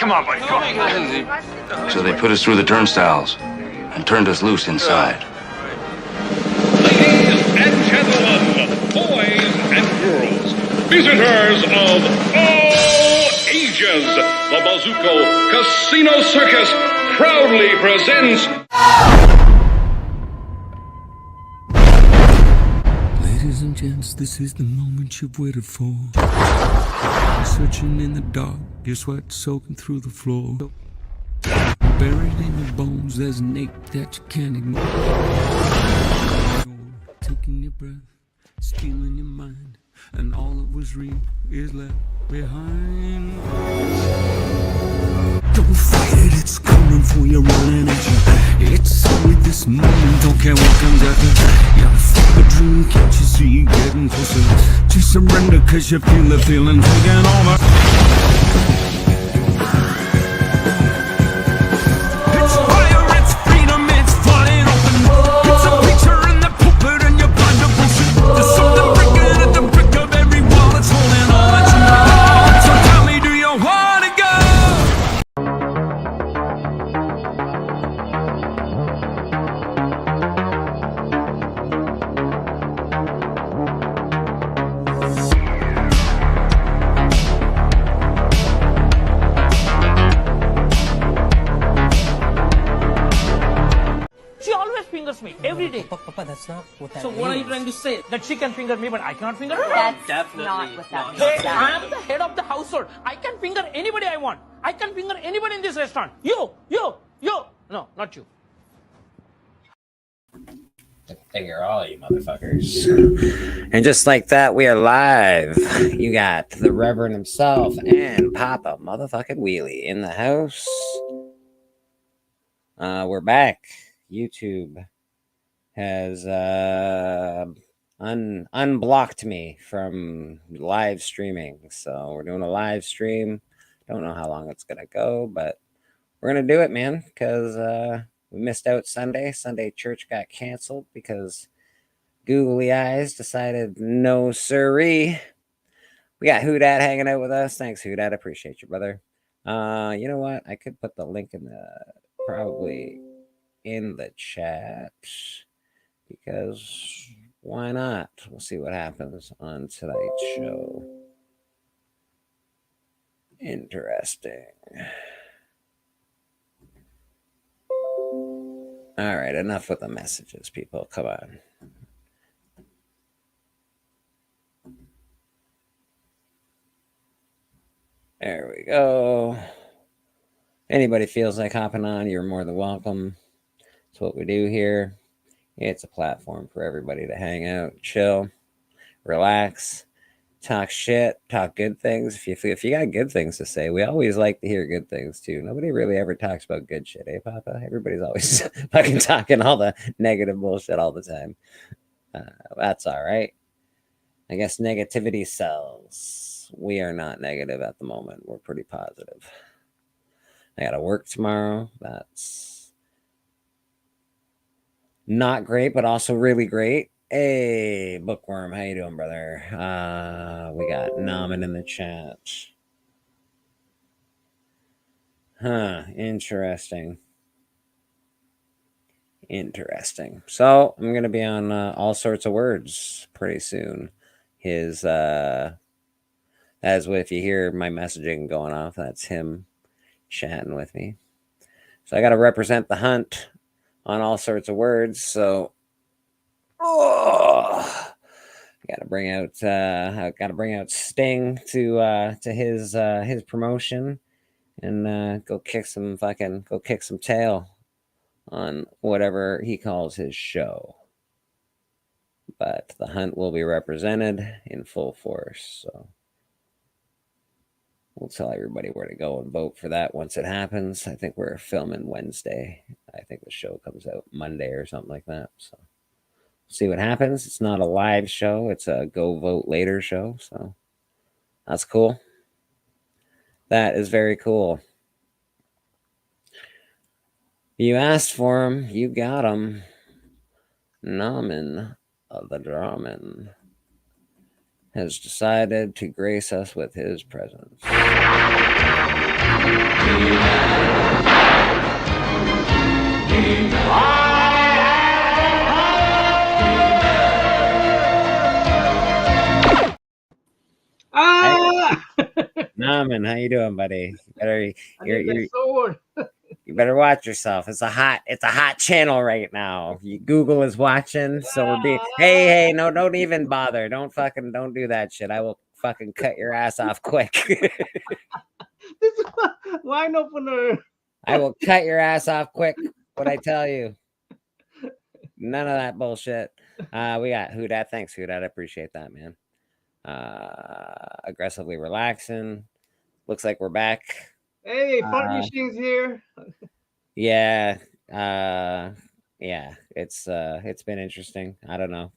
Come on, buddy. Come on. So they put us through the turnstiles and turned us loose inside. Ladies and gentlemen, boys and girls, visitors of all ages, the Bazooko Casino Circus proudly presents... Ladies and gents, this is the moment you've waited for. Searching in the dark, your sweat soaking through the floor. Buried in your bones, there's an ache that you can't ignore. Taking your breath, stealing your mind, and all that was real is left behind. Don't fight it, it's coming for you, running at you. It's only this moment, don't care what comes after. You're full of dream, can't you see you getting closer? Just surrender, cause you feel the feeling taking over. Me every day. Papa, that's not what that So means. what are you trying to say? That she can finger me, but I cannot finger her? That's Definitely not what that means. Hey, I am the head of the household. I can finger anybody I want. I can finger anybody in this restaurant. You. No, not you. Finger all you motherfuckers. And just like that, we are live. You got the Reverend himself and Papa motherfucking Wheelie in the house. We're back. YouTube has unblocked me from live streaming, so we're doing a live stream. Don't know how long it's gonna go, but we're gonna do it, man, because we missed out Sunday church got canceled because googly eyes decided no siree. We got Hoodat hanging out with us. Thanks, Hoodat. Appreciate you, brother. You know what, I could put the link in the probably in the chat, because why not? We'll see what happens on tonight's show. Interesting. All right, enough with the messages, people. Come on. There we go. Anybody feels like hopping on, you're more than welcome. It's what we do here. It's a platform for everybody to hang out, chill, relax, talk shit, talk good things. If you got good things to say, we always like to hear good things too. Nobody really ever talks about good shit, eh, Papa? Everybody's always fucking talking all the negative bullshit all the time. That's all right. I guess negativity sells. We are not negative at the moment. We're pretty positive. I gotta work tomorrow. That's not great, but also really great. Hey, Bookworm, how you doing, brother? We got Namen in the chat. Interesting. So I'm gonna be on All Sorts of Words pretty soon. That's what, if you hear my messaging going off, that's him chatting with me. So I got to represent the hunt on All Sorts of Words. So, I got to bring out Sting to his promotion, and go kick some tail on whatever he calls his show. But the hunt will be represented in full force. So we'll tell everybody where to go and vote for that once it happens. I think we're filming Wednesday. I think the show comes out Monday or something like that. So see what happens. It's not a live show. It's a go vote later show. So that's cool. That is very cool. You asked for him. You got him. Namen of the Dramen. has decided to grace us with his presence. Ah! Naman, how you doing, buddy? I need my sword. You better watch yourself. It's a hot channel right now. Google is watching, so we're being. Hey, no, don't even bother. Don't do that shit. I will fucking cut your ass off quick. This is why no opener. I will cut your ass off quick. What I tell you. None of that bullshit. We got Houdat. Thanks, Houdat. I appreciate that, man. Aggressively relaxing. Looks like we're back. Hey, fart machine's here. Yeah. Yeah. It's been interesting. I don't know.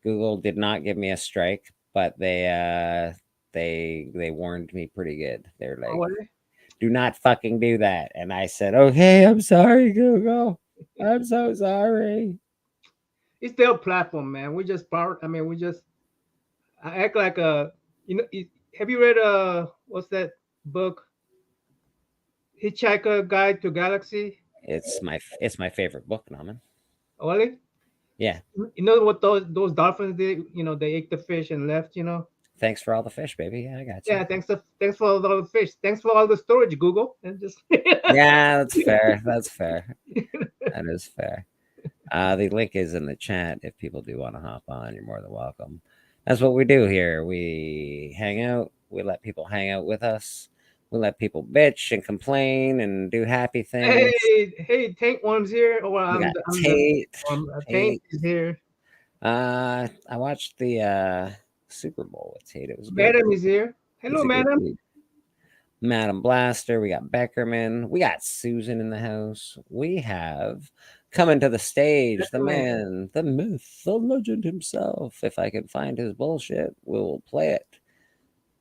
Google did not give me a strike, but they warned me pretty good. They're like, do not fucking do that. And I said, okay, I'm sorry, Google. I'm so sorry. It's their platform, man. We just part. I mean, I act like a. Have you read what's that book? Hitchhiker Guide to Galaxy. It's my favorite book, Naman. Oh, really? Yeah. You know what those dolphins did? They ate the fish and left. Thanks for all the fish, baby. Yeah, I got you. Yeah, thanks for all the fish. Thanks for all the storage, Google. And just yeah, that's fair. That's fair. That is fair. The link is in the chat. If people do want to hop on, you're more than welcome. That's what we do here. We hang out. We let people hang out with us. We let people bitch and complain and do happy things. Hey, Tank Worm's here. Tate. Tank is here. I watched the Super Bowl with Tate. It was good. Madam is here. Hello, Madam. Madam Blaster. We got Beckerman. We got Susan in the house. We have coming to the stage, the man, the myth, the legend himself. If I can find his bullshit, we'll play it.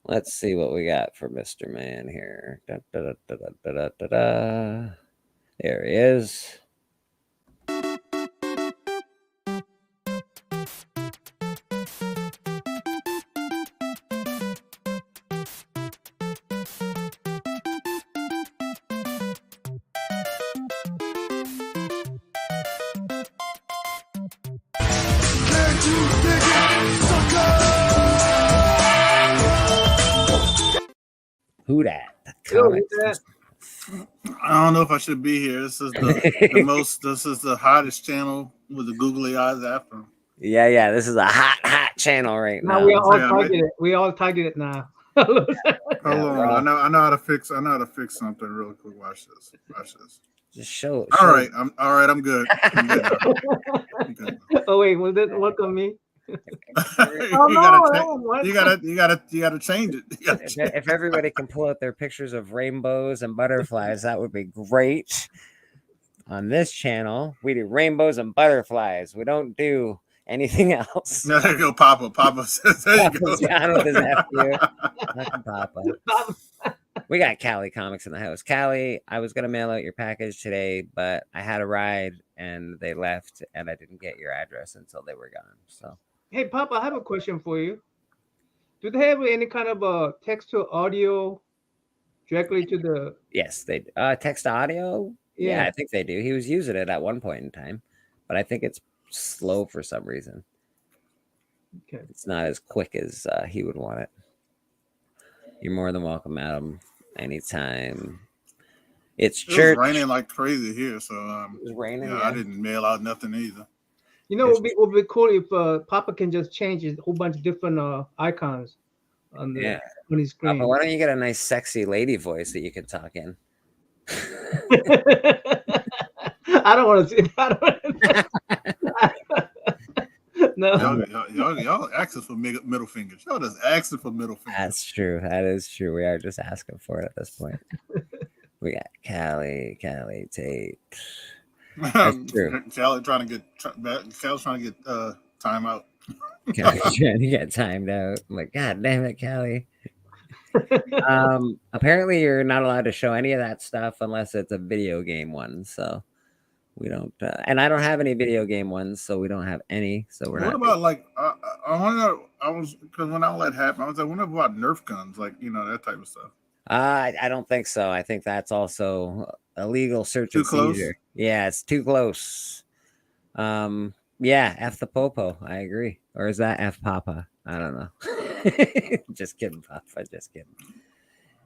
Let's see what we got for Mr. Man here. Da, da, da, da, da, da, da, da. There he is. Who that? I don't know if I should be here. This is this is the hottest channel with the googly eyes after. Yeah. This is a hot channel right now. We all targeted. We all targeted now. Hold on. I know how to fix something real quick. Watch this. Just show. All right. I'm good. I'm good. Oh wait, was that welcome me? You gotta change it. If everybody can pull out their pictures of rainbows and butterflies, that would be great. On this channel, we do rainbows and butterflies. We don't do anything else. No, there you go, Papa. Papa says, there you go. John with his nephew. Papa. We got Callie Comics in the house. Callie, I was gonna mail out your package today, but I had a ride and they left, and I didn't get your address until they were gone. So. Hey, Papa, I have a question for you. Do they have any kind of text to audio directly to the? Yes, they text to audio. Yeah, I think they do. He was using it at one point in time, but I think it's slow for some reason. Okay, it's not as quick as he would want it. You're more than welcome, Adam. Anytime. It's church. It was raining like crazy here, so it was raining. Yeah, I didn't mail out nothing either. It would be cool if Papa can just change a whole bunch of different icons on his screen. Papa, why don't you get a nice, sexy lady voice that you can talk in? I don't want to see that. No. Y'all asking for middle fingers. Y'all just asking for middle fingers. That's true. That is true. We are just asking for it at this point. We got Callie Tate. That's true. Cal's trying to get time out. Callie's trying to get timed out. I'm like, God damn it, Callie. Apparently you're not allowed to show any of that stuff unless it's a video game one. So We don't, and I don't have any video game ones, so we don't have any. So we're What not. about like I wonder? I was because when all that happened, I was like, wonder about Nerf guns, like that type of stuff. I don't think so. I think that's also illegal search Too and close. seizure. Yeah, it's too close. Yeah, F the popo. I agree. Or is that F Papa? I don't know. Just kidding, Papa. Just kidding.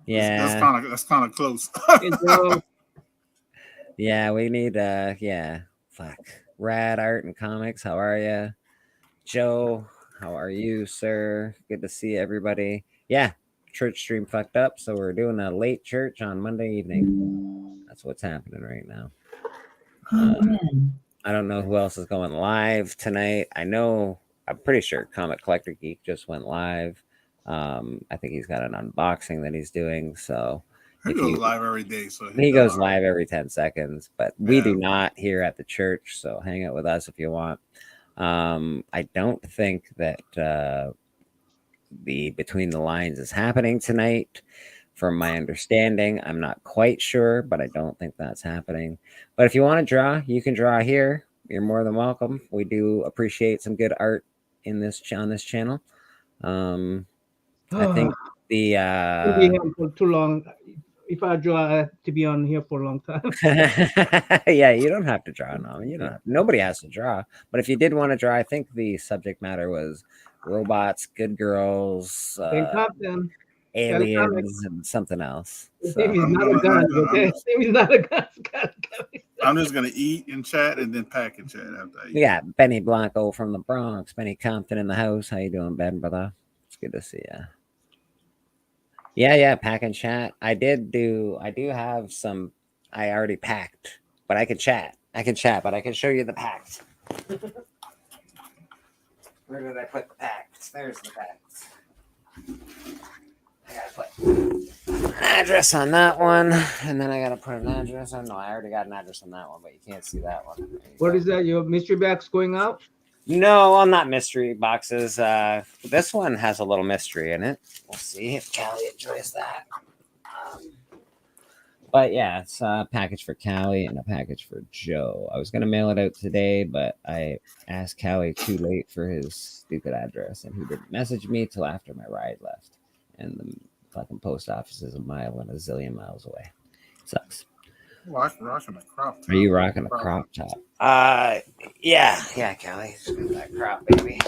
Yeah, That's kind of close. Hey, Joe. yeah. We need. Yeah. Fuck. Rad Art and Comics. How are you, Joe? How are you, sir? Good to see everybody. Yeah, church stream fucked up, so we're doing a late church on Monday evening. That's what's happening right now. I don't know who else is going live tonight. I'm pretty sure Comic Collector Geek just went live. I think he's got an unboxing that he's doing. So He goes live every day, so he goes live every 10 seconds, but we do not here at the church. So hang out with us if you want. I don't think that the Between the Lines is happening tonight. From my understanding, I'm not quite sure, but I don't think that's happening. But if you want to draw, you can draw here. You're more than welcome. We do appreciate some good art on this channel. I think the I'll be here for too long. If I draw, I have to be on here for a long time. yeah, you don't have to draw. No, you don't. Nobody has to draw. But if you did want to draw, I think the subject matter was robots, good girls, aliens, and something else. So. He's not a gun. Okay, he's not a gun. I'm just gonna eat and chat and then pack and chat after I eat. Yeah, Benny Blanco from the Bronx, Benny Compton in the house. How you doing, Ben, brother? It's good to see you. Yeah, pack and chat. I do have some. I already packed, but I can chat. But I can show you the packed. Where did I put the packed? There's the packed. I gotta put an address on that one, and then I gotta put an address on. No, I already got an address on that one, but you can't see that one. What is that? Your mystery box going out? No, well, not mystery boxes. This one has a little mystery in it. We'll see if Callie enjoys that. But yeah, it's a package for Callie and a package for Joe. I was gonna mail it out today, but I asked Callie too late for his stupid address, and he didn't message me till after my ride left. And the fucking post office is a mile and a zillion miles away. Sucks. Rocking a crop top. Are you rocking a crop top? Yeah, Callie. That crop, baby.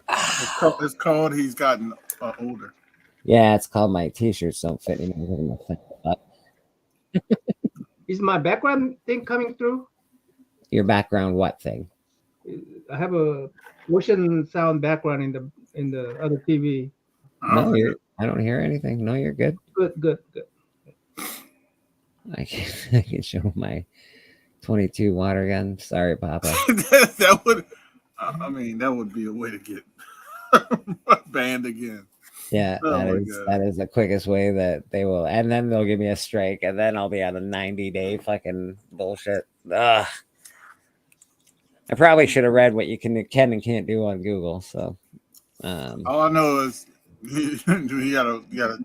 It's called He's Gotten Older. Yeah, it's called My T-shirts Don't Fit Anymore. Is my background thing coming through? Your background what thing? I have a ocean sound background in the other TV. No, I don't hear anything. No, you're good. Good. I can show my 22 water gun. Sorry, Papa. that would be a way to get banned again. Yeah, that is the quickest way that they will, and then they'll give me a strike, and then I'll be on a 90-day fucking bullshit. Ugh. I probably should have read what you can and can't do on Google. So, all I know is you gotta.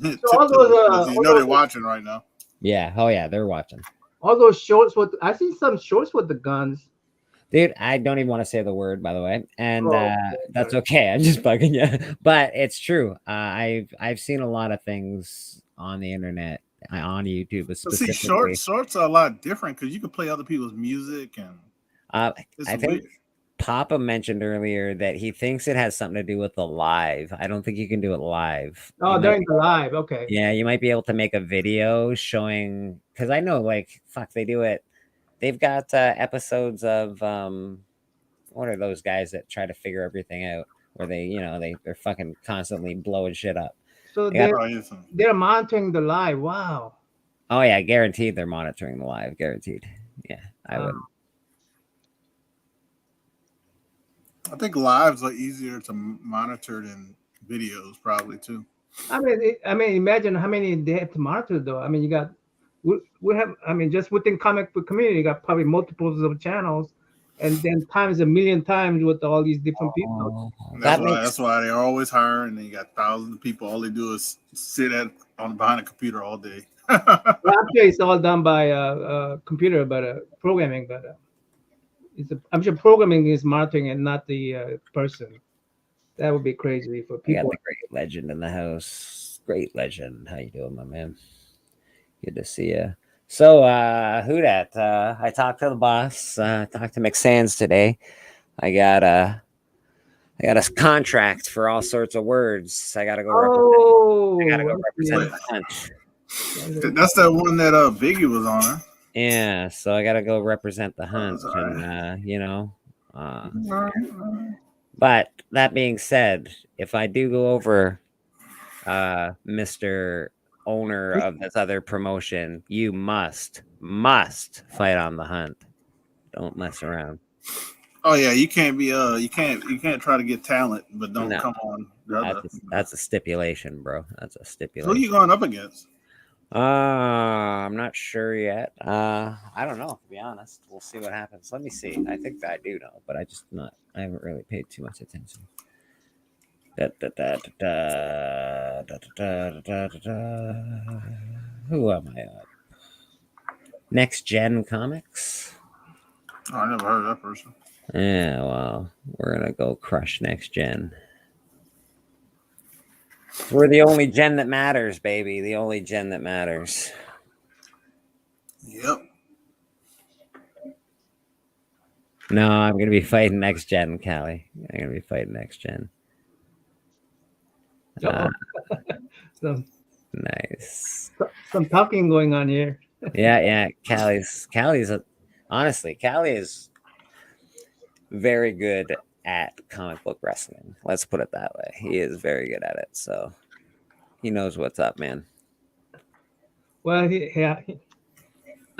So all those, they're watching right now. Yeah. Oh yeah, they're watching. All those shorts I see some shorts with the guns. Dude, I don't even want to say the word, by the way, and that's okay. I'm just bugging you, but it's true. I've seen a lot of things on the internet, on YouTube, specifically. See, shorts are a lot different because you can play other people's music, and I think Papa mentioned earlier that he thinks it has something to do with the live. I don't think you can do it live. Oh, during the live, okay. Yeah, you might be able to make a video showing, because I know, they do it. They've got episodes of what are those guys that try to figure everything out, where they're fucking constantly blowing shit up. So they're monitoring the live. Wow. Oh yeah, guaranteed they're monitoring the live. Guaranteed. Yeah, I would. I think lives are easier to monitor than videos, probably too. I mean, imagine how many they have to monitor, though. I mean, you got. We have, just within comic book community, you got probably multiples of channels, and then times a million times with all these different people. That's why they're always hiring. And you got thousands of people. All they do is sit behind a computer all day. Well, I'm sure it's all done by computer, but programming. But I'm sure programming is monitoring and not the person. That would be crazy for I got people. the great legend in the house. Great legend. How you doing, my man? Good to see you. So, who dat? I talked to the boss. Talked to McSands today. I got a contract for all sorts of words. I gotta go represent. I gotta Oh, go represent Wait. the hunt. That's that one that Biggie was on, huh? Yeah, so I gotta go represent the hunt, and but that being said, if I do go over, Mr. Owner of this other promotion, you must fight on the hunt. Don't mess around. Oh yeah, you can't be you can't try to get talent, but don't No, come on the other. that's a stipulation, bro. That's a Who stipulation. you going up against? I'm not sure yet. I don't know, to be honest. We'll see what happens. Let me see. I think I do know, but I haven't really paid too much attention. Who am I on? Next Gen Comics? Oh, I never heard of that person. Yeah, well, we're gonna go crush Next Gen. We're the only gen that matters, baby. The only gen that matters. Yep. No, I'm gonna be fighting Next Gen, Callie. I'm gonna be fighting Next Gen. some Nice. some talking going on here. Yeah. Honestly, Callie is very good at comic book wrestling. Let's put it that way. He is very good at it. So he knows what's up, man. Well,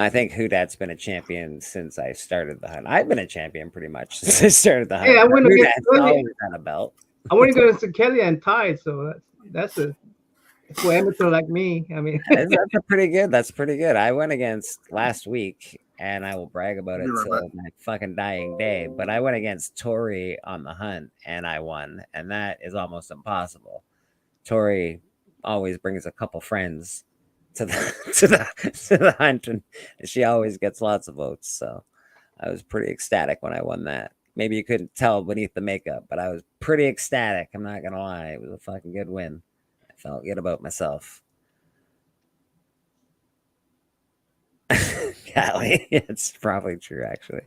I think Hudat's been a champion since I started the hunt. I've been a champion pretty much since I started the hunt. Hey, I went against Hudat's always had a belt. I want to go to Kelly and Tide, so that's a for amateur like me. I mean, That's a pretty good. That's pretty good. I went against last week, and I will brag about it Be right till back. my fucking dying day. But I went against Tori on the hunt, and I won, and that is almost impossible. Tori always brings a couple friends to the to the hunt, and she always gets lots of votes. So I was pretty ecstatic when I won that. Maybe you couldn't tell beneath the makeup, but I was pretty ecstatic. I'm not gonna lie, it was a fucking good win. I felt good about myself. Callie, it's probably true, actually.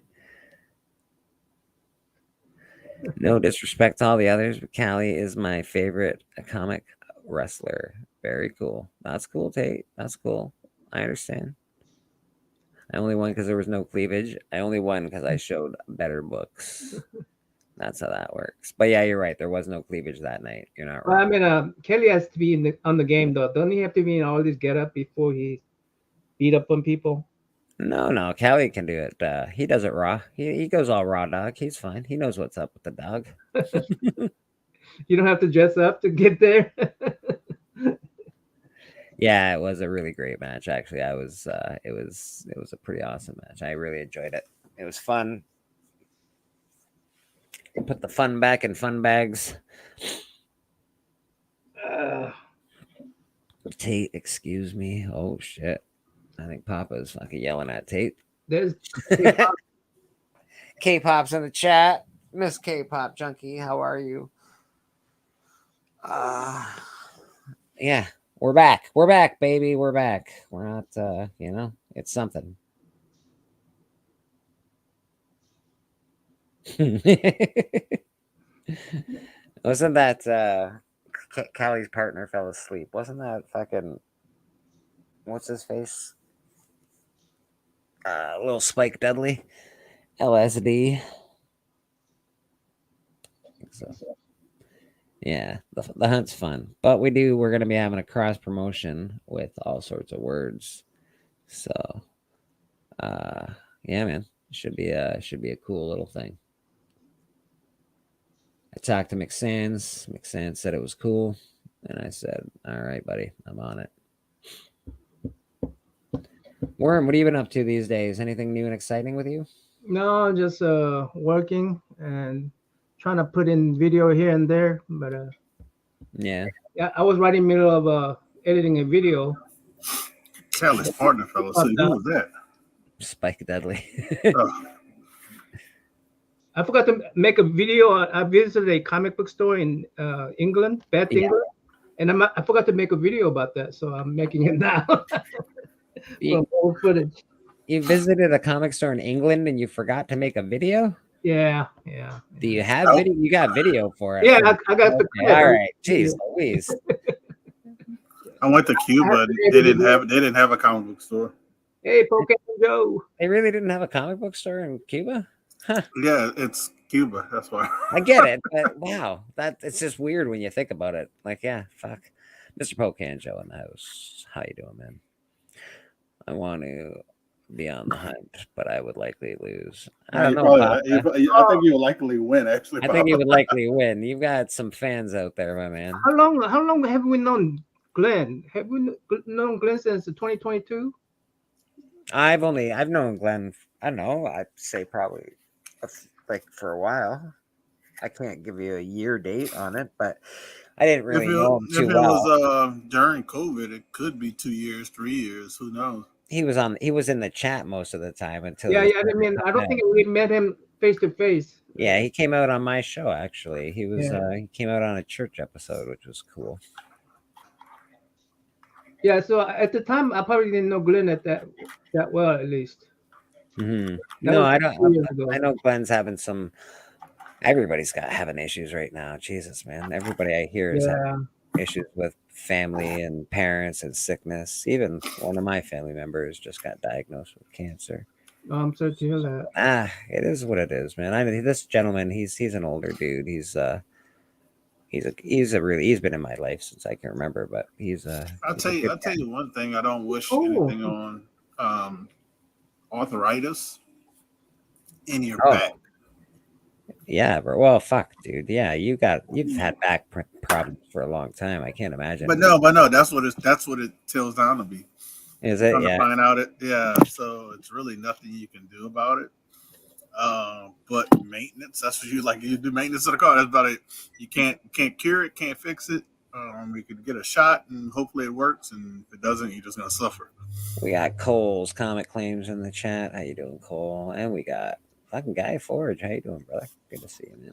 No disrespect to all the others, but Callie is my favorite comic wrestler. Very cool. That's cool, Tate. That's cool. I understand. I only won because there was no cleavage. I only won because I showed better books. That's how that works. But yeah, you're right. There was no cleavage that night. You're not well, I wrong. mean, Kelly has to be on the game though. Don't he have to be in all this get up before he beat up on people? No. Callie can do it. He does it raw. He goes all raw dog. He's fine. He knows what's up with the dog. You don't have to dress up to get there. Yeah, it was a really great match. Actually, it was a pretty awesome match. I really enjoyed it. It was fun. Put the fun back in fun bags. Tate, excuse me. Oh shit. I think Papa's fucking yelling at Tate. There's K-pop's in the chat. Miss K-pop junkie, how are you? Yeah, we're back. We're back, baby. We're back. We're not it's something. Wasn't that Callie's partner fell asleep? Wasn't that fucking what's his face? Little Spike Dudley, LSD. So, yeah, the hunt's fun, but we're gonna be having a cross promotion with all sorts of words. So, yeah, man, should be a cool little thing. I talked to McSands. McSands said it was cool, and I said, "All right, buddy, I'm on it." Worm, what have you been up to these days? Anything new and exciting with you? no, just working and trying to put in video here and there. But Yeah. yeah, I was right in the middle of editing a video. Charlie's partner fell asleep. Who was that? Spike Dudley. Oh, I forgot to make a video. I visited a comic book store in England, Bath, Yeah. England, and I forgot to make a video about that. So I'm making it now. From old footage. You visited a comic store in England and you forgot to make a video? Yeah. Do you have Oh. video? You got video for it. Yeah, I got the Okay, clip. all right. Jeez Louise. I went to Cuba. They didn't have a comic book store. Hey, Pokemon Joe. They really didn't have a comic book store in Cuba? Huh. Yeah, it's Cuba. That's why. I get it, but wow, it's just weird when you think about it. Like, yeah, fuck. Mr. Pocan Joe in the house. How you doing, man? I want to be on the hunt, but I would likely lose. I don't know. I think you would likely win. Actually, I think you would likely win. You've got some fans out there, my man. How long have we known Glenn? Have we known Glenn since 2022? I've known Glenn. I don't know. I'd say probably like for a while. I can't give you a year date on it, but I didn't really know him too well. If it was during COVID, it could be 2 years, 3 years. Who knows? He was in the chat most of the time until. Yeah. I mean, I don't think we met him face to face. Yeah, he came out on my show actually. He was he came out on a church episode, which was cool. Yeah, so at the time, I probably didn't know Glenn that well, at least. Mm-hmm. That No, was I 2 don't. years ago. I know Glenn's having some. Everybody's having issues right now. Jesus, man. Everybody I hear is having issues with family and parents and sickness. Even one of my family members just got diagnosed with cancer. Oh, I'm sorry to hear that. It is what it is, man. I mean, this gentleman, he's an older dude. He's been in my life since I can remember, but I'll tell you one thing. I don't wish anything on arthritis in your back. Yeah, bro. Well, fuck, dude. Yeah, you've had back problems for a long time. I can't imagine. But no, that's what it tells down to be. Is it? Trying Yeah. to find out it. Yeah. So it's really nothing you can do about it. But maintenance, that's what you do maintenance of the car. That's about it. You can't cure it, can't fix it. You could get a shot and hopefully it works. And if it doesn't, you're just gonna suffer. We got Cole's Comic Claims in the chat. How you doing, Cole? And we got fucking Guy Forge. How you doing, brother? Good to see you,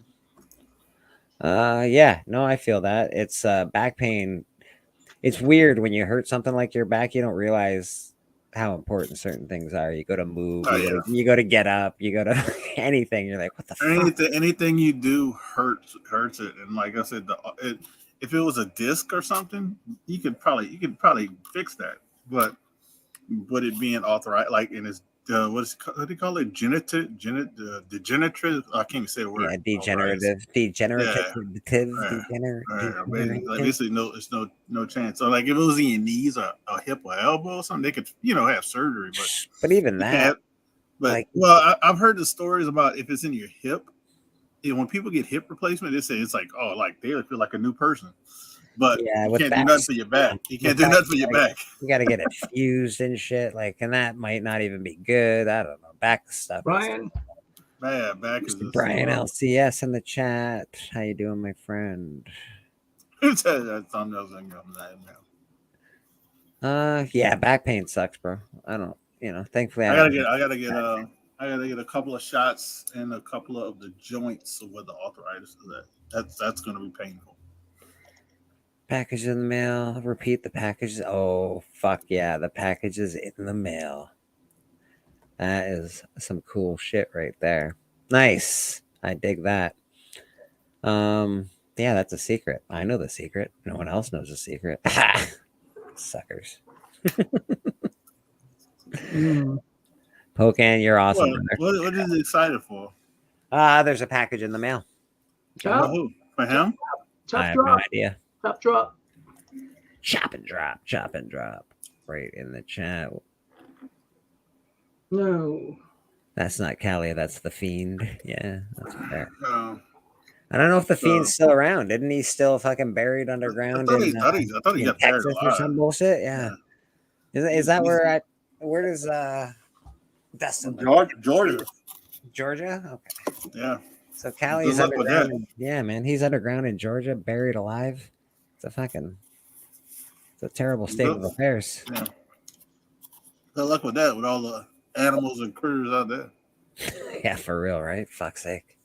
man. Yeah, no, I feel that. It's back pain. It's weird when you hurt something like your back, you don't realize how important certain things are. You go to move, you go to get up, you go to anything. You're like, what the fuck? Anything you do hurts it. And like I said, if it was a disc or something, you could probably fix that. But it being authorized, like in his what do you call it? Degenerative. I can't even say a word. Yeah, degenerative. Basically, it's no chance. So, like, if it was in your knees or a hip or elbow or something, they could, have surgery. But even that, I've heard the stories about if it's in your hip. When people get hip replacement, they say it's like, they feel like a new person. But you can't do nothing for your back. You can't do nothing for your back. You got to get it fused and shit. Like, and that might not even be good. I don't know. Back stuff. Brian. Back is Brian LCS in the chat. How you doing, my friend? Yeah, back pain sucks, bro. I don't. Thankfully, I gotta get a couple of shots in a couple of the joints of where the arthritis is at. That's gonna be painful. Package in the mail. Repeat the packages. Oh, fuck yeah. The package is in the mail. That is some cool shit right there. Nice. I dig that. Yeah, that's a secret. I know the secret. No one else knows the secret. Suckers. Pocan, you're awesome. What is he excited for? There's a package in the mail. Who? For him? I have no idea. Chop drop. Chop and drop. Right in the chat. No. That's not Callie, that's the Fiend. Yeah, that's fair. I don't know if the Fiend's still around. Isn't he still fucking buried underground? I thought he got buried Texas or some bullshit? Yeah. Is that where does Dustin live? Georgia? Okay. Yeah. So Callie's underground. Yeah, man. He's underground in Georgia, buried alive. It's a terrible state of affairs. Yeah. Good luck with that, with all the animals and critters out there. Yeah, for real, right? Fuck's sake.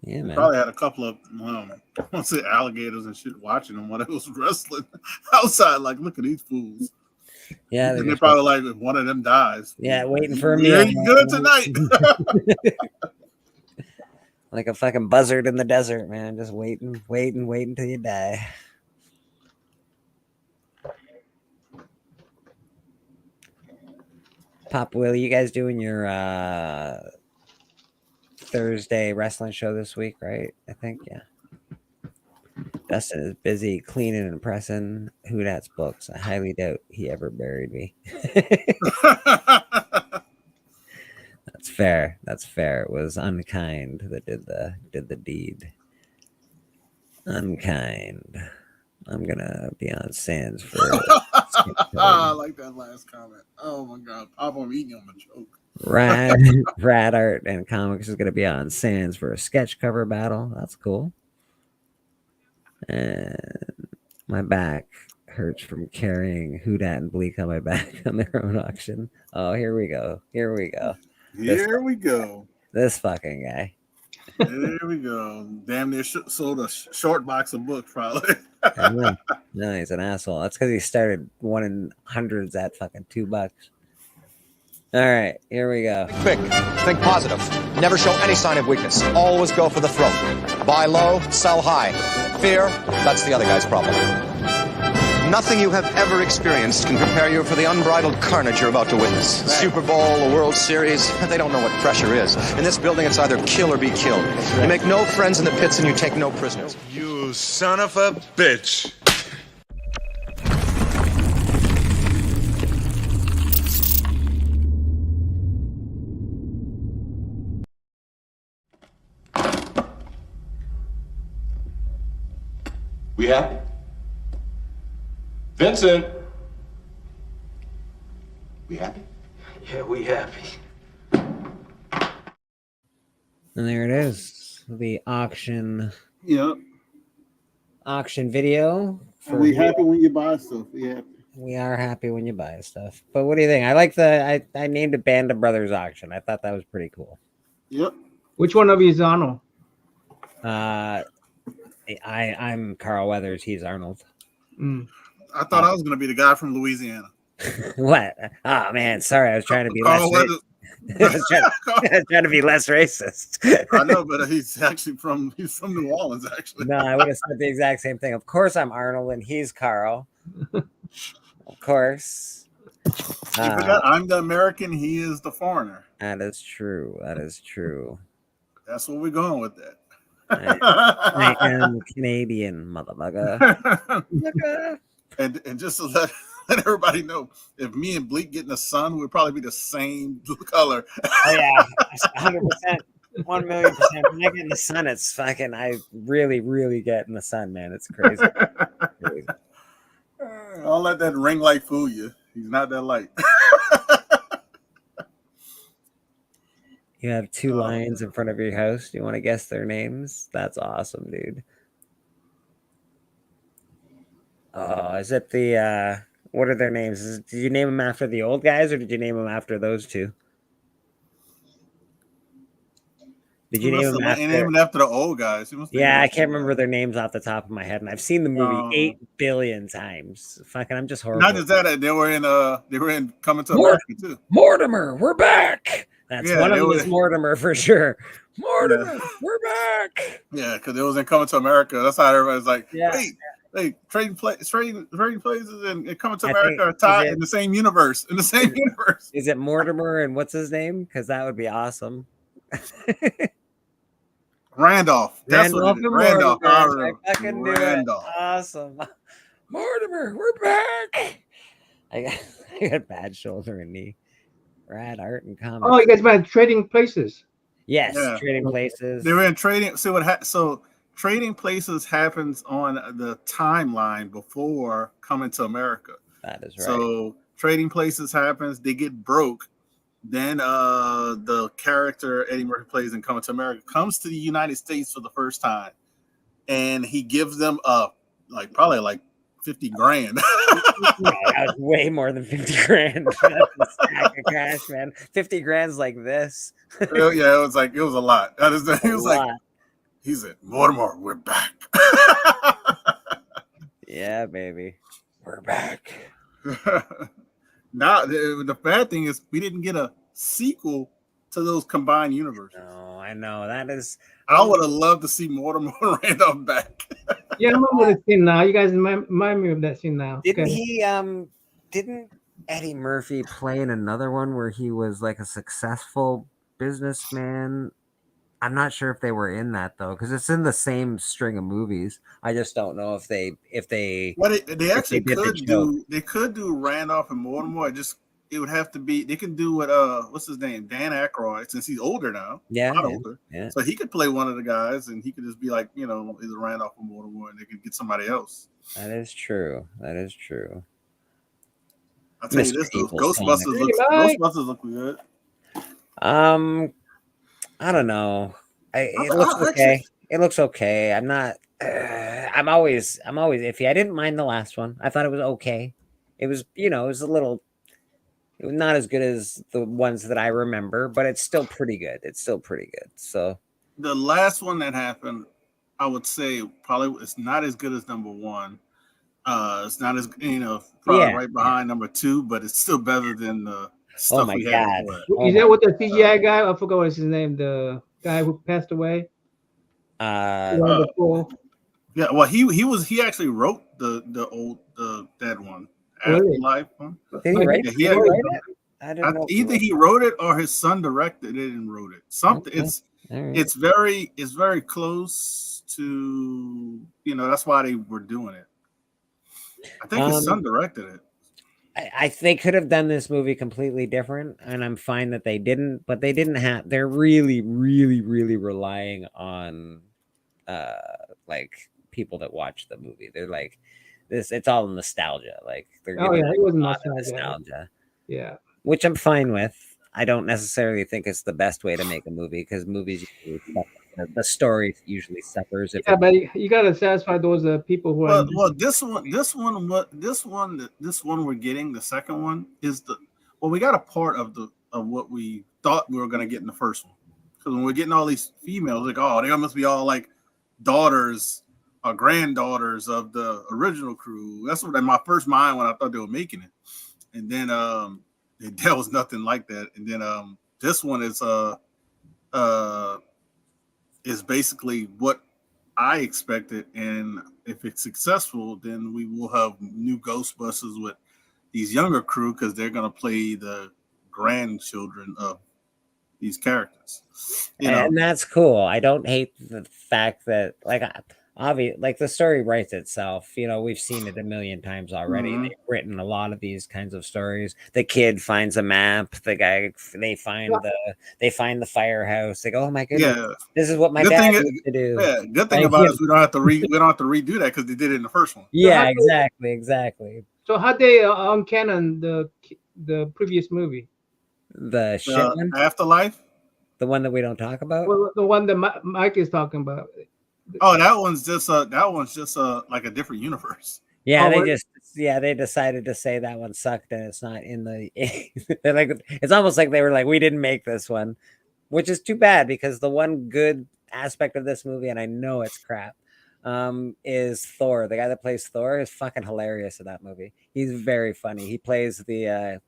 Yeah, man. Probably had a couple of, I want to say alligators and shit watching them when it was wrestling outside. Like, look at these fools. Yeah, and they're probably like, if one of them dies, yeah, waiting for a you meal. ain't good tonight. Like a fucking buzzard in the desert, man. Just waiting till you die. Pop Will, you guys doing your Thursday wrestling show this week, right? I think, yeah. Dustin is busy cleaning and pressing Who Dat's books. I highly doubt he ever buried me. That's fair. That's fair. It was unkind that did the deed. Unkind. I'm gonna be on Sands for. I like that last comment. Oh my god, Pop, I'm eating on the joke. Rad Art and Comics is gonna be on Sands for a sketch cover battle. That's cool. And my back hurts from carrying Who Dat and Bleak on my back on their own auction. Oh, here we go. Here we go. This fucking guy. There we go. Damn near sold a short box of books, probably. No, he's an asshole. That's because he started one in hundreds at fucking $2. All right, here we go. Quick, think positive. Never show any sign of weakness. Always go for the throat. Buy low, sell high. Fear, that's the other guy's problem. Nothing you have ever experienced can prepare you for the unbridled carnage you're about to witness. Right. Super Bowl, the World Series, they don't know what pressure is. In this building, it's either kill or be killed. Right. You make no friends in the pits and you take no prisoners. You son of a bitch. We happy? Vincent! We happy? Yeah, we happy. And there it is. The auction. Yep. Auction video. We happy when you buy stuff. Yeah. We are happy when you buy stuff. But what do you think? I like I named it Band of Brothers auction. I thought that was pretty cool. Yep. Which one of you is Arnold? I'm Carl Weathers. He's Arnold. I thought I was going to be the guy from Louisiana. What? Oh man, sorry. I was trying to be less racist. I was trying to be less racist. I know, but he's from New Orleans, actually. No, I would have said the exact same thing. Of course, I'm Arnold and he's Carl. Of course. I'm the American. He is the foreigner. That is true. That is true. That's where we're going with that. I am Canadian, motherfucker. And just to let everybody know, if me and Bleak get in the sun, we'd probably be the same color. Oh yeah, 100%, 1,000,000%. When I get in the sun, it's fucking. I really, really get in the sun, man. It's crazy. Crazy. I'll let that ring light fool you. He's not that light. You have two lions in front of your house. Do you want to guess their names? That's awesome, dude. Oh, is it the what are their names? Did you name them after the old guys or did you name them after those two? Did you name them after the old guys? Yeah, I can't remember their names off the top of my head, and I've seen the movie 8 billion times. Fucking, I'm just horrible. Not just that, they were in Coming to America too. Mortimer, we're back. That's one of them is Mortimer for sure. Mortimer, we're back. Yeah, because it was in Coming to America. That's how everybody's like, hey, trading places and Coming to America are tied in the same universe. In the same universe. Is it Mortimer and what's his name? Because that would be awesome. Randolph. That's what it is. Randolph. I fucking knew it. Awesome. Mortimer, we're back. I got bad shoulder and knee. Rad Art and Comics. Oh, you guys about Trading Places? Yes, Trading Places. They were in Trading. See what? So Trading Places happens on the timeline before Coming to America. That is right. So Trading Places happens. They get broke. Then the character Eddie Murphy plays in Coming to America comes to the United States for the first time, and he gives them probably 50 grand. No, that was way more than 50 grand. That's a stack of cash, man. 50 grand's like this. Well, yeah, it was a lot. He was like, lot. he said, Mortimer, we're back. Yeah, baby. We're back. Now the bad thing is we didn't get a sequel to those combined universes. No, I know. That is. I would have loved to see Mortimer Randolph back. Yeah, I remember the scene now. You guys remind me of that scene now. Didn't Okay. he didn't Eddie Murphy play in another one where he was like a successful businessman? I'm not sure if they were in that though, because it's in the same string of movies. I just don't know if they Well, they actually did the could joke. do. They could do Randolph and Mortimer. It would have to be. They can do it. What's his name? Dan Aykroyd, since he's older now. Yeah, a lot older. yeah. So he could play one of the guys, and he could just be like, either Randolph or Mortimer, and they could get somebody else. That is true. That is true. I'll tell you this: those Ghostbusters look good. I don't know. It looks okay. It looks okay. I'm not. I'm always iffy. I didn't mind the last one. I thought it was okay. It was, it was a little. It was not as good as the ones that I remember, but it's still pretty good. So the last one that happened, I would say probably it's not as good as number one. It's not as probably right behind number two, but it's still better than the stuff we had. Is that what the CGI guy? I forgot what's his name. The guy who passed away. Yeah, well, he actually wrote the dead one, Afterlife one. Did he write it? I don't know. Either he wrote it or his son directed it and wrote it. Something. Okay. It's very close to that's why they were doing it. I think his son directed it. I they could have done this movie completely different, and I'm fine that they didn't. But they didn't have. They're really, really, really relying on, like people that watch the movie. They're like this. It's all nostalgia. Like they're it was nostalgia. Yeah, which I'm fine with. I don't necessarily think it's the best way to make a movie because movies usually the story usually suffers. But you gotta satisfy those people who are. Well, this one we're getting, the second one is we got a part of what we thought we were gonna get in the first one. Because when we're getting all these females, like, oh, they must be all like daughters or granddaughters of the original crew. That's what in my first mind when I thought they were making it, and then there was nothing like that. And then this one is basically what I expected, and if it's successful, then we will have new Ghostbusters with these younger crew because they're gonna play the grandchildren of these characters. And that's cool. I don't hate the fact that like the story writes itself. We've seen it a million times already. Mm-hmm. They've written a lot of these kinds of stories. The kid finds a map. The guy they find the firehouse. They go, oh my goodness, this is what my dad used to do. Yeah, good thing about it is we don't have to redo that because they did it in the first one. Yeah, exactly. So how they uncanon the previous movie? The shit one? Afterlife, the one that we don't talk about. Well, the one that Mike is talking about. Oh, that one's just like a different universe. Yeah, they decided to say that one sucked and it's not in the. They're like, it's almost like they were like, we didn't make this one, which is too bad because the one good aspect of this movie, and I know it's crap, is Thor. The guy that plays Thor is fucking hilarious in that movie. He's very funny. He plays the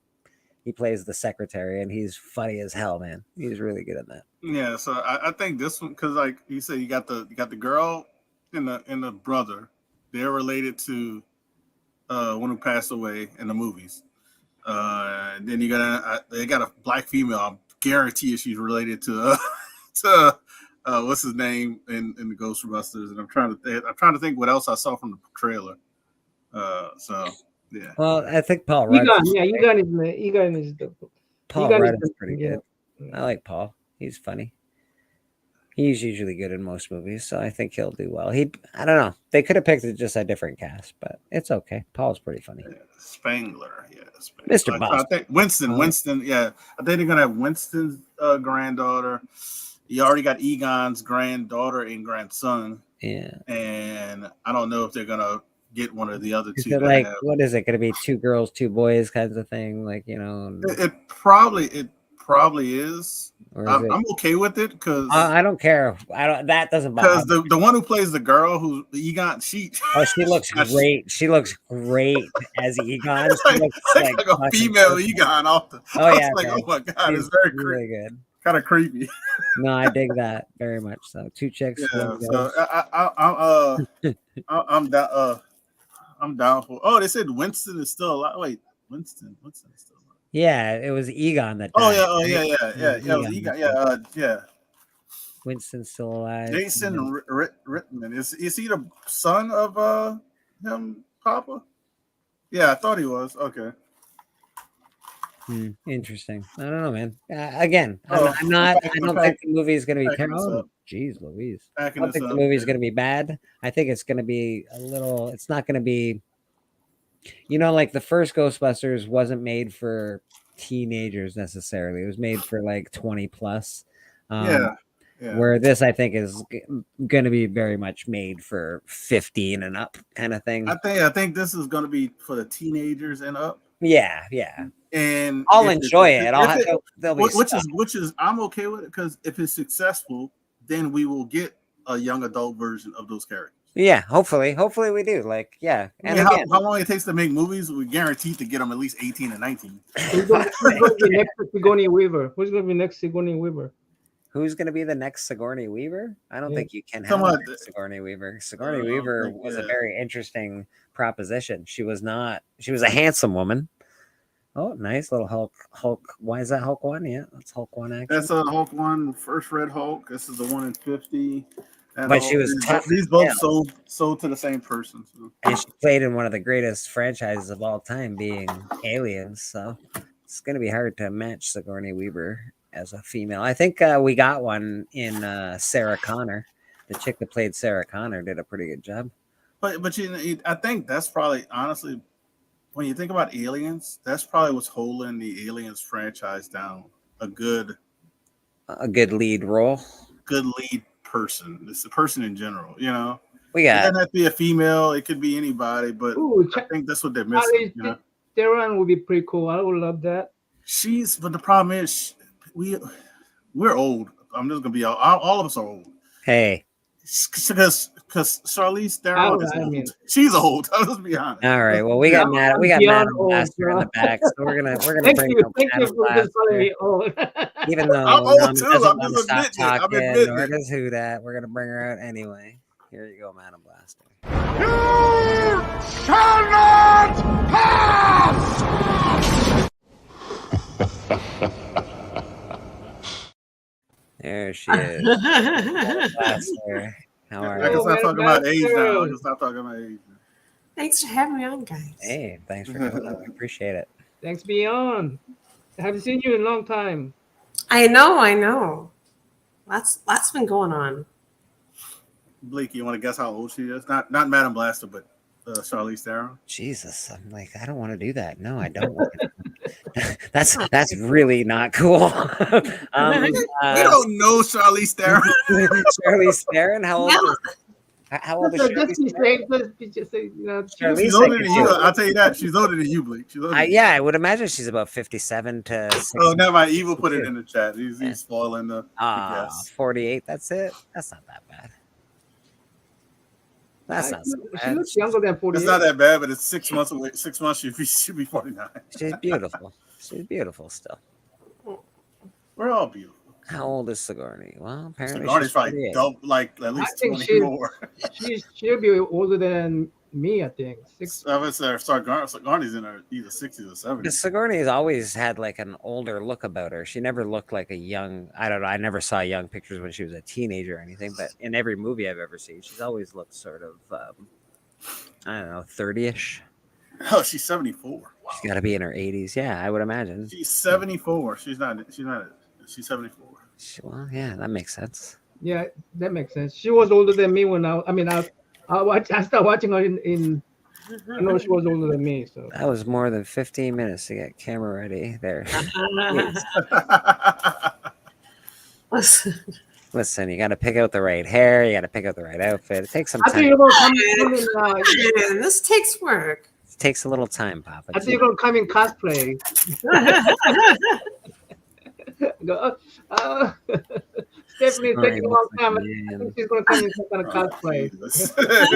secretary, and he's funny as hell, man. He's really good at that. Yeah, so I think this one, because like you said, you got the girl and the brother. They're related to one who passed away in the movies. And then they got a black female. I guarantee you she's related to what's his name in the Ghostbusters. And I'm trying to think what else I saw from the trailer. So yeah. Well, I think Paul Rudd. Egon is the Paul Rudd is pretty good. I like Paul. He's funny. He's usually good in most movies, so I think he'll do well. I don't know. They could have picked just a different cast, but it's okay. Paul's pretty funny. Yeah, Spangler, yeah. Mr. Boss. I think Winston, yeah. I think they're gonna have Winston's granddaughter. You already got Egon's granddaughter and grandson. Yeah. And I don't know if they're gonna get one of the other Is two it to like, have. what is it going to be? 2 girls, 2 boys kinds of thing? Like, It probably is. or is it? I'm okay with it because I don't care. That doesn't bother me. the one who plays the girl who Egon she Oh, she looks great. She looks great as Egon. it's She looks like a fucking female perfect. Egon off the. Oh, I was yeah, like, man. oh my god, She's it's very really good. kind of creepy. No, I dig that very much. So 2 chicks. Yeah, 1 so girl. I'm down. I'm down for. Oh, they said Winston is still alive. Wait, Winston is still alive. Yeah, it was Egon that Oh died. yeah, right? yeah. It was Egon. Yeah. Winston's still alive. Jason Rittman is he the son of him, Papa? Yeah, I thought he was. Okay. Interesting. I don't know, man. Again, Oh, I'm not. I don't think the packing movie is going to be this terrible. up. Jeez, Louise. I Packing don't this think the up. movie is going to be bad. I think it's going to be a little. It's not going to be. Like the first Ghostbusters wasn't made for teenagers necessarily. It was made for like 20 plus. Yeah. Where this, I think, is going to be very much made for 15 and up kind of thing. I think this is going to be for the teenagers and up. Yeah. And I'll enjoy it. They'll be which is I'm okay with it because if it's successful, then we will get a young adult version of those characters. Yeah, hopefully we do. Like, yeah. And again, how long it takes to make movies, we guaranteed to get them at least 18 and 19. Who's going to be next to Sigourney Weaver? Who's going to be next to Sigourney Weaver? Who's going to be the next Sigourney Weaver? I don't think you can have Sigourney Weaver. Sigourney Weaver was a very interesting proposition. She was a handsome woman. Oh, nice little Hulk. Why is that Hulk 1? Yeah, that's Hulk 1 action. That's a Hulk 1, first Red Hulk. This is the 1 in 50. But she was tough. These both sold to the same person. So. And she played in one of the greatest franchises of all time, being Aliens. So it's going to be hard to match Sigourney Weaver as a female. I think we got one in Sarah Connor. The chick that played Sarah Connor did a pretty good job. But I think that's probably, honestly, when you think about Aliens, that's probably what's holding the Aliens franchise down. A good lead role. Good lead person. It's a person in general, We got. It doesn't have to be a female. It could be anybody, but I think that's what they're missing. Theron would be pretty cool. I would love that. But the problem is, we're old. I'm just gonna be all of us are old. Hey, because Charlize Theron is old. She's old. Let's be honest. All right. Well, we got Madam Blaster in the back, so we're gonna thank bring you for calling me old. Even though I'm old too. doesn't I'm want just to stop admitting it. talking, I'm admitting nor it. does who that. We're gonna bring her out anyway. Here you go, Madam Blaster. You shall not pass! There she is. Blaster. How are I can you? stop talking about age now. I can stop talking about age. Thanks for having me on, guys. Hey, thanks for coming on. I appreciate it. Thanks, Beyond. I haven't seen you in a long time. I know. Lots been going on. Bleak, you want to guess how old she is? Not Madam Blaster, but Charlize Theron. Jesus, I'm like, I don't want to do that. No, I don't. That's really not cool. You don't know Charlize Theron. Charlize Theron, how old is? How old is Charlize Theron? She's older than you. I'll tell you that. She's older than you, Bleak. Yeah, I would imagine she's about 57 to 60. Oh, never mind. Evil put it in the chat. He's spoiling the guess. 48. That's it. That's not that bad. That's not so bad. She looks younger than 48. It's not that bad, but it's 6 months away. 6 months, she'll be 49. She's beautiful. She's beautiful still. We're all beautiful. How old is Sigourney? Well, apparently Sigourney's probably at least 20 more. She'll be older than me, I think. Sigourney's in her either 60s or 70s. Sigourney's always had like an older look about her. She never looked like a young. I don't know. I never saw young pictures when she was a teenager or anything. But in every movie I've ever seen, she's always looked sort of, I don't know, 30ish. Oh, she's 74. Wow. She's got to be in her 80s. Yeah, I would imagine. She's 74. She's 74. Well, yeah, that makes sense. Yeah, that makes sense. She was older than me when I started watching her in I know she was older than me. So that was more than 15 minutes to get camera ready there. Listen, Listen, you got to pick out the right hair. You got to pick out the right outfit. It takes some I think time. you're gonna come in. Man, this takes work. It takes a little time, Papa. I think you're gonna come in cosplay. Go, Stephanie's Sorry, taking a long time. I man. think she's gonna come in some kind of cosplay.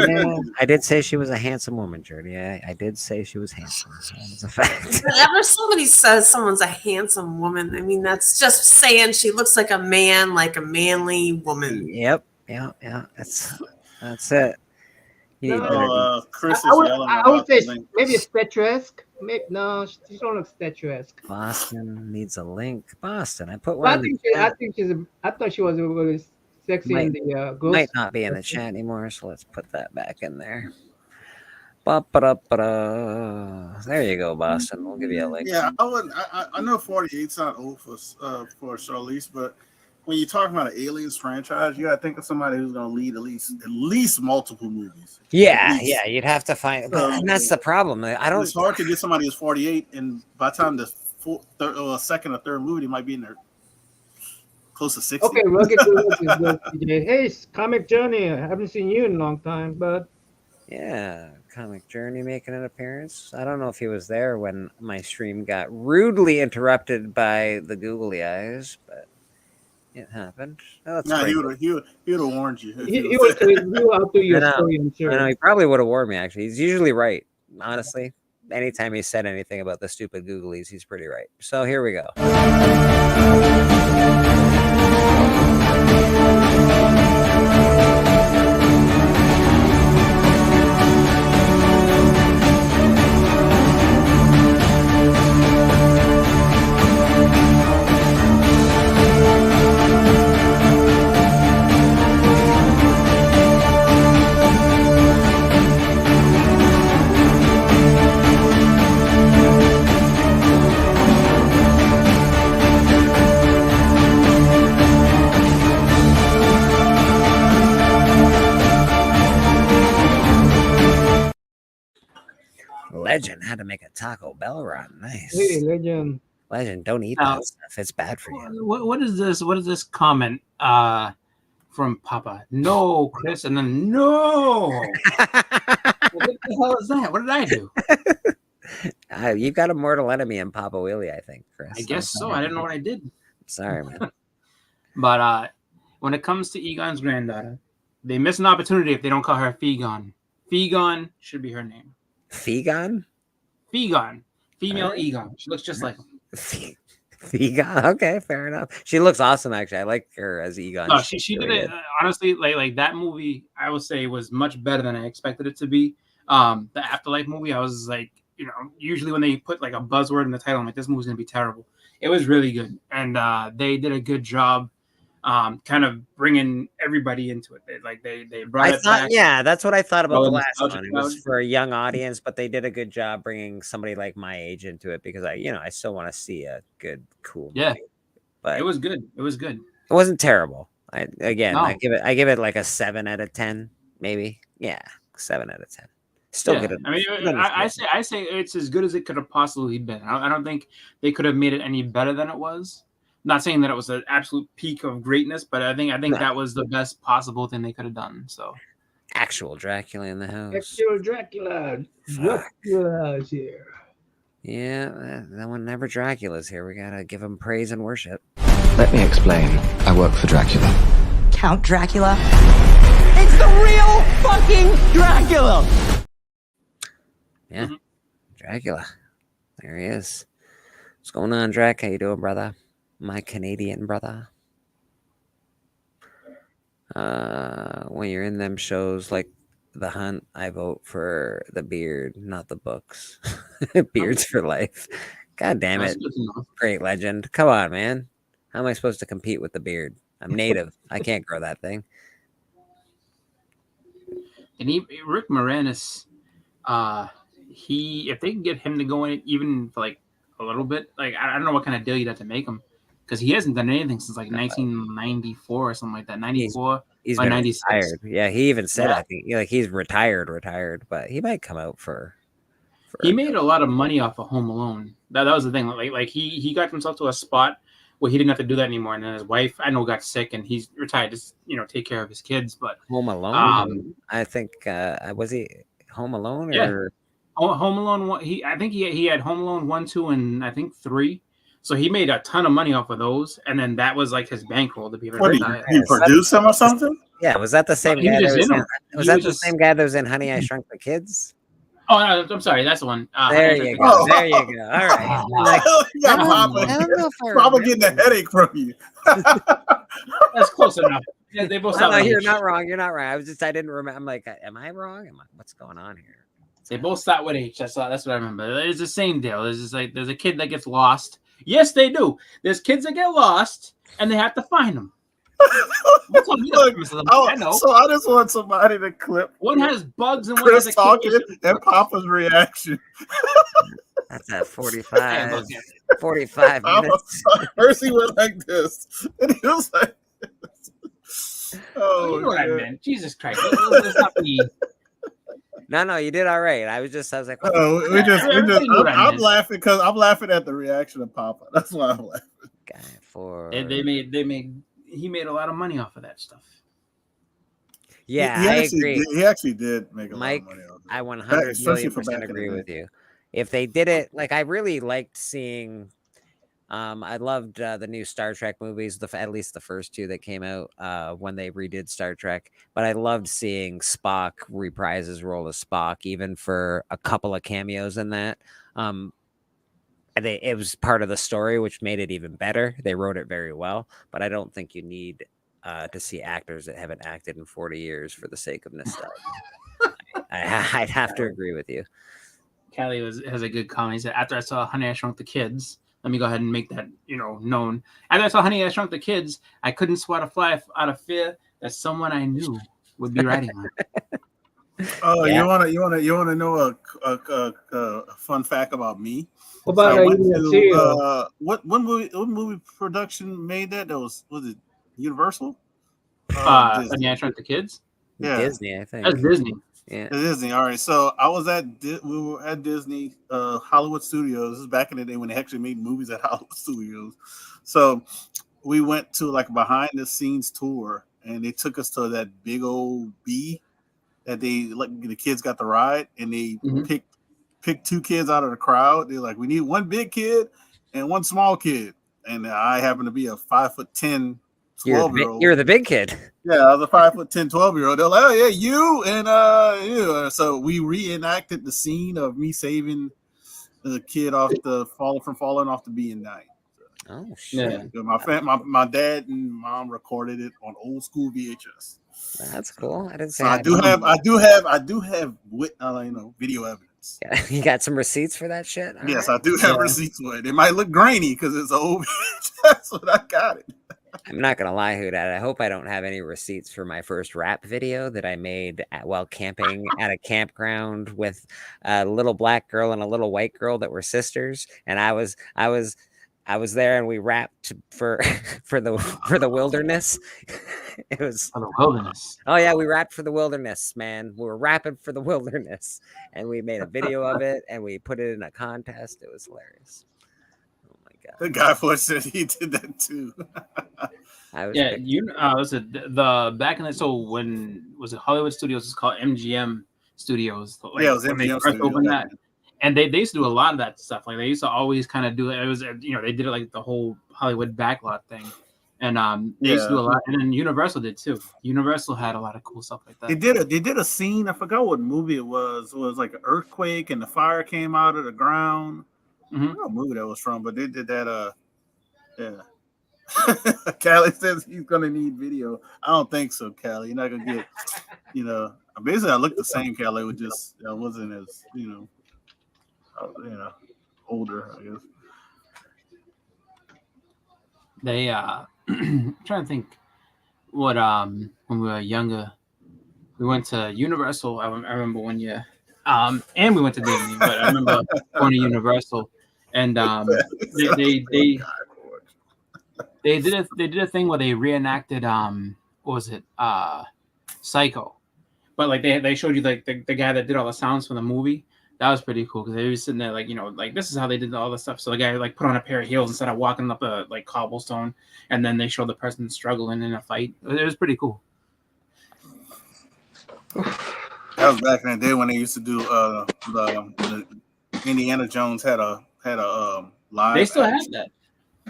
Yeah, I did say she was a handsome woman, Jordy. I did say she was handsome. So it's a fact. Whenever somebody says someone's a handsome woman, I mean, that's just saying she looks like a man, like a manly woman. Yep. Yeah. That's it. You need better. Chris is I yelling would about say the link. maybe a statuesque. No, she don't look statuesque. Boston needs a link. Boston. I put But one. I in the think chat. I thought she was really sexy in the ghost. Might not be in the chat anymore, so let's put that back in there. Ba-ba-da-ba-da. There you go, Boston. We'll give you a link. Yeah, I wouldn't. I know 48's not old for Charlize, but when you're talking about an Aliens franchise, you gotta think of somebody who's gonna lead at least multiple movies. Yeah, you'd have to find, and that's the problem. I don't. It's hard to get somebody who's 48, and by the time the second or third movie, they might be in there close to 60. Okay, Rugged Good is good. TJ. Hey, Comic Journey. I haven't seen you in a long time, but Yeah, Comic Journey making an appearance. I don't know if he was there when my stream got rudely interrupted by the googly eyes, but it happened. Oh, No, he would have warned you. he was out to your story, I'm sure. I know he probably would have warned me. Actually, he's usually right. Honestly, anytime he said anything about the stupid googlies, he's pretty right. So here we go. Legend had to make a Taco Bell run. Nice. Hey, Legend. Legend, don't eat Now- that stuff. It's bad for you. What is this? What is this comment from Papa? No, Chris, and then no. What the hell is that? What did I do? You've got a mortal enemy in Papa Wheelie, I think, Chris. I guess so. I didn't know what I did. Sorry, man. But when it comes to Egon's granddaughter, they miss an opportunity if they don't call her Fegon. Fegon should be her name. Fegon? Fegon. Female Egon. She looks just like him. Fegon? Okay, fair enough. She looks awesome, actually. I like her as Egon. No, she did it honestly. Like that movie, I would say was much better than I expected it to be. The Afterlife movie, I was like, usually when they put like a buzzword in the title, I'm like, this movie's gonna be terrible. It was really good, and they did a good job, kind of bringing everybody into it. They brought it back. Yeah, that's what I thought about the Oh, last nostalgia one. It was crowd. for a young audience, but they did a good job bringing somebody like my age into it because I still want to see a good, cool movie. Yeah, but it was good. It was good. It wasn't terrible. I No. give it like a 7 out of 10, maybe. Yeah, 7 out of 10. Still Yeah. good. I mean, I say it's as good as it could have possibly been. I don't think they could have made it any better than it was. Not saying that it was an absolute peak of greatness, but I think that was the best possible thing they could have done. So, actual Dracula in the house. Actual Dracula. Dracula's here. Yeah, that one never Dracula's here. We gotta give him praise and worship. Let me explain. I work for Dracula. Count Dracula? It's the real fucking Dracula! Yeah, Dracula. There he is. What's going on, Drac? How you doing, brother? My Canadian brother. When you're in them shows like The Hunt, I vote for the beard, not the books. Beards for life. God damn it. Great Legend. Come on, man. How am I supposed to compete with the beard? I'm native. I can't grow that thing. and Rick Moranis, if they can get him to go in it even for like a little bit, like I don't know what kind of deal you'd have to make him, because he hasn't done anything since like 1994 or something like that. 94 He's or been 96. retired. Yeah, he even said, Yeah. I think, like he's retired, but he might come out for He made a lot of money off of Home Alone. That was the thing. Like he got himself to a spot well, he didn't have to do that anymore. And then his wife, I know, got sick, and he's retired to take care of his kids. But Home Alone. I think was he Home Alone or Home Alone 1? I think he had Home Alone 1, 2, and I think 3. So he made a ton of money off of those, and then that was like his bankroll to be able to retire. He produced them or something? Yeah, was that the same guy? Was that the same guy that was in Honey, I Shrunk the Kids? Oh, no, I'm sorry, that's the one. There you go. There you go. All right. Like, Papa getting a headache from you. That's close enough. Yeah, they both start. No, you're not wrong. You're not wrong. I didn't remember. I'm like, am I wrong? What's going on here? They both start with H. That's what I remember. It's the same deal. It's just like there's a kid that gets lost. Yes, they do. There's kids that get lost, and they have to find them. Look, I know. So I just want somebody to clip. One has bugs and one Chris has a talking and Papa's reaction. That's at 45 minutes. First he went like this, and he was like this. Oh, you know what I meant. Jesus Christ. Let's not be... No, you did all right. I was like, I'm laughing because I'm laughing at the reaction of Papa. That's why I'm laughing. He made a lot of money off of that stuff. Yeah, I agree. He actually did make a lot of money off it. I 100% agree with you. If they did it, like I really liked seeing. I loved the new Star Trek movies, at least the first two that came out when they redid Star Trek. But I loved seeing Spock reprise his role as Spock, even for a couple of cameos in that. It was part of the story, which made it even better. They wrote it very well, but I don't think you need to see actors that haven't acted in 40 years for the sake of nostalgia. I'd have to agree with you. Callie has a good comment. He said, after I saw Honey, I Shrunk the Kids, let me go ahead and make that known. After I saw Honey, I Shrunk the Kids, I couldn't swat a fly out of fear that someone I knew would be writing on it. Oh, yeah. you wanna know a fun fact about me? What about what movie production made that? That was it Universal? Honey, I Shrunk the Kids? Yeah, Disney, I think. That's Disney. Yeah, Disney. All right, so we were at Disney Hollywood Studios. This is back in the day when they actually made movies at Hollywood Studios. So we went to like a behind the scenes tour, and they took us to that big old bee that the kids got to ride, and they picked two kids out of the crowd. They're like, we need one big kid and one small kid, and I happen to be a 5'10" 12-year-old. You're the big kid. Yeah, I was a 5'10" 12-year-old. They're like, oh yeah, you and you. So we reenacted the scene of me saving the kid from falling off the bee and dying. Oh shit! Yeah. My dad and mom recorded it on old school VHS. That's cool. I didn't say. So I do have video evidence. Yeah. You got some receipts for that shit? Yes, I do have receipts for it. It might look grainy because it's old VHS, but I got it. I'm not gonna lie, Hoodad. I hope I don't have any receipts for my first rap video that I made while camping at a campground with a little black girl and a little white girl that were sisters, and I was there, and we rapped for the wilderness. It was for the wilderness. Oh yeah, we rapped for the wilderness, man. We were rapping for the wilderness, and we made a video of it, and we put it in a contest. It was hilarious. The guy said he did that too. Listen, the back in the when was it Hollywood Studios? It's called MGM Studios. Like, yeah, it was when MGM they first opened that, and they used to do a lot of that stuff. Like they used to always kind of do it. It was they did it like the whole Hollywood backlot thing, and they used to do a lot. And then Universal did too. Universal had a lot of cool stuff like that. They did a scene. I forgot what movie it was. It was like an earthquake and the fire came out of the ground. I don't know what movie that was from, but they did that. Yeah. Callie says he's gonna need video. I don't think so, Callie. You're not gonna get, Basically, I look the same. Callie would just, I wasn't as, older, I guess. They I'm trying to think what when we were younger, we went to Universal. I remember one year, and we went to Disney, but I remember going to Universal. And they did a thing where they reenacted what was it Psycho, but like they showed you like the guy that did all the sounds for the movie, That was pretty cool because they were sitting there like, like this is how they did all this stuff. So the guy like put on a pair of heels instead of walking up a like cobblestone, and then they showed the person struggling in a fight. It was pretty cool. That was back in the day when they used to do the Indiana Jones had a live. They still action. had that.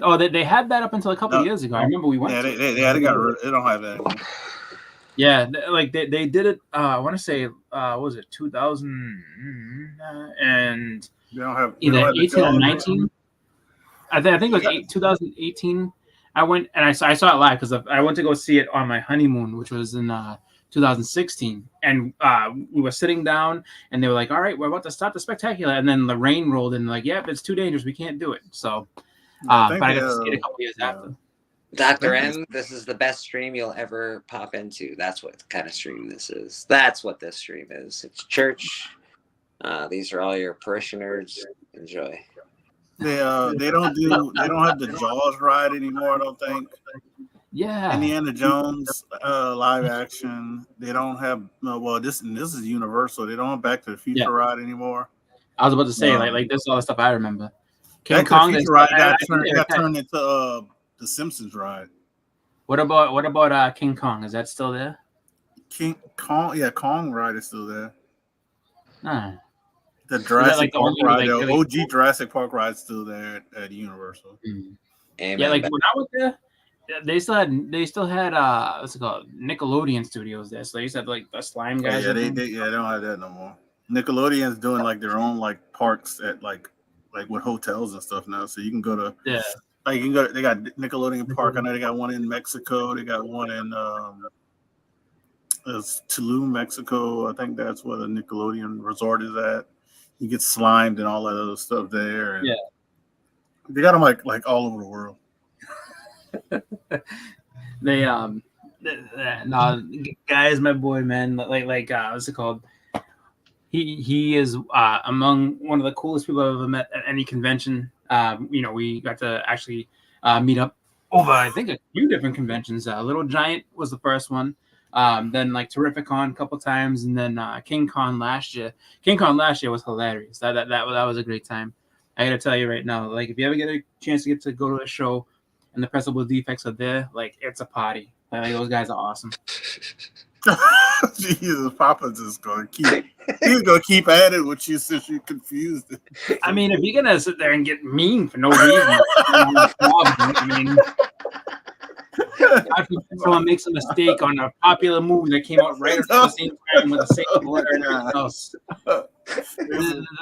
Oh, they had that up until a couple of years ago. I remember we went. Yeah, to they don't have that anymore. Yeah, like they did it. I want to say, what was it 2000 and they don't have either 18 or 19. I think it was 2018. I went and I saw it live because I went to go see it on my honeymoon, which was in 2016, and we were sitting down, and they were like, "All right, we're about to start the spectacular," and then the rain rolled in, like, "Yep, it's too dangerous. We can't do it." So, but I got to see it a couple years after. Dr. M, this is the best stream you'll ever pop into. That's what kind of stream this is. That's what this stream is. It's church. These are all your parishioners. Enjoy. They don't have the Jaws ride anymore, I don't think. Yeah. Indiana Jones live action. They don't have this is Universal. They don't have Back to the Future ride anymore. I was about to say like this is all the stuff I remember. King Kong ride got turned into the Simpsons ride. What about King Kong? Is that still there? King Kong, Kong ride is still there. The like Jurassic Park ride, like, the OG Jurassic Park ride is still there at Universal. Yeah, like when I was there, they still had what's it called, Nickelodeon Studios there. So they used to have like the slime guys. Yeah, they don't have that no more. Nickelodeon's doing like their own like parks at like with hotels and stuff now. So you can go to like you can go. They got Nickelodeon Park. I know they got one in Mexico. They got one in Tulum, Mexico. I think that's where the Nickelodeon resort is at. You get slimed and all that other stuff there. And they got them like all over the world. They no, guys, my boy, man, like what's it called? He is among one of the coolest people I've ever met at any convention. We got to actually meet up over I think a few different conventions. Little Giant was the first one. Then like Terrificon a couple times, and then King Con last year. King Con last year was hilarious. That was a great time. I gotta tell you right now, like if you ever get a chance to go to a show and the Pressable Defects are there, like it's a party. Like those guys are awesome. Jesus, Papa's just gonna keep at it with you since you confused it. I mean, if you're gonna sit there and get mean for no reason, I mean, someone makes a mistake on a popular movie that came out right at the same time with the same letter and everything else.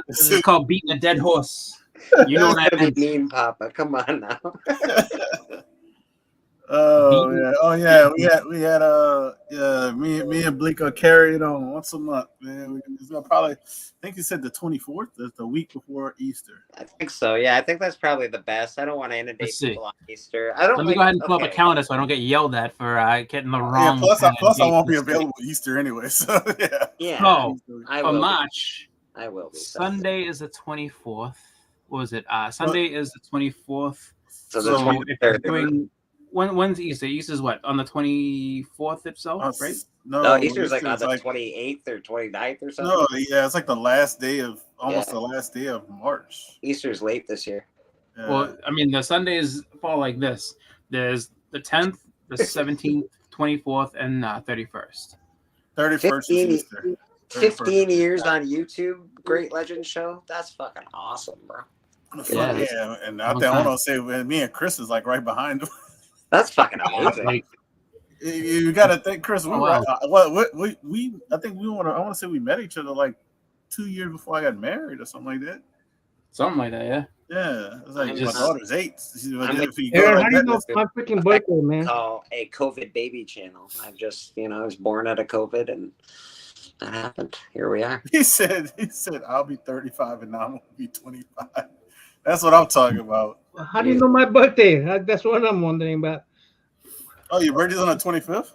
This is called beating a dead horse. You know what I mean, Papa. Come on now. Oh yeah. We had me and Blake are carried on once a month, man. It's gonna probably, I think you said the 24th. That's the week before Easter. I think so. Yeah, I think that's probably the best. I don't want to inundate people on Easter. I don't. Let me go ahead and pull up a calendar so I don't get yelled at for getting the wrong. Yeah, plus I won't be available Easter anyway. So yeah. Oh, for March. I will be. Sunday is the 24th. What was it? Sunday is the 24th. So if you're doing. When's Easter? Easter's what? On the 24th itself, right? No, Easter's like on the 28th or 29th or something. No, yeah, it's like the last day of the last day of March. Easter's late this year. Yeah. Well, I mean, the Sundays fall like this. There's the 10th, the 17th, 24th, and 31st. 31st is Easter. 15 years on YouTube, Great Legend Show. That's fucking awesome, bro. Yeah, and I want to say me and Chris is like right behind him. That's fucking amazing. You got to think, Chris. I want to say we met each other like 2 years before I got married or something like that. Something like that, yeah. Yeah, it's like my daughter's 8. Aaron, how do you know my freaking birthday, man? Call a COVID baby channel. I was born out of COVID, and that happened. Here we are. He said, I'll be 35 and now I'm gonna be 25. That's what I'm talking about. How do you know my birthday? That's what I'm wondering about. Oh, your birthday's on the 25th?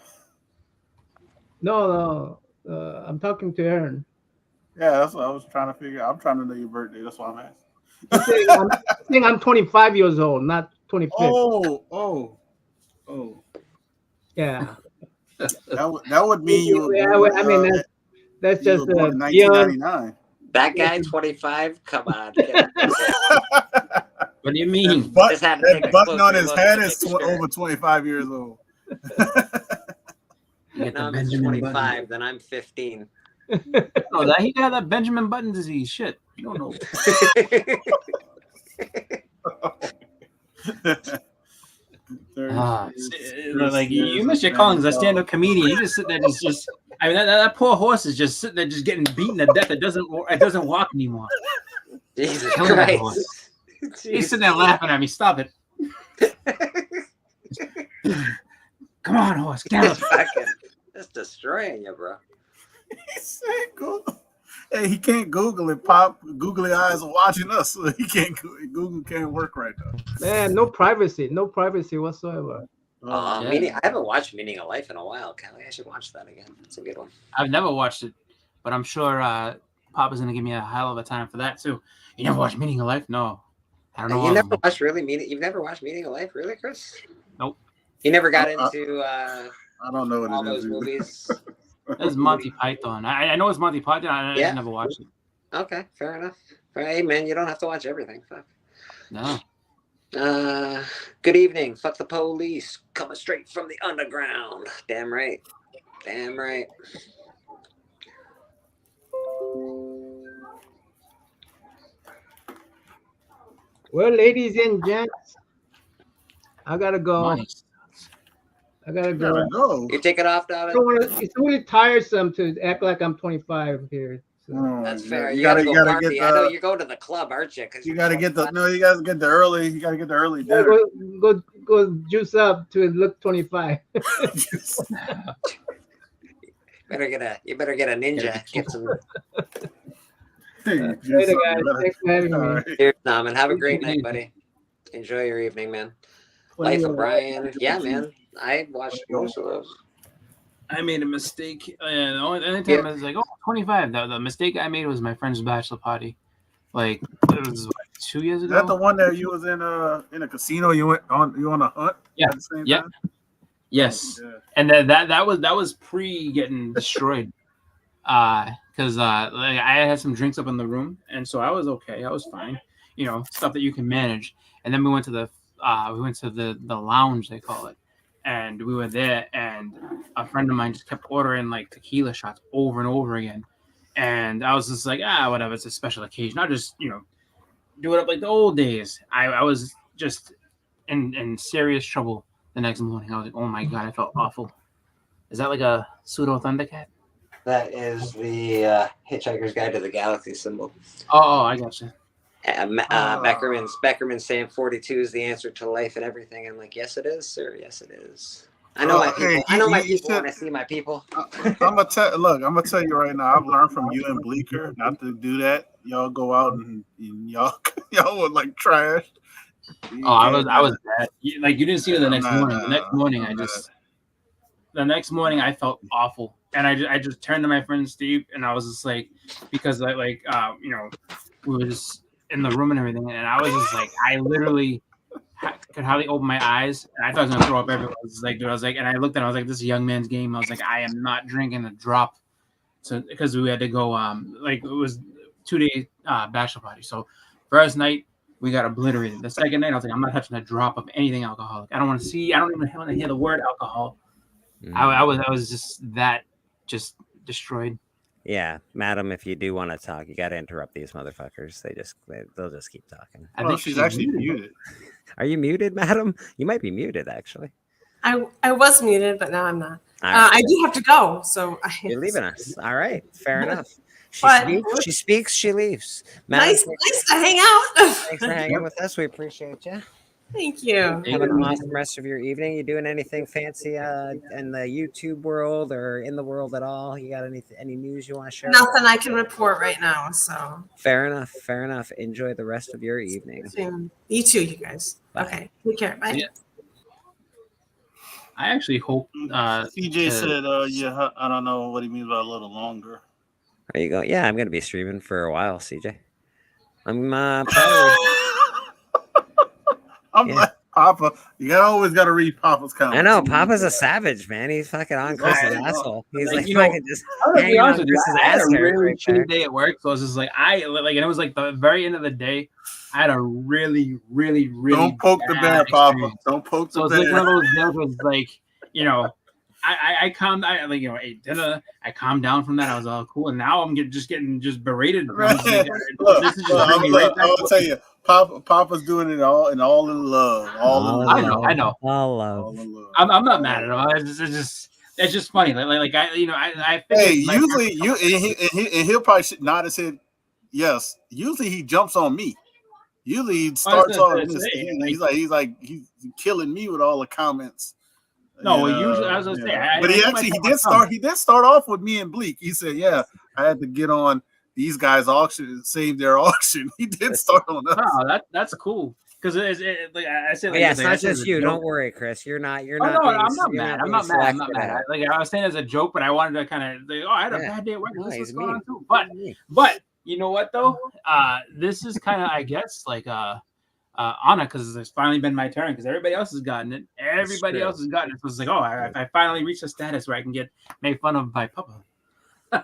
No. I'm talking to Aaron. Yeah, that's what I was trying to figure out. I'm trying to know your birthday. That's why I'm asking. I'm saying I'm 25 years old, not 25. Oh. Yeah. That would mean you. I mean, that's just 1999. That guy, 25. Come on. What do you mean? That button on his head is over 25 years old. Now I'm 25, then I'm 15. Oh, that he got that Benjamin Button disease. Shit, you don't know. Like you missed your calling as a stand-up comedian. You just sit there, just. I mean, that poor horse is just sitting there, just getting beaten to death. It doesn't walk anymore. Jesus Christ! He's sitting there laughing at me. Stop it! Come on, horse, gallop! That's destroying you, bro. He said, "Google." Hey, he can't Google it. Pop, googly eyes are watching us. So he can't. Google can't work right now. Man, no privacy whatsoever. I haven't watched Meaning of Life in a while, Kelly. I should watch that again. It's a good one. I've never watched it, but I'm sure Pop is gonna give me a hell of a time for that too. You never watched Meaning of Life? No, I don't know. You never watched You've never watched Meaning of Life, really, Chris? Nope. You never got into. I don't know what all it is. Those movies. That's Monty Python. I know it's Monty Python. I just never watched it. Okay, fair enough. Hey, man, you don't have to watch everything. Fuck. No. Good evening. Fuck the police. Coming straight from the underground. Damn right. Damn right. Well, ladies and gents, I gotta go. Nice. I gotta go. You take it off, David? It's really tiresome to act like I'm 25 here. So. That's fair. You gotta go party. I know you go to the club, aren't you? You gotta get the You gotta get the early. You gotta get the early dinner. Go juice up to look 25. You better get a ninja. Get some. Later, guys. Thanks for having me. Cheers, Tom, and have a great night, buddy. Enjoy your evening, man. Life of Brian. Yeah, man. I watched most of those. I made a mistake. The only time I was like, 25. The mistake I made was my friend's bachelor party. Like, it was 2 years ago. Is that the one that you was in a casino? You on a hunt? Yeah. At the same Yeah. time? Yes. Yeah. And that was pre getting destroyed. Because like I had some drinks up in the room, and so I was okay. I was fine. You know, stuff that you can manage. And then we went to the lounge, they call it. And we were there, and a friend of mine just kept ordering like tequila shots over and over again. And I was just like, whatever, it's a special occasion. I'll just, do it up like the old days. I was just in serious trouble the next morning. I was like, oh my God, I felt awful. Is that like a pseudo Thundercat? That is the Hitchhiker's Guide to the Galaxy symbol. Oh, I gotcha. Beckerman's saying 42 is the answer to life and everything. I'm like, yes, it is, sir. Yes, it is. I know my people. Hey, I know my people when I see my people. I'm gonna tell you right now. I've learned from you and Bleeker not to do that. Y'all go out and y'all would like trash. I was bad. You didn't see me the next morning. The next morning I felt awful, and I just turned to my friend Steve, and I was just like, because we were just in the room and everything, and I was just like, I literally could hardly open my eyes, and I thought I was gonna throw up everywhere. I was like, dude, and I looked at it, I was like, this is a young man's game. I was like, I am not drinking a drop, so because we had to go, it was 2-day bachelor party. So first night we got obliterated. The second night I was like, I'm not touching a drop of anything alcoholic. I don't want to see. I don't even want to hear the word alcohol. I was just destroyed. Yeah, madam, if you do want to talk, you got to interrupt these motherfuckers. They'll just keep talking. I think she's actually muted. Are you muted, madam? You might be muted, actually. I was muted, but now I'm not. Right. I do have to go, so you're leaving us. All right, fair enough. She speaks, she leaves. Madam, nice to hang out. Thanks for hanging with us. We appreciate you. Thank you. Have an awesome rest of your evening. You doing anything fancy in the YouTube world or in the world at all? You got any news you want to share? Nothing I can report right now. So fair enough. Enjoy the rest of your evening. You too, you guys. Bye. Okay, take care. Bye. Yeah. I actually hope. CJ said, I don't know what he means by a little longer. There you go. Yeah, I'm going to be streaming for a while, CJ. I'm probably. I'm Papa. You always got to read Papa's comments. I know Papa's a savage, man. He's fucking on Chris's asshole. He's like fucking just I'm gonna be hanging honest on with you. Chris's I had ass a there really right shitty there. day at work, so it's just like and it was like the very end of the day. I had a really, really, really. Don't poke the bear, Papa. Don't poke the bear. So it's like one of those deals was like, you know, I ate dinner. I calmed down from that. I was all cool, and now I'm just getting berated. Right. This is just bringing me right back. I will tell you, Papa's doing it all in love. I know. All love. I'm not mad at all. It's just funny. I think hey, usually and he'll probably nod his head. Yes, usually he jumps on me. Usually he starts on this. He's killing me with all the comments. No, usually I was gonna say, but he did start off with me and Bleak. He said, "Yeah, I had to get on these guys' auction and save their auction." He did start on us. Oh, that's cool. Because like I said, it's not just you. Don't worry, Chris. You're not. No, I'm not mad. I'm not mad. Like I was saying as a joke, but I wanted to kind of like, I had a bad day at work. This is going on too. But you know what though? This is kind of, I guess, like Anna, because it's finally been my turn. Because everybody else has gotten it. Everybody else has gotten it. So it's like, I finally reached a status where I can get made fun of by Papa.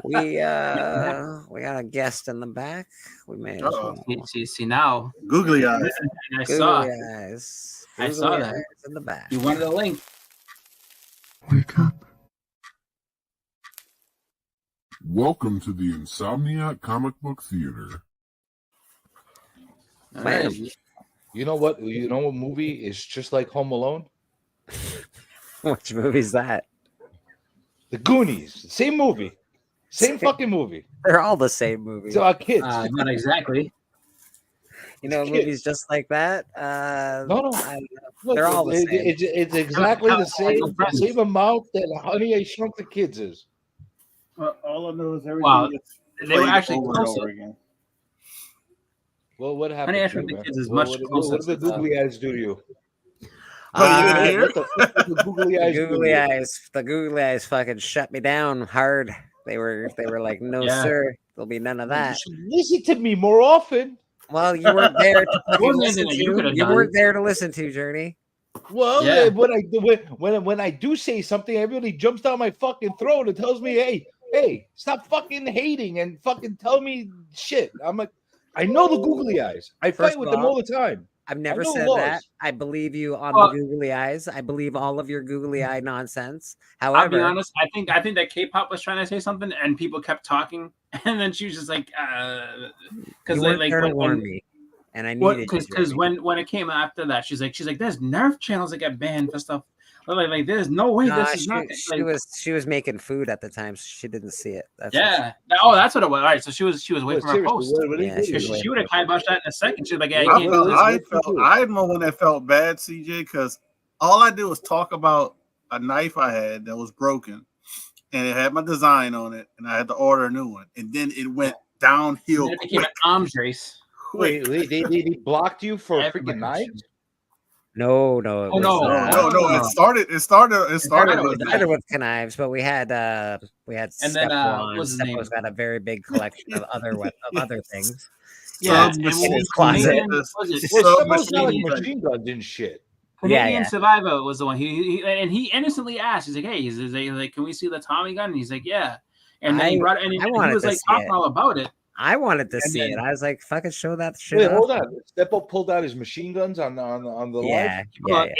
We got a guest in the back. We may as well. See now. Googly eyes. I saw that in the back. You wanted a link. Wake up. Welcome to the Insomniac Comic Book Theater. Man. You know what? You know what movie is just like Home Alone? Which movie is that? The Goonies. Same movie. Same fucking movie. They're all the same movie. So our kids. Not exactly. You know, movies just like that. No. They're all the same. It's exactly the same amount that Honey, I Shrunk the Kids is. All I know is everything. Wow, they were actually over again. Well, what happened? Honey, I Shrunk the Kids is much closer. What did the googly eyes do to you? The googly eyes fucking shut me down hard. They were like, no, sir, there'll be none of that. You should listen to me more often. Well, you weren't there to listen to. You weren't there to listen to, Journey. Well, when I do say something, everybody jumps down my fucking throat and tells me, hey, stop fucking hating and fucking tell me shit. I'm like, I know the googly eyes. I fight with them all the time. I've never said that. I believe you on the googly eyes. I believe all of your googly eye nonsense. However, I'll be honest. I think that K-pop was trying to say something, and people kept talking, and then she was just like, because like to warn me, and I needed because when it came after that, she's like, there's Nerf channels that get banned for stuff. Like there's no way this is not. She was making food at the time, so she didn't see it. That's what it was. All right, so she was waiting for her post. She would have kiboshed that in a second. She's like, I am the one that felt bad, CJ, because all I did was talk about a knife I had that was broken, and it had my design on it, and I had to order a new one, and then it went downhill. It became an arms race. Wait, they blocked you for freaking knives? No. It started with knives, but we had and then Steppo's got a very big collection of other things. Yeah, in his closet. Steppo's got like machine guns and shit. Canadian Survivor was the one. He innocently asked. He's like, "Hey, he's like, can we see the Tommy gun?" And he's like, "Yeah." And then he brought it, and he was like talking all about it. I wanted to see it. I was like, "Fucking show that shit!" Wait, hold on. Steppo pulled out his machine guns on the live.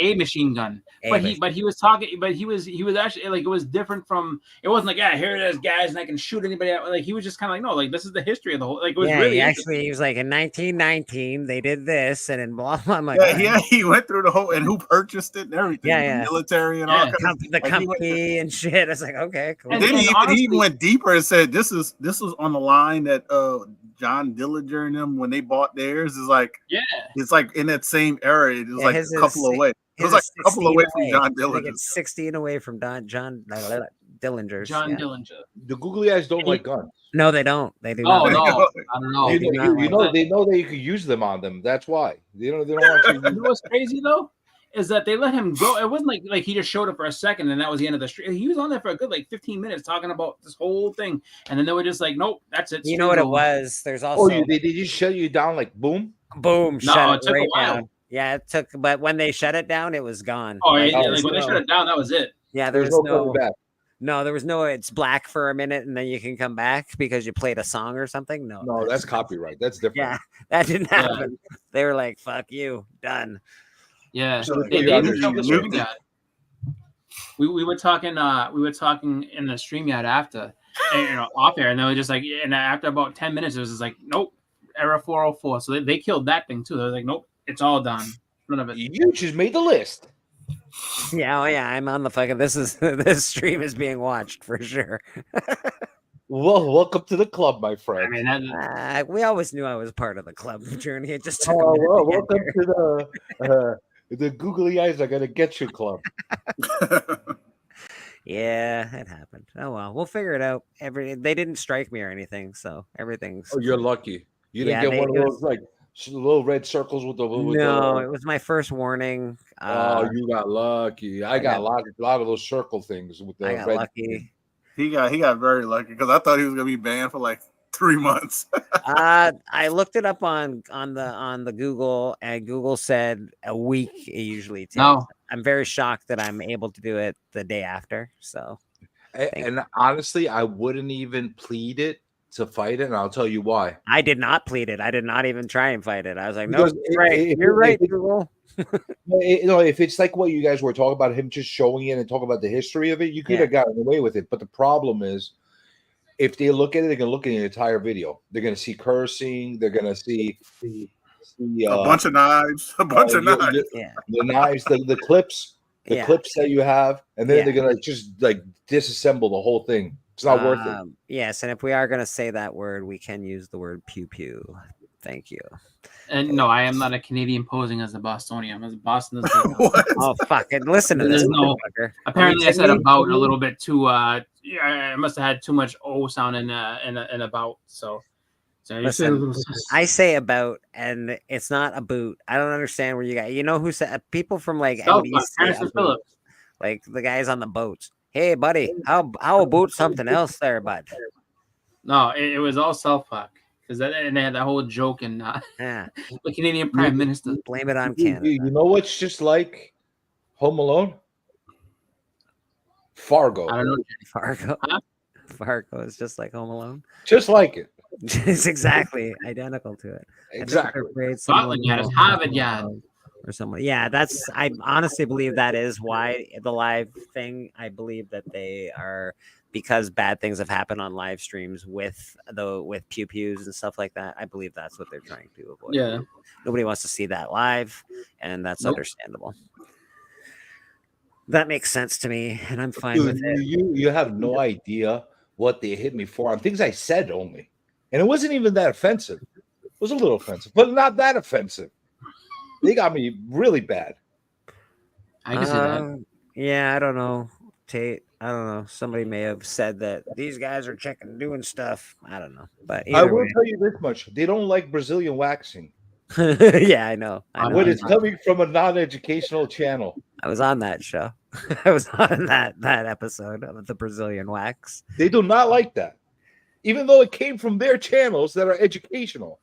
A machine gun. But he was talking. But he was actually like, it was different from. It wasn't like, here it is, guys, and I can shoot anybody out. Like he was just kind of like, no, like this is the history of the whole. Like it was really he was like, in 1919 they did this, and in blah blah. I'm like, he went through the whole and who purchased it and everything. The military and all the company and shit. It's like, okay, cool. And then he even went deeper and said, this was on the line that John Dillinger and them, when they bought theirs, is like, it's like in that same era. It was like a couple away. It was like a couple away from John Dillinger. It's 16 away from John Dillinger's. Dillinger. The googly eyes don't like guns. No, they don't. They do. Oh no, I don't know. They know that you could use them on them. That's why they don't want you. You know what's crazy though? Is that they let him go. It wasn't like he just showed up for a second and that was the end of the street. He was on there for a good 15 minutes talking about this whole thing, and then they were just like, "Nope, that's it." You know what it was? There's also they just shut you down like boom. No, it took a while. Yeah, it took, but when they shut it down, it was gone. Oh, Like, yeah, there's when they shut no- it down, that was it. yeah, There's there's no coming no, back. no, there was no. It's black for a minute, and then you can come back because you played a song or something. No, No, that's copyright. That's different. yeah, that didn't Yeah. happen. They were like, "Fuck you, done." Yeah, So they you even showed the understand. StreamYard. We were talking in the StreamYard after, and, off air, and they were just like, and after about 10 minutes, it was just like, nope, error 404. So they killed that thing too. They were like, nope, it's all done. None of it. You just made the list. Yeah, oh yeah, I'm on the fucking. This stream is being watched for sure. Well, welcome to the club, my I friend. mean, We always knew I was part of the club journey. It just took a Oh, minute well, to get welcome here. to the googly eyes are gonna get you club. Yeah, it happened. Oh well, we'll figure it out. They didn't strike me or anything, so everything's. Oh, you're lucky. You didn't Yeah, get one of it those like little red circles with the. No, it was my first warning. Oh, you got lucky. I got got- a lot of those circle things with the I got red. lucky. He got very lucky because I thought he was gonna be banned for like 3 months. I looked it up on the Google, and Google said a week it usually takes. No. I'm very shocked that I'm able to do it the day after. So And honestly, I wouldn't even plead it to fight it, and I'll tell you why. I did not plead it. I did not even try and fight it. I was like, no, Because you're right, Google. If it's like what you guys were talking about, him just showing it and talking about the history of it, you could have gotten away with it. But the problem is, if they look at it, they're gonna look at the entire video. They're gonna see cursing. They're gonna see A bunch of knives. A bunch of knives. The knives, the clips, the clips that you have, and then they're gonna just like disassemble the whole thing. It's not worth it. Yes, and if we are going to say that word, we can use the word pew pew. Thank you. And no, I am not a Canadian posing as a Bostonian. I'm as Boston. Oh fuck! And listen to There's this. no. motherfucker. Apparently, I said about a little bit too. Yeah, I must have had too much O sound in about. So Listen, I say about, and it's not a boot. I don't understand where you got. You know who said people from like South NBC, Park, Harrison Phillips. like the guys on the boats. Hey, buddy, how about something else there, bud? No, it was all South Park because and they had that whole joke and Yeah, the Canadian Prime Minister. blame it on Canada. You know what's just like Home Alone? Fargo. I don't know. Fargo. Fargo is just like Home Alone. Just like it. It's exactly identical to it. Exactly. Scotland Yard is Harvard Yard. Or someone. Yeah, that's. I honestly believe that is why the live thing. I believe that they are because bad things have happened on live streams with pew pews and stuff like that. I believe that's what they're trying to avoid. Yeah. Nobody wants to see that live, and that's understandable. That makes sense to me, and I'm fine with it. You have no idea what they hit me for on things I said only, and it wasn't even that offensive. It was a little offensive, but not that offensive. They got me really bad. I can see that. Yeah, I don't know, Tate. I don't know. Somebody may have said that these guys are doing stuff. I don't know, but I either will way. tell you this much: they don't like Brazilian waxing. Yeah, I know. When it's coming from a non-educational channel. I was on that show. I was on that episode of the Brazilian wax. They do not like that, even though it came from their channels that are educational.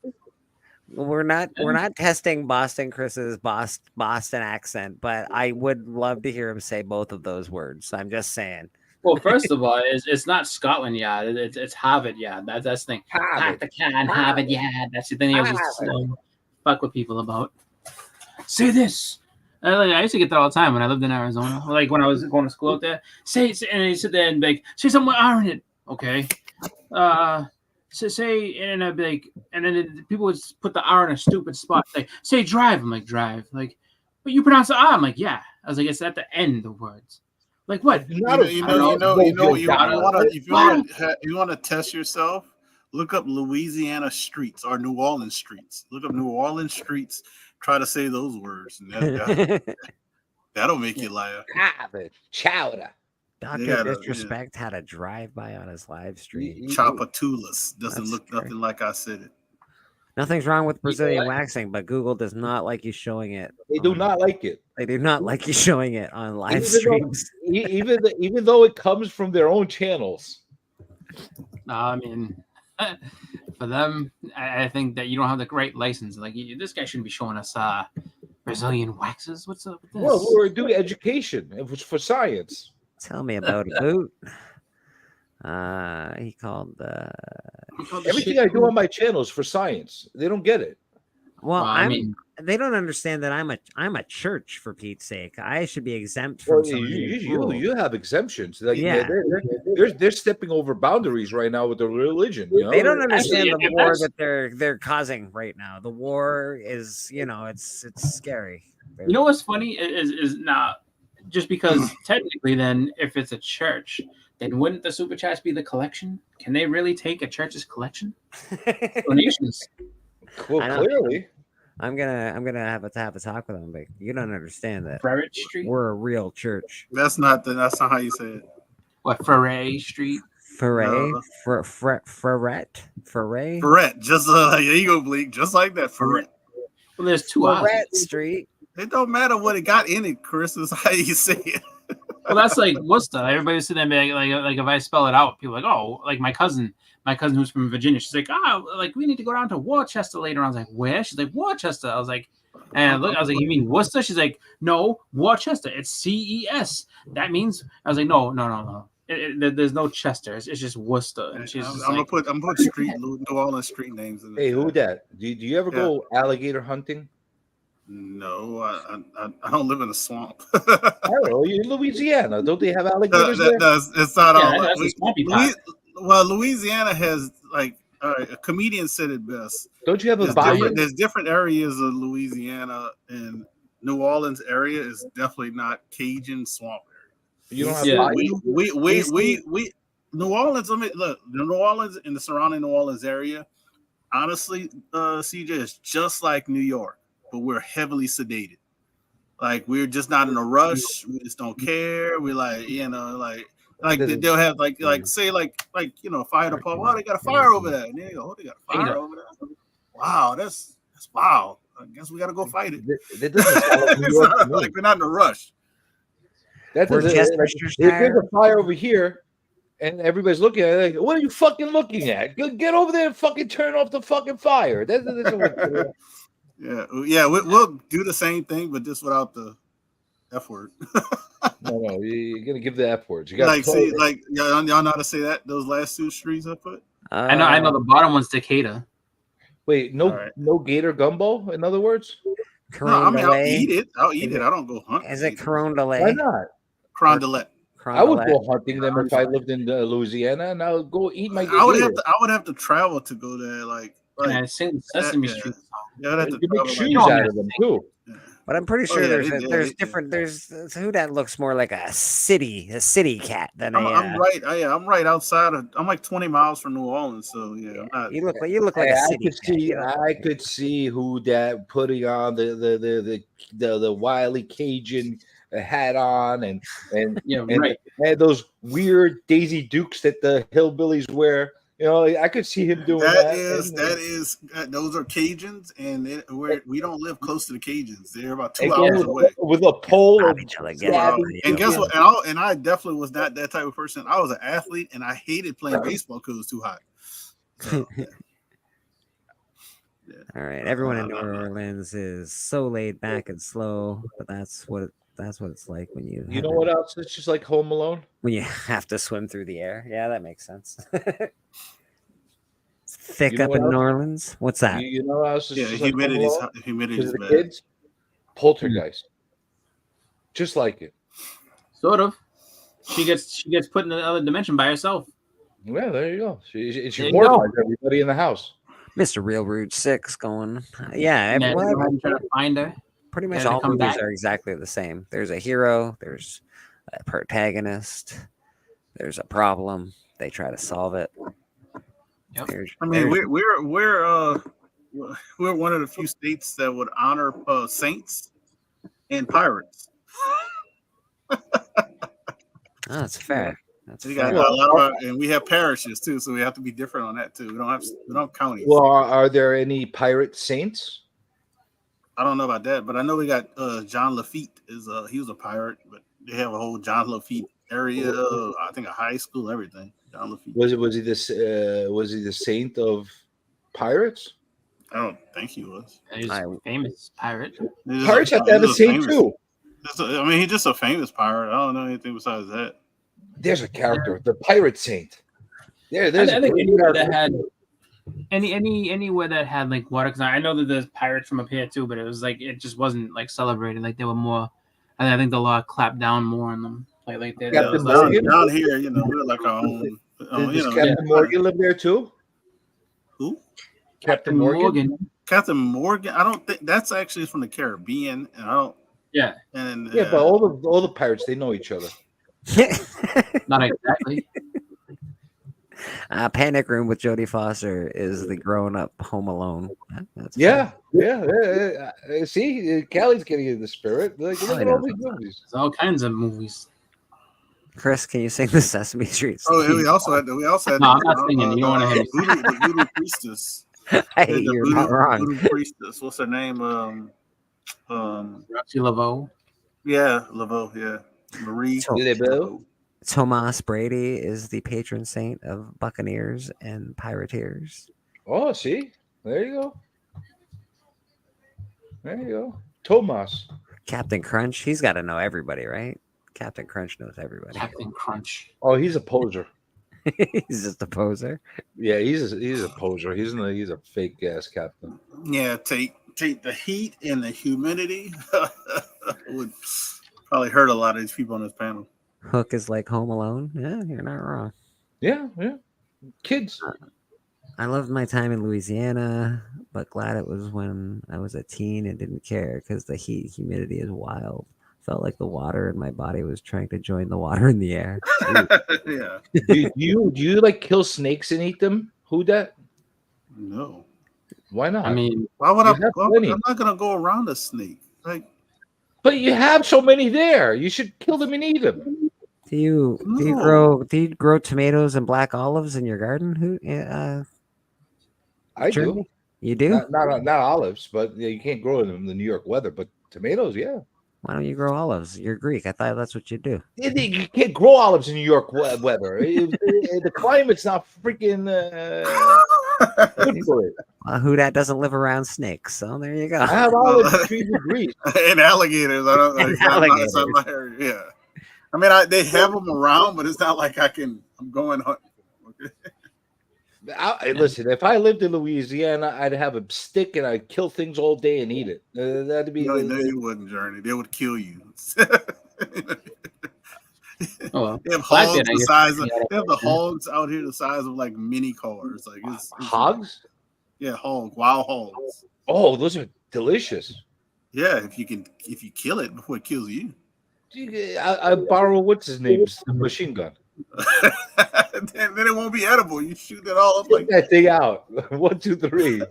Well, we're not testing Boston Chris's Boston accent, but I would love to hear him say both of those words. I'm just saying. Well, first of all, it's not Scotland Yard. It's Harvard Yard. That's the thing. Hack the can, Harvard Yard. That's the thing I used to fuck with people about. Say this. I used to get that all the time when I lived in Arizona. Like when I was going to school out there. Say and he sit there and be like, say something with R in it. Okay. So say, and I'd be like, and then people would put the R in a stupid spot. Like, say drive. I'm like, drive. Like, but you pronounce the R. I'm like, yeah. I was like, it's at the end of words. Like what? If you want to test yourself, look up Louisiana streets or New Orleans streets. Look up New Orleans streets. Try to say those words. And that'll make you laugh. Chowder. Dr. Disrespect had a drive-by on his live stream. Chapatulas. Doesn't look nothing like I said it. Nothing's wrong with Brazilian waxing, but Google does not like you showing it. They do not like it. They do not like you showing it on live streams. Even though it comes from their own channels. I mean, for them, I think that you don't have the right license. Like this guy shouldn't be showing us Brazilian waxes. What's up with this? Well, we're doing education. It was for science. Tell me about a boot. He called everything I do on my channel is for science. They don't get it. Well, they don't understand that I'm a church, for Pete's sake. I should be exempt from Well, you have exemptions. Like, Yeah. they're stepping over boundaries right now with their religion. You know? They don't understand the war that they're causing right now. The war is, it's scary. You know what's funny is not just because technically, then if it's a church, then wouldn't the super chats be the collection? Can they really take a church's collection? Donations. Well, clearly. I'm gonna have a talk with them, but you don't understand that. Ferret Street. We're a real church. That's not how you say it. What, Ferret Street? Ferret, Ferret. Just there you go, Bleak. Just like that. Ferret. Well, there's two Ferret Street. It don't matter what it got in it, Chris. Is how you say it. Well, that's like Worcester. Everybody's sitting there like if I spell it out, people are like, oh, like my cousin who's from Virginia. She's like, like we need to go down to Worcester later. I was like, where? She's like, Worcester. I was like, I was like, you mean Worcester? She's like, no, Worcester. It's CES. That means I was like, no. There's no Chester. It's just Worcester. And she's just I'm gonna put street New Orleans street names in. Hey, who that? Do you ever go alligator hunting? No, I don't live in a swamp. Oh, you're in Louisiana. Don't they have alligators there? It's not all. That's a swampy part. Well, Louisiana has like a comedian said it best. Don't you have a bayou? There's different areas of Louisiana, and New Orleans area is definitely not Cajun swamp area. You don't have bayou? We New Orleans. Let me look. The New Orleans and the surrounding New Orleans area, honestly, CJ is just like New York. But we're heavily sedated. Like we're just not in a rush. We just don't care. We like they'll have like say like fire department. Wow, they got a fire over there. And they go, oh, they got a fire over there. Wow, that's wow. I guess we got to go fight it. That doesn't sound like New York. Like we're not in a rush. That's if there's a fire over here, and everybody's looking at it. Like, what are you fucking looking at? Get over there and fucking turn off the fucking fire. That's Yeah, we'll do the same thing, but just without the F word. No, you're gonna give the F words. You got y'all know how to say that. Those last two streets I put. I know the bottom one's Decatur. Wait, no gator gumbo. In other words, no, I mean I'll eat it. I don't go hunt. Is it Carondelet? Why not? Carondelet. I would go hunting them if I lived in Louisiana, and I would go eat my. I would have to travel to go there. Like sing Sesame Street. Yeah, I'd have to make shoes out of them too. But I'm pretty sure there's different. There's who that looks more like a city cat than I'm right outside of. I'm like 20 miles from New Orleans, so yeah. I'm not, you look like a city cat. I could see who that putting on the wily Cajun hat on and had those weird Daisy Dukes that the hillbillies wear. You know, I could see him doing that. Those are Cajuns, and we don't live close to the Cajuns. They're about 2 hours away. With a pole. And guess what? And I definitely was not that type of person. I was an athlete, and I hated playing baseball because it was too hot. So, All right, everyone in New Orleans is so laid back and slow, but that's what it's like when you. You know what else? It's just like Home Alone. When you have to swim through the air. Yeah, that makes sense. It's thick up in New Orleans. What's that? You know what else? Humidity's bad. Kids, Poltergeist. Just like it. Sort of. She gets put in another dimension by herself. Well, there you go. She mortifies everybody in the house. Mr. Real Rude 6 going. Yeah, trying to find her. Pretty much all movies are exactly the same. There's a hero, there's a protagonist, there's a problem. They try to solve it. Yep. I mean, we're one of the few states that would honor saints and pirates. That's fair. We got a lot of, and we have parishes too, so we have to be different on that too. We don't have counties. Well, are there any pirate saints? I don't know about that, but I know we got John Lafitte he was a pirate, but they have a whole John Lafitte area. I think a high school, everything. John Lafitte. Was he the saint of pirates? I don't think he was. He's a famous pirate. Pirates have to have a saint too. I mean, he's just a famous pirate. I don't know anything besides that. There's a character, the pirate saint. There's I a think great anywhere character. that had anywhere that had like water, because I know that there's pirates from up here too, but it was like it just wasn't like celebrated. Like they were more, and I think the law clapped down more on them. Like they, Captain was Morgan? Down here, you know, we're like our own. Does Captain Morgan live there too? Who? Captain Morgan. Captain Morgan. I don't think that's actually from the Caribbean, and I don't. Yeah. And Yeah, but all the pirates, they know each other. Not exactly. Panic Room with Jodie Foster is the grown-up Home Alone. That's Yeah. See, Callie's getting into the spirit. Like, look at all these movies. There's all kinds of movies. Chris, can you sing the Sesame Street? Oh, yeah, we also had. No, I'm not singing. You don't want to hear me. The voodoo priestess. Hey, you're not wrong. Voodoo priestess. What's her name? Roxy Laveau. Yeah, Laveau. Yeah, Marie. Tomas Brady is the patron saint of Buccaneers and Pirateers. Oh, see? There you go. There you go. Tomas. Captain Crunch, he's got to know everybody, right? Captain Crunch knows everybody. Captain Crunch. Oh, he's a poser. He's just a poser. Yeah, he's a poser. He's a fake ass captain. Yeah, take the heat and the humidity would probably hurt a lot of these people on this panel. Hook is like Home Alone. Yeah, you're not wrong. Yeah. Kids. I loved my time in Louisiana, but glad it was when I was a teen and didn't care because the humidity is wild. Felt like the water in my body was trying to join the water in the air. Yeah. Do you like kill snakes and eat them? Who that? No. Why not? I mean, why would I'm not gonna go around a snake. Like, but you have so many there. You should kill them and eat them. Do you grow tomatoes and black olives in your garden? I Journey? do. You do? Not olives, but you can't grow them in the New York weather. But tomatoes, yeah. Why don't you grow olives? You're Greek. I thought that's what you do. You can't grow olives in New York weather. The climate's not freaking good for it. Who that doesn't live around snakes? So there you go. I have olive trees in Greece. and alligators. I don't know. Alligators. Yeah. I mean, they have them around, but it's not like I'm going hunting. Listen, if I lived in Louisiana, I'd have a stick and I'd kill things all day and eat it. That'd be. No, you wouldn't, Journey. They would kill you. Oh, they have hogs the size of. They have the hogs out here the size of like mini cars. Like it's hogs. Yeah, wild hogs. Oh, those are delicious. Yeah, if you kill it before it kills you. I borrow what's his name's machine gun. then it won't be edible. You shoot it all up like that thing out. 1, 2, 3.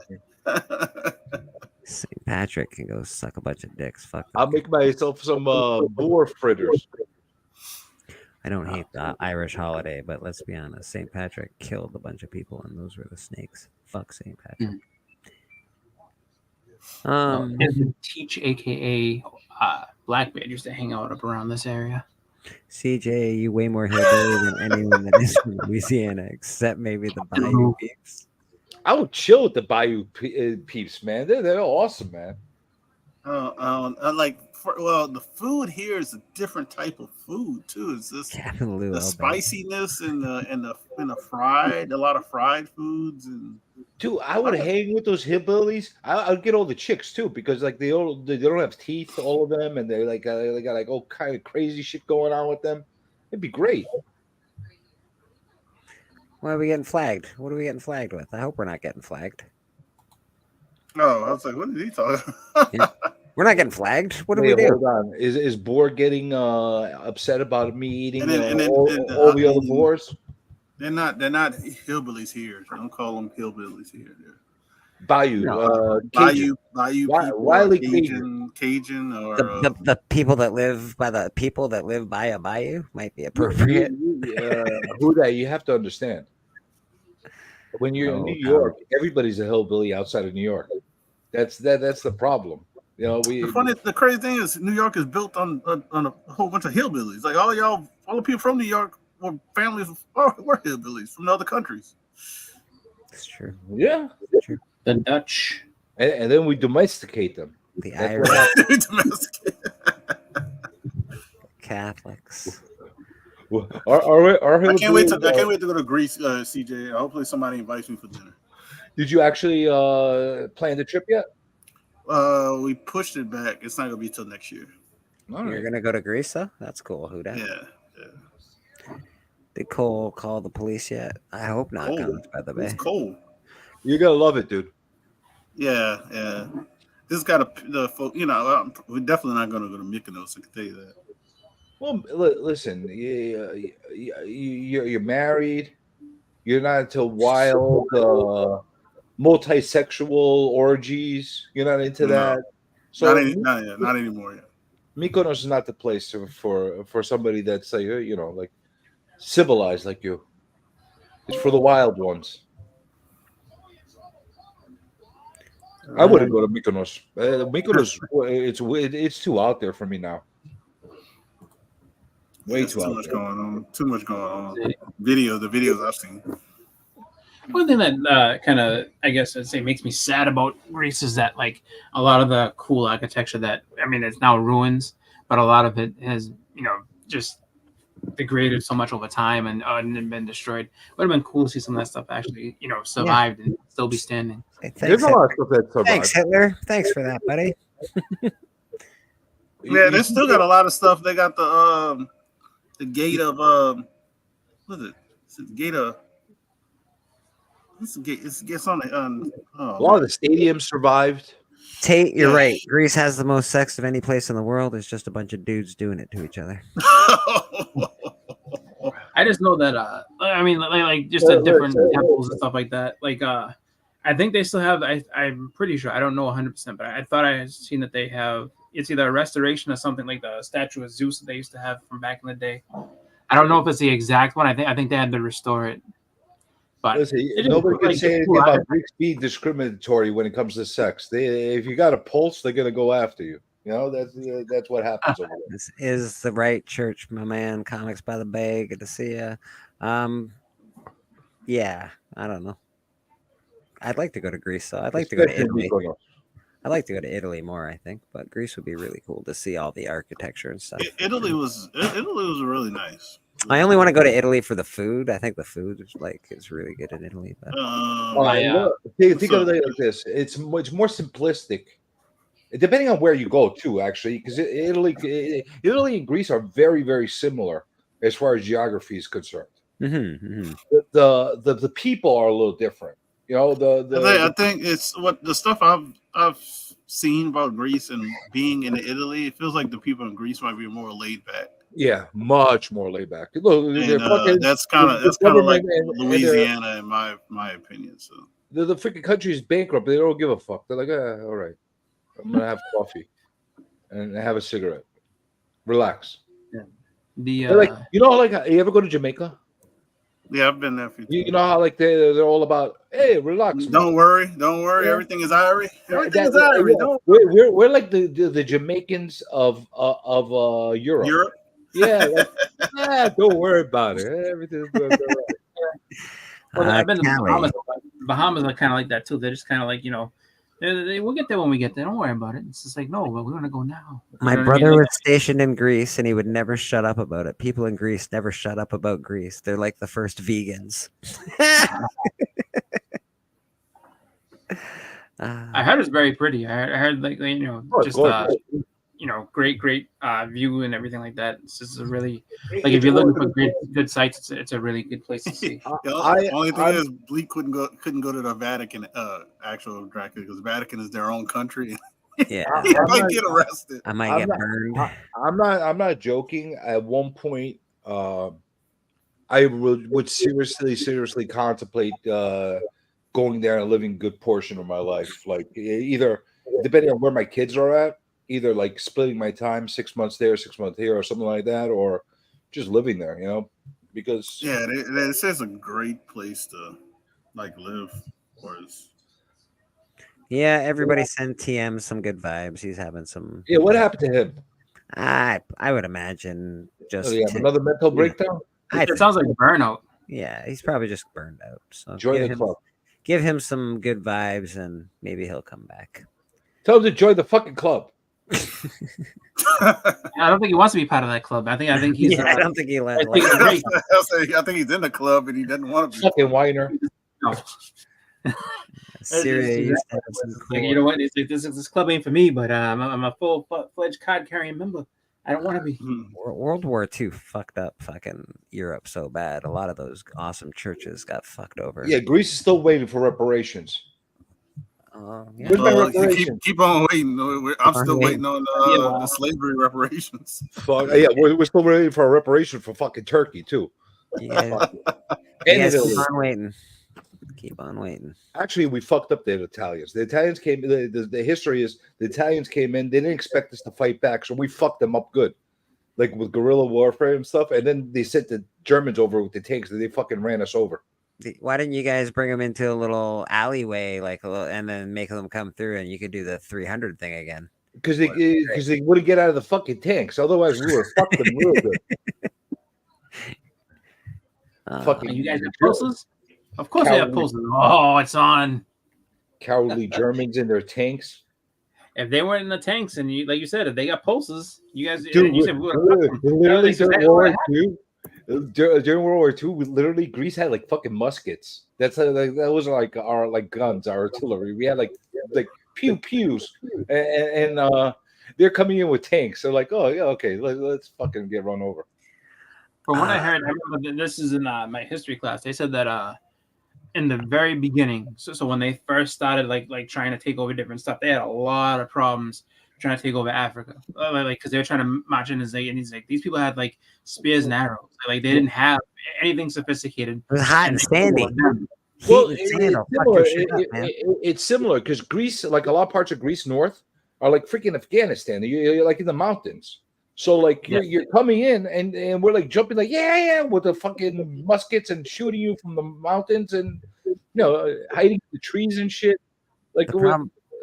St. Patrick can go suck a bunch of dicks. Fuck. I'll make myself some boar fritters. I don't hate the Irish holiday, but let's be honest. St. Patrick killed a bunch of people, and those were the snakes. Fuck St. Patrick. Teach, aka Blackbeard, used to hang out up around this area. CJ, you way more hillbilly than anyone that is from Louisiana, except maybe the Bayou peeps. I would chill with the Bayou peeps, man. They're awesome, man. The food here is a different type of food too. It's just the spiciness and the fried, a lot of fried foods and. Dude, I would hang with those hillbillies. I'd get all the chicks too because like they don't have teeth, all of them, and they got like all kind of crazy shit going on with them. It'd be great. Why are we getting flagged? What are we getting flagged with? I hope we're not getting flagged. Oh, I was like, what is he talking? Yeah. We're not getting flagged. What do we do? Hold on. Is Boar getting upset about me eating all the other boars? They're not hillbillies here. Don't call them hillbillies here. Bayou, Bayou Wiley Cajun, or the people that live by a bayou might be appropriate. Who that you have to understand. When you're in New York, everybody's a hillbilly outside of New York. That's the problem. You know, the crazy thing is New York is built on a whole bunch of hillbillies. Like all the people from New York were families were hillbillies from other countries. It's true. Yeah. The Dutch and then we domesticate them. The That's Irish. what happens. Domesticate. Catholics. Our I can't wait to hillbillies, go to Greece, CJ. Hopefully somebody invites me for dinner. did you actually plan the trip yet? We pushed it back. It's not gonna be till next year. All You're right. gonna go to Greece, though? That's cool. Who dat? Yeah. Did Cole call the police yet? I hope not. Cold. Comments by the It's Bay. cold. You're gonna love it, dude. Yeah. This got we're definitely not gonna go to Mykonos. I can tell you that. Well, listen, you're married. You're not into wild, multi-sexual orgies. You're not into No. that. So Not anymore. Yet. Mykonos is not the place for somebody that's like like civilized like you. It's for the wild ones. I wouldn't go to Mykonos. Mykonos, it's too out there for me now. Way There's too too out much there. going on. Too much going on. The videos I've seen. One thing that kind of, I guess I'd say, makes me sad about Greece is that, like, a lot of the cool architecture that, I mean, it's now ruins, but a lot of it has, just degraded so much over time and been destroyed. Would have been cool to see some of that stuff actually, survived and still be standing. Hey, There's a lot of stuff that survived. Thanks, Hitler. Thanks for that, buddy. Yeah, they still got a lot of stuff. They got the gate of what is it? It's the gate of. It's the gate. It's on the. A lot of the stadiums survived. Tate, you're right. Greece has the most sex of any place in the world. It's just a bunch of dudes doing it to each other. I just know that I mean like just the different temples and stuff like that. Like I think they still have I'm pretty sure, I don't know 100%, but I thought I had seen that they have, it's either a restoration or something like the statue of Zeus that they used to have from back in the day. I don't know if it's the exact one. I think they had to restore it. But listen, nobody can say anything about Greeks being discriminatory when it comes to sex. If you got a pulse, they're gonna go after you. That's what happens over there. This is the right church, my man. Comics by the Bay. Good to see you. Yeah, I don't know. I'd like to go to Greece, though. I'd like to go to Italy. I'd like to go to Italy more, I think, but Greece would be really cool to see all the architecture and stuff. Italy was really nice. I only want to go to Italy for the food. I think the food is really good in Italy. But think of it like this: it's more simplistic, depending on where you go too. Actually, because Italy and Greece are very, very similar as far as geography is concerned. Mm-hmm. The people are a little different. I think it's what the stuff I've seen about Greece and being in Italy. It feels like the people in Greece might be more laid back. Yeah, much more laid back. Look, and, that's kind of like Louisiana in my opinion. So the freaking country is bankrupt. They don't give a fuck. They're like, all right, I'm gonna have coffee and have a cigarette. Relax. Yeah. Like you ever go to Jamaica? Yeah, I've been there. You know how they're all about, hey, relax. Don't worry. Yeah. Everything is Irie. Everything is Irie. Yeah. We're like the Jamaicans of Europe. Yeah, don't worry about it. Everything's going to go right. Well, I've been to Bahamas. Bahamas are kind of like that too. They're just kind of like, we'll get there when we get there. Don't worry about it. It's just like, no, but we want to go now. My brother was stationed in Greece, and he would never shut up about it. People in Greece never shut up about Greece. They're like the first vegans. I heard it's very pretty. I heard great view and everything like that. It's just a really, like, if you're looking for good sites, it's a really good place to see. The only thing is Bleak couldn't go to the Vatican actual Dracula, because the Vatican is their own country. Yeah, he might get arrested. I might get burned. I'm not joking. At one point, I would seriously contemplate going there and living a good portion of my life. Like, either depending on where my kids are at, either like splitting my time 6 months there, 6 months here, or something like that, or just living there, because it says a great place to like live. Yeah, everybody sent TM some good vibes. He's having some. Yeah, what happened to him? I would imagine just another mental breakdown. It sounds like burnout. Yeah, he's probably just burned out. So join the club. give him some good vibes, and maybe he'll come back. Tell him to join the fucking club. I don't think he wants to be part of that club. I think he's. I don't think he left. I think he's in the club and he doesn't want to be. Fucking whiner. No. Syria, you know what? It's like, this club ain't for me, but I'm a full-fledged card-carrying member. I don't want to be. World War II fucked up fucking Europe so bad. A lot of those awesome churches got fucked over. Yeah, Greece is still waiting for reparations. Yeah. Where's my reparations? Keep on waiting. I'm still waiting on the slavery reparations. Fuck, yeah, we're still waiting for a reparation for fucking Turkey too. You guys keep on waiting. Keep on waiting. Actually, we fucked up the Italians. The Italians came. The history is the Italians came in. They didn't expect us to fight back, so we fucked them up good, like with guerrilla warfare and stuff. And then they sent the Germans over with the tanks, and they fucking ran us over. Why didn't you guys bring them into a little alleyway, and then make them come through, and you could do the 300 thing again? Because they wouldn't get out of the fucking tanks. Otherwise, we were fucked them real good. Fucking, you guys have pulses? Of course they have pulses. Oh, it's on. Cowardly Germans in their tanks. If they weren't in the tanks, and like you said, if they got pulses, you guys. Dude, you said literally during World War II. During World War II, we literally Greece had like fucking muskets. That was like our guns, our artillery. We had like pew pews, and they're coming in with tanks. They're like, oh yeah, okay, let's fucking get run over. From what I heard, I remember that this is in my history class. They said that in the very beginning, so when they first started like trying to take over different stuff, they had a lot of problems trying to take over Africa, because they were trying to march in, and he's like, these people had like spears and arrows, like they didn't have anything sophisticated. It was hot and sandy. Well, it's similar because Greece, like a lot of parts of Greece north, are like freaking Afghanistan. You're like in the mountains. So like you're coming in and we're like jumping like yeah with the fucking muskets and shooting you from the mountains and hiding in the trees and shit. Like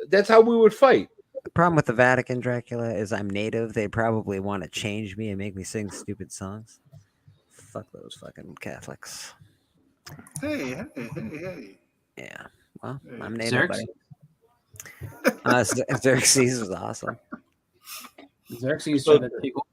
that's how we would fight. The problem with the Vatican, Dracula, is I'm native. They probably want to change me and make me sing stupid songs. Fuck those fucking Catholics. Hey. Yeah. Well, I'm native, buddy. Xerxes was awesome. Xerxes. So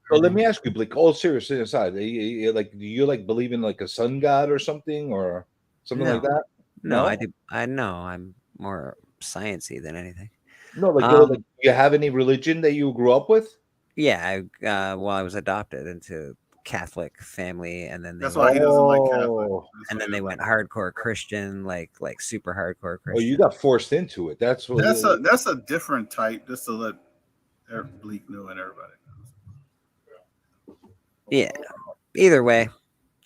let me ask you, Blake. All seriousness aside, do you believe in like a sun god or something like that? No, I do. I know. I'm more sciencey than anything. No, do you have any religion that you grew up with? Yeah, I was adopted into Catholic family, and then that's why he doesn't like Catholic. And then they went hardcore Christian, like super hardcore Christian. Oh, you got forced into it. That's a different type. Just to let Bleak know and everybody knows. Yeah. Either way,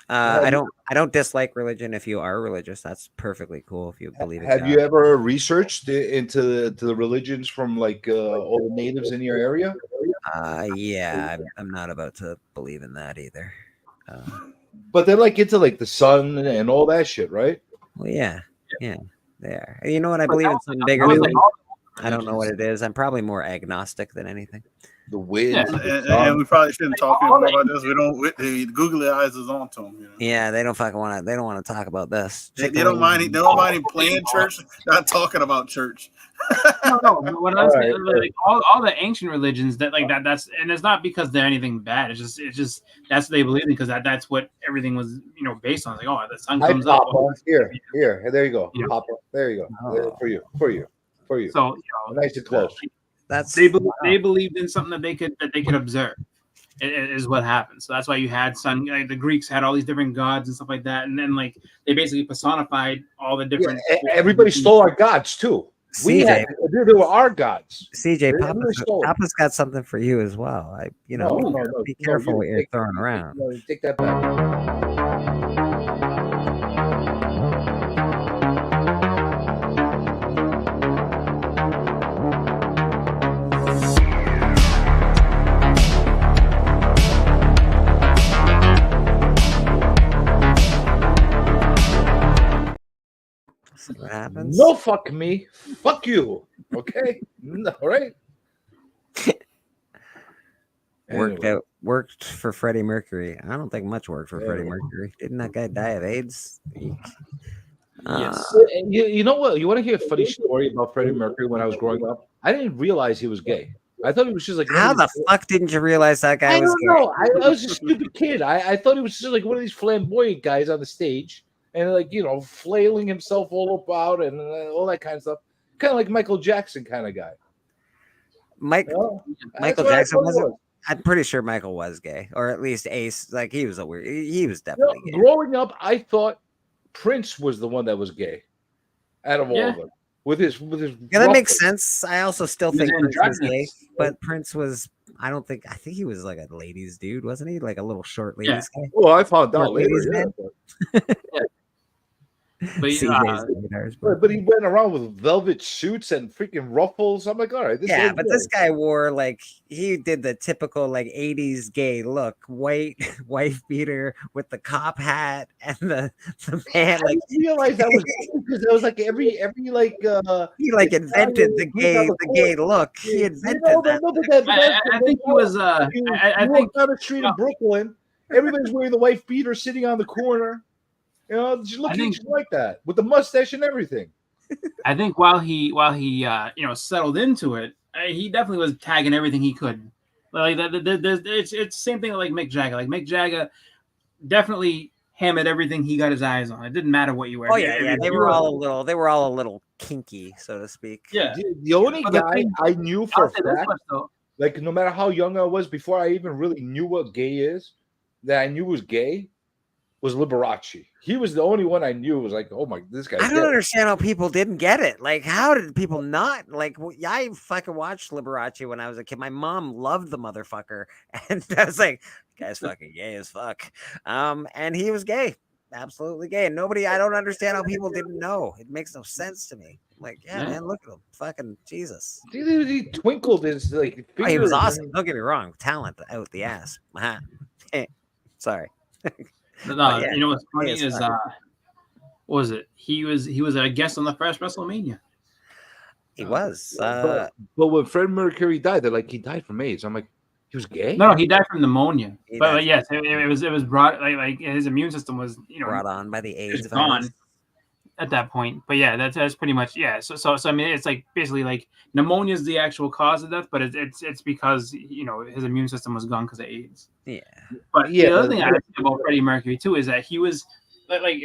I don't dislike religion. If you are religious, that's perfectly cool. If you believe in Have you ever researched into the religions from like all the natives in your area? Yeah, I'm not about to believe in that either. But they're like into like the sun and all that shit, right? Well, yeah, they are. You know what? I believe in something bigger. I don't know what it is. I'm probably more agnostic than anything. The wind, and we probably shouldn't talk anymore about this. We don't. The googly eyes is on to them. You know? Yeah, they don't fucking want to. They don't want to talk about this. They don't mind. They don't mind him playing church. Not talking about church. No. What I'm saying, like, all the ancient religions that's and it's not because they're anything bad. It's just that's what they believe in, because that's what everything was based on. It's like, oh, the sun comes up. Here, there you go, Papa. There you go. For you. So nice and close. They believed in something that they could observe. Is what happened. So that's why you had sun. Like the Greeks had all these different gods and stuff like that, and then like they basically personified all the different. Yeah, everybody stole our gods too. They were our gods. CJ, Papa's got something for you as well. Be careful what you're throwing around. Take that back. What happens? No, fuck me. Fuck you. Okay. All right. Worked for Freddie Mercury. I don't think much worked for Freddie Mercury. Didn't that guy die of AIDS? Yes. You know what? You want to hear a funny story about Freddie Mercury when I was growing up? I didn't realize he was gay. I thought he was just like How the fuck didn't you realize that guy I was don't gay? know. I was a stupid kid. I thought he was just like one of these flamboyant guys on the stage and like flailing himself all about and all that kind of stuff. Kind of like Michael Jackson kind of guy. Michael Jackson wasn't. I'm pretty sure Michael was gay, or at least Ace. Like he was a weird. He was definitely gay. Growing up, I thought Prince was the one that was gay out of all of them. With his yeah, that makes sense. I also still think Prince was gay, androgynous. but Prince was. I think he was like a ladies' dude, wasn't he? Like a little short ladies guy. Well, I found out Ladies' later. man. But But he went around with velvet suits and freaking ruffles. I'm like, all right, Yeah, but this guy wore like he did the typical like 80s gay look, white wife beater with the cop hat and the man like I realized that was because that was like every like he like invented the gay look. He invented that. I think he was I think down the street in Brooklyn, everybody's wearing the wife beater sitting on the corner. Just looking just like that with the mustache and everything. I think while he settled into it, he definitely was tagging everything he could. Like it's the same thing like Mick Jagger. Like Mick Jagger definitely hammered everything he got his eyes on. It didn't matter what you were. Oh yeah. They were all a little kinky, so to speak. Yeah. The only But guy I knew for a I'll say this fact, much, though. like no matter how young I was, before I even really knew what gay is, that I knew was gay, was Liberace. He was the only one I knew was like, oh my, this guy. I don't understand how people didn't get it. Like, how did people not? Like, I fucking watched Liberace when I was a kid. My mom loved the motherfucker, and I was like, guy's fucking gay as fuck. And he was gay, absolutely gay. And I don't understand how people didn't know. It makes no sense to me. Like, yeah, man, look at him, fucking Jesus. Dude, he twinkled his like. Oh, he was awesome. Don't get me wrong, talent out the ass. Sorry. No, yeah, you know what's funny is what was it? He was a guest on the first WrestleMania. He was. But when Freddie Mercury died, they're like he died from AIDS. I'm like, he was gay? No, he died from pneumonia. But yes, it was brought like his immune system was brought on by the AIDS gone at that point. But yeah, that's pretty much So I mean, it's like basically like pneumonia is the actual cause of death, but it's because his immune system was gone because of AIDS. Yeah. But the other thing I like about Freddie Mercury too is that he was like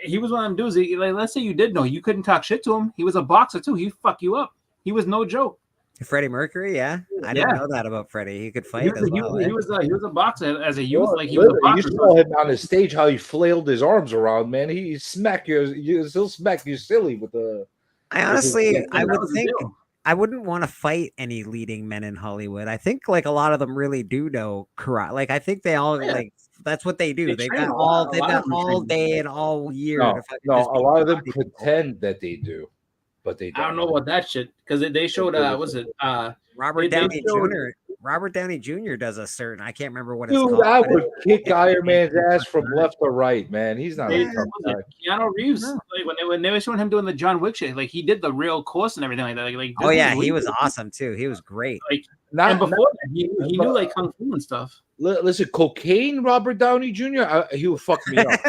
he was one of them dudes. Let's say you did know, you couldn't talk shit to him. He was a boxer too. He'd fuck you up. He was no joke. Freddie Mercury, yeah, I didn't know that about Freddie. He could fight He as well. was a boxer as a youth. Like he was was a boxer. You saw him on the stage how he flailed his arms around, man. He smack you. He'll smack you silly with the. I honestly, I would think I wouldn't want to fight any leading men in Hollywood. I think like a lot of them really do know karate. Like I think they all like that's what they do. They've got all day and all year. No, a lot of them pretend that they do. But they don't. I don't know about that shit because they showed Robert Downey Jr. Robert Downey Jr. does a certain I can't remember what it's Dude, called. I would kick Iron Man's ass from left to right, man. He's not. Keanu Reeves, like when they were showing him doing the John Wick shit, like he did the real course and everything like that. Like oh yeah, he was awesome too. He was great. Like and before that, he knew like kung fu and stuff. Listen, cocaine, Robert Downey Jr. He would fuck me up.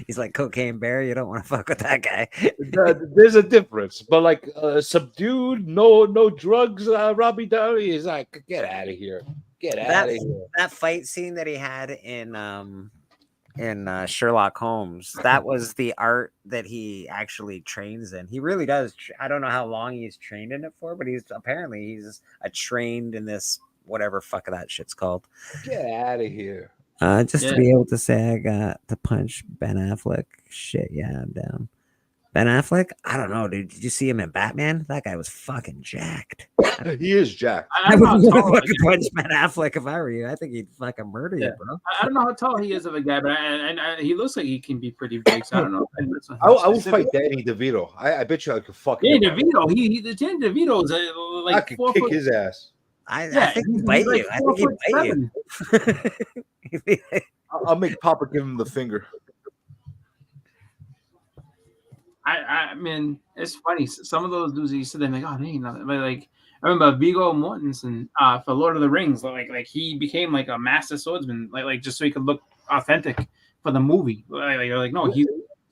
He's like Cocaine Bear. You don't want to fuck with that guy. There's a difference, but like subdued, no drugs. Robbie Downey is like, get out of here, get out of here. That fight scene that he had in Sherlock Holmes, that was the art that he actually trains in. He really does. I don't know how long he's trained in it for, but he's a trained in this whatever fuck that shit's called. Get out of here. Just to be able to say I got to punch Ben Affleck. Shit, yeah, I'm down. Ben Affleck? I don't know, dude. Did you see him in Batman? That guy was fucking jacked. He is jacked. I would fucking punch Ben Affleck if I were you. I think he'd fucking murder you, bro. I don't know how tall he is of a guy, but he looks like he can be pretty big. So I don't know. I would fight Danny DeVito. I bet you I could fuck Danny DeVito. Danny DeVito is like I could kick his ass. I think he'd bite you. I think he'd bite you. I'll make Papa give him the finger. I mean, it's funny. Some of those dudes you said, they're like, oh, they ain't nothing. But like, I remember Viggo Mortensen for Lord of the Rings. Like he became like a master swordsman, like just so he could look authentic for the movie. Like no, he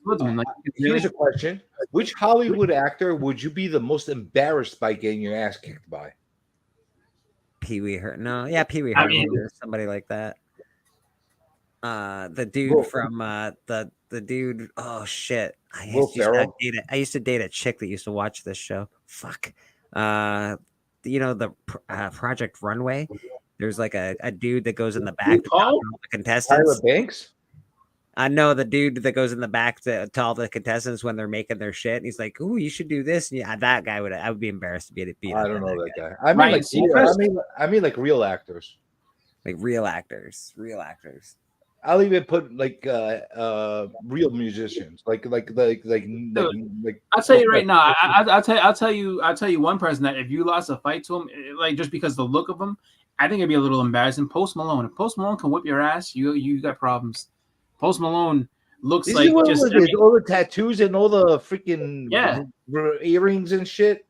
woodsman. Like, Here's a question: which Hollywood actor would you be the most embarrassed by getting your ass kicked by? Pee Wee Herman. No, yeah, Pee Wee I Herman mean- or somebody like that. The dude from the dude. Oh shit! I used to date a chick that used to watch this show. Fuck. You know the Project Runway. There's like a dude that goes in the back to all the contestants. Tyra Banks. I know the dude that goes in the back to all the contestants when they're making their shit. And he's like, "Ooh, you should do this." And yeah, that guy I would be embarrassed to be beat. I up don't by know that that guy. I mean, I mean, like real actors. Like real actors. I'll even put like real musicians, like. I'll tell you right now. I'll tell you one person that if you lost a fight to him, like just because the look of him, I think it'd be a little embarrassing. Post Malone. If Post Malone can whip your ass, you got problems. Post Malone looks Is like he one just with all the tattoos and all the freaking earrings and shit.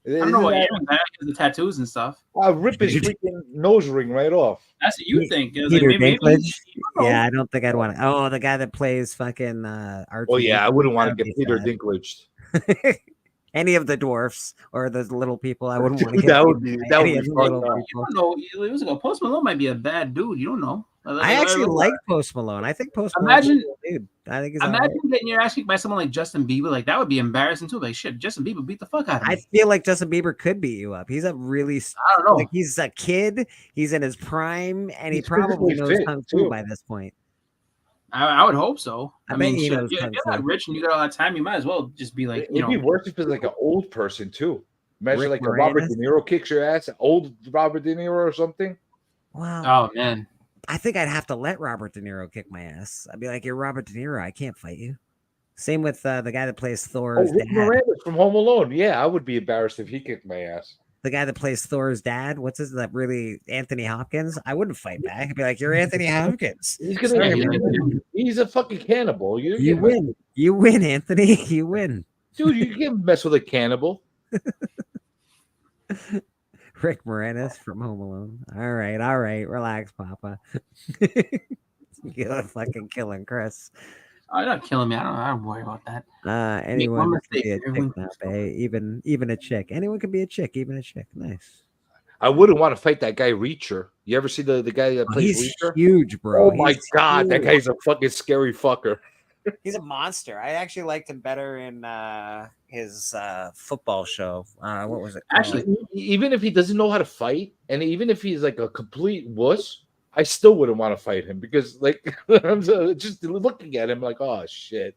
I don't know what earrings are, the tattoos and stuff. I'll rip his freaking nose ring right off. That's what you think. Peter Dinklage. know. Yeah, I don't think I'd want to. Oh, the guy that plays fucking Archie. Oh yeah, I wouldn't want to That'd get be Peter sad. Dinklage. Any of the dwarfs or the little people, I wouldn't want to Dude, get. that would be any of the fucked little up. people. I don't know. It was like Post Malone might be a bad dude. You don't know. I actually like Post Malone. I think Post Malone. Imagine, dude. I think he's imagine getting your ass kicked by someone like Justin Bieber. Like that would be embarrassing too. Like shit, Justin Bieber beat the fuck out of me. I feel like Justin Bieber could beat you up. He's a really, I don't know. like he's a kid. He's in his prime, and he He's probably physically knows fit, kung fu too. by this point. I would hope so. I I, bet mean, he shit, knows if kung you're fu. not rich and you got all that time, you might as well just be like, It'd be worse if it's like an old person too. Imagine Rick like a Robert Moranis? De Niro kicks your ass, old Robert De Niro or something. Wow. Oh man, I think I'd have to let Robert De Niro kick my ass. I'd be like, "You're Robert De Niro. I can't fight you." Same with the guy that plays Oh, Thor's Rick dad. Moranis from Home Alone. Yeah, I would be embarrassed if he kicked my ass. The guy that plays Thor's dad. What's his that really Anthony Hopkins? I wouldn't fight back. I'd be like, "You're Anthony Hopkins." He's gonna. Sorry, He's a fucking cannibal. You win. You win, Anthony. You win. Dude. You can't mess with a cannibal. Rick Moranis from Home Alone. All right. Relax, Papa. You're fucking killing Chris. I'm not killing me. I don't worry about that. Anyone one could be a mistake, chick everyone- now, babe. Even a chick. Anyone could be a chick, even a chick. Nice. I wouldn't want to fight that guy Reacher. You ever see the guy that plays He's Reacher? huge, bro. Oh my He's god, that huge. guy's a fucking scary fucker. He's a monster. I actually liked him better in his football show. What was it called? Actually, even if he doesn't know how to fight, and even if he's like a complete wuss, I still wouldn't want to fight him because, like, I'm just looking at him like, oh shit.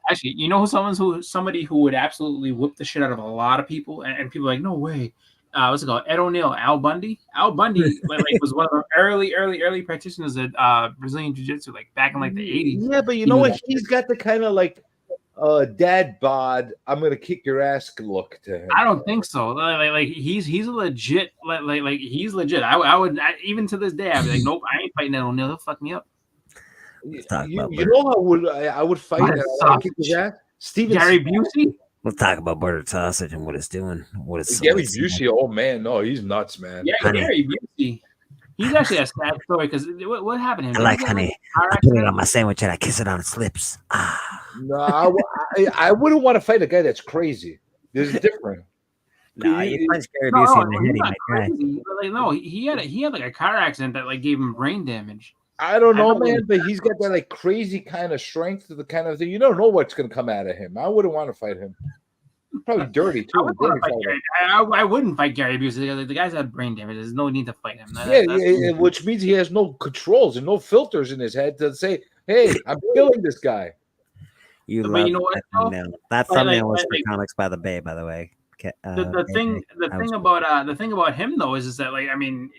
Actually, you know somebody who would absolutely whip the shit out of a lot of people, and people are like, no way. What's it called? Ed O'Neill, Al Bundy. Al Bundy like was one of the early practitioners at Brazilian Jiu-Jitsu, like back in like the 80s. Yeah, but you know what? He's got the kind of like dad bod, I'm gonna kick your ass look to him. I don't think so. Like he's a legit like he's legit. I would even to this day I'd be like, nope, I ain't fighting Ed O'Neill. He'll fuck me up. You know how I would fight Butter and I would kick his ass? Steven Gary Busey. We'll talk about butter sausage and what it's doing. What it's Gary Busey, oh man, no, he's nuts, man. Yeah, Gary Busey. He's actually a sad story because what happened to him? I like honey. I put it on my sandwich and I kiss it on its lips. No, I wouldn't want to fight a guy that's crazy. There's different. No, you punch Gary Busey in the head, he's he not might cry. crazy. Like, no, he had like a car accident that like gave him brain damage. I don't know, I don't man, really- but he's got that like crazy kind of strength, the kind of thing. You don't know what's gonna come out of him. I wouldn't want to fight him. Probably dirty too. I wouldn't fight Gary Busey. The guy's had brain damage. There's no need to fight him. Yeah, which means he has no controls and no filters in his head to say, "Hey, I'm killing this guy." You But love you know what, that though? thumbnail. That Like- thumbnail was like- for Comics by the Bay, by the way. The thing about him though is that like I mean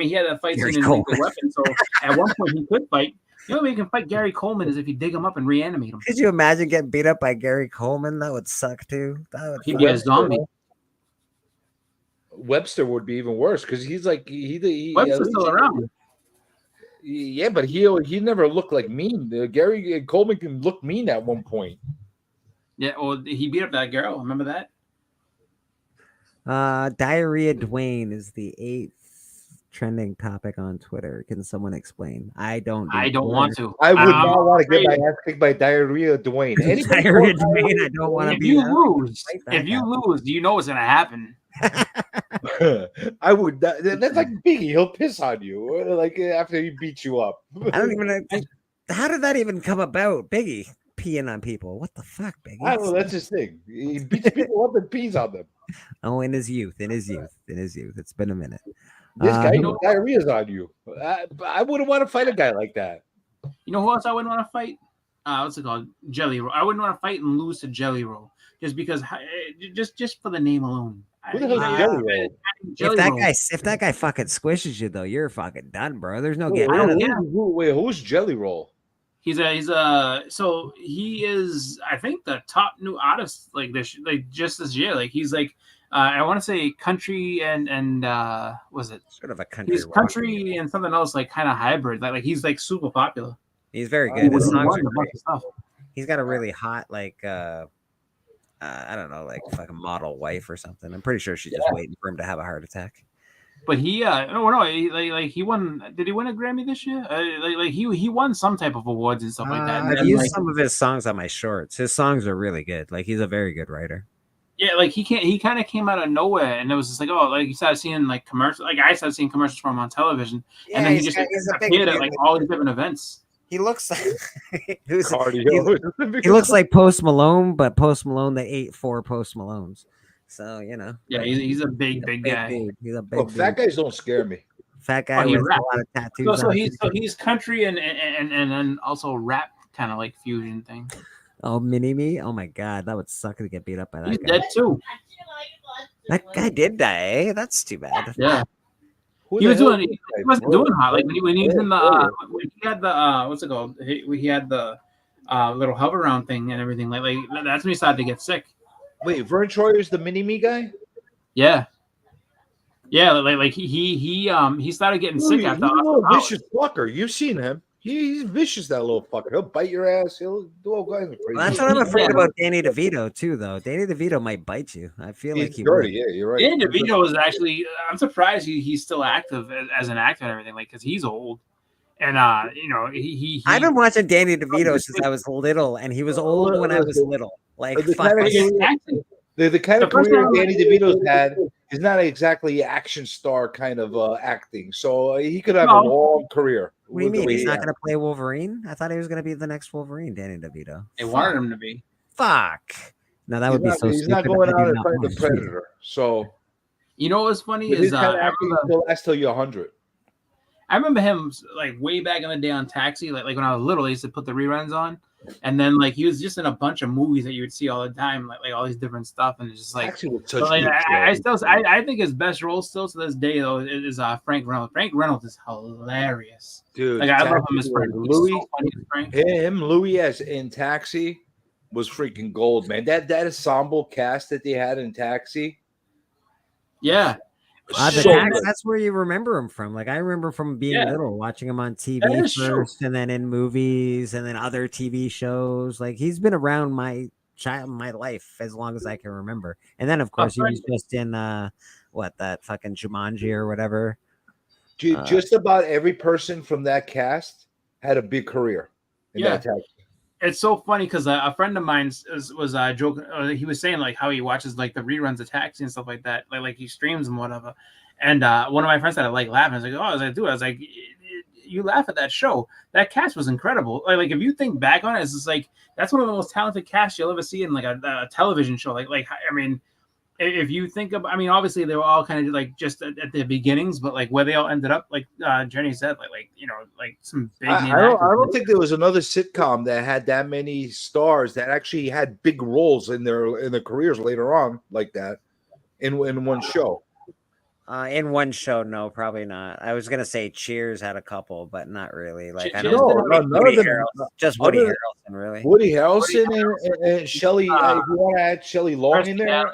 he had a fight Gary scene in Coleman. Lethal Weapon, so at one point he could fight. The only way you can fight Gary Coleman is if you dig him up and reanimate him. Could you imagine getting beat up by Gary Coleman? That would suck too. That would He'd be a zombie. Webster would be even worse because he's like he Webster's still around. Yeah, but he never looked like mean. Gary Coleman can look mean at one point. Yeah, well, he beat up that girl. Remember that? Diarrhea Dwayne is the 8th Trending topic on Twitter. Can someone explain? I don't. I don't want to. I would I'm not want to get my afraid. ass kicked by diarrhea, Dwayne. Anybody Diarrhea, call Dwayne. I don't want to If be you that. lose, Fight if back you up. lose, you know what's gonna happen. I would. That's like Biggie. He'll piss on you, like after he beats you up. I don't even. How did that even come about? Biggie peeing on people. What the fuck, Biggie? I don't know. That's his thing. He beats people up and pees on them. Oh, in his youth. It's been a minute. This guy, diarrhea's on you. I wouldn't want to fight a guy like that. You know who else I wouldn't want to fight? What's it called? Jelly Roll. I wouldn't want to fight and lose to Jelly Roll just because, just for the name alone. Who the hell is Jelly Roll? If that guy fucking squishes you though, you're fucking done, bro. There's no getting out of that. Wait, who's Jelly Roll? So he is, I think, the top new artist just this year. Like he's like, I want to say country and was it sort of a country? He's country and something else, like kind of hybrid. Like he's like super popular. He's very good. His songs are a bunch great. of stuff. He's got a really hot I don't know, like fucking model wife or something. I'm pretty sure she's just waiting for him to have a heart attack. But he, he won. Did he win a Grammy this year? He won some type of awards and stuff like that. I've used some of his songs on my shorts. His songs are really good. Like he's a very good writer. Yeah, like he kind of came out of nowhere, and it was just like, oh, like you started seeing like commercials. Like I started seeing commercials from him on television, and then he just appeared at like all these different events. He looks like he looks like Post Malone, but Post Malone that ate 4 Post Malones. So Yeah, he's a big guy. Dude. He's a big. Fat guys don't scare me. Fat guy with a lot of tattoos. So he's country and then also rap kind of like fusion thing. Oh, Mini-Me? Oh my god, that would suck to get beat up by that He's guy. dead too. That guy did die. Eh? That's too bad. Yeah. He wasn't doing hot. Like when he was in the when he had the what's it called? He had the little hover around thing and everything. Like that's when he started to get sick. Wait, Vern Troyer's the Mini-Me guy? Yeah. Yeah, like he started getting sick after. He's a little vicious fucker. You've seen him. He's vicious, that little fucker. He'll bite your ass. He'll do all kinds of crazy. Well, that's what I'm afraid about Danny DeVito too, though. Danny DeVito might bite you. I feel like he dirty. would. Yeah, you're right. Danny DeVito is actually. I'm surprised he's still active as an actor and everything. Like because he's old, and he. I've been watching Danny DeVito since I was little, and he was old when I was little. Like the kind of career Danny DeVito's had is not exactly action star kind of acting. So he could have a long career. What do you mean? He's not going to play Wolverine? I thought he was going to be the next Wolverine, Danny DeVito. They wanted him to be. Fuck. No, that would be so stupid. He's not going out and playing the Predator. So, you know what's funny is his kind of acting still lasts till you're 100. I remember him like way back in the day on Taxi. Like when I was little, I used to put the reruns on, and then like he was just in a bunch of movies that you would see all the time, like all these different stuff, and it's just like. I think his best role still to this day though is Frank Reynolds. Frank Reynolds is hilarious, dude. Like I love him as Frank. Louis, so funny as Frank. Louis as in Taxi was freaking gold, man. That ensemble cast that they had in Taxi. Yeah. That's where you remember him from. Like I remember from being little, watching him on TV first, and then in movies, and then other TV shows. Like he's been around my life as long as I can remember. And then of course he was just in that fucking Jumanji or whatever. Just about every person from that cast had a big career in that Taxi. It's so funny because a friend of mine was joking. He was saying like how he watches like the reruns of Taxi and stuff like that. Like he streams and whatever. And one of my friends started like laughing. I was like, I was like, you laugh at that show. That cast was incredible. Like if you think back on it, it's just like that's one of the most talented casts you'll ever see in like a television show. Like I mean, if you think of, I mean, obviously they were all kind of like just at the beginnings, but like where they all ended up, like Jenny said, like some big. I don't think there was another sitcom that had that many stars that actually had big roles in their careers later on like that in one show. In one show, no, probably not. I was gonna say Cheers had a couple, but not really. Like I don't know. Just Woody Harrelson, really. Woody Harrelson and Shelley. If you want to add Shelley Long in there.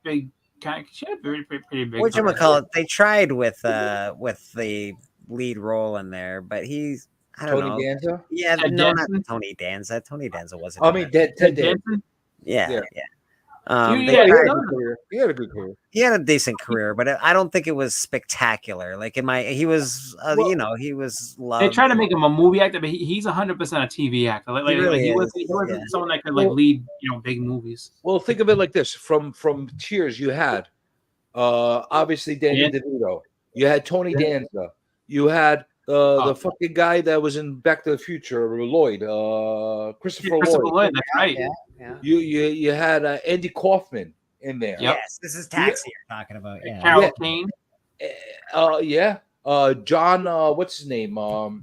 Big kind. She had pretty big. Whatchamacallit? They tried with the lead role in there, but he's Tony Danza. Yeah, no, not Tony Danza. Tony Danza wasn't. I mean, Ted Danson. Yeah. They he had tried- a good career. He had a good career. he had a decent career, but I don't think it was spectacular. Like he was, he was loved. They try to make him a movie actor, but he's 100% a TV actor. Like, He really he is, wasn't someone that could Well- lead big movies. Well, think of it like this: from Cheers, you had obviously Danny DeVito, you had Tony Danza, you had the fucking guy that was in Back to the Future, Lloyd, Christopher Lloyd. That's right. Yeah. You had Andy Kaufman in there. Yep. Yes, this is Taxi you're talking about. Yeah. Carol Kane. John, what's his name? I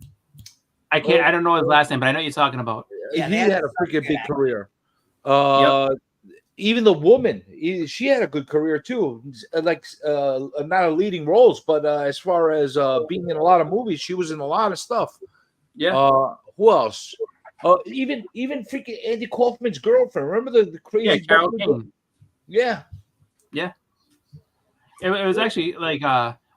don't know his last name, but I know what you're talking about. He had a freaking big career. Even the woman, she had a good career too. Like not a leading roles, but as far as being in a lot of movies, she was in a lot of stuff. Yeah. Who else? Even freaking Andy Kaufman's girlfriend. Remember the crazy? Carol King. Yeah. Yeah. It was actually like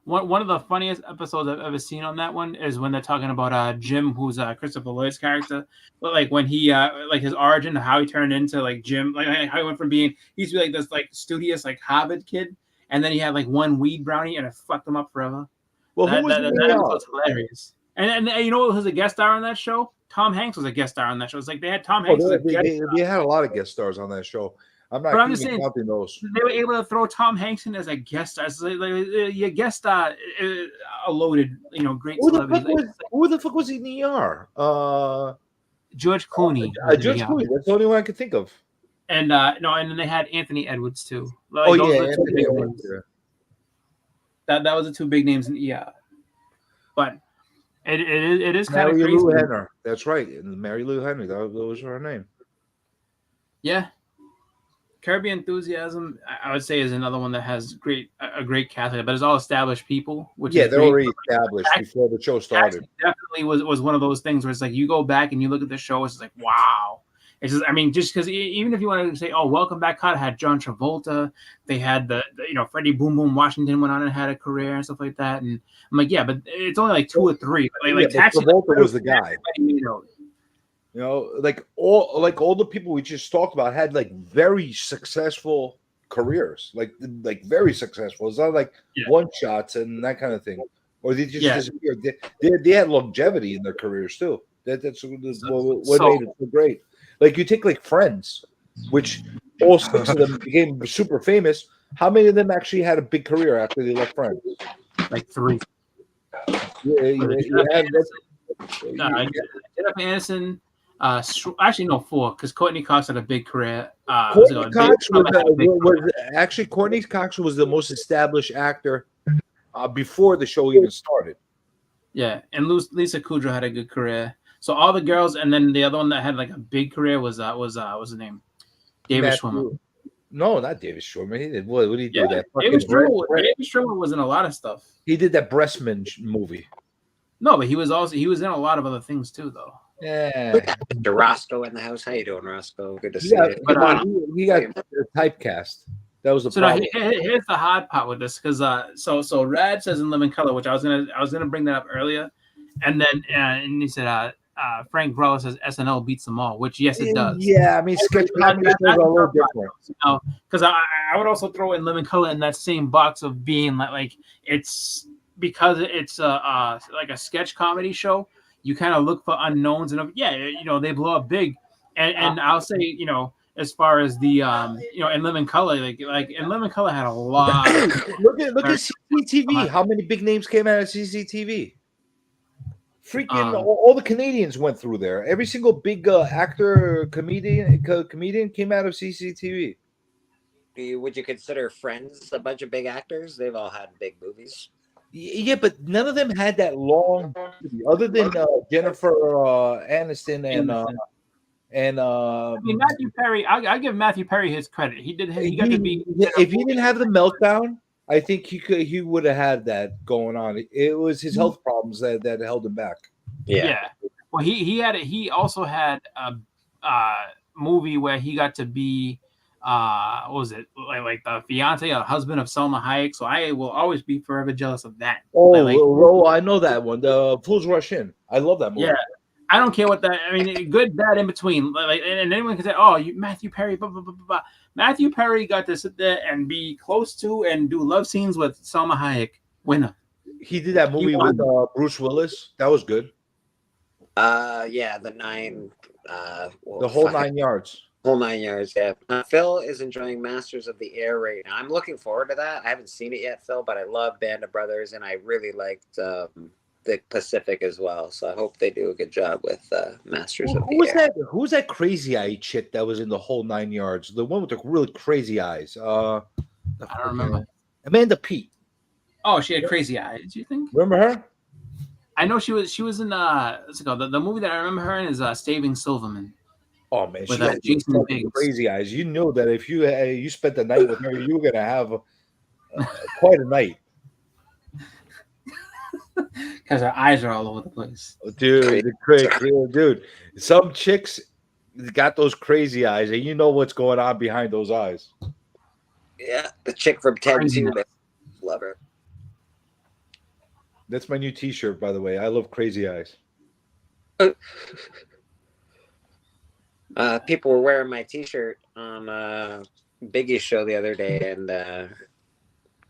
one of the funniest episodes I've ever seen on that one is when they're talking about Jim, who's Christopher Lloyd's character, but like when he like his origin, how he turned into like Jim, like how he went from being he used to be like this like studious like Harvard kid, and then he had like one weed brownie and it fucked him up forever. Well, who was that episode's hilarious. And you know who was a guest star on that show? Tom Hanks was a guest star on that show. It's like they had Tom Hanks. They had a lot of guest stars on that show. I'm not just saying, counting those. They were able to throw Tom Hanks in as a guest star. So your guest star, a loaded, great celebrity. Who the fuck was in ER? George Clooney. George Clooney. That's the only one I could think of. And and then they had Anthony Edwards too. Like, Anthony Edwards. That was the two big names in ER. But it is kind of Mary crazy. Lou Henner. That's right. Mary Lou Henner. That was her name. Yeah. Curb Your Enthusiasm, I would say, is another one that has a great cast, but it's all established people. Which they're already established before the show started. Definitely was one of those things where it's like you go back and you look at the show, it's like wow. It's just, I mean, just because even if you want to say, oh, Welcome Back, Kotter had John Travolta, they had the Freddie Boom Boom Washington went on and had a career and stuff like that, and I'm like, yeah, but it's only like 2 or 3. Like Taxi, Travolta was the guy. Like all the people we just talked about had like very successful careers, like very successful. It's not like one shots and that kind of thing, or they just disappeared. They had longevity in their careers too. That's what made it so great. Like you take like Friends, which all 6 of them became super famous. How many of them actually had a big career after they left Friends? Like 3. Jennifer Aniston. Actually, no, 4, because Courtney Cox had a big career. Courtney Cox was the most established actor before the show even started. Yeah, and Lisa Kudrow had a good career. So all the girls, and then the other one that had like a big career was what's his name? David Schwimmer. No, not David Schwimmer. He did what did he do? That David Schwimmer was in a lot of stuff. He did that Breastman movie. No, but he was in a lot of other things too, though. Yeah. Mr. Roscoe in the house. How you doing, Roscoe? Good to see you. But he got typecast. That was the problem. So here's the hard part with this, because so Rad says in Living Color, which I was gonna bring that up earlier, and then and he said Frank Grella says SNL beats them all, which yes it does. Yeah, I mean sketch comedy is a little different. Because I would also throw in Living Color in that same box of being like it's because it's like a sketch comedy show. You kind of look for unknowns, and they blow up big, and I'll say as far as the in Living Color, like in Living Color had a lot. look at CCTV. How many big names came out of CCTV? Freaking all the Canadians went through there. Every single big actor, comedian came out of CCTV. Would you consider Friends a bunch of big actors? They've all had big movies. Yeah, but none of them had that long, other than Jennifer Aniston and I mean Matthew Perry. I give Matthew Perry his credit. He got to be. If he didn't have the meltdown, I think he would have had that going on. It was his health problems that held him back. Yeah. Well, he also had a movie where he got to be. What was it like the fiance or husband of Selma Hayek? So I will always be forever jealous of that. Oh, I know that one. The Fools Rush In. I love that movie. Yeah, I don't care what that. I mean, good, bad, in between. Like, and anyone can say, "Oh, you Matthew Perry." Blah, blah, blah, blah, blah. Matthew Perry got to sit there and be close to and do love scenes with Salma Hayek. Winner. He did that movie with Bruce Willis. That was good. Yeah, the whole 9 yards. Whole 9 yards. Yeah. Phil is enjoying Masters of the Air right now. I'm looking forward to that. I haven't seen it yet, Phil, but I love Band of Brothers, and I really liked the Pacific as well. So I hope they do a good job with Masters of the Air. Who was that crazy eye chick that was in the whole 9 yards? The one with the really crazy eyes. I don't remember. Amanda Peet. Oh, she had crazy eyes. Do you think? Remember her? I know she was in what's it called? The movie that I remember her in is Saving Silverman. Oh man, she with had Jason Biggs. crazy eyes. You know that if you spent the night with her, you were gonna have quite a night. Because her eyes are all over the place. Dude, dude. Some chicks got those crazy eyes, and you know what's going on behind those eyes. Yeah, the chick from Ted 2. Love her. That's my new T-shirt, by the way. I love crazy eyes. People were wearing my T-shirt on Biggie's show the other day, and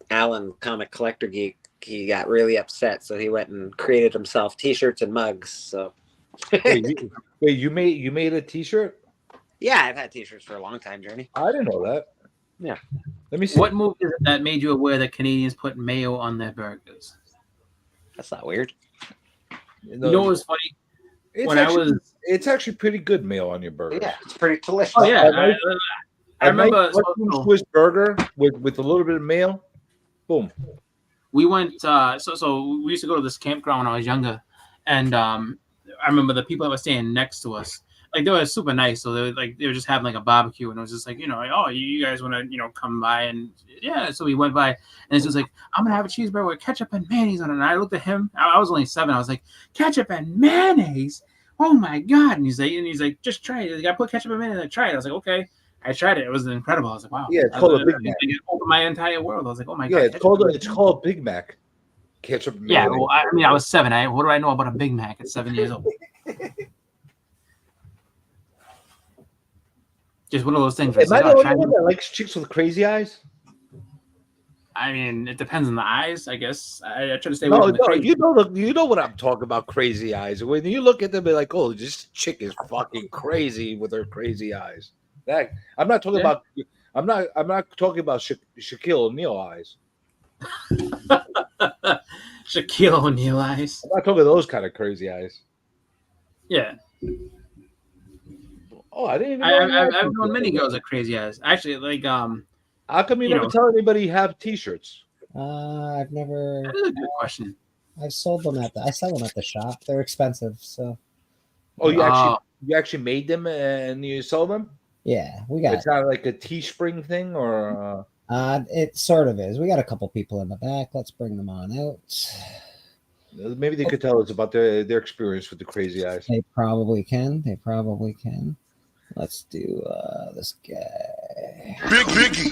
Alan, comic collector geek, he got really upset, so he went and created himself T-shirts and mugs. So, wait, you made a T-shirt? Yeah, I've had T-shirts for a long time, Journey. I didn't know that. Yeah. Let me see. What movie is it that made you aware that Canadians put mayo on their burgers? That's not weird. You know what was funny? It's actually pretty good mayo on your burger. Yeah, it's pretty delicious. Oh yeah, I remember Swiss burger with a little bit of mayo. Boom. We went. So we used to go to this campground when I was younger, and I remember the people that were staying next to us. Like, they were super nice, so they were just having like a barbecue, and it was just like, like, oh, you guys want to come by, and yeah, so we went by, and it's just like, I'm gonna have a cheeseburger with ketchup and mayonnaise on it. And I looked at him. I was only 7. I was like, ketchup and mayonnaise? Oh my god! And he's like, just try it. I put ketchup and mayonnaise. I tried it. I was like, okay. I tried it. It was incredible. I was like, wow. Yeah, it's called a Big Mac. It opened my entire world. I was like, oh my god. Yeah, it's called Big Mac. Ketchup. And yeah, mayonnaise. well, I mean, I was 7. What do I know about a Big Mac at 7 years old? Just one of those things. Am I the only one that likes chicks with crazy eyes? I mean, it depends on the eyes, I guess. I try to stay away from the crazy. You know what I'm talking about, crazy eyes. When you look at them, be like, oh, this chick is fucking crazy with her crazy eyes. I'm not talking about. I'm not talking about Shaquille O'Neal eyes. Shaquille O'Neal eyes. I'm not talking those kind of crazy eyes. Yeah. Oh, I didn't even know. I've known many girls with crazy eyes. Actually, like how come you never tell anybody you have T-shirts? I've never. That is a good question. I've sold them I sell them at the shop. They're expensive, so. Oh, you actually made them and you sell them? Yeah, we got. It's not like a Teespring thing, or. It sort of is. We got a couple people in the back. Let's bring them on out. Maybe they could tell us about their experience with the crazy eyes. They probably can. Let's do this guy. Big Biggie.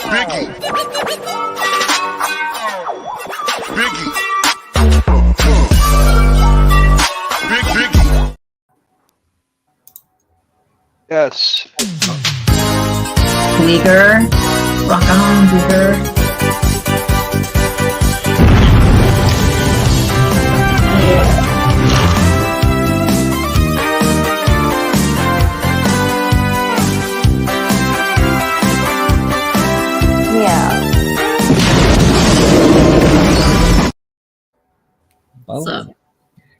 Biggie. Biggie. Big Biggie. Yes. Bigger. Rock on, bigger. Oh.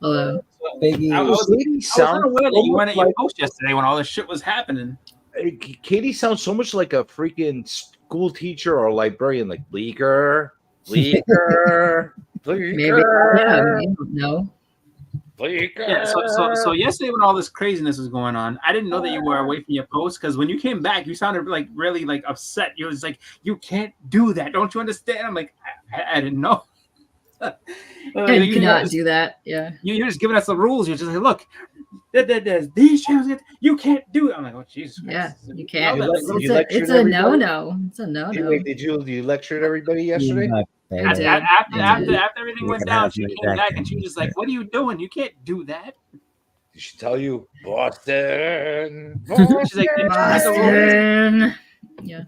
Hello. Biggie. I was unaware that you went at your post yesterday when all this shit was happening. Katie sounds so much like a freaking school teacher or librarian, like Bleeker. Maybe. Yeah, I don't know. Yeah, so yesterday when all this craziness was going on, I didn't know that you were away from your post, because when you came back, you sounded like really like upset. You was like, you can't do that. Don't you understand? I'm like, I didn't know. You cannot do that. Yeah. You're just giving us the rules. You're just like, look, there's these channels. You can't do it. I'm like, oh Jesus Christ. Yeah, you can't. It's a no-no. It's a no-no. Did you lecture everybody yesterday? After everything You went can down, have she my came back jacket. and she was just like, "What are you doing? You can't do that." Did she tell you Boston? She's like, Boston. Yeah.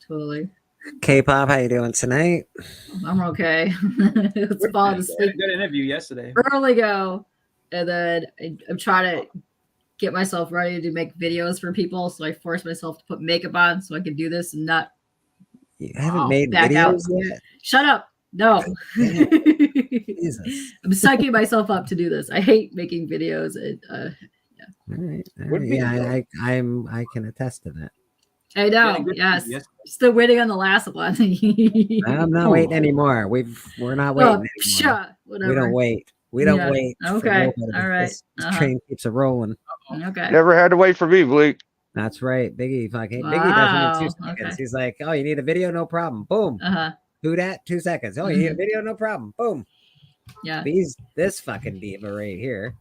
Totally. K-pop, how you doing tonight? I'm okay. It's falling asleep. Good interview yesterday. Early go, and then I'm trying to get myself ready to make videos for people. So I force myself to put makeup on so I can do this and not. You haven't made back out. videos yet? Shut up. No. Jesus. I'm psyching myself up to do this. I hate making videos. All right. Yeah, I can attest to that. I know. Yes. Still waiting on the last one. I'm not waiting anymore. We're not waiting anymore. Shut. Whatever. We don't wait. We don't wait. for Okay. nobody. All right. This train keeps a rolling. Okay. Never had to wait for me, Bleak. That's right. Biggie fucking Biggie Wow. does it in 2 seconds. Okay. He's like, oh, you need a video? No problem. Boom. Do that 2 seconds. Oh, you need a video? No problem. Boom. Yeah. This fucking diva right here.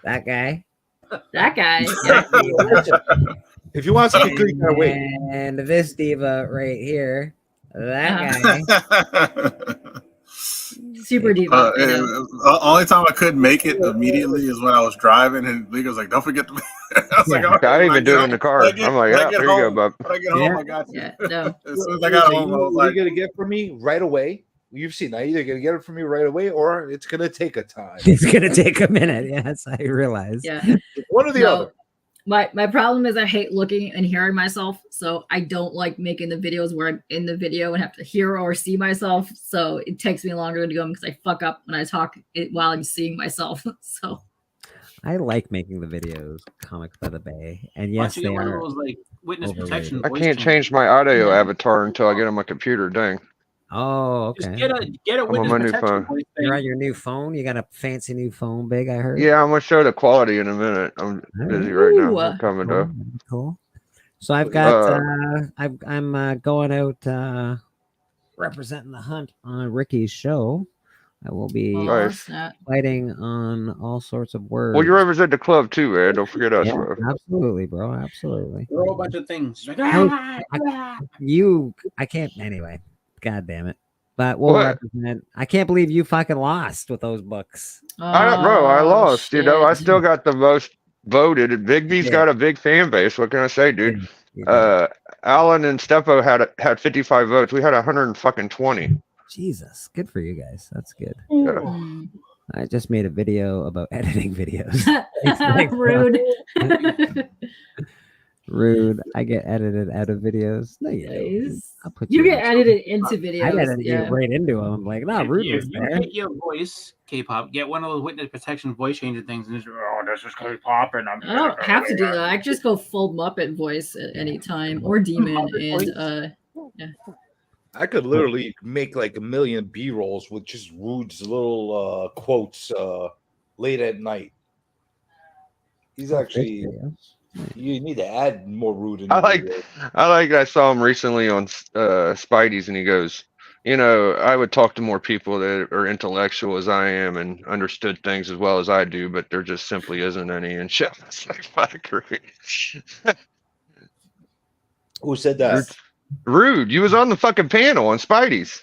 That guy. That guy. If you want something good, you gotta wait. And this diva right here. That guy. Super diva. Only time I couldn't make it immediately is when I was driving, and Lee was like, "Don't forget to." I was like, okay, I didn't even do it in the car. I'm like, yeah, here you go, bub. When I get home, I got you. Yeah, no. As soon as I got home, I was like, "You're gonna get from me right away." You've seen that. You're gonna get it from me right away, or it's gonna take a time. It's gonna take a minute. Yes, I realize. Yeah. One or the other. My problem is I hate looking and hearing myself, so I don't like making the videos where I'm in the video and have to hear or see myself. So it takes me longer to do them because I fuck up when I talk while I'm seeing myself. So I like making the videos, Comic by the Bay, and yes, they are. Those, like, witness overrated. protection. I can't change my audio avatar until I get on my computer. Dang. Oh, okay. Just get a I'm on witness my new protection. phone. You're on your new phone. You got a fancy new phone, Big. I heard. Yeah, I'm gonna show the quality in a minute. I'm busy right now. I'm coming though. Cool. So I've got. I'm going out representing the hunt on Ricky's show. I will be fighting on all sorts of words. Well, you represent the club too, man. Don't forget us, Yeah, bro. absolutely, bro. Absolutely. Throw a bunch of things. Like, I can't anyway. God damn it. But we'll represent. I can't believe you fucking lost with those books. I lost. You know, I still got the most voted. Big B's got a big fan base. What can I say, dude? Alan and Steppo had 55 votes. We had 120. Jesus, good for you guys. That's good. Yeah. I just made a video about editing videos. Rude. Rude. I get edited out of videos. No, you don't. I'll put You in. get edited into videos. I edit you right into them. I'm like, no, Rude was you there. take your voice, K-pop, get one of those witness protection voice changing things, and just, this is K-pop, and I'm. I don't have to do that. I just go full Muppet voice at any time or demon, and yeah. I could literally make like a million B-rolls with just Rude's little quotes late at night. He's actually. You need to add more Rude in. I saw him recently on Spidey's, and he goes, you know, I would talk to more people that are intellectual as I am and understood things as well as I do, but there just simply isn't any. And shit, it's like, fuck, Who said that? Rude. You was on the fucking panel on Spidey's.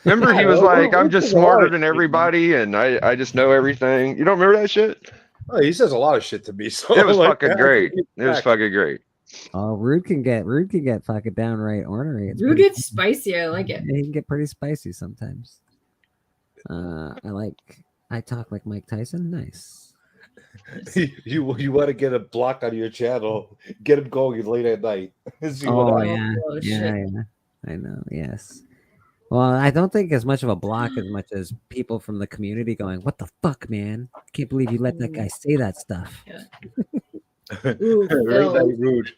Remember, he was like, I'm just smarter than everybody, and I just know everything. You don't remember that shit? Oh, he says a lot of shit to me. So it was fucking great. It was fucking great. Oh, Rude can get fucking downright ornery. Rude gets spicy. I like it. He can get pretty spicy sometimes. I talk like Mike Tyson. Nice. you want to get a block on your channel, get him going late at night. Yeah. I know. Yes. Well, I don't think as much of a block as much as people from the community going, "What the fuck, man? I can't believe you let that guy say that stuff." Yeah. Rude.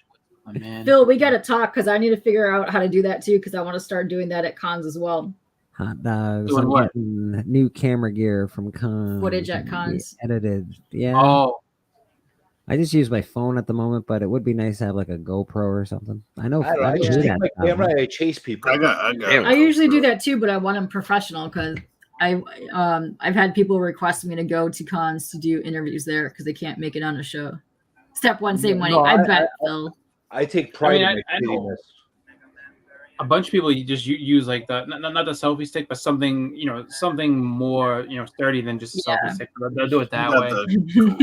Oh, man. Phil, we got to talk because I need to figure out how to do that too because I want to start doing that at cons as well. Hot dogs. Doing what? New camera gear from cons. Footage at cons. Edited. Yeah. Oh. I just use my phone at the moment, but it would be nice to have like a GoPro or something. I know. I just take my camera. I chase people. I usually do that too, but I want them professional because I've had people request me to go to cons to do interviews there because they can't make it on a show. Step one, save money. I bet, Phil. I take pride in my shittiness. a bunch of people you just use like the not the selfie stick, but something something more sturdy than just a selfie stick. They'll do it that way.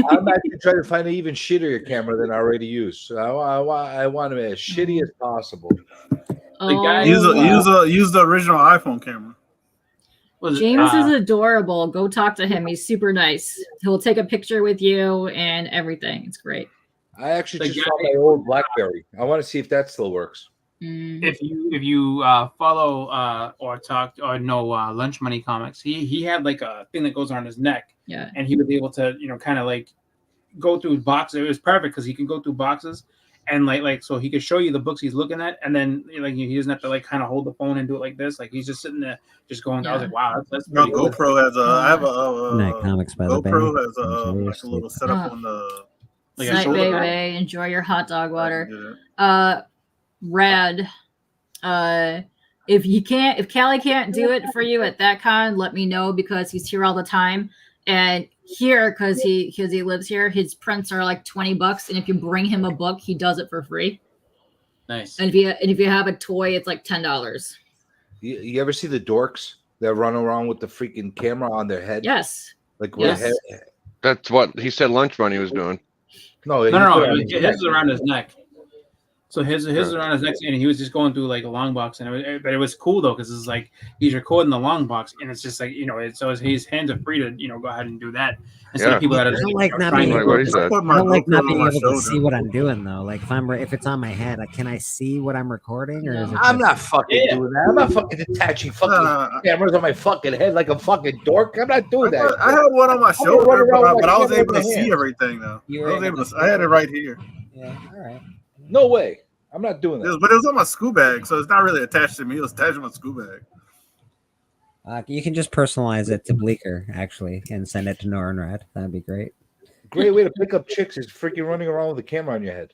I'm actually trying to find an even shittier camera than I already use. So I want it as shitty as possible. Use the original iPhone camera. James is adorable. Go talk to him. He's super nice. He'll take a picture with you and everything. It's great. I actually just saw my old BlackBerry. I want to see if that still works. If you follow or talk or know Lunch Money Comics, he had like a thing that goes around his neck. Yeah. And he was able to kind of like go through boxes. It was perfect because he can go through boxes and like so he could show you the books he's looking at, and then like he doesn't have to like kind of hold the phone and do it like this. Like he's just sitting there just going. I was like, wow, that's pretty cool. GoPro has I have a Night Comics by the Bay. GoPro has like a little setup on the Night Bay. Enjoy your hot dog water. Rad. If Callie can't do it for you at that con, let me know because he's here all the time. And here, because he lives here, his prints are like $20, and if you bring him a book, he does it for free. Nice. And if you have a toy, it's like $10. You ever see the dorks that run around with the freaking camera on their head? Yes. Like with Yes. a head. That's what he said Lunch Money was doing. No. His is around his neck. So his is around his neck, and he was just going through like a long box, and it was cool though because it's like he's recording the long box, and it's just like his hands are free to go ahead and do that instead of people that are just, I don't like not being able to see what I'm doing though. Like if it's on my head, can I see what I'm recording, or is it? I'm not fucking doing that. I'm not fucking attaching fucking cameras on my fucking head like a fucking dork. I'm not doing that. I had one on my shoulder, but I was able to see everything though. I had it right here. Yeah, all right. No way. I'm not doing that. But it was on my school bag, so it's not really attached to me. It was attached to my school bag. You can just personalize it to Bleecker, actually, and send it to Norenrad. That'd be great. Great way to pick up chicks is freaking running around with a camera on your head.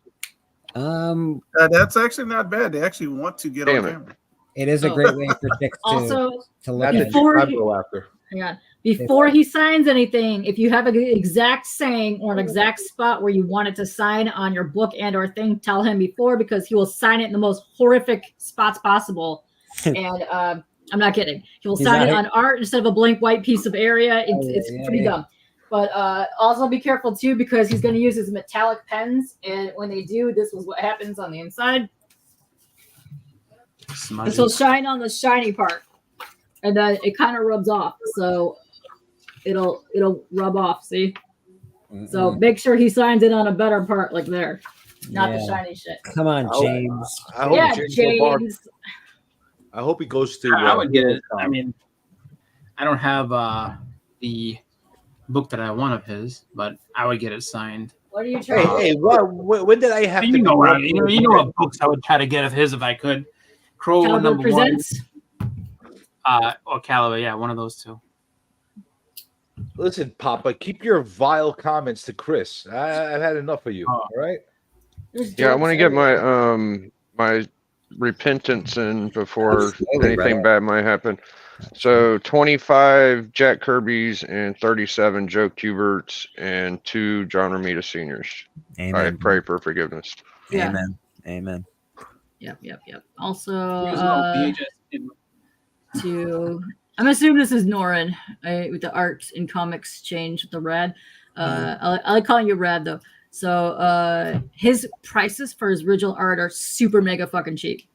That's actually not bad. They actually want to get on camera. It is a great way for chicks to look at it. Before he signs anything, if you have an exact saying or an exact spot where you want it to sign on your book and or thing, tell him before because he will sign it in the most horrific spots possible. And I'm not kidding. He will sign it on art instead of a blank white piece of area. It's pretty dumb. But also be careful too because he's going to use his metallic pens, and when they do, this is what happens on the inside. This will shine on the shiny part, and then it kind of rubs off. So it'll rub off. See. So make sure he signs it on a better part, like there, not the shiny shit. Come on, James. James. I hope he goes to. I would get it. I mean, I don't have the book that I want of his, but I would get it signed. What are you trying? Hey, when did I have to? You know what books I would try to get of his if I could. Crow Caliber Presents. 1. Or Caliber, yeah, one of those two. Listen, Papa, keep your vile comments to Chris. I've had enough of you. All right. Yeah, I want to get my my repentance in before anything bad might happen. So 25 Jack Kirby's and 37 Joe Kuberts and 2 John Romita seniors. Amen. I pray for forgiveness. Yeah. Amen. Yep. Also, I'm assuming this is Norin with the art and comics change with the Rad. I like calling you Rad though. So his prices for his original art are super mega fucking cheap.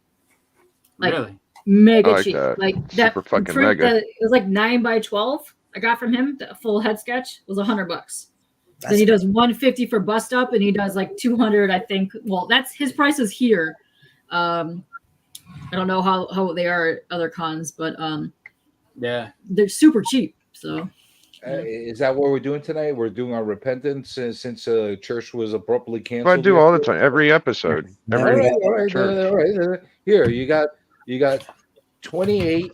Like, really? Mega cheap. That. Like that super fucking print mega. it was like 9x12. I got from him the full head sketch was $100. Then he does 150 for bust up, and he does like 200. I think. Well, that's his prices here. I don't know how they are at other cons, but yeah, they're super cheap. So is that what we're doing tonight? We're doing our repentance since church was abruptly canceled. I do all the time, every episode. All right. Here you got 28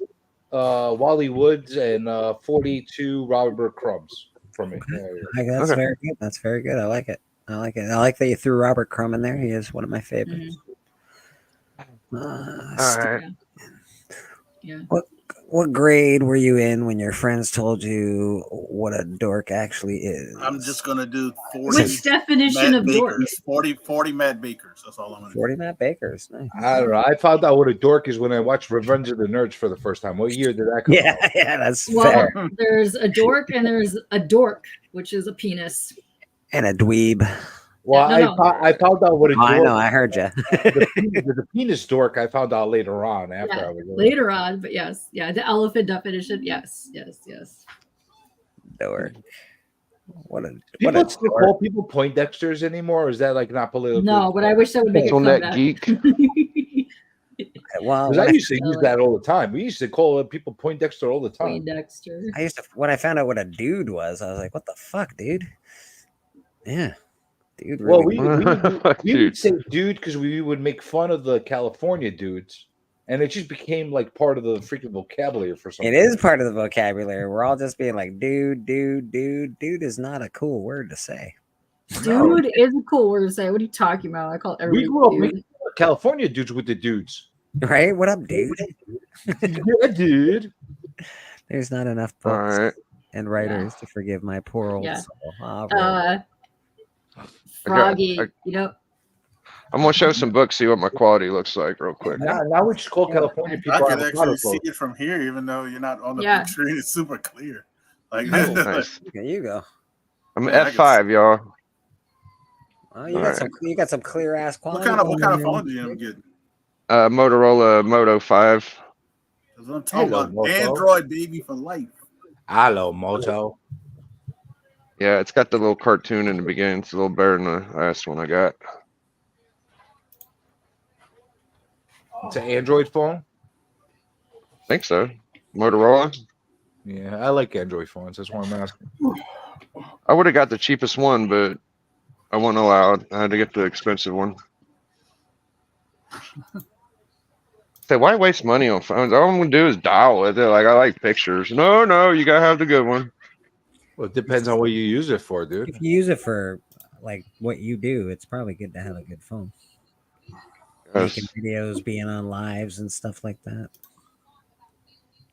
Wally Woods and 42 Robert Crumbs from me. That's very good. That's very good. I like it. I like that you threw Robert Crumb in there. He is one of my favorites. All right. Yeah. What grade were you in when your friends told you what a dork actually is? I'm just gonna do 40. Which definition Matt of dork? Bakers, 40 Matt Bakers. That's all I'm gonna 40 Matt Bakers. Nice. I don't know. I found out what a dork is when I watched Revenge of the Nerds for the first time. What year did that come out? Yeah, that's Well, fair. there's a dork and there's a dork, which is a penis. And a dweeb. Well, No, no. I found out what a Oh, dork. I know. I heard you. The penis dork. I found out later on. After Yeah, I was later on, but yes, yeah, the elephant definition, yes. Dork. What a People what a still call people Poindexters anymore, or is that like not political? No, but I wish I would make it come Pencil back. geek. Well, Because I used to use that all the time. We used to call people Poindexter all the time. Poindexter. I used to when I found out what a dude was, I was like, "What the fuck, dude?" Yeah, dude. Well, Really we would say dude because we would make fun of the California dudes, and it just became like part of the freaking vocabulary for some. It is part of the vocabulary. We're all just being like, dude. Dude is not a cool word to say. Dude is a cool word to say. What are you talking about? I call everybody We grew up dude. making fun of California dudes with the dudes. Right? What up, dude? Yeah, dude. There's not enough books and writers to forgive my poor old Yeah. soul. All right. Froggy, you know. I'm gonna show some books, see what my quality looks like, real quick. Now we just call California people. I can avocado actually see toast. it from here, even though you're not on the Yeah. big screen. It's super clear. Like Oh, nice. There you go. I'm Yeah, I F5, y'all. Oh, you All got right. some. You got some clear ass what quality. kind of going on phone there. do you end up getting? Motorola Moto 5. That's what I'm talking Hello, about. Moto. Android baby for life. Hello, Moto. Yeah, it's got the little cartoon in the beginning. It's a little better than the last one I got. It's an Android phone. I think so. Motorola. Yeah, I like Android phones. That's why I'm asking. I would have got the cheapest one, but I wasn't allowed. I had to get the expensive one. Say, why waste money on phones? All I'm gonna do is dial with it. Like, I like pictures. No, you gotta have the good one. Well, it depends on what you use it for, dude. If you use it for like what you do, it's probably good to have a good phone. Yes. Making videos, being on lives and stuff like that.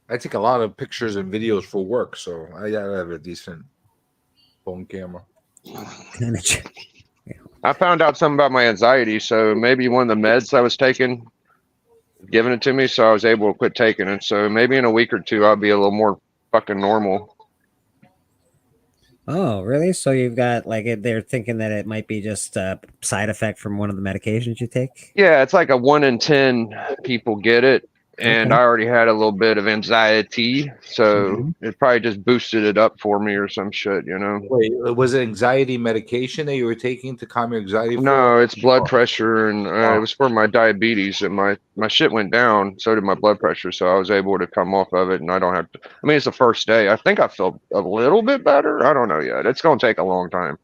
I take a lot of pictures and videos for work, so I gotta have a decent phone camera. I found out something about my anxiety, so maybe one of the meds I was taking, giving it to me, so I was able to quit taking it. So maybe in a week or two, I'll be a little more fucking normal. Oh, really? So you've got like they're thinking that it might be just a side effect from one of the medications you take? Yeah, it's like a 1 in 10 people get it. And Okay. I already had a little bit of anxiety, so it probably just boosted it up for me or some shit, you know? Wait, was it anxiety medication that you were taking to calm your anxiety? No, it's blood pressure, and it was for my diabetes, and my shit went down. So did my blood pressure, so I was able to come off of it, and I don't have to. I mean, it's the first day. I think I feel a little bit better. I don't know yet. It's gonna take a long time.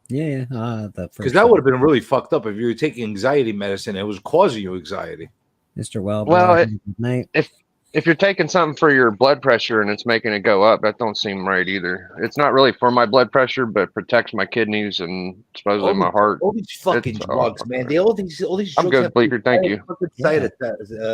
Yeah. Because that would have been really fucked up if you were taking anxiety medicine and it was causing you anxiety. Mr. Wellborough, Well, good night. if you're taking something for your blood pressure and it's making it go up, that don't seem right either. It's not really for my blood pressure, but protects my kidneys and supposedly my heart. All these fucking It's- drugs, man. All these I'm drugs good, have Bleeker. Thank you. fucking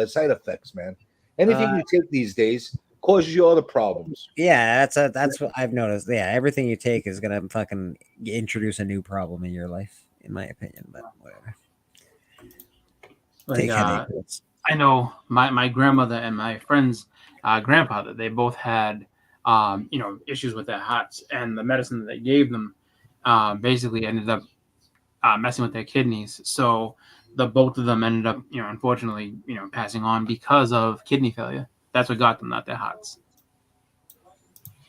side effects, man. Anything you take these days causes you other problems. Yeah, that's what I've noticed. Yeah, everything you take is gonna fucking introduce a new problem in your life, in my opinion. But whatever. Like, Take headache pills. I know my grandmother and my friend's grandfather, they both had issues with their hearts, and the medicine that they gave them basically ended up messing with their kidneys. So the both of them ended up, unfortunately, passing on because of kidney failure. That's what got them, not their hearts.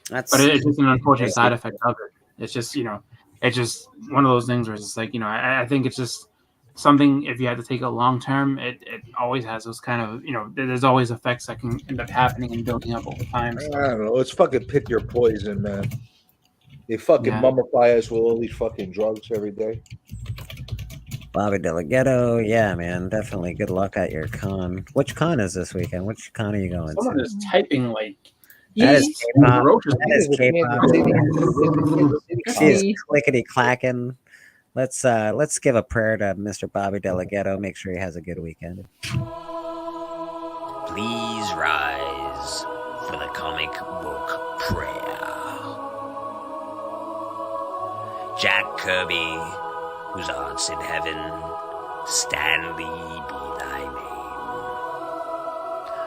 But it's just an unfortunate side effect of it. It's just, it's just one of those things where it's just like, I think it's just something, if you have to take it long term, it always has those kind of, there's always effects that can end up happening and building up over time. I don't know. It's fucking pick your poison, man. They fucking Yeah. mummify us with all these fucking drugs every day. Bobby Delgado, yeah, man, definitely. Good luck at your con. Which con is this weekend? Which con are you going Someone to? is typing like That is K-pop. Roaches. That is K-pop. She's clickety clacking. Let's give a prayer to Mr. Bobby Delgado. Make sure he has a good weekend. Please rise. for the comic book prayer. Jack Kirby, whose art's in heaven, Stanley be thy name.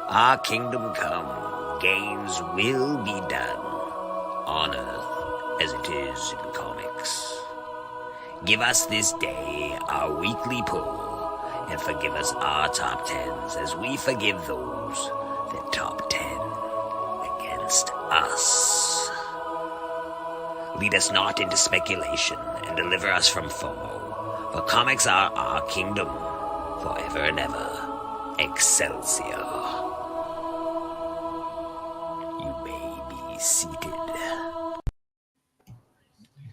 Our kingdom come, gains will be done, on earth as it is in comics. Give us this day our weekly pull, and forgive us our top tens as we forgive those that top 10 against us. Lead us not into speculation, and deliver us from FOMO, for comics are our kingdom, forever and ever. Excelsior. You may be seated.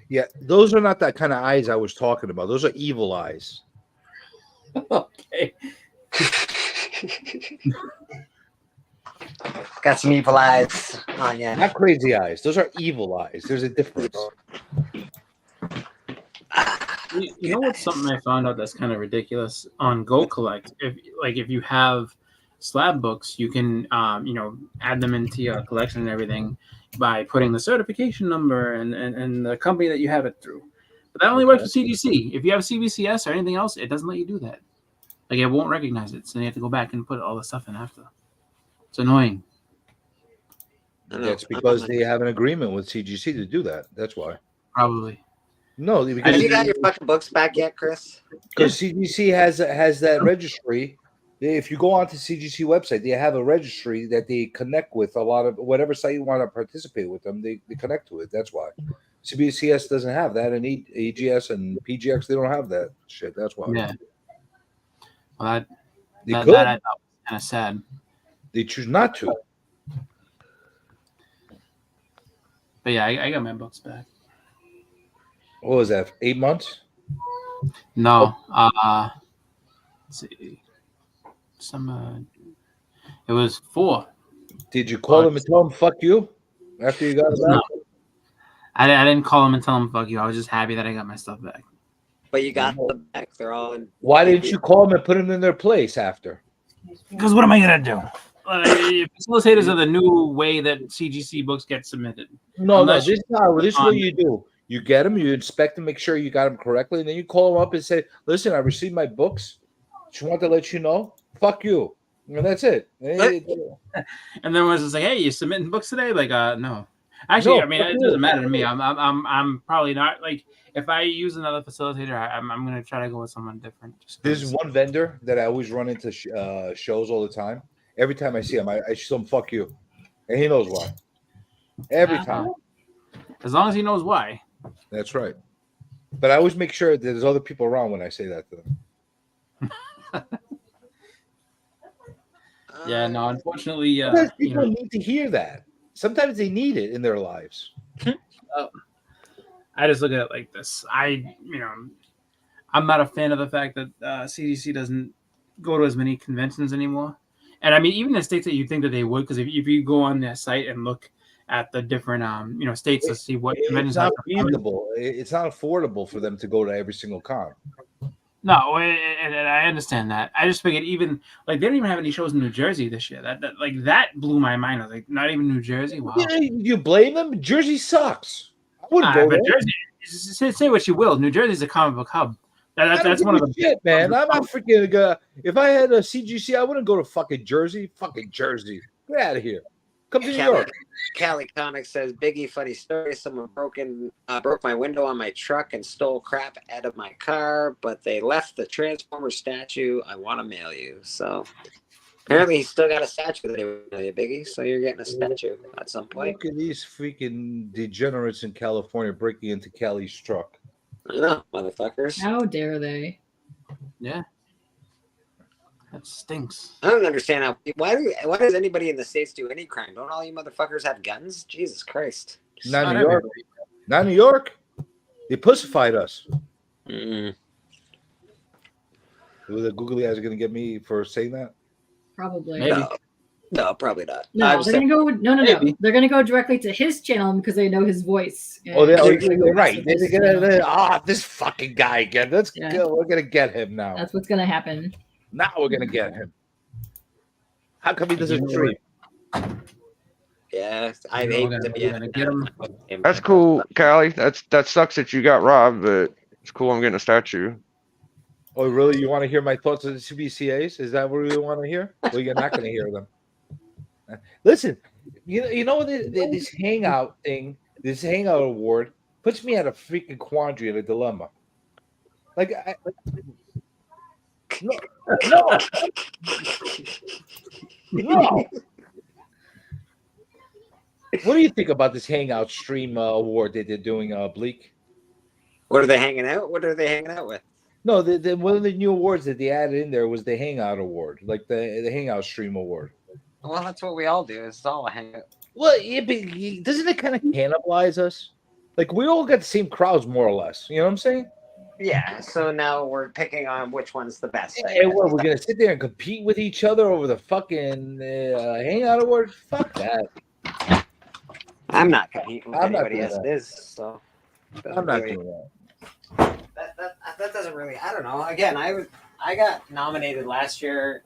Yeah, those are not that kind of eyes I was talking about. Those are evil eyes. Okay. Got some evil eyes on you. Not crazy eyes. Those are evil eyes. There's a difference. You know what's something I found out that's kind of ridiculous on Go Collect? If you have slab books, you can add them into your collection and everything by putting the certification number and the company that you have it through. But that only works with CGC. If you have CBCS or anything else, it doesn't let you do that. Like, it won't recognize it, so you have to go back and put all the stuff in after. It's annoying. That's because they have an agreement with CGC to do that. That's why. Probably. No, Have because you got your fucking books back yet, Chris? Because CGC has that registry. If you go onto CGC website, they have a registry that they connect with a lot of whatever site you want to participate with them. They connect to it. That's why. CBCS doesn't have that, and EGS and PGX they don't have that shit. That's why. Yeah. Well, They that could. I thought was kind of sad. They choose not to. But yeah, I got my books back. What was that? 8 months? No. Let's see. It was 4. Did you call them and tell them "fuck you" after you got it back? No. I didn't call them and tell them "fuck you." I was just happy that I got my stuff back. But you got them back. They're all in. Why didn't you call them and put them in their place after? Because what am I gonna do? Facilitators are the new way that CGC books get submitted. No, this is what you do. You get them, you inspect them, make sure you got them correctly, and then you call them up and say, "Listen, I received my books. Just want to let you know, fuck you." And that's it. And then was just like, "Hey, you submitting books today?" Like, no. Actually, No, I mean, it doesn't matter to me. I'm probably not like if I use another facilitator, I'm gonna try to go with someone different. There's one vendor that I always run into shows all the time. Every time I see him, I show him "fuck you," and he knows why. Every time. As long as he knows why. That's right. But I always make sure that there's other people around when I say that to them. Yeah, no, unfortunately, Sometimes people need to hear that. Sometimes they need it in their lives. I just look at it like this. I'm not a fan of the fact that CDC doesn't go to as many conventions anymore. And I mean, even in states that you think that they would, because if you go on their site and look at the different states to see what conventions it's not feasible. It's not affordable for them to go to every single con. No, and I understand that. I just figured even like they don't even have any shows in New Jersey this year. That blew my mind. I was like, not even New Jersey. Wow. Yeah, you blame them? Jersey sucks. I wouldn't go but there. Jersey, say what you will. New Jersey's a comic book hub. That's one of the shit, man. I'm not freaking. If I had a CGC, I wouldn't go to fucking Jersey. Fucking Jersey. Get out of here. Come to New York. Cali Comics says, Biggie, funny story. Someone broke my window on my truck and stole crap out of my car, but they left the Transformer statue. I want to mail you. So apparently he's still got a statue that he would mail you, Biggie. So you're getting a statue at some point. Look at these freaking degenerates in California breaking into Cali's truck. I know, motherfuckers. How dare they? Yeah. That stinks. I don't understand why does anybody in the States do any crime? Don't all you motherfuckers have guns? Jesus Christ. Not New York. Not New York. They pussified us. Mm-mm. The googly eyes are going to get me for saying that? Probably. No, probably not. No, they're gonna go. No. They're gonna go directly to his channel because they know his voice. Oh, they're right. They're gonna this fucking guy again. Let's go. We're gonna get him now. That's what's gonna happen. Now we're gonna get him. How come he doesn't stream? Yeah, I'd We're hate gonna, to be we're a gonna fan get of him. my fucking game. That's cool, Callie. That sucks that you got robbed, but it's cool. I'm getting a statue. Oh, really? You want to hear my thoughts on the CBCAs? Is that what we want to hear? Well, you're not going to hear them. Listen, you know this hangout thing, this hangout award puts me at a freaking quandary and a dilemma. Like, no, no, no. What do you think about this hangout stream award that they're doing, Bleak? What are they hanging out? What are they hanging out with? No, one of the new awards that they added in there was the hangout award, like the hangout stream award. Well, that's what we all do. It's all a hangout. Well, yeah, but doesn't it kind of cannibalize us? Like we all got the same crowds, more or less. You know what I'm saying? Yeah. So now we're picking on which one's the best. And what, we're gonna sit there and compete with each other over the fucking hangout award? Fuck that. I'm not competing with I'm not anybody doing as that. it is. So I'm not doing that. that doesn't really. I don't know. Again, I got nominated last year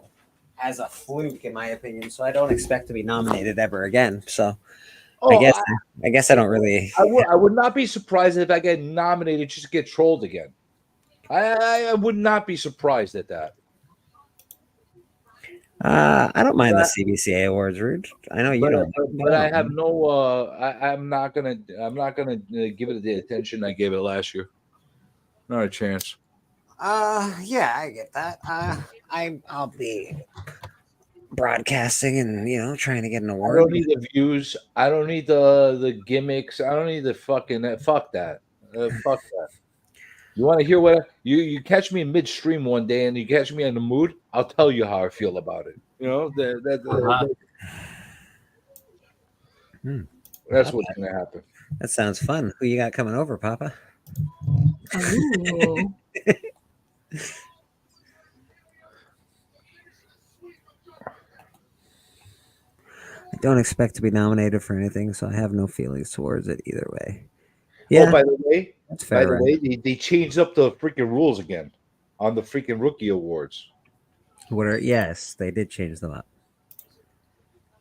as a fluke, in my opinion. So I don't expect to be nominated ever again. So I guess I don't really. I would not be surprised if I get nominated just to get trolled again. I would not be surprised at that. I don't mind the CBCA awards, Rude. I know you don't. But I have no. I'm not gonna give it the attention I gave it last year. Not a chance. Yeah, I get that. I'll be broadcasting and trying to get an I award. don't need the views. I don't need the gimmicks. I don't need the fucking fuck that. Fuck that. You want to hear what you catch me in midstream one day and you catch me in the mood? I'll tell you how I feel about it. You know that's what's gonna happen. That sounds fun. Who you got coming over, Papa? Ooh. I don't expect to be nominated for anything, so I have no feelings towards it either way. Yeah. Yeah, Oh, by the way, that's fair. they changed up the freaking rules again on the freaking rookie awards. Yes, they did change them up.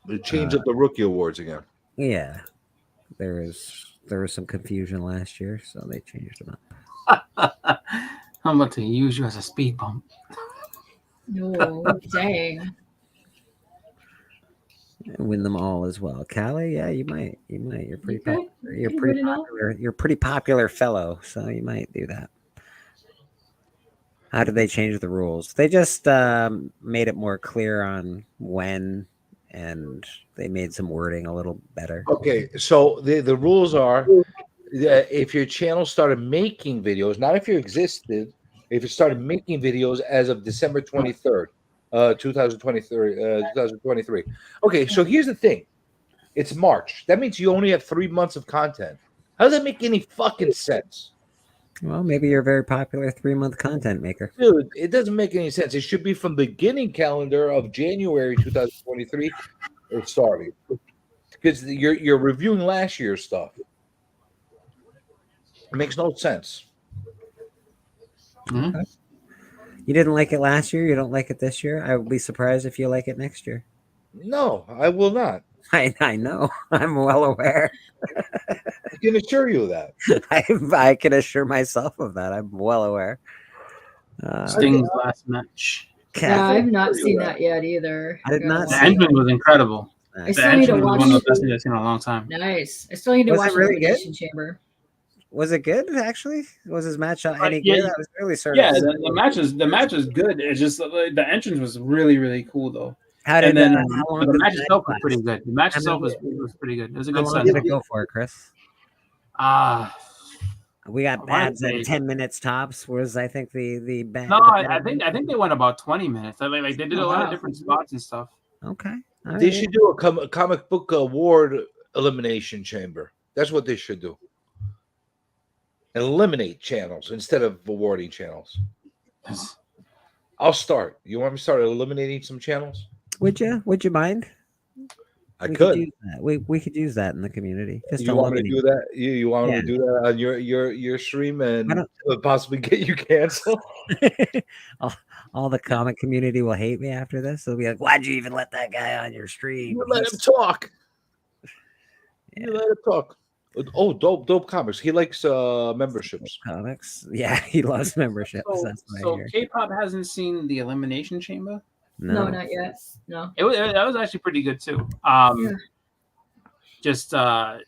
They changed up the rookie awards again. Yeah, there was some confusion last year, so they changed them up. I'm about to use you as a speed bump. No, dang. Win them all as well. Callie, yeah, you might. You're pretty could. popular. You're You pretty win it all. popular. You're a pretty popular fellow, so you might do that. How did they change the rules? They just made it more clear on when, and they made some wording a little better. Okay, so the rules are if your channel started making videos, not if you existed, if you started making videos as of December 23rd, 2023. Okay, so here's the thing. It's March. That means you only have 3 months of content. How does that make any fucking sense? Well, maybe you're a very popular 3-month content maker. Dude, it doesn't make any sense. It should be from the beginning calendar of January 2023 or starting. Because you're reviewing last year's stuff. It makes no sense. Mm-hmm. You didn't like it last year. You don't like it this year. I would be surprised if you like it next year. No, I will not. I know. I'm well aware. I can assure you of that. I can assure myself of that. I'm well aware. Sting's last match. Yeah, I've not seen that yet either. I did not The see engine was incredible. I The still need to engine was watch. one of the best things I've seen in a long time. Nice. I still need to Was watch it really good? Elimination Chamber. Was it good? Actually, was his match any Yeah, good? I was really sort yeah, of. the match is good. It's just the entrance was really, really cool though. How did and then how long the did match the itself was last? pretty good. The match How itself was many- pretty good. It was a How good long set. did it go for, Chris? We got I wanna ads at say- 10 minutes tops. Was I think the bad? No, I think they went about 20 minutes. Like they did a Oh, lot wow. of different spots and stuff. Okay. They should do a comic book award elimination chamber. That's what they should do. Eliminate channels instead of awarding channels. I'll start. You want me to start eliminating some channels? Would you? Would you mind? I We could. use that. We could use that in the community. Just You want me to eliminate. do that? You want me to do that on your stream and possibly get you canceled? all the comic community will hate me after this. They'll be like, "Why'd you even let that guy on your stream?" Let him talk. You let it talk. Oh, dope comics. He likes memberships. Comics. Yeah, he loves memberships. That's what I So hear. K-pop hasn't seen the Elimination Chamber. No, not yet. No. That was actually pretty good too. Yeah. Just it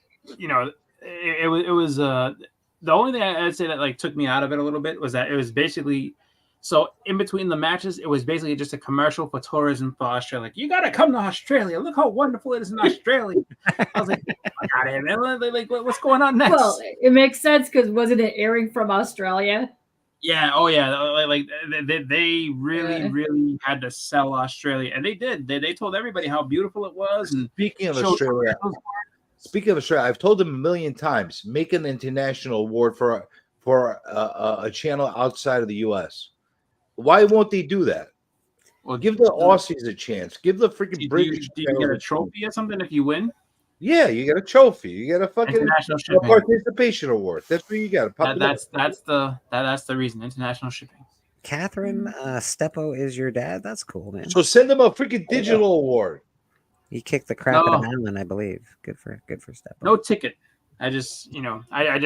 was the only thing I'd say that like took me out of it a little bit was that it was basically so in between the matches it was basically just a commercial for tourism for Australia. Like, you gotta come to Australia. Look how wonderful it is in Australia. I was like, out of here, man. Like, what's going on next? Well, it makes sense because wasn't it airing from Australia? Yeah, oh yeah, like they really had to sell Australia, and they did. They told everybody how beautiful it was. And Speaking of showed- Australia, I've told them a million times, make an international award for a channel outside of the U.S. Why won't they do that? Well, give the Aussies a chance. Give the freaking British. Do you get a trophy or something if you win? Yeah, you get a trophy. You get a fucking International shipping. participation award. That's what you got. That's the reason. International shipping. Catherine Steppo is your dad. That's cool, man. So send them a freaking digital award. He kicked the crap out of Alan, I believe. Good for Steppo. No ticket. I just I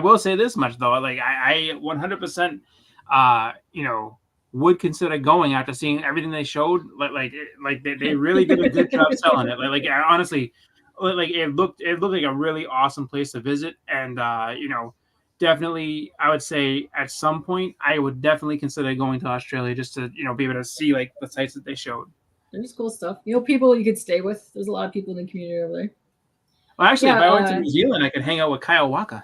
will say this much though. Like I 100% would consider going after seeing everything they showed. Like they really did a good job selling it. Like honestly, like it looked like a really awesome place to visit. And definitely I would say at some point I would definitely consider going to Australia just to be able to see like the sites that they showed. There's cool stuff. People you could stay with. There's a lot of people in the community over there. Well, actually, if I went to New Zealand, I could hang out with Kyle Walker.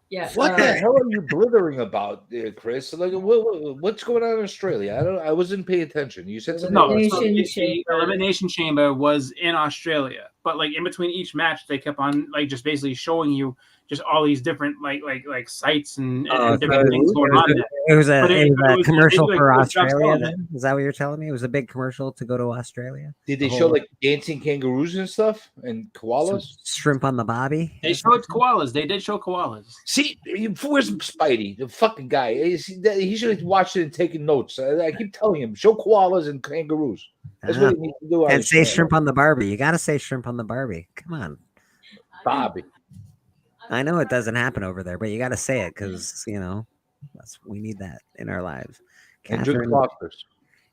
Yeah. What the hell are you blithering about, Chris? Like, what's going on in Australia? I wasn't paying attention. You said something. No, the Elimination Chamber was in Australia, but like in between each match, they kept on like just basically showing you just all these different like sites and different things going on there. It was a commercial they did a for good job Australia. selling Then is that what you're telling me? It was a big commercial to go to Australia. Did they show like dancing kangaroos and stuff and koalas? Shrimp on the bobby. They showed koalas. They did show koalas. See, where's Spidey, the fucking guy? He should have watched it and taken notes. I keep telling him, show koalas and kangaroos. That's what he needs to do. And say shrimp on the Barbie. You got to say shrimp on the Barbie. Come on, Bobby. I know it doesn't happen over there, but you got to say it because we need that in our lives. Catherine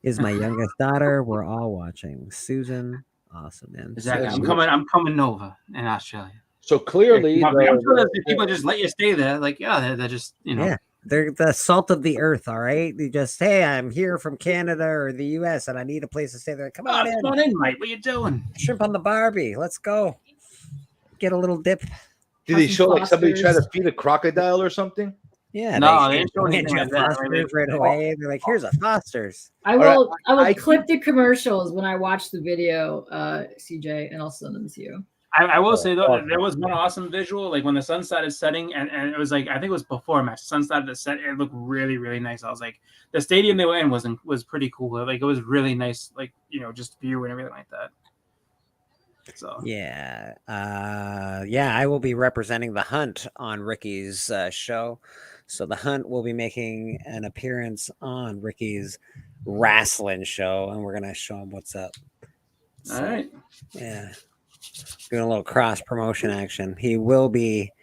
is my youngest daughter. We're all watching. Susan, awesome, man. Exactly. I'm coming over in Australia. So clearly, I'm sure that if people just let you stay there, like they're just Yeah, they're the salt of the earth. All right, they just I'm here from Canada or the U.S. and I need a place to stay. There, come on in, mate. What you doing? Shrimp on the Barbie. Let's go. Get a little dip. Did they show like somebody trying to feed a crocodile or something? Yeah, no, they didn't show anything like that. Right away. They're like, "Here's a Foster's." I will clip the commercials when I watch the video, CJ, and I'll send them to you. I will say though, there was one awesome visual, like when the sun started setting, and it was like I think it was before match. Sun started to set, it looked really really nice. I was like, the stadium they were in was pretty cool. Like it was really nice, like just view and everything like that. So yeah, I will be representing the Hunt on Ricky's show. So the Hunt will be making an appearance on Ricky's wrestling show, and we're gonna show him what's up. All right. Yeah, doing a little cross promotion action. He will be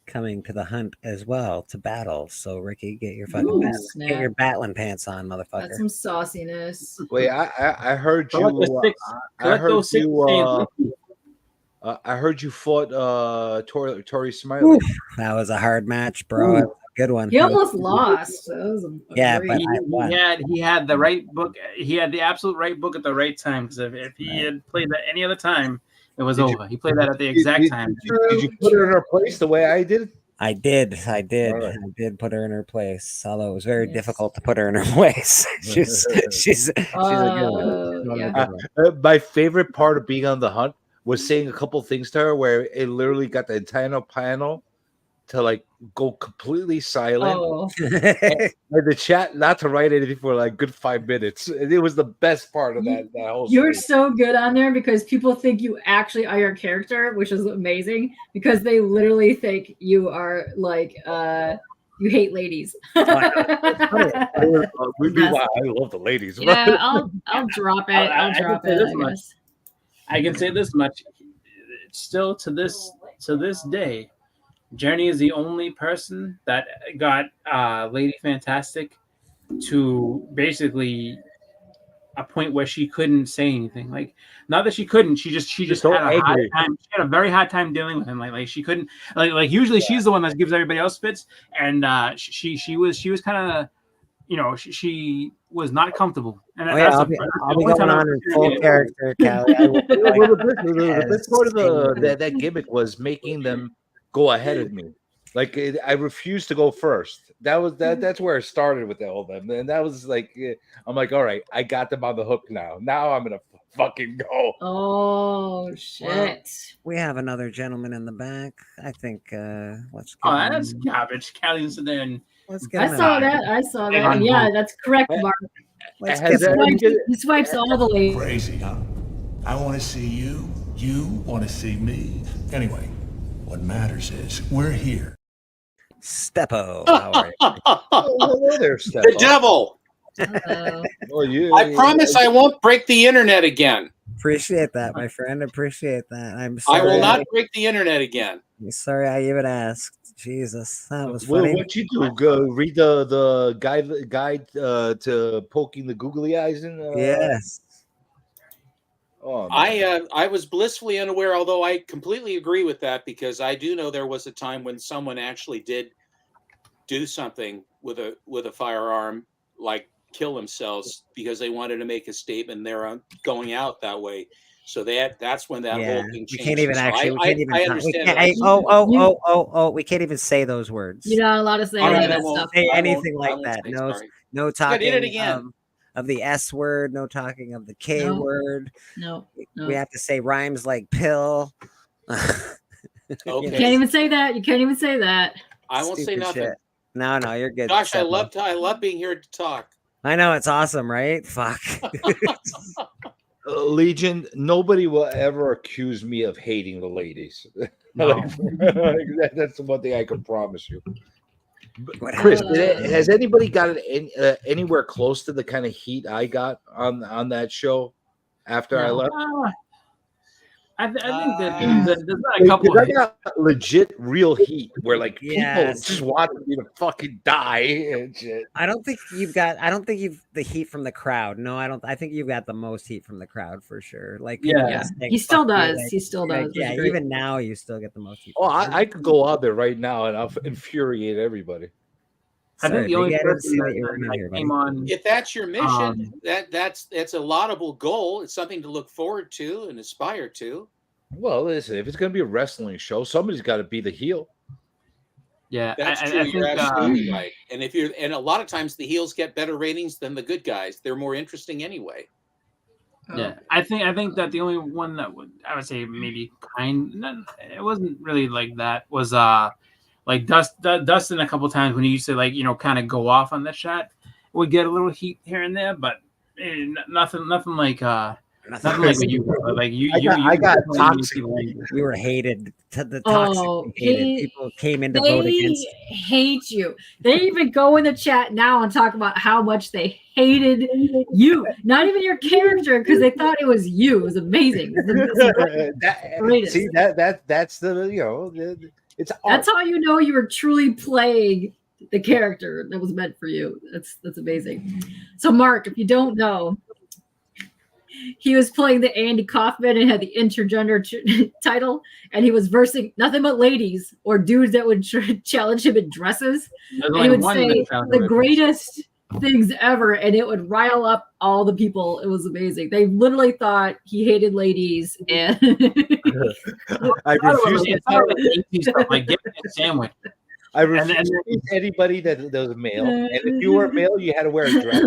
coming to the Hunt as well to battle. So Ricky, get your fucking get your battling pants on, motherfucker. That's some sauciness. Wait, I heard you. I heard you fought Tori Smiley. Oof, that was a hard match, bro. That was a good one. He almost lost. That was but he had the right book. He had the absolute right book at the right time. Because if he had played that any other time, it was over. He played that at the exact time. Did you put her in her place the way I did? I did. Right. I did put her in her place, although it was very difficult to put her in her place. she's a good one. My favorite part of being on the Hunt was saying a couple things to her where it literally got the entire panel to like go completely silent. And the chat not to write anything for like good 5 minutes. It was the best part of that whole You're story. so good on there because people think you actually are your character, which is amazing because they literally think you are like you hate ladies. I love the ladies. Yeah, I'll drop it. I'll drop it. I can say this much. still to this day, Jenny is the only person that got Lady Fantastic to basically a point where she couldn't say anything. Like, not that she couldn't, she just so had a hard angry. time. She had a very hard time dealing with him. Like she couldn't like usually she's the one that gives everybody else fits, and she was kind of, you know, she was not comfortable. And Oh yeah, that's I'll be going on in full character, Callie. I will be Well, like, the best part of yes. that gimmick was making them go ahead of me. Like I refused to go first. That's where it started with all them, and that was like, I'm like, all right, I got them on the hook now. Now I'm gonna fucking go. Oh shit! Well, we have another gentleman in the back. I think let's. Oh, that's garbage. Callie's then. Let's get I him saw out. that. I saw that. And yeah, that's correct, Mark. Let's He swipes all the ladies. Crazy, huh? I want to see you. You want to see me. Anyway, what matters is we're here. Steppo. How are you? Hello there, Steppo. The devil. Oh, I promise I won't break the internet again. Appreciate that, my friend. Appreciate that. I'm sorry. I will not break the internet again. I'm sorry I even asked. Jesus, that was Well, funny. what you do? Go read the guide to poking the googly eyes in. Yes. Oh, man. I was blissfully unaware, although I completely agree with that, because I do know there was a time when someone actually did do something with a firearm, like kill themselves because they wanted to make a statement. They're going out that way. So that's when that whole thing changed. We can't even actually. We can't even. I understand. We can't even say those words. You're not allowed to say any of that stuff. Say anything like that. No talking it again. Of the S word. No talking of the K word. No. We have to say rhymes like pill. You can't even say that. You can't even say that. I won't say nothing. Shit. No, you're good. Gosh, I love being here to talk. I know, it's awesome, right? Fuck. Legion, nobody will ever accuse me of hating the ladies. No. That's the one thing I can promise you. Chris, has anybody got it anywhere close to the kind of heat I got on that show after I left? I think that there's not a couple. I got legit real heat where like people just wanted me to fucking die and shit. I don't think you've the heat from the crowd. No, I don't. I think you've got the most heat from the crowd for sure. Like, he still does. He still does. Yeah, even now you still get the most heat. Oh, I could go out there right now and I'll infuriate everybody. I think the only person that came on. If that's your mission, that's a laudable goal. It's something to look forward to and aspire to. Well, listen, if it's going to be a wrestling show, somebody's got to be the heel. Yeah, that's true. You're absolutely right. And and a lot of times the heels get better ratings than the good guys. They're more interesting anyway. Yeah, I think that the only one that I would say maybe it wasn't really like that was like Dustin a couple times when he used to like kind of go off on that shot would get a little heat here and there, but nothing like nothing like what you were. Like I got toxic. You were hated. The toxic people came in to vote against. They hate you. They even go in the chat now and talk about how much they hated you, not even your character, because they thought it was you. It was amazing. That's the it's art. That's how you know you were truly playing the character that was meant for you. That's amazing. So Mark, if you don't know, he was playing the Andy Kaufman and had the intergender title, and he was versing nothing but ladies or dudes that would challenge him in dresses. And he would say the greatest things ever, and it would rile up all the people. It was amazing. They literally thought he hated ladies, and I refuse to like get a sandwich. I refuse to meet anybody that was male, and if you were male, you had to wear a dress.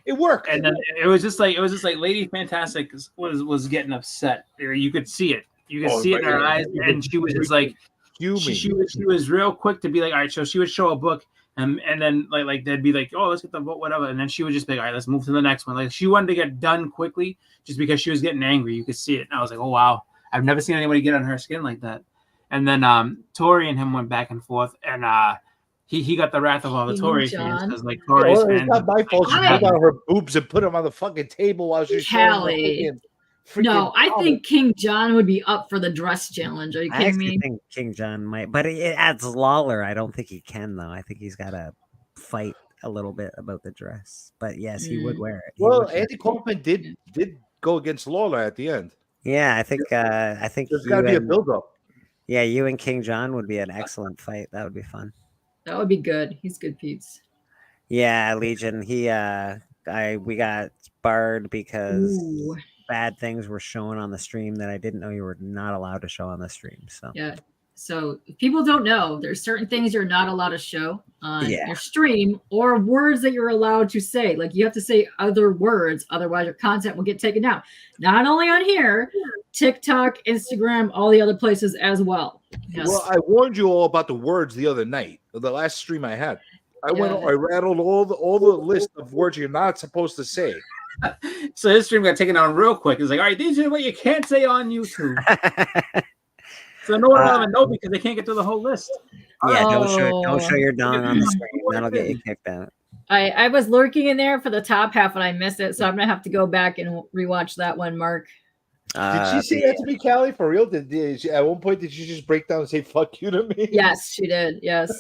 It worked, and then it was just like Lady Fantastic was getting upset. You could see it. You could see it in her eyes, and she was just like, she was real quick to be like, all right. So she would show a book, and then like they'd be like, oh, let's get the vote, whatever, and then she would just be like, all right, let's move to the next one. Like she wanted to get done quickly, just because she was getting angry. You could see it, and I was like, oh wow, I've never seen anybody get on her skin like that. And then Tori and him went back and forth, and he got the wrath of all the Tory fans because like Tory's fans. It's not my fault. She pulled out her boobs and put them on the fucking table while she's Callie. No, I think King John would be up for the dress challenge. Are you I kidding actually me? think King John might, but it adds Lawler. I don't think he can though. I think he's got to fight a little bit about the dress. But yes, he would wear it. He Well, would wear Andy it. Kaufman did go against Lawler at the end. Yeah, I think There's got to be a build-up. Yeah, you and King John would be an excellent fight. That would be fun. That would be good. He's good, Pete's. Yeah, Legion. We got barred because Ooh. bad things were shown on the stream that I didn't know you were not allowed to show on the stream. So Yeah. So if people don't know, there's certain things you're not allowed to show on Yeah. your stream or words that you're allowed to say. Like you have to say other words, otherwise your content will get taken down. Not only on here, TikTok, Instagram, all the other places as well. Yes. Well, I warned you all about the words the other night, the last stream I had. I rattled all the list of words you're not supposed to say. So his stream got taken down real quick. It's like, all right, these are what you can't say on YouTube. So no one will even know because they can't get through the whole list. yeah, don't show your dong on the screen. That'll get you kicked out. I was lurking in there for the top half and I missed it, so I'm gonna have to go back and rewatch that one, Mark. Did she say that to me, Callie? For real? At one point, did she just break down and say "fuck you" to me? Yes, she did. Yes.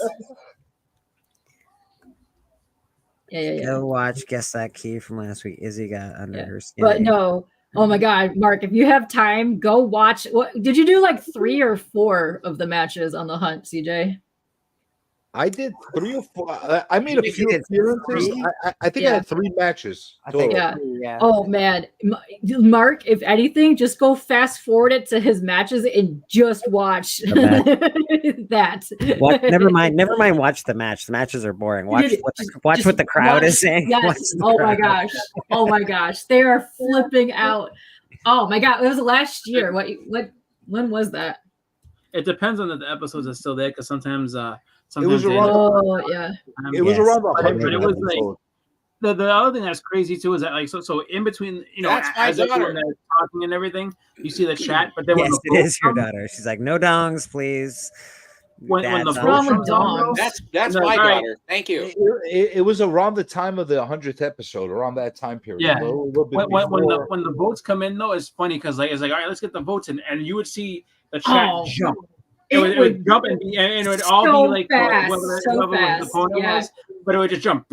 Yeah. Go watch Guess That Key from last week. Izzy got under her skin. But no, oh my God, Mark, if you have time, go watch. What did you do? Like 3 or 4 of the matches on the hunt, CJ? I did 3 or 4. I made a few appearances. I think I had 3 matches. Yeah. Oh man, Mark, if anything, just go fast forward it to his matches and just watch that. What? Never mind. Watch the match. The matches are boring. Watch what the crowd is saying. Yes. Oh my gosh, they are flipping out. Oh my God, it was last year. When was that? It depends on the episodes are still there because sometimes. It was around. It was around the 100. It was like the other thing that's crazy too is that like so in between as everyone is talking and everything, you see the chat, but then yes, it is your daughter. She's like, no dongs, please. When the vote comes on, that's my daughter. Thank you. It was around the time of the 100th episode, around that time period. Yeah. When the votes come in though, it's funny because like it's like all right, let's get the votes in, and you would see the chat jump. It would jump and it would all be like whoever the opponent was, but it would just jump.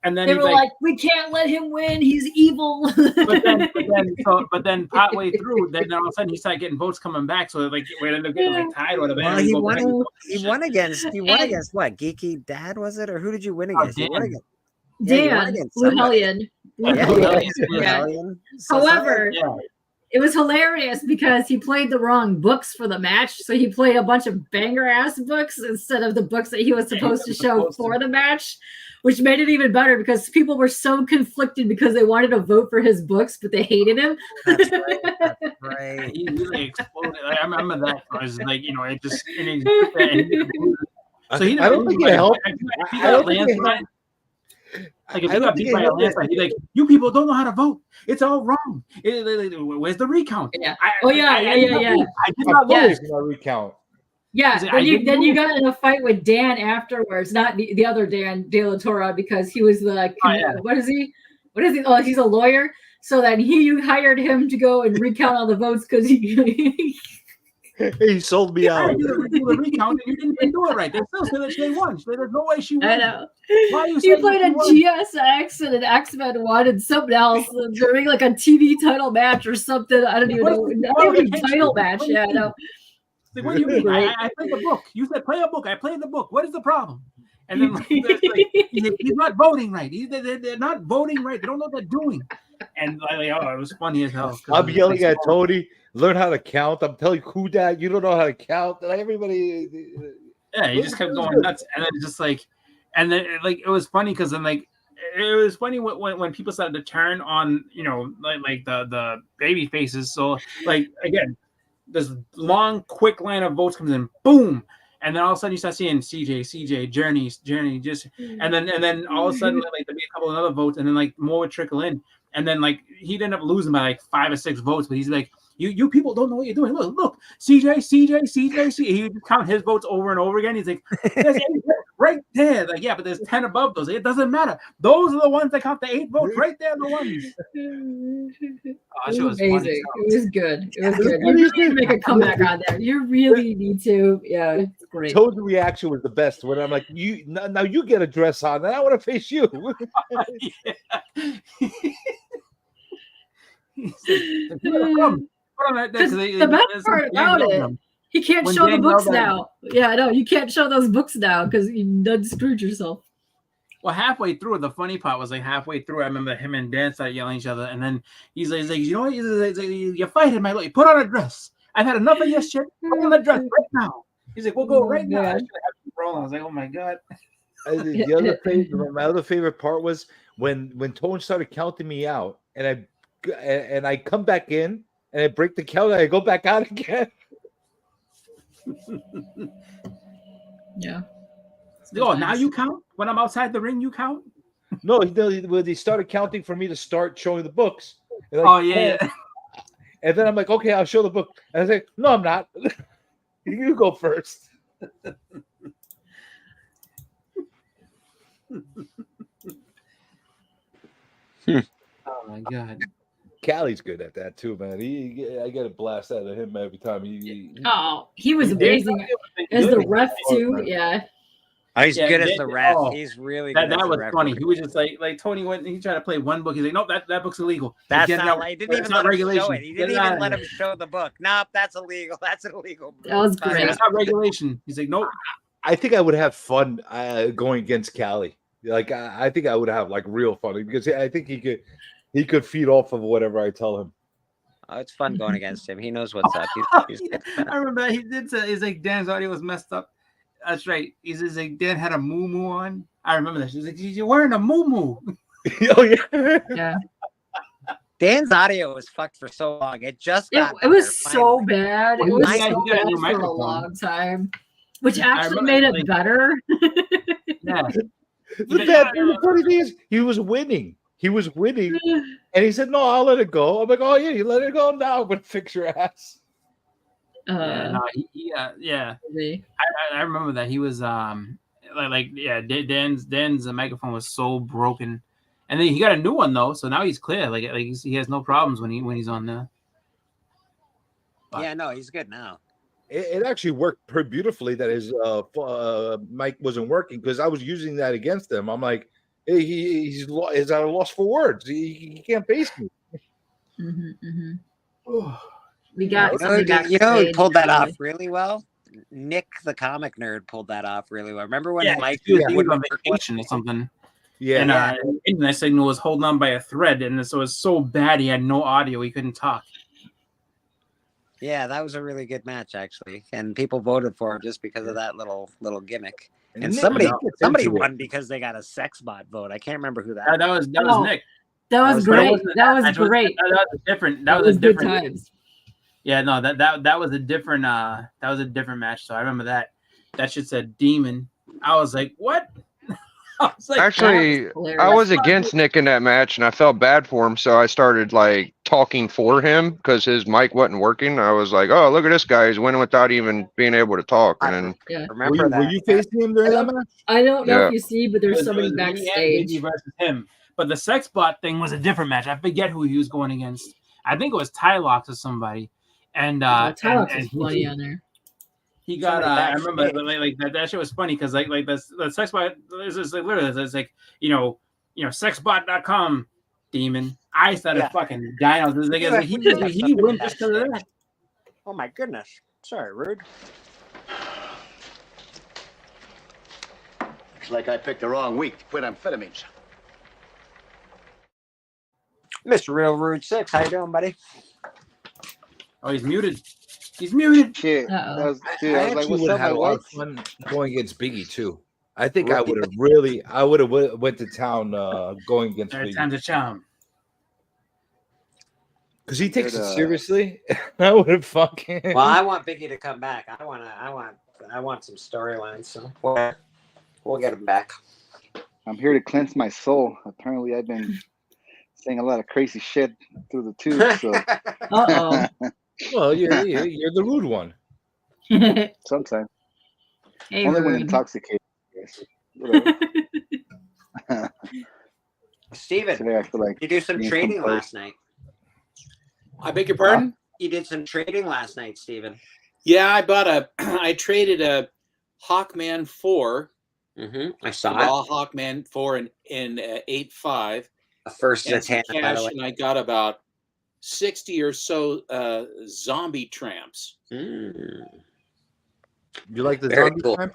And then they were like, "We can't let him win. He's evil." but then partway through, then all of a sudden he started getting votes coming back. So like we ended up getting like tied or whatever. Well, he won against what? Geeky Dad, was it, or who did you win against? You won against Dan, Blue Hellion. However. It was hilarious because he played the wrong books for the match. So he played a bunch of banger ass books instead of the books that he was supposed to show for the match, which made it even better because people were so conflicted because they wanted to vote for his books, but they hated him. That's right. He really exploded. I remember that. I was like, it just. So he I don't think it helped. Like if you got beat by a landslide, he's like, "You people don't know how to vote. It's all wrong. Where's the recount?" Yeah. I did not lose. Recount. Yeah. Then you got in a fight with Dan afterwards, not the other Dan De La Torre, because he was the what is he? Oh, he's a lawyer. So then you hired him to go and recount all the votes because he sold me out. I did the recount and you didn't do it right. They still say that she won. There's no way she won. I know. Why are you He played a GSX and an X-Men one and something else during like a TV title match or something. I don't even know. Not even a title match. Yeah, I know. Like, what do you mean? I played the book. You said play a book. I played the book. What is the problem? And then he's not voting right. They're not voting right. They don't know what they're doing. And it was funny as hell. I'm yelling at Tony. Learn how to count. I'm telling you, Dad, you don't know how to count. Like everybody. Yeah, he just kept going nuts, and then just like, and then it was funny because then it was funny when people started to turn on like the baby faces. So like again, this long quick line of votes comes in, boom. And then all of a sudden you start seeing CJ, Journey, just and then all of a sudden like there'd be a couple of other votes, and then like more would trickle in, and then like he'd end up losing by like 5 or 6 votes, but he's like, You people don't know what you're doing. Look, CJ. He would count his votes over and over again. He's like, there's 8 votes right there. Like, yeah, but there's 10 above those. It doesn't matter. Those are the ones that count the 8 votes right there. The ones. It was amazing. It was good. It was good. You really need to make a comeback on that. You really need to. Yeah, it's great. Toad's reaction was the best when I'm like, "You now you get a dress on, and I want to face you." The best part about it, he can't show the books now. Yeah, I know. You can't show those books now because you done screwed yourself. Well, halfway through, the funny part was like halfway through, I remember him and Dan started yelling at each other, and then he's like, you know what? He's like, you're fighting, my lord. You put on a dress. I've had enough of your shit. Put on a dress right now. He's like, we'll go right now. I was like, oh my god. My other favorite part was when Tone started counting me out, and I come back in and I break the count and I go back out again. Yeah. Oh, now you count? When I'm outside the ring, you count? No, he started counting for me to start showing the books. Like, oh, yeah. And then I'm like, okay, I'll show the book. And I was like, no, I'm not. You go first. Oh, my God. Callie's good at that too, man. I get a blast out of him every time. He was amazing as the ref too. Yeah. Oh, he's good as the ref. Oh, He's really good. That was funny. He was just like Tony went. He tried to play one book. He's like, nope, that book's illegal. That's not. He didn't even let him show it. He didn't even let him show the book. Nope, that's illegal. That's an illegal. That was great. That's not regulation. He's like, nope. I think I would have fun going against Callie. Like I think I would have like real fun because I think he could feed off of whatever I tell him. Oh, it's fun going against him. He knows what's up. He's I remember that he did say, he's like, Dan's audio was messed up. That's right. He's like, Dan had a moo on. I remember that. She's like, you're wearing a moo. Oh, yeah. Yeah. Dan's audio was fucked for so long. It just got it was so bad. It was so got a bad new for a microphone. long time, which actually made it better. Yeah. The funny thing is, he was winning. He was winning. And he said, no, I'll let it go. I'm like, oh, yeah, you let it go now. I'm going to fix your ass. Yeah. I remember that he was Dan's microphone was so broken, and then he got a new one though, so now he's clear. Like he has no problems when he's on there. Yeah, no, he's good now. It actually worked pretty beautifully that his mic wasn't working because I was using that against him. I'm like, hey, he's at a loss for words. He can't face me. We got who pulled that off really well? Nick the comic nerd pulled that off really well. Remember when Mike he was on vacation or something? Yeah. And internet signal was holding on by a thread, and so it was so bad he had no audio, he couldn't talk. Yeah, that was a really good match actually, and people voted for him just because of that little gimmick. And somebody won because they got a sex bot vote. I can't remember who that. That was Nick. That was great. That was great. That was different. That was a different times. Yeah, no, that was a different match. So I remember that shit said demon. I was like, what? I was like, actually, I was against Nick in that match, and I felt bad for him, so I started like talking for him because his mic wasn't working. I was like, oh, look at this guy, he's winning without even being able to talk. And then remember were you facing him during that match? I don't know if you see, but there's somebody backstage versus him. But the sex bot thing was a different match. I forget who he was going against. I think it was Tylox or somebody. And Tylox is funny on there. He got I remember like that shit was funny because like the sex bot is like literally it's like sexbot.com demon. I started fucking dying. I was like, he went just because of that. Oh my goodness. Sorry, rude. Looks like I picked the wrong week to quit amphetamines. Mr. Real Rude 6, how you doing, buddy? Oh, he's muted. He's muted. Shit. I was like, what's up, had a lot of fun going against Biggie too. I think I would have went to town going against Biggie. Time to charm. Because he takes it seriously. I would have fucking. Well, I want Biggie to come back. I want some storylines. So we'll get him back. I'm here to cleanse my soul. Apparently, I've been saying a lot of crazy shit through the tube. So. Well, you're the rude one. Sometimes. Hey, Only when rude. intoxicated. Yes. Whatever. Steven, Today I feel like you do some being trading composed. last night. I beg your pardon? You did some trading last night, Steven. Yeah, I traded a Hawkman 4. I saw raw it. Hawkman 4 in 8.5. A first and some Zatanna, by the cash, way. and I got about 60 or so zombie tramps. You like the Very zombie cool. tramp?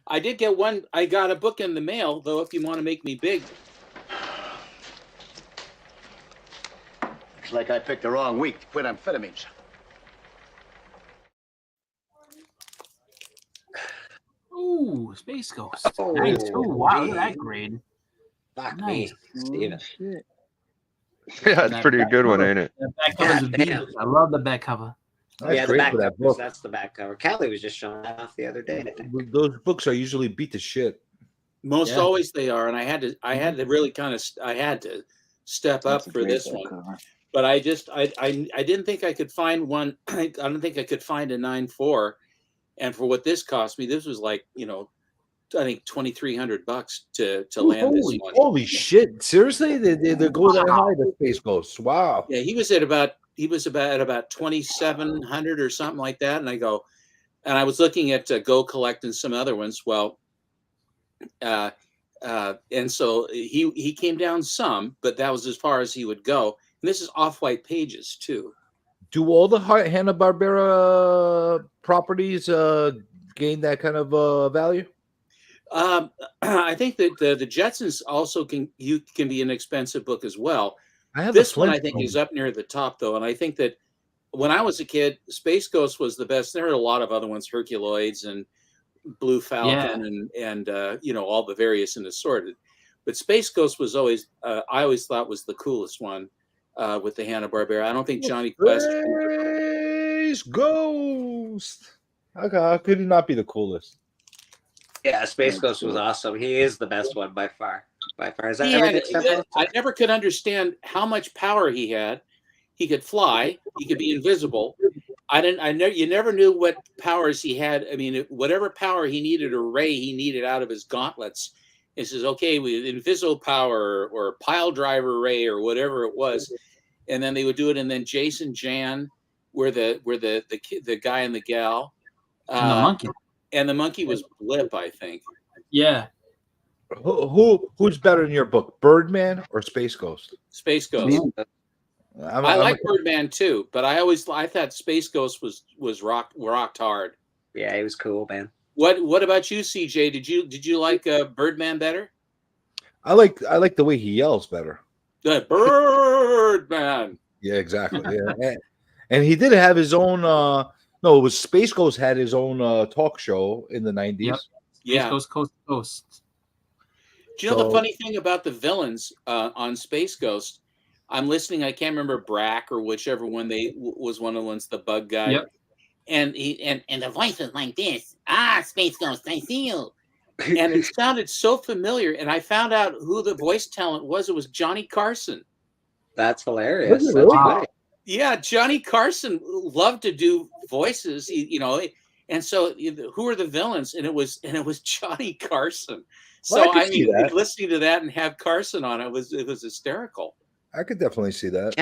I did get one. I got a book in the mail, though, if you want to make me big. Looks like I picked the wrong week to quit amphetamines. Ooh, Space Ghost. Oh, Nice. Oh, wow. Look at geez. that grade. Fuck Nice. me, Steven. Shit. Yeah, it's pretty good one, ain't it? The back cover's God beat. damn. I love the back cover. That's Yeah, the great back for that cover. book. That's the back cover. Callie was just showing that off the other day, I think. Those books are usually beat to shit. Most Yeah. always they are, and I had to really kind of step up That's a for great this back one. cover. But I didn't think I could find one. I don't think I could find a 9.4, and for what this cost me, this was like I think $2,300 to land this one. Holy shit! Seriously, they go that high. The Space Ghost. Wow. Yeah, he was at about 2,700 or something like that, and I was looking at Go Collect and some other ones. Well, and so he came down some, but that was as far as he would go. And this is Off-White Pages too. Do all the Hanna-Barbera properties gain that kind of value? I think that the Jetsons also can be an expensive book as well. I have This the one I think Flintstones. is up near the top though, and I think that when I was a kid, Space Ghost was the best. There were a lot of other ones, Herculoids and Blue Falcon, and all the various and assorted. But Space Ghost was always I always thought was the coolest one with the Hanna-Barbera. I don't think Johnny Quest. Space Ghost. Okay, how could he not be the coolest? Yeah, Space Ghost was awesome. He is the best one by far. By far. Is that He had, everything except for- I never could understand how much power he had. He could fly. He could be invisible. You never knew what powers he had. I mean, whatever power he needed or ray he needed out of his gauntlets, it says, okay, with invisible power or pile driver ray or whatever it was, and then they would do it. And then Jason Jan, where the guy and the gal, And the monkey. and the monkey was Blip, I think. Yeah. Who's better in your book, Birdman or Space Ghost? Space Ghost. I like a- Birdman too, but I thought Space Ghost was rocked hard. Yeah, he was cool, man. What about you, CJ? Did you like Birdman better? I like the way he yells better. The Birdman. Yeah, exactly. Yeah, and he did have his own. No, it was Space Ghost had his own talk show in the 90s. Yep. Yeah. Coast to Coast. Do you know the funny thing about the villains on Space Ghost? I'm listening. I can't remember Brack or whichever one was one of the ones, the bug guy. Yep. And the voice was like this. Space Ghost, I see you. And it sounded so familiar. And I found out who the voice talent was. It was Johnny Carson. That's hilarious. Was it That's really? funny. Yeah, Johnny Carson loved to do voices, and so who are the villains? And it was Johnny Carson. So Well, I could I see mean, that. listening to that and have Carson on it was hysterical. I could definitely see that.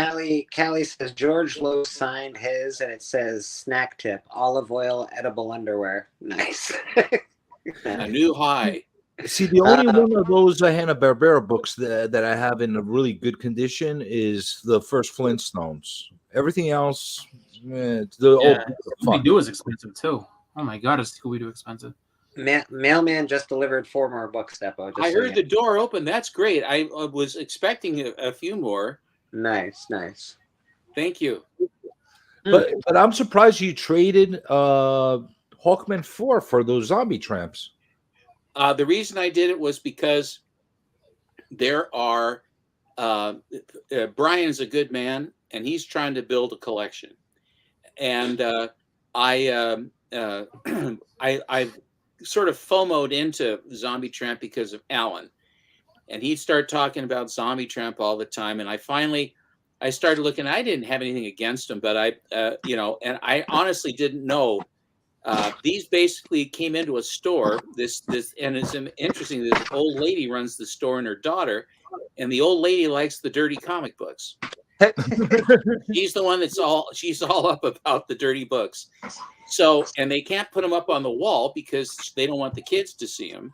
Callie says George Lowe signed his, and it says snack tip: olive oil, edible underwear. Nice. A new high. See, the only one of those Hanna-Barbera books that I have in a really good condition is the first Flintstones. Everything else, Scooby-Doo is expensive too. Oh my god, is Scooby-Doo expensive? Mailman just delivered 4 more books, Depo. I heard the door open. That's great. I was expecting a few more. Nice. Thank you. But I'm surprised you traded Hawkman 4 for those zombie tramps. The reason I did it was because there are Brian's a good man, and he's trying to build a collection, and I sort of FOMO'd into Zombie Tramp because of Alan, and he'd start talking about Zombie Tramp all the time, and I finally I started looking. I didn't have anything against them, but I, and I honestly didn't know. These basically came into a store. And it's interesting. This old lady runs the store and her daughter, and the old lady likes the dirty comic books. She's the one she's all up about the dirty books. So, and they can't put them up on the wall because they don't want the kids to see them.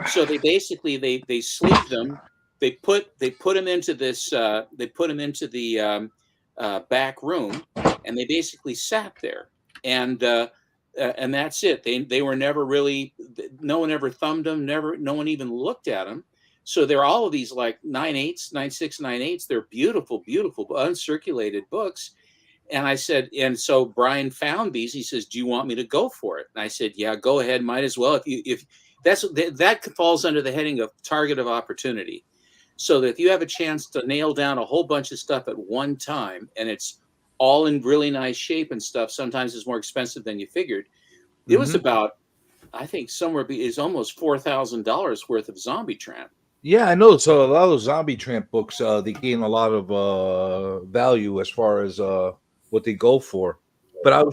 So they basically they sleeve them. They put them into this. They put them into the back room, and they basically sat there, and that's it. They were never really. No one ever thumbed them. No one even looked at them. So they're all of these like 9/8, 9/6, 9/8. They're beautiful, beautiful uncirculated books. And I said, and so Brian found these. He says, "Do you want me to go for it?" And I said, "Yeah, go ahead. Might as well. If that falls under the heading of target of opportunity. So that if you have a chance to nail down a whole bunch of stuff at one time, and it's all in really nice shape and stuff, sometimes it's more expensive than you figured. It was about, I think, it's almost $4,000 worth of Zombie Tramp. Yeah, I know. So a lot of those Zombie Tramp books, they gain a lot of value as far as what they go for. But I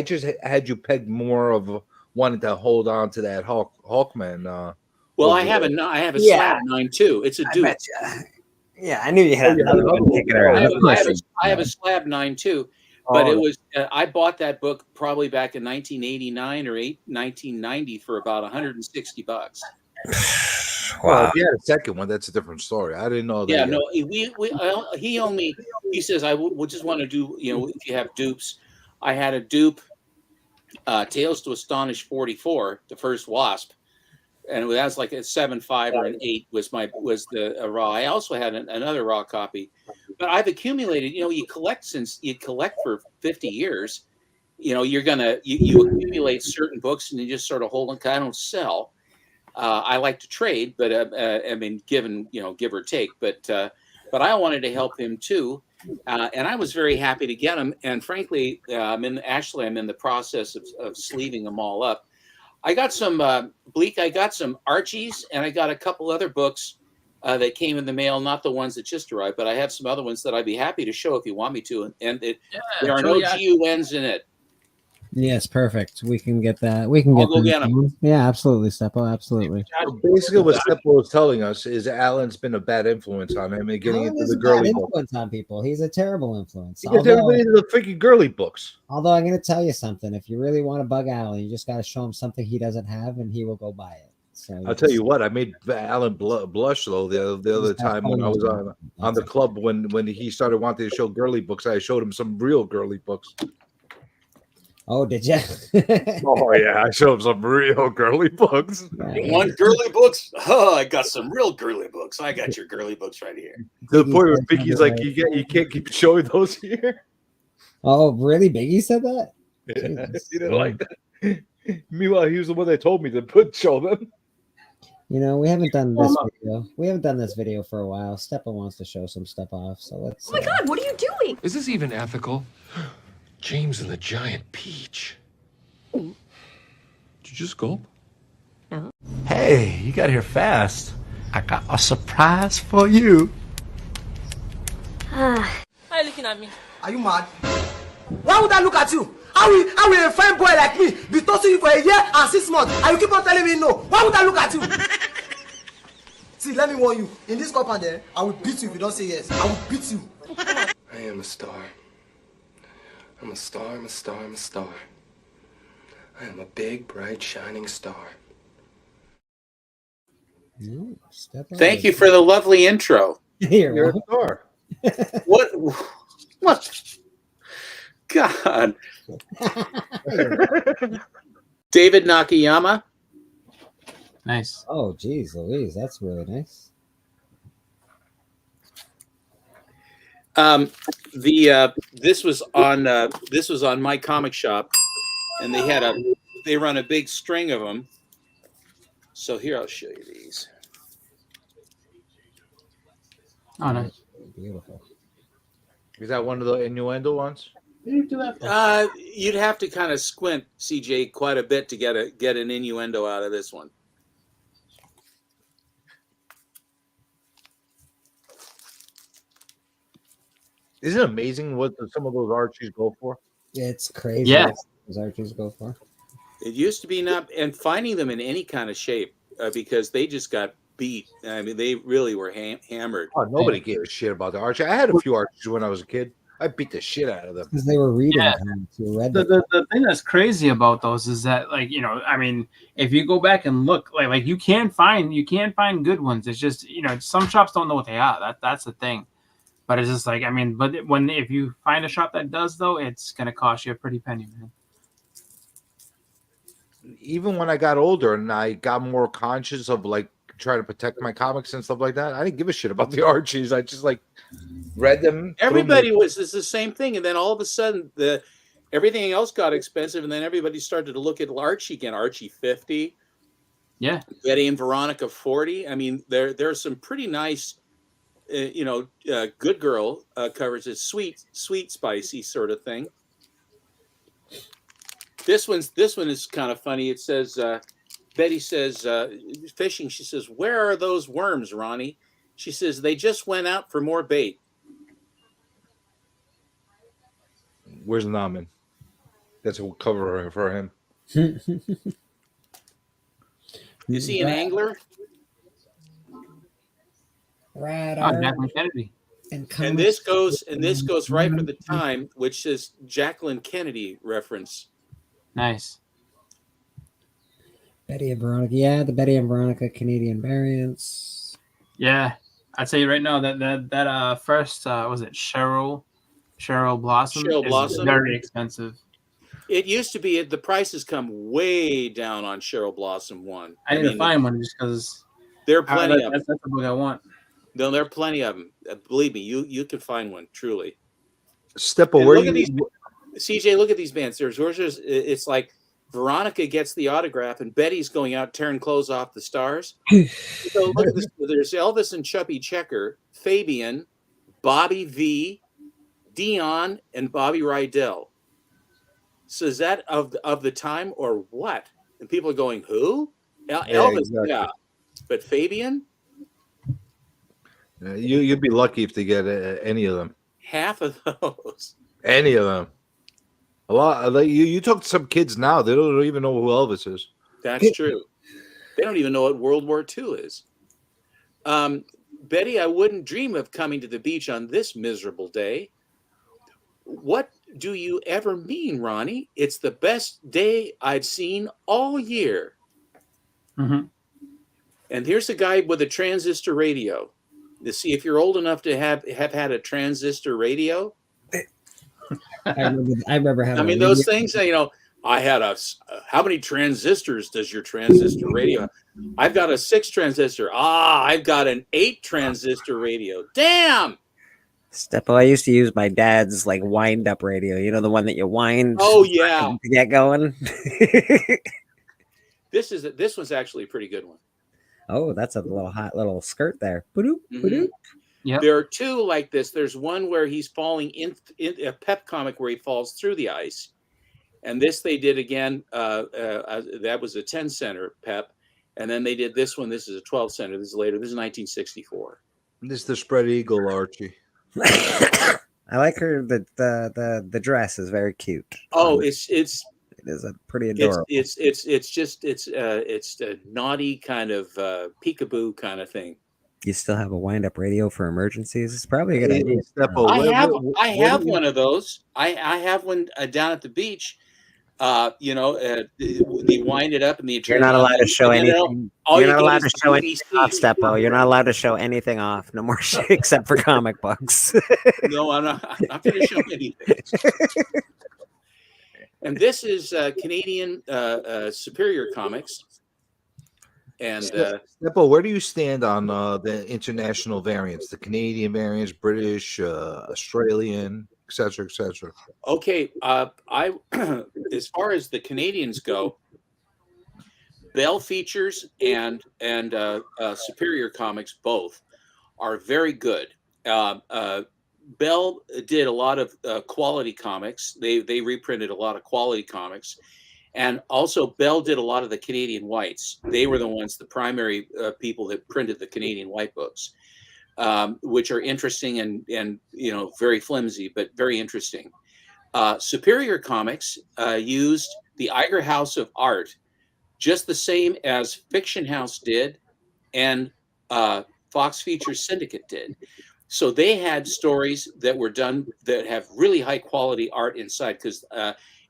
just had you pegged more of wanting to hold on to that Hawkman. Well, I have a slab 9.2. It's a dupe. Yeah, I knew you had another one kicking around. I have a slab 9.2, but it was I bought that book probably back in 1989 or 1990 for about $160. Wow. If you had a second one, that's a different story. I didn't know that. Yeah, no, he says I would just want to do, if you have dupes. I had a dupe, Tales to Astonish 44, the first Wasp, and that was like a 7.5 or an 8 was the raw. I also had another raw copy, but I've accumulated. You collect for 50 years. You're gonna you accumulate certain books and you just sort of hold them. I don't sell. I like to trade, but I mean, give or take. But I wanted to help him too, and I was very happy to get him. And frankly, I'm in the process of sleeving them all up. I got some Bleak. I got some Archies, and I got a couple other books that came in the mail. Not the ones that just arrived, but I have some other ones that I'd be happy to show if you want me to. And there are no GUNs in it. Yes, perfect. We can get that. We can I'll get them. Yeah, absolutely, Steppo. Absolutely. Basically, what Steppo was telling us is Alan's been a bad influence on him and getting into the girly books. Influence on people. He's a terrible influence. He gets everybody into the freaking girly books. Although I'm going to tell you something. If you really want to bug Alan, you just got to show him something he doesn't have, and he will go buy it. So I'll tell you what. I made Alan blush though the other time when I was on the club when he started wanting to show girly books. I showed him some real girly books. Oh, did you? Oh yeah, I showed him some real girly books. You want girly books? Oh, I got some real girly books. I got your girly books right here. To the point where Biggie's like, you can't keep showing those here. Oh, really? Biggie said that? Yeah, he didn't like that. Meanwhile, he was the one that told me to show them. We haven't done this video. We haven't done this video for a while. Steppa wants to show some stuff off, so let's. Oh my God! What are you doing? Is this even ethical? James and the Giant Peach. Did you just gulp? No. Hey, you got here fast. I got a surprise for you. Why are you looking at me? Are you mad? Why would I look at you? How will a fine boy like me be tossing you for a year and 6 months and you keep on telling me no? Why would I look at you? See, let me warn you. In this compound there, I will beat you if you don't say yes. I will beat you. I am a star. I'm a star, I'm a star, I'm a star. I am a big, bright, shining star. Thank you for the lovely intro. You're a star. What? God. David Nakayama. Nice. Oh, geez, Louise, that's really nice. This was on My Comic Shop, and they run a big string of them. So here, I'll show you these. Oh, nice. Beautiful. Is that one of the innuendo ones? You do that. You'd have to kind of squint, CJ, quite a bit to get an innuendo out of this one. Isn't it amazing what some of those Archies go for? It's crazy. Yeah. What those Archies go for. It used to be not, and finding them in any kind of shape because they just got beat. I mean, they really were hammered. Oh, nobody gave a shit about the Archie. I had a few Archies when I was a kid. I beat the shit out of them because they were reading. Yeah. Comics. You read The thing that's crazy about those is that, like, you know, I mean, if you go back and look, like you can find good ones. It's just, you know, some shops don't know what they are. That's the thing. But it's just like, I mean, but if you find a shop that does, though, it's gonna cost you a pretty penny, man. Even when I got older and I got more conscious of like trying to protect my comics and stuff like that, I didn't give a shit about the Archies. I just like read them. Everybody it's the same thing, and then all of a sudden everything else got expensive, and then everybody started to look at Archie again. Archie 50, yeah, Betty and Veronica 40. I mean, there's some pretty nice, good girl covers. It's sweet, spicy sort of thing. This one is kind of funny. It says, Betty says, fishing. She says, "Where are those worms, Ronnie?" She says, "They just went out for more bait." Where's Naman? That's a cover for him. Is he an angler? Radar. Jacqueline Kennedy. And this goes right for the time, which is Jacqueline Kennedy reference. Nice. Betty and Veronica. Yeah, the Betty and Veronica Canadian variants. Yeah, I'd say right now that first was it Cheryl Blossom? Cheryl is Blossom. very expensive. It used to be the prices come way down on Cheryl Blossom 1. I need to find one just because there are plenty of them. That's the book I want. No, there are plenty of them. Believe me, you can find one truly. Steppo, look at these, CJ. Look at these bands. It's like Veronica gets the autograph, and Betty's going out tearing clothes off the stars. So look at this. There's Elvis and Chubby Checker, Fabian, Bobby V, Dion, and Bobby Rydell. So is that of the time or what? And people are going, who? Elvis, exactly. Yeah. But Fabian? You'd be lucky if they get any of them. Half of those. Any of them. A lot. Like you talk to some kids now, they don't even know who Elvis is. That's true. They don't even know what World War II is. Betty, I wouldn't dream of coming to the beach on this miserable day. What do you ever mean, Ronnie? It's the best day I've seen all year. Mm-hmm. And here's a guy with a transistor radio. To see if you're old enough to have had a transistor radio. I remember having. I mean, those things. I had how many transistors does your transistor radio? I've got a 6 transistor. I've got an 8 transistor radio. Damn. Steppo, I used to use my dad's like wind up radio. You know, the one that you wind. Oh yeah. To get going. This one's actually a pretty good one. Oh, that's a little hot little skirt there. Ba-doop, ba-doop. Yep. There are 2 like this. There's one where he's falling in a Pep comic where he falls through the ice. And this they did again. That was a 10 center Pep. And then they did this one. This is a 12 center. This is later. This is 1964. This is the spread eagle Archie. I like her. The dress is very cute. Oh, it is a pretty adorable. It's a naughty kind of peekaboo kind of thing. You still have a wind up radio for emergencies? It's probably a good idea. I have one of those. I have one down at the beach. They wind it up and you're not allowed to show anything. You're not allowed to show anything off, Steppo. You're not allowed to show anything off. No more shit except for comic books. No, I'm not going to show anything. And this is Canadian Superior Comics. And Steppo, where do you stand on the international variants? The Canadian variants, British, Australian, etc., etc. Okay, I as far as the Canadians go, Bell Features and Superior Comics both are very good. Bell did a lot of quality comics. They reprinted a lot of quality comics. And also, Bell did a lot of the Canadian Whites. They were the primary people that printed the Canadian White books. which are interesting and very flimsy, but very interesting. Superior Comics used the Iger House of Art just the same as Fiction House did and Fox Features Syndicate did. So they had stories that were done that have really high quality art inside. Because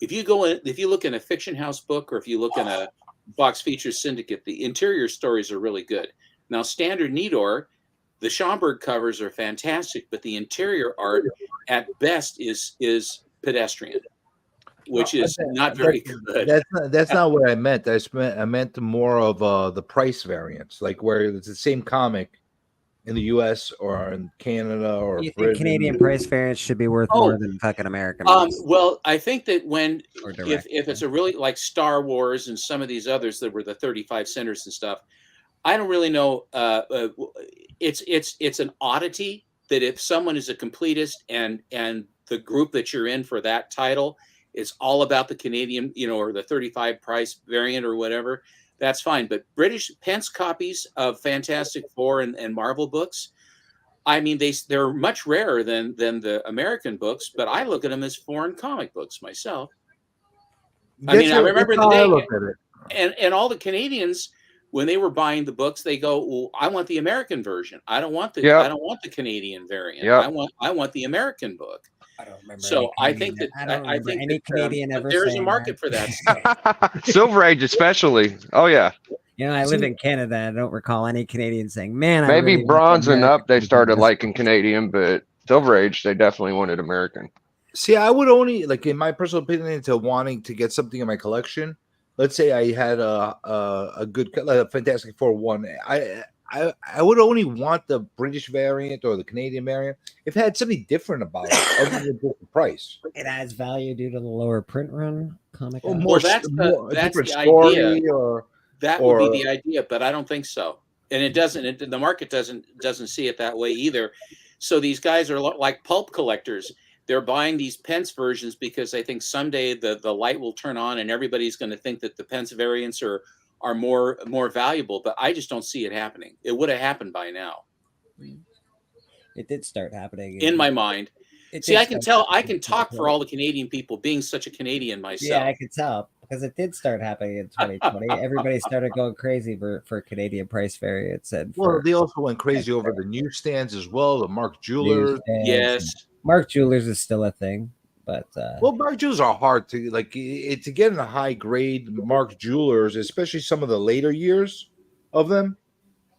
if you look in a Fiction House book, or if you look in a Fox Features Syndicate, the interior stories are really good. Now, Standard Nidor, the Schomburg covers are fantastic, but the interior art at best is pedestrian, which is not very good. That's not what I meant. I meant more of the price variance, like where it's the same comic in the U.S. or in Canada or You think Britain. Canadian price variance should be worth more than fucking American? Well, I think that if it's a really like Star Wars and some of these others that were the 35 centers and stuff, I don't really know. It's an oddity that if someone is a completist and the group that you're in for that title is all about the Canadian, or the 35 price variant or whatever, that's fine. But British Pence copies of Fantastic Four and Marvel books, I mean, they're much rarer than the American books, but I look at them as foreign comic books myself. I remember the day, and all the Canadians, when they were buying the books, they go, "Well, I want the American version. I don't want the Canadian variant. I want the American book." I don't remember. So I think that any Canadian ever there's a saying market that. for that stuff. Silver Age, especially. Oh yeah. I live in Canada. I don't recall any Canadian saying, "Man, I Maybe really want Bronze the and up, they American started version." liking Canadian, but Silver Age, they definitely wanted American. See, I would only, like, in my personal opinion, to wanting to get something in my collection. Let's say I had a good, like a Fantastic Four one. I would only want the British variant or the Canadian variant if it had something different about it other than just the price. It adds value due to the lower print run comic. Well, that's the idea. That would be the idea, but I don't think so. And it doesn't. The market doesn't see it that way either. So these guys are like pulp collectors. They're buying these Pence versions because they think someday the light will turn on and everybody's going to think that the Pence variants are more valuable. But I just don't see it happening. It would have happened by now. It did start happening in my mind. See, I can tell. I can talk for all the Canadian people, being such a Canadian myself. Yeah, I could tell because it did start happening in 2020. Everybody started going crazy for Canadian price variants, and they also went crazy over the newsstands as well. The Mark Jewelers, yes, Mark Jewelers is still a thing, but Mark Jewelers are hard to to get in a high grade Mark Jewelers, especially some of the later years of them.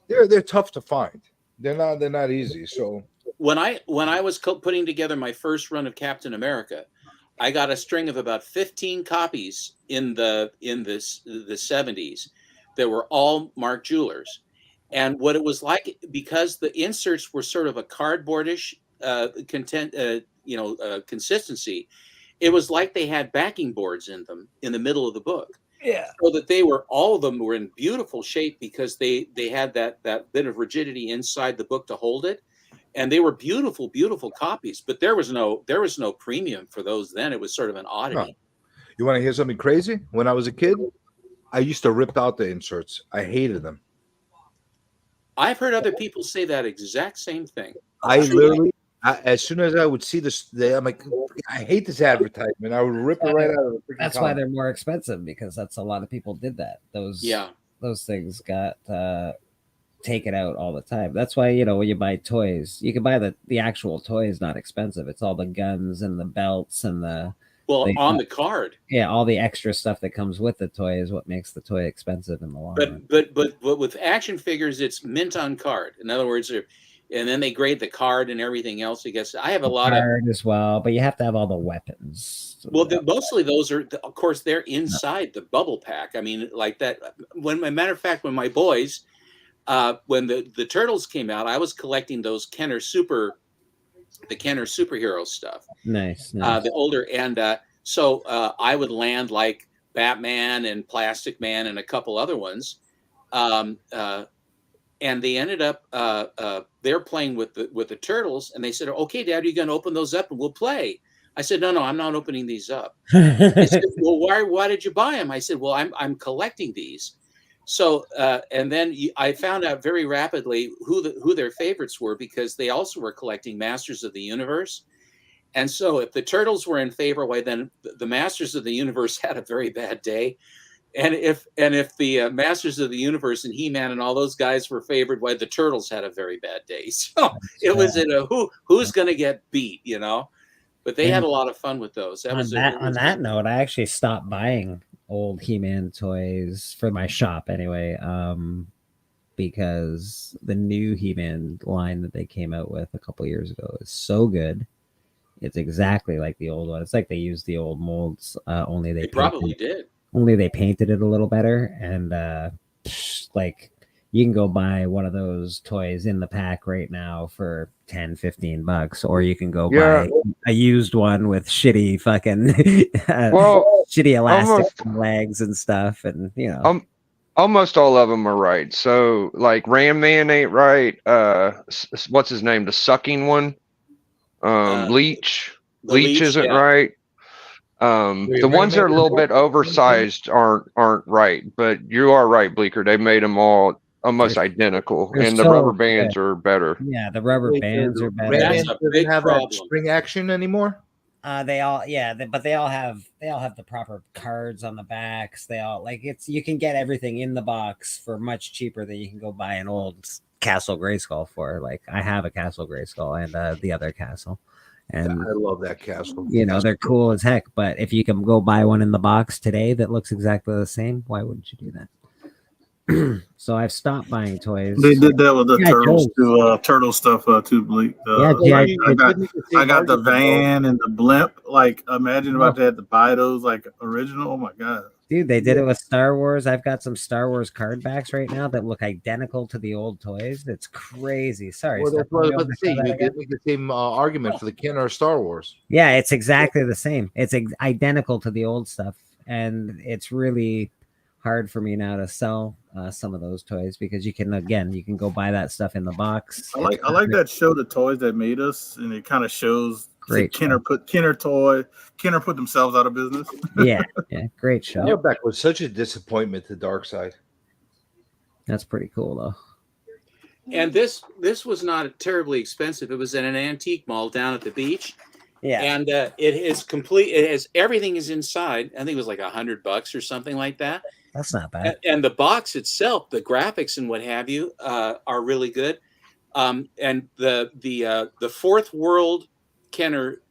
They're tough to find. They're not easy. So when I was putting together my first run of Captain America, I got a string of about 15 copies in the 70s that were all Mark Jewelers. And what it was like, because the inserts were sort of a cardboardish consistency, it was like they had backing boards in them in the middle of the book. Yeah. So that all of them were in beautiful shape because they had that bit of rigidity inside the book to hold it. And they were beautiful, beautiful copies, but there was no premium for those then. It was sort of an oddity. No. You want to hear something crazy? When I was a kid, I used to rip out the inserts. I hated them. I've heard other people say that exact same thing. I literally, as soon as I would see this, I'm like, I hate this advertisement. I would rip it right out of the freaking That's why they're more expensive, because that's a lot of people did that. Those things got taken out all the time. That's why, when you buy toys, you can buy the actual toys, not expensive. It's all the guns and the belts and on the card. Yeah, all the extra stuff that comes with the toy is what makes the toy expensive in the long run. But with action figures, it's mint on card. In other words, and then they grade the card and everything else. I guess I have a lot of card as well, but you have to have all the weapons. Well, mostly those are, of course, they're inside the bubble pack. I mean, like that. When, as a matter of fact, when my boys, when the Turtles came out, I was collecting those Kenner superhero stuff. Nice. The older, and so I would land like Batman and Plastic Man and a couple other ones, and they ended up they're playing with the Turtles, and they said, "Okay, Dad, are you going to open those up and we'll play?" I said, "No, I'm not opening these up." They said, "Well, why did you buy them?" I said, "Well, I'm collecting these." So and then I found out very rapidly who their favorites were, because they also were collecting Masters of the Universe. And so if the Turtles were in favor, why then the Masters of the Universe had a very bad day. And if the Masters of the Universe and He-Man and all those guys were favored, why the Turtles had a very bad day. So it was in a who's going to get beat, you know. But they had a lot of fun with those. That was on that note, I actually stopped buying old He-Man toys for my shop anyway, because the new He-Man line that they came out with a couple years ago is so good. It's exactly like the old one. It's like they used the old molds, only they probably did. Only they painted it a little better, and like you can go buy one of those toys in the pack right now for $10-15, or you can go buy a used one with shitty fucking shitty elastic legs and stuff, and you know. Almost all of them are right. So like Ram Man ain't right. What's his name? The sucking one. Leech isn't right. The ones that are a little bit oversized aren't right, but you are right, Bleecker. They made them all almost identical, and the rubber bands are better. Yeah, the rubber bands are better. That's a big problem. Spring action anymore? They all, but they all have the proper cards on the backs. They all you can get everything in the box for much cheaper than you can go buy an old Castle Grayskull for. Like I have a Castle Grayskull and the other castle. And I love that castle. You know, they're cool as heck, but if you can go buy one in the box today that looks exactly the same, why wouldn't you do that? So I've stopped buying toys. They did that with the turtles too, turtle stuff too, Bleak. I got the van and the blimp. Like, imagine if I had to buy those like original. Oh my god. Dude, they did it with Star Wars. I've got some Star Wars card backs right now that look identical to the old toys. That's crazy. Sorry. Well, that's what I was about to say. You did make the same argument for the Kenner Star Wars. Yeah, it's exactly the same. It's identical to the old stuff. And it's really hard for me now to sell some of those toys because you can go buy that stuff in the box. I like that show, The Toys That Made Us, and it kind of shows Kenner put themselves out of business. yeah, great show. Back was such a disappointment to Darkseid. That's pretty cool though. And this was not terribly expensive. It was in an antique mall down at the beach. Yeah, and it is complete. It has everything is inside. I think it was like $100 or something like that. That's not bad. And the box itself, the graphics and what have you, are really good. And the Fourth World Kenner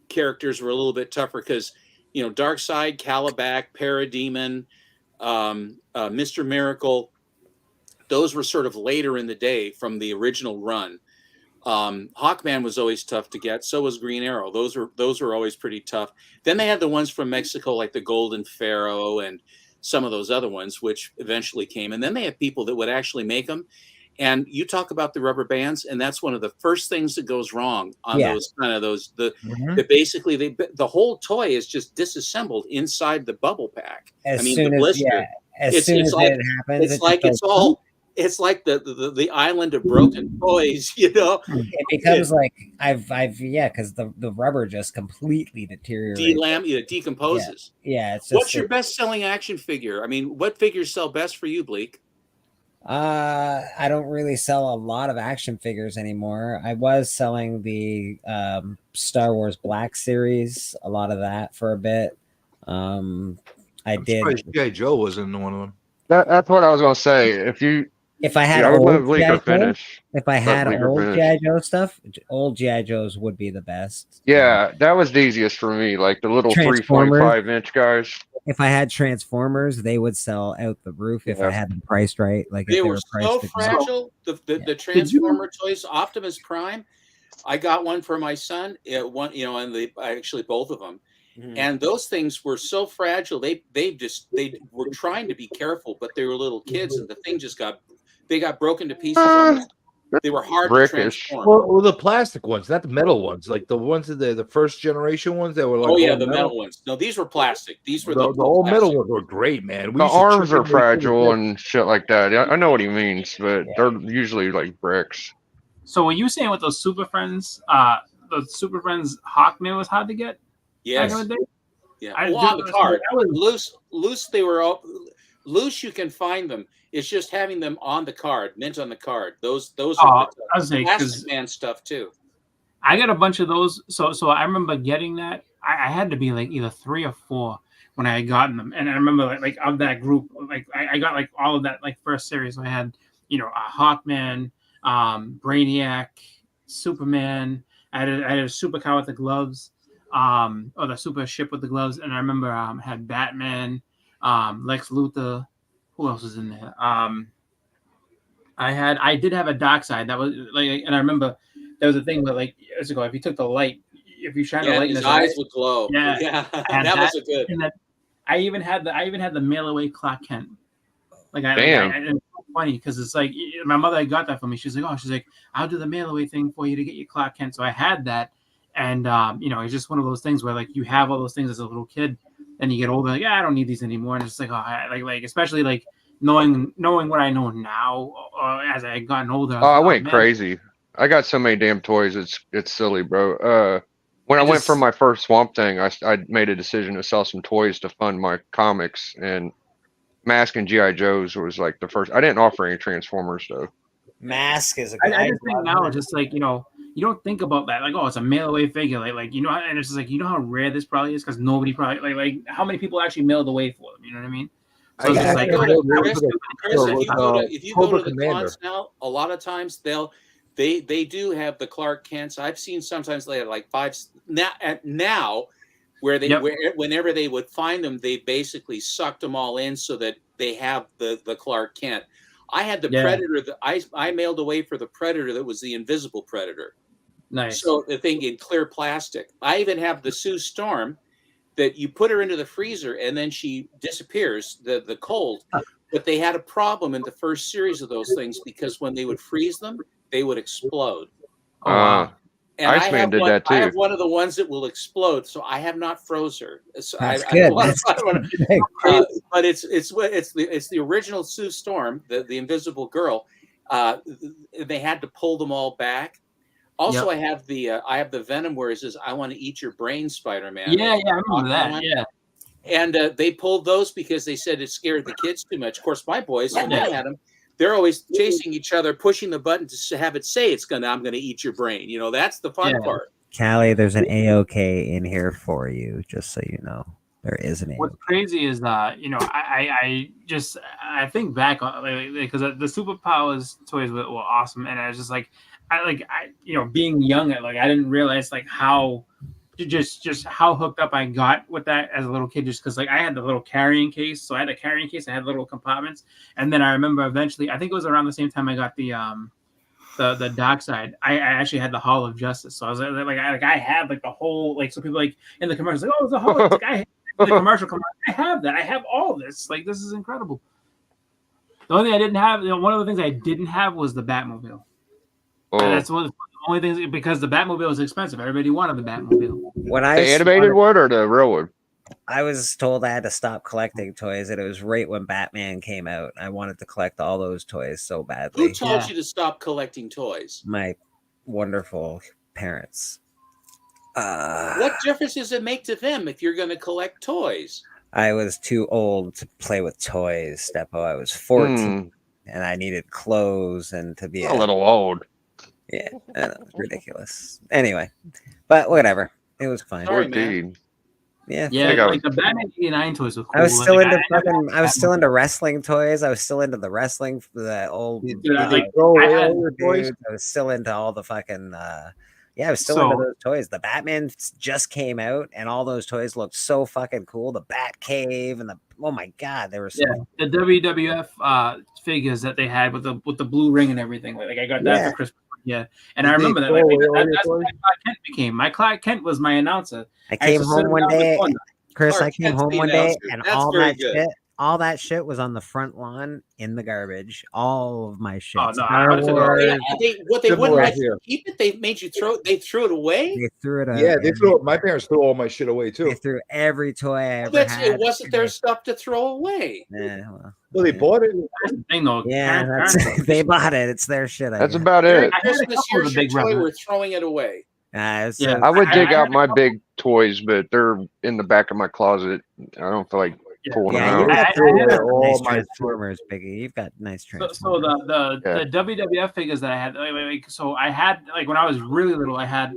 characters were a little bit tougher because, you know, Darkseid, Calabac, Parademon, Mr. Miracle, those were sort of later in the day from the original run. Hawkman was always tough to get. So was Green Arrow. Those were always pretty tough. Then they had the ones from Mexico, like the Golden Pharaoh and some of those other ones, which eventually came. And then they had people that would actually make them. And you talk about the rubber bands, and that's one of the first things that goes wrong on basically the whole toy is just disassembled inside the bubble pack. The blister. It's like the island of broken toys, you know. It becomes like because the rubber just completely deteriorates. Decomposes. Yeah. What's your best-selling action figure? I mean, what figures sell best for you, Bleak? I don't really sell a lot of action figures anymore. I was selling the Star Wars Black series, a lot of that for a bit. I did. G.I. Joe wasn't one of them. That's what I was gonna say. If I had old G.I. Joe stuff, old G.I. Joes would be the best. Yeah, that was the easiest for me, like the little 3.5-inch guys. If I had Transformers, they would sell out the roof if I had them priced right. Like they were so fragile. The Transformer toys, Optimus Prime, I got one for my son. Actually both of them. Mm-hmm. And those things were so fragile. They were trying to be careful, but they were little kids, and the thing just got broken to pieces. They were hard to transform. Well, the plastic ones, not the metal ones, like the ones that the first generation ones that were like. The metal ones. No, these were plastic. These were the old metal ones were great, man. The arms are fragile and shit like that. I know what he means, but they're usually like bricks. So when you were saying with those Super Friends, Hawkman was hard to get. Yes. Back in the day? Yeah. On the card. Loose. They were all loose, you can find them. It's just having them on the card, mint on the card. Those Oh, are I was saying, Plastic 'cause Man stuff too. I got a bunch of those. So I remember getting that. I had to be like either 3 or 4 when I had gotten them. And I remember like of that group, like I got like all of that like first series. So I had, Hawkman, Brainiac, Superman. I had a supercar with the gloves, or the super ship with the gloves. And I remember I had Batman, Lex Luthor. Who else was in there? I did have a dark side that was like, and I remember there was a thing where like years ago, if you took the light, if you shine the light in his his eyes would glow. yeah, Yeah, I had that was a good. And that, I even had the mail away Clark Kent. Damn. And it's so funny because it's like my mother had got that for me. She's like, I'll do the mail away thing for you to get your Clark Kent. So I had that, and it's just one of those things where like you have all those things as a little kid, and you get older, like, I don't need these anymore, and it's like, like especially like knowing what I know now, as I had gotten older. I went crazy. I got so many damn toys. It's silly, bro. When I went for my first Swamp Thing, I made a decision to sell some toys to fund my comics, and Mask and GI Joes was like the first. I didn't offer any Transformers though. Mask is a good. I just think now, just like you don't think about that, like, oh, it's a mail away figure, like and it's just like how rare this probably is because nobody probably like how many people actually mailed away for them. You know what I mean? So it's just like, Chris, if you go to the cons now, a lot of times they do have the Clark Kents. I've seen sometimes they have like 5 now where they whenever they would find them, they basically sucked them all in so that they have the Clark Kent. I had the Predator that I mailed away for the Predator that was the Invisible Predator. Nice. So the thing in clear plastic. I even have the Sue Storm that you put her into the freezer and then she disappears, the cold. But they had a problem in the first series of those things because when they would freeze them, they would explode. Oh, wow. And Iceman did that too. I have one of the ones that will explode, so I have not froze her. So That's good. But it's the original Sue Storm, the Invisible Girl. They had to pull them all back. Also, I have the Venom where it says, "I want to eat your brain, Spider-Man." Yeah, I remember that. Yeah. And they pulled those because they said it scared the kids too much. Of course, my boys, when they had them, they're always chasing each other, pushing the button to have it say I'm going to eat your brain. That's the fun part. Callie, there's an A-OK in here for you, just so you know. There is an A-OK. What's crazy is that, I think back on because the Superpowers toys were awesome, and I was just like, being young, I didn't realize how just how hooked up I got with that as a little kid, just because I had the little carrying case. So I had a carrying case, I had little compartments, and then I remember eventually, I think it was around the same time I got the dark side. I actually had the Hall of Justice. So I was I had the whole so people in the commercials oh, it's a Hall. It's I the commercial come on, I have that. I have all this. This is incredible. The only thing I didn't have, one of the things I didn't have was the Batmobile. Oh. That's one of the only things, because the Batmobile was expensive. Everybody wanted the Batmobile. When the animated one or the real one? I was told I had to stop collecting toys, and it was right when Batman came out. I wanted to collect all those toys so badly. Who told you to stop collecting toys? My wonderful parents. What difference does it make to them if you're going to collect toys? I was too old to play with toys, Steppo. I was 14, and I needed clothes and to be a little old. Yeah, I know, ridiculous. Anyway, but whatever. It was fine. 14. Yeah, the Batman '89 toys were cool. I was still into I was still into wrestling toys. I was still into the wrestling, the old. I was still into all the fucking. I was still into those toys. The Batman just came out, and all those toys looked so fucking cool. The Bat Cave and oh my god, they were so. Yeah, the WWF figures that they had with the blue ring and everything. I got that for Christmas. Yeah, and I remember that. That's what Clark Kent became. My Clark Kent was my announcer. I came home one day, Chris. I came home one day, and all that shit was on the front lawn in the garbage. All of my shit. Oh no! They wouldn't let you keep it. They made you throw. They threw it away. They threw it away. Yeah, they threw. My parents threw all my shit away too. They threw every toy I ever had. It wasn't their stuff to throw away. Yeah, well, they bought it. That's the thing, though. Yeah, they bought it. It's their shit. That's about it. Christmas, here's your toy. We're throwing it away. I would dig out my big toys, but they're in the back of my closet. I don't feel like pulling Yeah, them you out. got nice all my Transformers, Biggie. You've got nice So Transformers. the WWF figures that I had, so I had like when I was really little, I had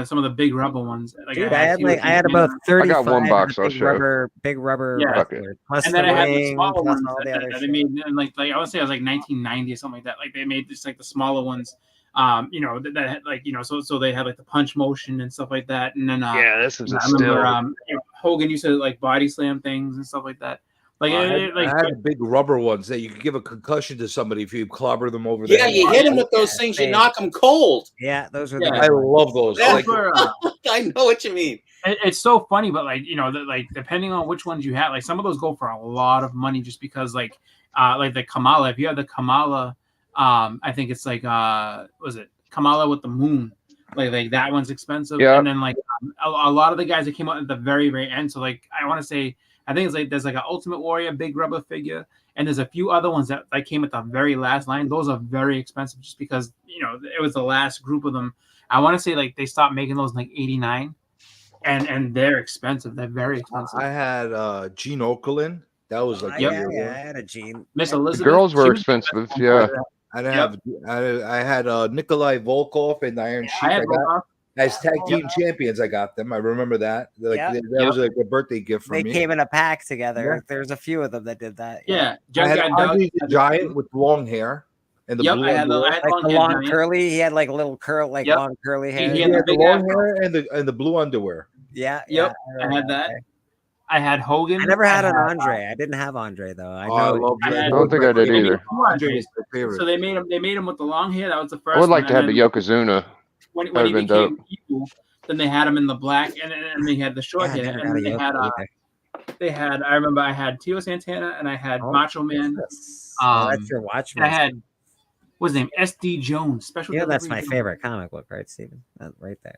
some of the big rubber ones. Like Dude, I had about I 35 got one of box. the I'll show. big rubber Yeah. wrestlers, plus And the then I had the ring, smaller plus ones all the that, other that shit. they made, and like I would say it was like 1990 or something like that. Like they made just like the smaller ones, that had like so they had like the punch motion and stuff like that. And then this is I a remember still. Hogan used to like body slam things and stuff like that. Like I like had the big rubber ones that you could give a concussion to somebody if you clobber them over the Yeah, head. you hit him with those things, you knock him cold. Yeah, those are Yeah. the I good ones. love those. That's Like, where, I know what you mean. it's so funny, but like like depending on which ones you have, like some of those go for a lot of money just because like the Kamala. If you have the Kamala, I think it's like was it Kamala with the moon? Like that one's expensive. Yeah. And then like a lot of the guys that came out at the very end. So like I want to say I think it's like there's like an Ultimate Warrior big rubber figure, and there's a few other ones that came at the very last line. Those are very expensive just because it was the last group of them. I want to say like they stopped making those in like '89. And they're expensive. They're very expensive. I had Gene Okerlund. That was like I had a Gene. Miss The Elizabeth. girls she were was expensive. expensive. Yeah. I had Nikolai Volkov and Iron Sheik. I had Volkov. As tag team champions, I got them. I remember that. Like Yep. that was like a birthday gift for They me. came in a pack together. Yeah. There's a few of them that did that. Yeah. I had Junkyard Dog. Andre the Giant with long hair and the Yep, blue I had the underwear. Like the long-haired long giant. curly. He had like little Yep. long curly hair. He He had had the the big long afro. hair and the blue underwear. Yeah. Yep. yeah, I had that. I had Hogan. I never had an Andre. I didn't have Andre though. I Oh, I know. love I Andre. had- don't think I did They made either. two Andres. my favorite. So they made him with the long hair. That was the first. I would like one. to have And the then Yokozuna. when That he would've been became evil, then they had him in the black, and they had the short Yeah, I hair, never and got then a Yoko either. they had. I remember I had Tio Santana, and I had Macho Man. That's your And Watchmen. I had what's his name? SD Jones. Special. Yeah, that's Delivery my Jones. favorite comic book, right, Steven? That right there.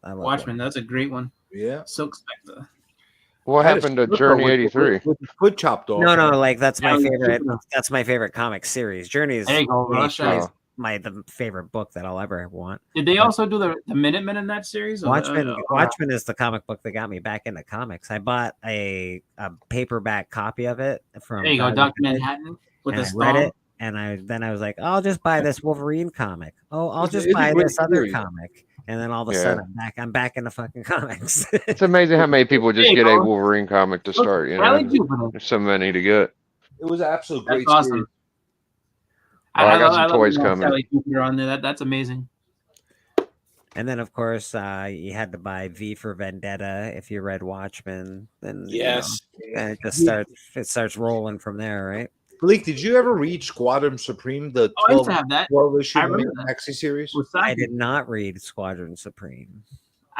I love Watchmen. That's a great one. Yeah. Silk Spectre. What I had a happened to slipper Journey with- 83? with the foot chopped off. No, like that's my Yeah, favorite. Superman. That's my favorite comic series. Journey is There you go, Rush Hour. the favorite book that I'll ever want. Did they also do the Minutemen in that series? Watchmen is the comic book that got me back into comics. I bought a paperback copy of it from. There you go, Value Dr. Village, Manhattan with and the I read Storm. it, and I was like, I'll just buy this Wolverine comic. Oh, I'll It's just a buy great this other series. comic. And then all of a Yeah. sudden, I'm back into fucking comics. It's amazing how many people just There you get a go. Wolverine comic to start. You Rally know, Jupiter. there's so many to get. It was an absolute That's great awesome. series. I got love- some love toys the coming. Sally Jupiter on there. That's amazing. And then, of course, you had to buy V for Vendetta if you read Watchmen. Then Yes. and it starts rolling from there, right? Blake, did you ever read Squadron Supreme, the Oh, I used to have that. 12 issue I remember that. maxi series? With I Saki. did not read Squadron Supreme.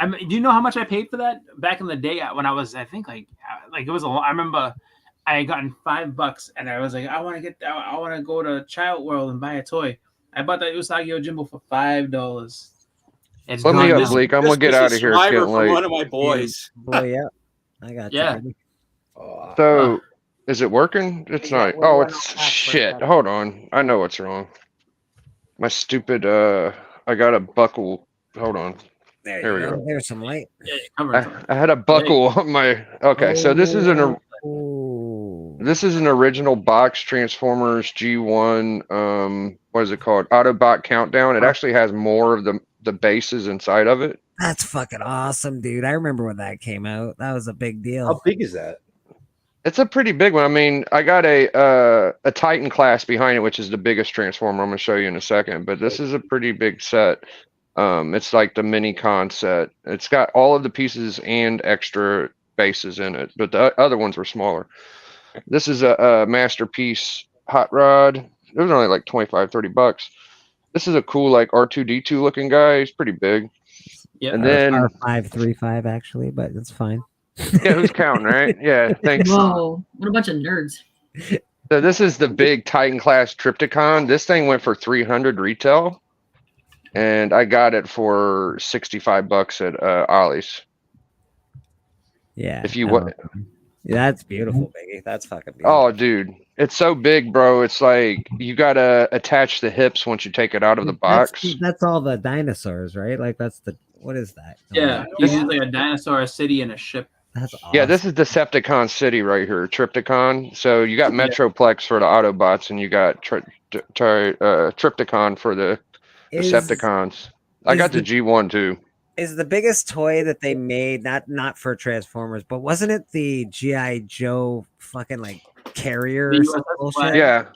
Do you know how much I paid for that back in the day when I was? I think like it was a lot. I remember I had gotten $5, and I was like, I want to go to Child World and buy a toy. I bought that Usagi Yojimbo for $5. It's Let me gone up, now. Bleak. I'm gonna get out of here. It's Survivor getting from one late. of my boys. Boy, yeah, I got Yeah. you. So, is it working? It's not. Oh, it's shit. Hold on. I know what's wrong. My stupid. I got a buckle. Hold on. There we you go. go. There's some light. Yeah, cover it. I had a buckle on my. Okay, so this is an. Ooh. This is an original box Transformers G1. What is it called? Autobot Countdown. It actually has more of the bases inside of it. That's fucking awesome, dude. I remember when that came out. That was a big How deal. big is that? It's a pretty big one. I mean, I got a Titan class behind it, which is the biggest Transformer. I'm gonna show you in a second. But this is a pretty big set. It's like the mini con set. It's got all of the pieces and extra bases in it, but the other ones were smaller. This is a masterpiece hot rod. It was only like $25-$30. This is a cool like R2D2 looking guy. He's pretty big. Yeah. And then R535 actually, but it's fine. yeah, who's counting, right? Yeah, thanks. Whoa, what a bunch of nerds. So this is the big Titan class Triptychon. This thing went for $300 retail, and I got it for $65 at Ollie's. Yeah. If you I want. love them. Yeah, that's beautiful, Biggie. That's fucking beautiful. Oh, dude, it's so big, bro. It's like you gotta attach the hips once you take it out of the box. That's all the dinosaurs, right? Like that's the what is that? Yeah, you use like a dinosaur, a city, and a ship. That's awesome. Yeah, this is Decepticon City right here, Tripticon. So you got Metroplex for the Autobots, and you got Tripticon for the Decepticons. I got the G1 too. Is the biggest toy that they made not for Transformers, but wasn't it the G.I. Joe fucking like carrier or some bullshit? Yeah.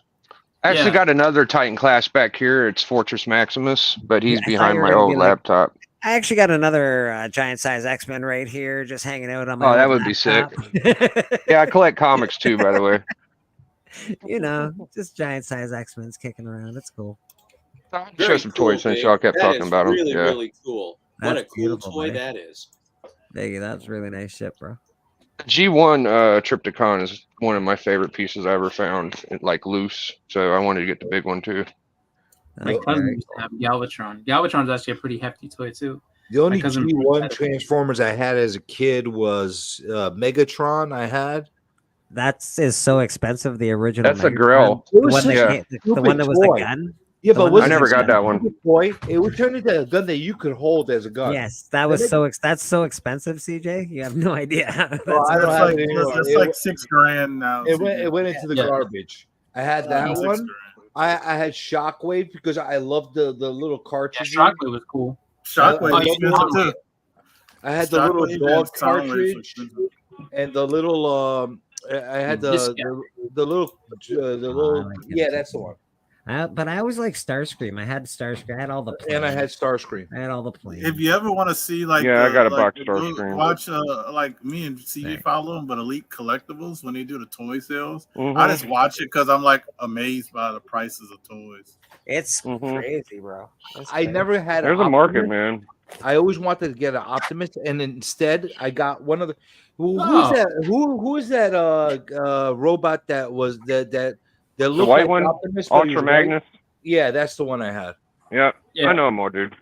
I actually got another Titan class back here. It's Fortress Maximus, but he's behind my old laptop. I actually got another giant size X-Men right here, just hanging out on my. Oh, that would be sick. Yeah, I collect comics too, by the way. You know, just giant size X-Men's kicking around. That's cool. Show some toys since y'all kept talking about them. Really, Yeah. really cool. What That's a cool beautiful, toy buddy. that is. Biggie, that's really nice shit, bro. G1 Tripticon is one of my favorite pieces I ever found, like loose. So I wanted to get the big one too. My cousin used to have Galvatron. Galvatron's actually a pretty hefty toy too. The only My cousin- G1 Transformers I had as a kid was Megatron. I had. Is so expensive. The original. That's a Megatron. grill. The one, that, Yeah. the one that was the gun. Yeah, The but one wasn't I never it got that one. a toy? It would turn into a gun that you could hold as a gun. Yes, that was that's so expensive, CJ. You have no idea. Well, I don't have it anymore. That's It like went- $6,000 now. It went into the garbage. I had that $6,000. one. I had Shockwave because I loved the little cartridge. Shockwave was cool. Shockwave is expensive too. I had the little Shockwave dog and Soundwave's cartridge expensive. and the little I had the little yeah, that's the one. But I always like Starscream. I had Starscream. I had all the planes. And I had Starscream. I had all the planes. If you ever want to see like, Yeah, I got a like, box Starscream. watch like me and CJ follow them, but Elite Collectibles when they do the toy sales, Mhm. I just watch it because I'm like amazed by the prices of toys. It's Mhm. crazy, bro. It's I never had There's an a market, Optimus. man. I always wanted to get an Optimus, and instead I got one of the who's Oh. that? Who is that robot that was that The looked white like one, Optimus, but he was Ultra white? Magnus. Yeah, that's the one I had. Yeah, Yeah. I know them all, dude.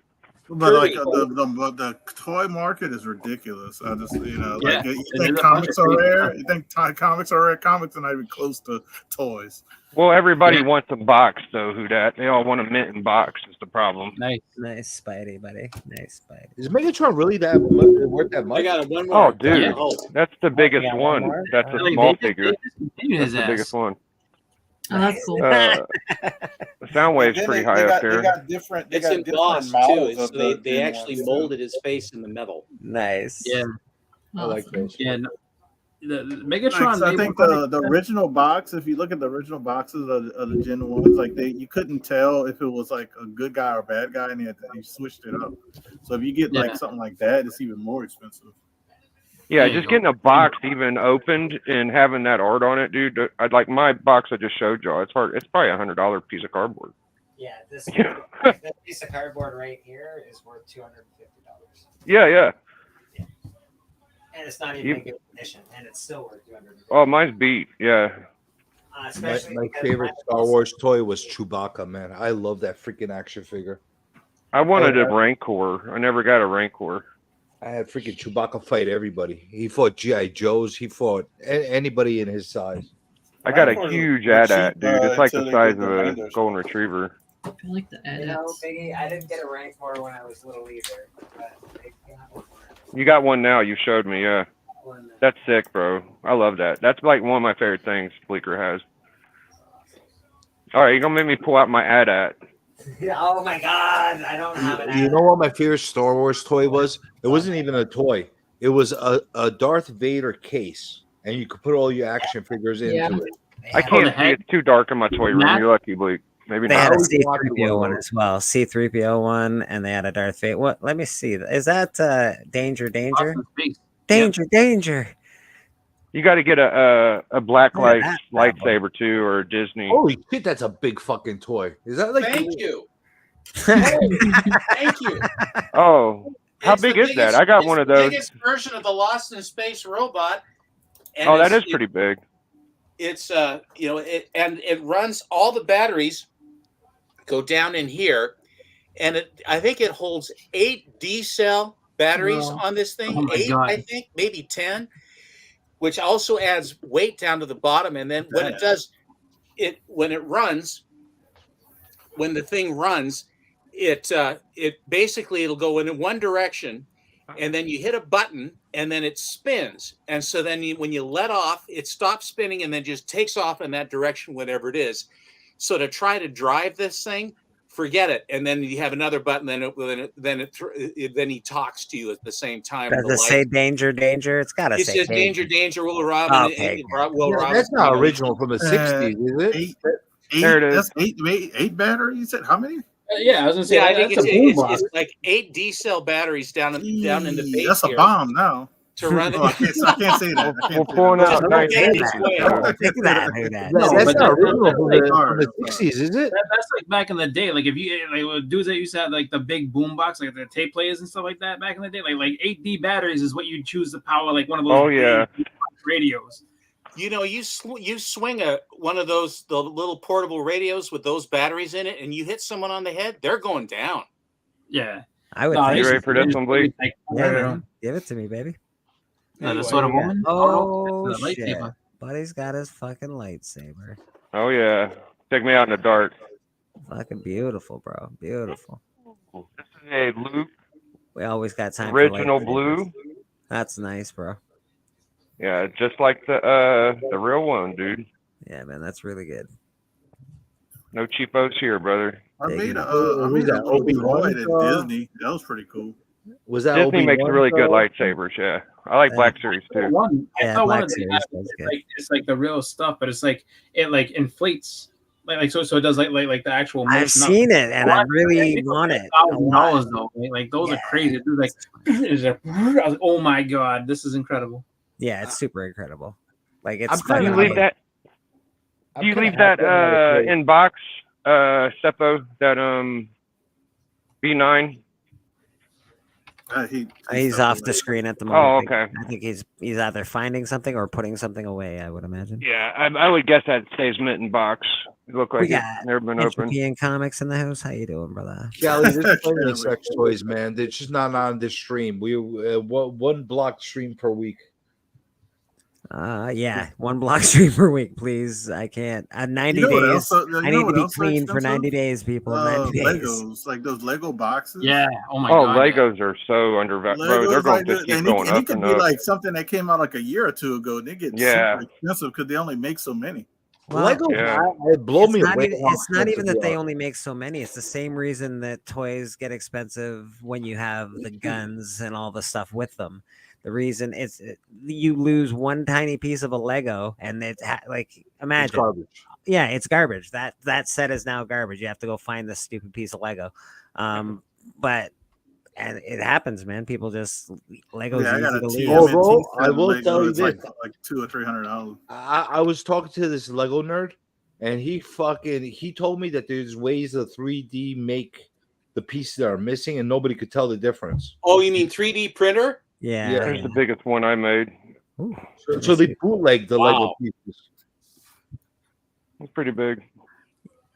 But like Kirby. the toy market is ridiculous. I just Yeah, like you it think is a comics bunch are of rare. You think comics are rare. Comics are not even close to toys. Well, everybody Yeah. wants a box, though. Who dat? They all want a mint in box. Is the problem. Nice. Nice Spidey, buddy. Nice Spidey. Is Megatron really that worth that much? I got one more. Oh, dude, Yeah. that's the biggest got one. one more? That's a Really, small they figure. discontinued That's his the biggest ass. one. Oh, that's cool. The Soundwave's Then pretty they high got, up They here. got different. They It's got different embossed too. models It's, of they the they Gen actually ones, molded his face in the metal. Nice. Yeah. I like those. Yeah. No, the Like, Megatron. so I they think were- the original box, if you look at the original boxes of the Gen ones, like you couldn't tell if it was like a good guy or a bad guy, and he switched it up. So if you get like Yeah. something like that, it's even more expensive. Yeah, There you just go. getting a box even opened and having that art on it, dude. I'd like my box I just showed y'all. It's hard. It's probably $100 piece of cardboard. Yeah, this Yeah. this piece of cardboard right here is worth $250. Yeah. And it's not You- even in good condition, and it's still worth $250. Oh, mine's beat. Yeah. Especially My because favorite mine Star was- Wars toy was Chewbacca, man. I love that freaking action figure. I wanted a Rancor. I never got a Rancor. I had freaking Chewbacca fight everybody. He fought G.I. Joes. He fought anybody in his size. I got a Rancors huge are AT-AT, cheap, dude. It's like until the they size get of the a Raiders. golden retriever. I like the You know, edits. Biggie, I didn't get a Rancor when I was little either. But they got one for You got one now. You showed me. Yeah. one. That's sick, bro. I love that. That's like one of my favorite things Bleecker has. All right, you're gonna make me pull out my AT-AT. Oh my God! I don't have an. You know what my favorite Star Wars toy was? It wasn't even a toy. It was a Darth Vader case, and you could put all your action figures into Yeah. it. I can't see. head- It's too dark in my toy room. Matt- You're lucky, Bleak. Maybe They not. had a always wanted C-3PO one one of as well. C-3PO one, and they had a Darth Vader. What? Let me see. Is that Danger? Austin Space. Danger! You got to get a black Look at light that lightsaber too, or a Disney. Holy shit, that's a big fucking toy. Is that like? Thank you. Thank you. Oh, how It's the big is that? biggest- I got it's one of the those. biggest version of the Lost in Space robot. And Oh, that it's- is pretty big. It's it runs all the batteries go down in here, and I think it holds 8 D-cell batteries Wow. on this thing. Oh my 8, God. I think, maybe 10, which also adds weight down to the bottom. And then when it does, when the thing runs, it basically it'll go in one direction, and then you hit a button, and then it spins. And so then when you let off, it stops spinning and then just takes off in that direction, whatever it is. So to try to drive this thing, forget it. And then you have another button, then he talks to you at the same time. Does it say danger, danger? It's got to It say says danger, danger, Will Robin. Okay, that's not original from the 60s, is it? There it is. That's eight batteries. You said how many? Yeah, I was gonna say. Yeah, I think that's a boom it's box. like 8 D cell batteries down in the base. That's a here bomb now. to run it. Oh, I can't say that. I can't We're say pulling that. out Just nice look at it pictures, this way. so. Look at that. Who that? No, That's but not that- original from Sorry, the sorry. 60s, is it? That's like back in the day. Like if you like with dudes that used to have like the big boom box, like the tape players and stuff like that back in the day. Like 8D batteries is what you choose to power like one of those. Oh, yeah. big radios. You know, you swing one of the little portable radios with those batteries in it, and you hit someone on the head, they're going down. Yeah. I would. No, think You this ready is- for this one, Blake? like, Yeah, man. Give it to me, baby. the sort of woman. Oh, the shit. lightsaber. Buddy's got his fucking lightsaber. Oh yeah. Take me out in the dark. Fucking beautiful, bro. Beautiful. This is a Luke We always got time. for original lightsabers. blue. That's nice, bro. Yeah, just like the real one, dude. Yeah, man, that's really good. No cheapos here, brother. I Dig made it. a Who's that, little Obi-Wan, droid at Disney. That was pretty cool. Was that Disney makes Obi-Wan, really good bro? lightsabers. Yeah, I like Black Series too. I Yeah, saw one Black of the Series guys, does good. it's like the real stuff, but it's like it like inflates. Like so it does like the actual I've motion up. seen it, and I really It's want it. a lot. $1,000 though. Like those Yeah. are crazy. It was like, I was like, oh my god, this is incredible. Yeah, it's super incredible. Like it's. I'm Do kinda you fucking leave that? I'm Do you kinda leave that happy I'm not a in box, Seppo? That B9. He's off the screen at the Oh, moment. okay. I think he's either finding something or putting something away. I would imagine. Yeah, I would guess that stays mint in box. It looked We like it's got never been opened. Entropy Comics in the house. How you doing, brother? Gally, there's plenty of sex toys, man. They're just not on this stream. We one block stream per week. Yeah, one block stream per week, please. I can't. 90 You know what days. else- you I know need to what be else are clean for 90 expensive? days, people. 90 days. Legos, like those Lego boxes. Yeah. Oh my Oh, god. Legos are so undervalued. Bro, they're Legos, going like, to just keep and going it up could and be up. like something that came out like a year or two ago. They get Yeah. super expensive because they only make so many. Well, Lego, Yeah. it blow me not away. even, how it's not even expensive that they they are. only make so many. It's the same reason that toys get expensive when you have the guns and all the stuff with them. The reason you lose one tiny piece of a Lego and like It's imagine. garbage. Yeah, it's garbage. That set is now garbage. You have to go find this stupid piece of Lego. But and it happens, man. People just Legos Yeah, I got easy a to TMNT lose. Although, set I of will Lego, tell you it's like this. $200 or $300. I was talking to this Lego nerd, and he told me that there's ways to 3D make the pieces that are missing, and nobody could tell the difference. Oh, you mean 3D printer? Yeah. Yeah. There's the biggest one I made. Ooh, So they bootleg the Lego Wow. pieces. It's pretty big.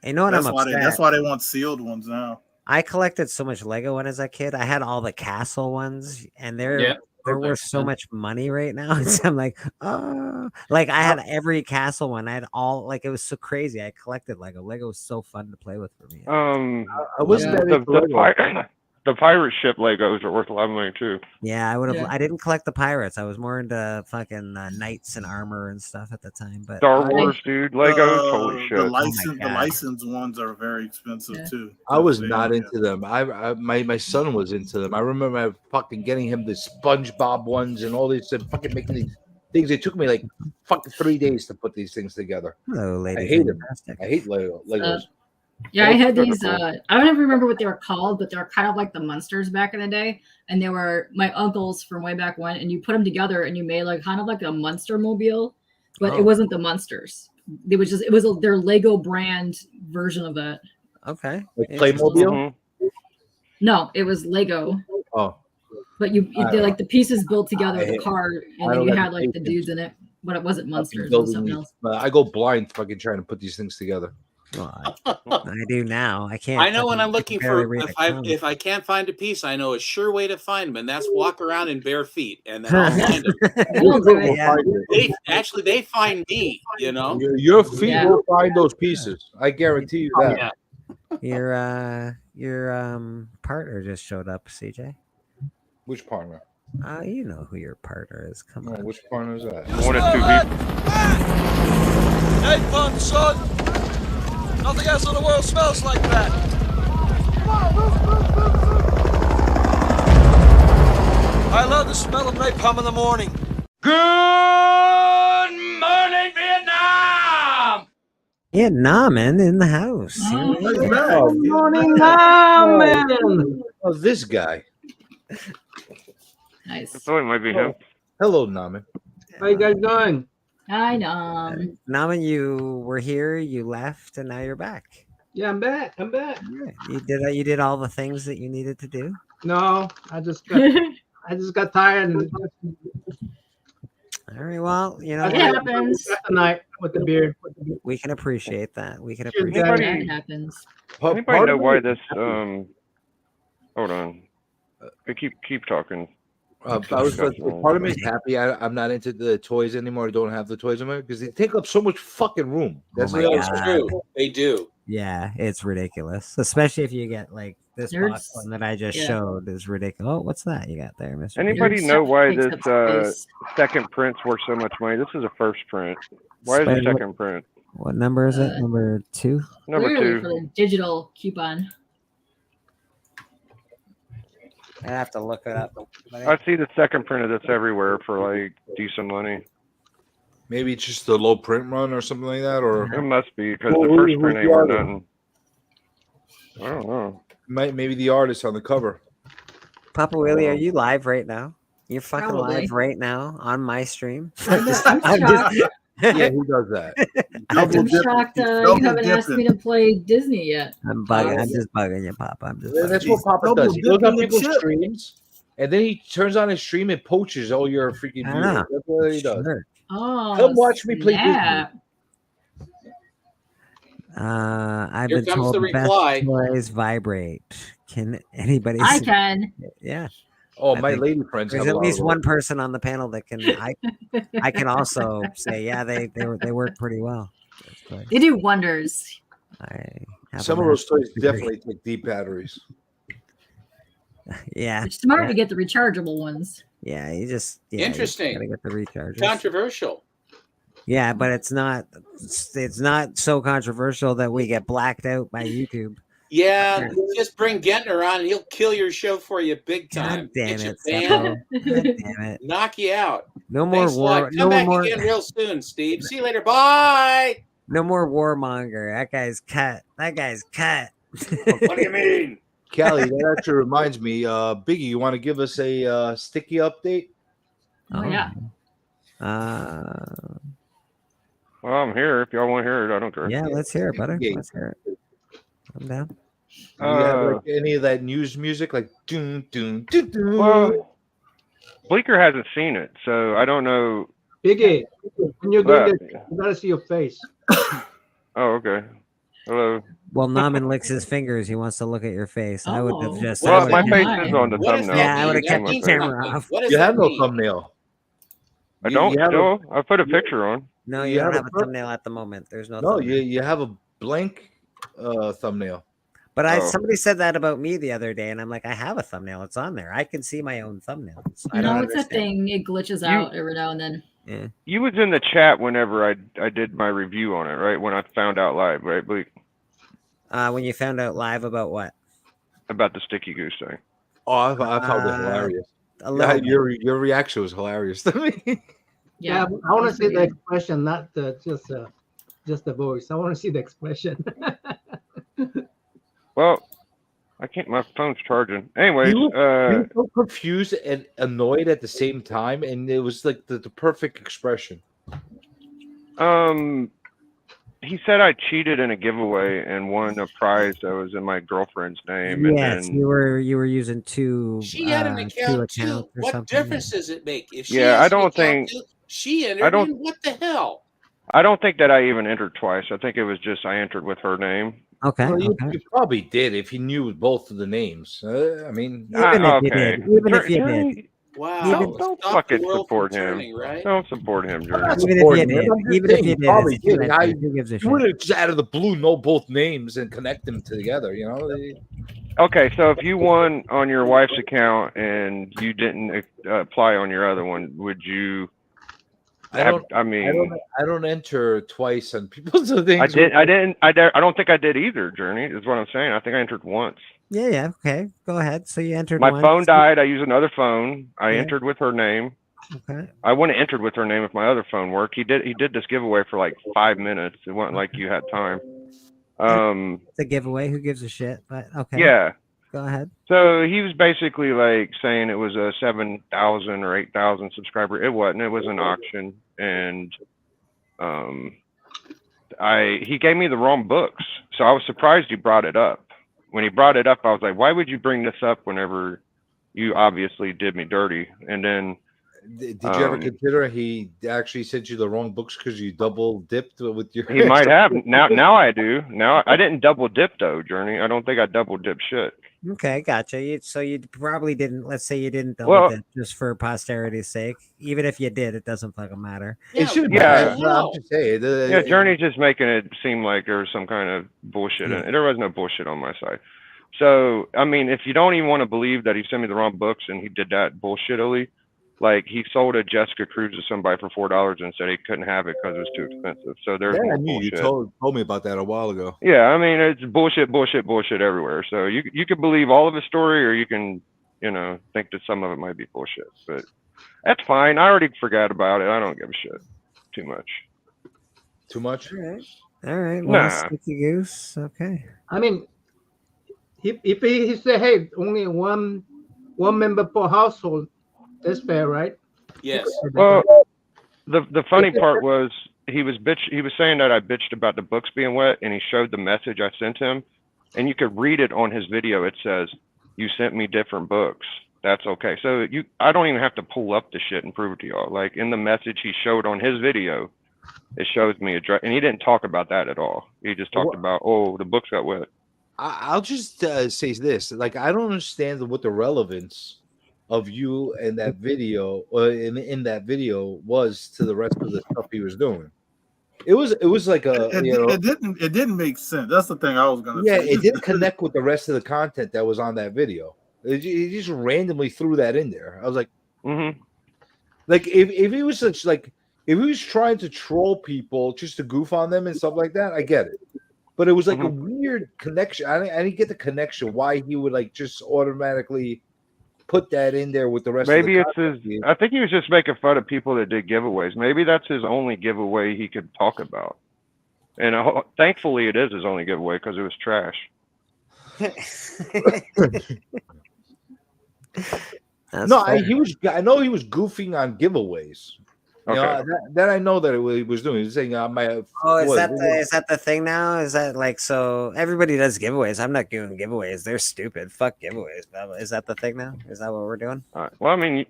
you know what That's I'm why upset. that's why they want sealed ones now. I collected so much Lego when I was a kid. I had all the castle ones, and they're Yeah. worth so much money right now. So I'm like, oh, like I had every castle one. I had all like it was so crazy. I collected Lego. Lego was so fun to play with for me. I wasn't that the, into the, Lego. the pirate ship Legos are worth a lot of money too. Yeah, I would have. Yeah. I didn't collect the pirates. I was more into fucking knights and armor and stuff at the time. But Star Wars, dude. Legos, holy shit. The my the God. licensed ones are very expensive Yeah. too. I was They- not into them. My son was into them. I remember fucking getting him the SpongeBob ones and all these and fucking making these things. It took me like fucking 3 days to put these things together. hello, I ladies. hate and them. fantastic. I hate Legos. Yeah, I had these. I don't even remember what they were called, but they're kind of like the Munsters back in the day. And they were my uncles from way back when. And you put them together and you made like kind of like a Munster mobile, but Oh. it wasn't the Munsters. It was their Lego brand version of that. Okay. Like Interesting. Playmobil? Mm-hmm. No, it was Lego, Oh, but they're like the pieces built together, I the hate- car, I and then don't you got had the like the patience. dudes in it, but it wasn't fucking Munsters. It was building something these. else. But I go blind fucking trying to put these things together. Well, I do now. I can't. I know when fucking- I'm looking barely for read a comic. if I can't find a piece, I know a sure way to find them, and that's walk around in bare feet, and then I'll find them. You'll do it. Yeah. They find me, you know. Your feet Yeah. will find those pieces. I guarantee you that. Yeah. Your partner just showed up, CJ. Which partner? You know who your partner is. Come on. Which partner is that? One and two Hey, fun, son. Nothing else in the world smells like that. I love the smell of napalm in the morning. Good morning, Vietnam! Vietnamin in the house. Good morning, man. Oh, this guy. Nice. I thought it might be him. Hello, Naman. How you guys doing? Hi, Nam. Naman, you were here, you left, and now you're back. Yeah, I'm back. I'm back. You did all the things that you needed to do. No, I just got tired. And All right, well, you know, It happens. tonight with the beer. we can appreciate that. We can Cheers, appreciate guys. that. It happens. Anybody know why this? Hold on. Keep talking. I was part of me is happy I'm not into the toys anymore. I don't have the toys anymore because they take up so much fucking room. That's my that's God. True. They do. Yeah, it's ridiculous, especially if you get like this box one that I just showed is ridiculous. Oh, what's that you got there, Mr. Anybody know why this second print's worth so much money? This is a first print. Why is the second print? What number is it? Number 2? Number Clearly 2. for the digital coupon. I have to look it up. I see the second print of this everywhere for like decent money. Maybe it's just the low print run or something like that, or It must be because the first print ain't worth nothing. I don't know. Maybe the artist on the cover. Papa Willie, are you live right now? You're fucking Probably. live right now on my stream. I'm shocked. Yeah, who does that? I'm shocked you haven't asked me to play Disney yet. I'm bugging. I'm just bugging you, Papa. I'm just bugging That's you. what Papa does. He goes on dipping people's shit. streams, and then he turns on his stream and poaches all your freaking I viewers. know. That's what he does. Sure. Oh, Come watch me play snap. I've Here been comes told the the best reply. toys vibrate. Can anybody? I can. Yeah. Oh, I my think lady friends. There's have a at lot least of one those. person on the panel that can. I can also say, yeah, they work pretty well. They do wonders. I have Some a of those master's toys degree. definitely take deep batteries. Yeah. It's smart to get the rechargeable ones. Yeah, you just Interesting. You gotta get the recharges. Controversial. Yeah, but it's not so controversial that we get blacked out by YouTube. Yeah, just bring Gentner on and he'll kill your show for you big time. God damn Get you it, banned, Seppo. God damn it. knock you out. No more Thanks a lot. war. Come No back more. again real soon, Steve. See you later. Bye. No more warmonger. That guy's cut. That guy's cut. What do you mean? Callie, that actually reminds me. Biggie, you want to give us a sticky update? Oh yeah. Well, I'm here. If y'all want to hear it, I don't care. Yeah, let's hear it, brother. Yeah. Let's hear it. I'm down. Do you have like any of that news music, like doom doom doom doom? Well, Bleeker hasn't seen it, so I don't know. Biggie, when you're What? doing this, you gotta see your face. Oh, okay. Hello. Well, Naman licks his fingers. He wants to look at your face. I would have just. Well, I my would've- face is on the What does thumbnail. that Yeah, I would have mean? kept That the means camera something. off. What does You that have no mean? thumbnail. I don't you have still. I put a picture on. No, You you don't have a have a thumb- thumbnail at the moment. There's no. No, thumbnail. you have a blank thumbnail. But Oh. somebody said that about me the other day, and I'm like, I have a thumbnail. It's on there. I can see my own thumbnail. So I No, don't it's a understand. thing. It glitches out every now and then. Yeah. You was in the chat whenever I did my review on it, right? When I found out live, right, Bleak? When you found out live about what? About the sticky goose thing. Oh, I found it hilarious. A little bit. Your reaction was hilarious to me. Yeah, I want to see the expression, not just the voice. I want to see the expression. Well, I can't. My phone's charging. Anyways, You were so confused and annoyed at the same time, and it was like the perfect expression. he said I cheated in a giveaway and won a prize that was in my girlfriend's name. Yes, and then, you were using two. She had an two account too. accounts or What something. difference does it make? If she Yeah, has I an don't account think- too, she entered I don't- in. What the hell? I don't think that I even entered twice. I think it was just I entered with her name. Okay. Well, you, okay. you probably did if you knew both of the names. I mean, Even if you did. Even if you did. Wow. Don't Stop fucking the world support from him. turning, right? Don't support him, Jordan. not Even if you supporting did. him. I'm just Even if saying you you did. probably it's too did. late. Who gives a You shit? would have just out of the blue know both names and connect them together. You know, Okay, so if you won on your wife's account and you didn't apply on your other one, would you? I don't enter twice on people's things. I don't think I did either. Journey is what I'm saying. I think I entered once. Yeah. Okay. Go ahead. So you entered My once. phone died. I used another phone. I Yeah. entered with her name. Okay. I wouldn't have entered with her name if my other phone worked. He did this giveaway for like 5 minutes. It wasn't like you had time. It's a giveaway. Who gives a shit? But okay. Yeah. Go ahead. So he was basically like saying it was a 7,000 or 8,000 subscriber. It wasn't. It was an auction, and he gave me the wrong books. So I was surprised he brought it up. When he brought it up, I was like, why would you bring this up whenever you obviously did me dirty? And then did you ever consider he actually sent you the wrong books because you double dipped with your? He might have. Now I do. Now I didn't double dip though, Journey. I don't think I double dip shit. Okay, gotcha. So you probably didn't. Let's say you didn't double dip just for posterity's sake. Even if you did, it doesn't fucking matter. It should. Yeah. I'm just saying. Yeah, Journey's just making it seem like there was some kind of bullshit. And there was no bullshit on my side. So I mean, if you don't even want to believe that he sent me the wrong books and he did that bullshittily, like he sold a Jessica Cruz to somebody for $4 and said he couldn't have it because it was too expensive. So there's more bullshit. You told me about that a while ago. Yeah, I mean it's bullshit everywhere. So you can believe all of his story, or you can, think that some of it might be bullshit. But that's fine. I already forgot about it. I don't give a shit too much. Too much? All right. Well, Nah. Sticky Goose. Okay. I mean, if he said, hey, only one member per household, that's fair, right? Yes. Well, the funny part was he was saying that I bitched about the books being wet, and he showed the message I sent him, and you could read it on his video. It says, "You sent me different books. That's okay." So I don't even have to pull up the shit and prove it to y'all. Like in the message he showed on his video, it shows me and he didn't talk about that at all. He just talked about, the books got wet. I'll just say this: like I don't understand what the relevance of you and that video, in that video, was to the rest of the stuff he was doing. It was like it didn't make sense. That's the thing I was gonna say. Yeah, it didn't connect with the rest of the content that was on that video. He just randomly threw that in there. I was like, like if he was if he was trying to troll people just to goof on them and stuff like that, I get it. But it was like a weird connection. I didn't get the connection why he would like just automatically put that in there with the rest Maybe of the it's his. I think he was just making fun of people that did giveaways. Maybe that's his only giveaway he could talk about. And thankfully, it is his only giveaway because it was trash. I know he was goofing on giveaways. Okay. That I know that he was doing. He's saying, is that the thing now? Is that like, so everybody does giveaways? I'm not doing giveaways. They're stupid. Fuck giveaways. Is that the thing now? Is that what we're doing? Well, I mean,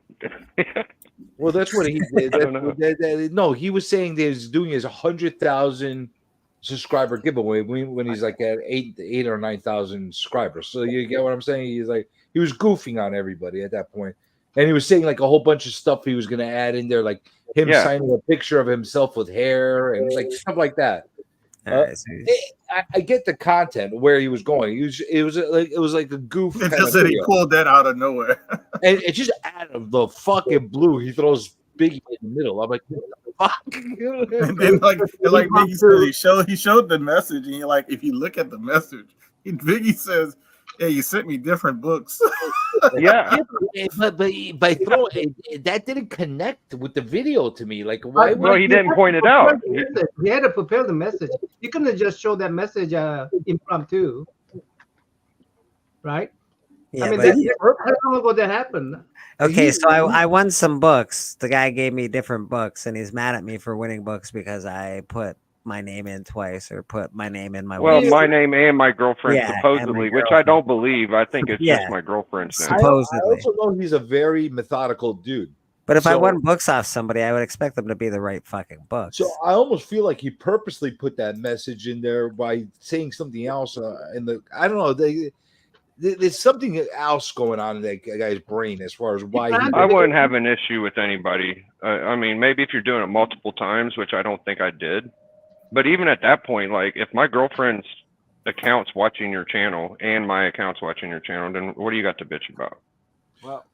well, that's what he did. No, he was saying that he's doing his 100,000 subscriber giveaway when he's like at 8 or 9,000 subscribers. So you get what I'm saying? He was goofing on everybody at that point. And he was saying like a whole bunch of stuff he was going to add in there, like him signing a picture of himself with hair and like stuff like that. I get the content where he was going. It was like a goof. It just said he pulled that out of nowhere. And it just out of the fucking blue, he throws Biggie in the middle. I'm like, fuck. And then like Biggie said, he showed the message, and you're like, if you look at the message, Biggie says, "Yeah, you sent me different books." Yeah, but by throwing that didn't connect with the video to me. Like, why? Well, he didn't point it out. He had to prepare the message. You couldn't have just showed that message impromptu, right? Yeah, I mean, how long ago that happened? Okay, so I won some books. The guy gave me different books, and he's mad at me for winning books because I put my name in twice or put my name in my my name and my girlfriend supposedly, which I don't believe. I think it's just my girlfriend's name. Supposedly. I also know he's a very methodical dude. But if I won books off somebody, I would expect them to be the right fucking books. So I almost feel like he purposely put that message in there by saying something else I don't know. There's something else going on in that guy's brain as far as why. I wouldn't have an issue with anybody. I mean, maybe if you're doing it multiple times, which I don't think I did. But even at that point, like if my girlfriend's accounts watching your channel and my accounts watching your channel, then what do you got to bitch about? Well,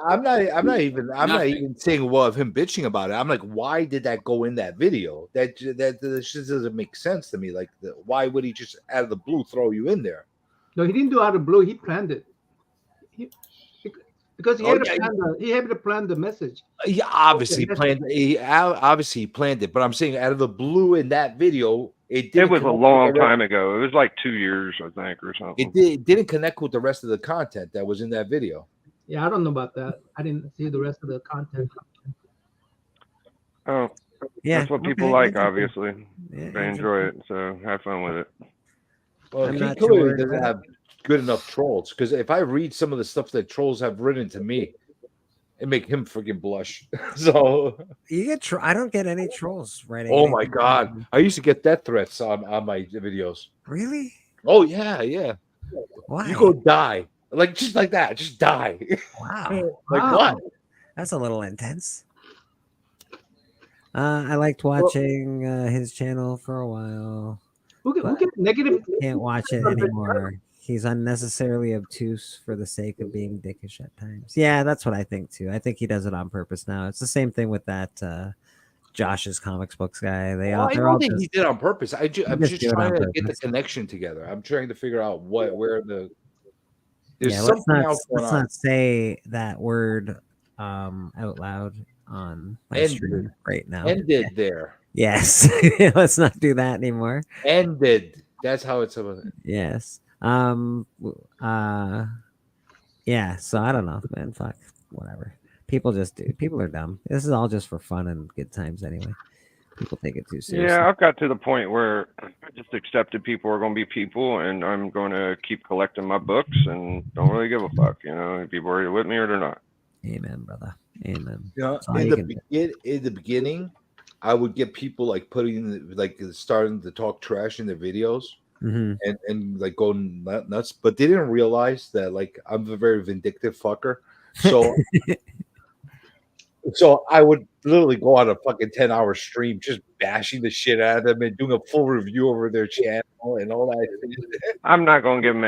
I'm not even saying well of him bitching about it. I'm like, why did that go in that video? That just doesn't make sense to me. Like, why would he just out of the blue throw you in there? No, he didn't do out of blue. He planned it. Because he had to plan the message. Yeah, obviously planned. He obviously planned it, but I'm saying out of the blue in that video, It was a long time ago. It was like 2 years, I think, or something. It didn't connect with the rest of the content that was in that video. Yeah, I don't know about that. I didn't see the rest of the content. Oh, Yeah, that's what people okay, like. interesting. Obviously, Yeah, they enjoy it. So have fun with it. Well, I'm he not clearly sure. doesn't have good enough trolls. Because if I read some of the stuff that trolls have written to me, it make him freaking blush. So You get I don't get any trolls writing. oh my anything. god, I used to get death threats on my videos. Really? Oh yeah. Why? You go die. Like just like that, just die. Wow. Like Wow. what? That's a little intense. I liked watching his channel for a while. Who get negative? Can't watch it anymore. He's unnecessarily obtuse for the sake of being dickish at times. Yeah, that's what I think too. I think he does it on purpose now. It's the same thing with that Josh's comics books guy. I don't think he did on purpose. I'm just trying to get the connection together. I'm trying to figure out where the there's something else going let's on. not say that word out loud on my stream right now. Ended there. Yes. Let's not do that anymore. Ended. That's how it's about. Yes. Yeah, so I don't know, man. Fuck. Whatever. People are dumb. This is all just for fun and good times anyway. People take it too seriously. Yeah, I've got to the point where I just accepted people are going to be people, and I'm going to keep collecting my books and don't really give a fuck. You know, if people are with me or they're not. Amen, brother. Amen. You know, in the beginning, I would get people like starting to talk trash in their videos. Mhm. And like going nuts, but they didn't realize that like I'm a very vindictive fucker. So so I would literally go on a fucking 10-hour stream just bashing the shit out of them and doing a full review over their channel and all that. I'm not going to give them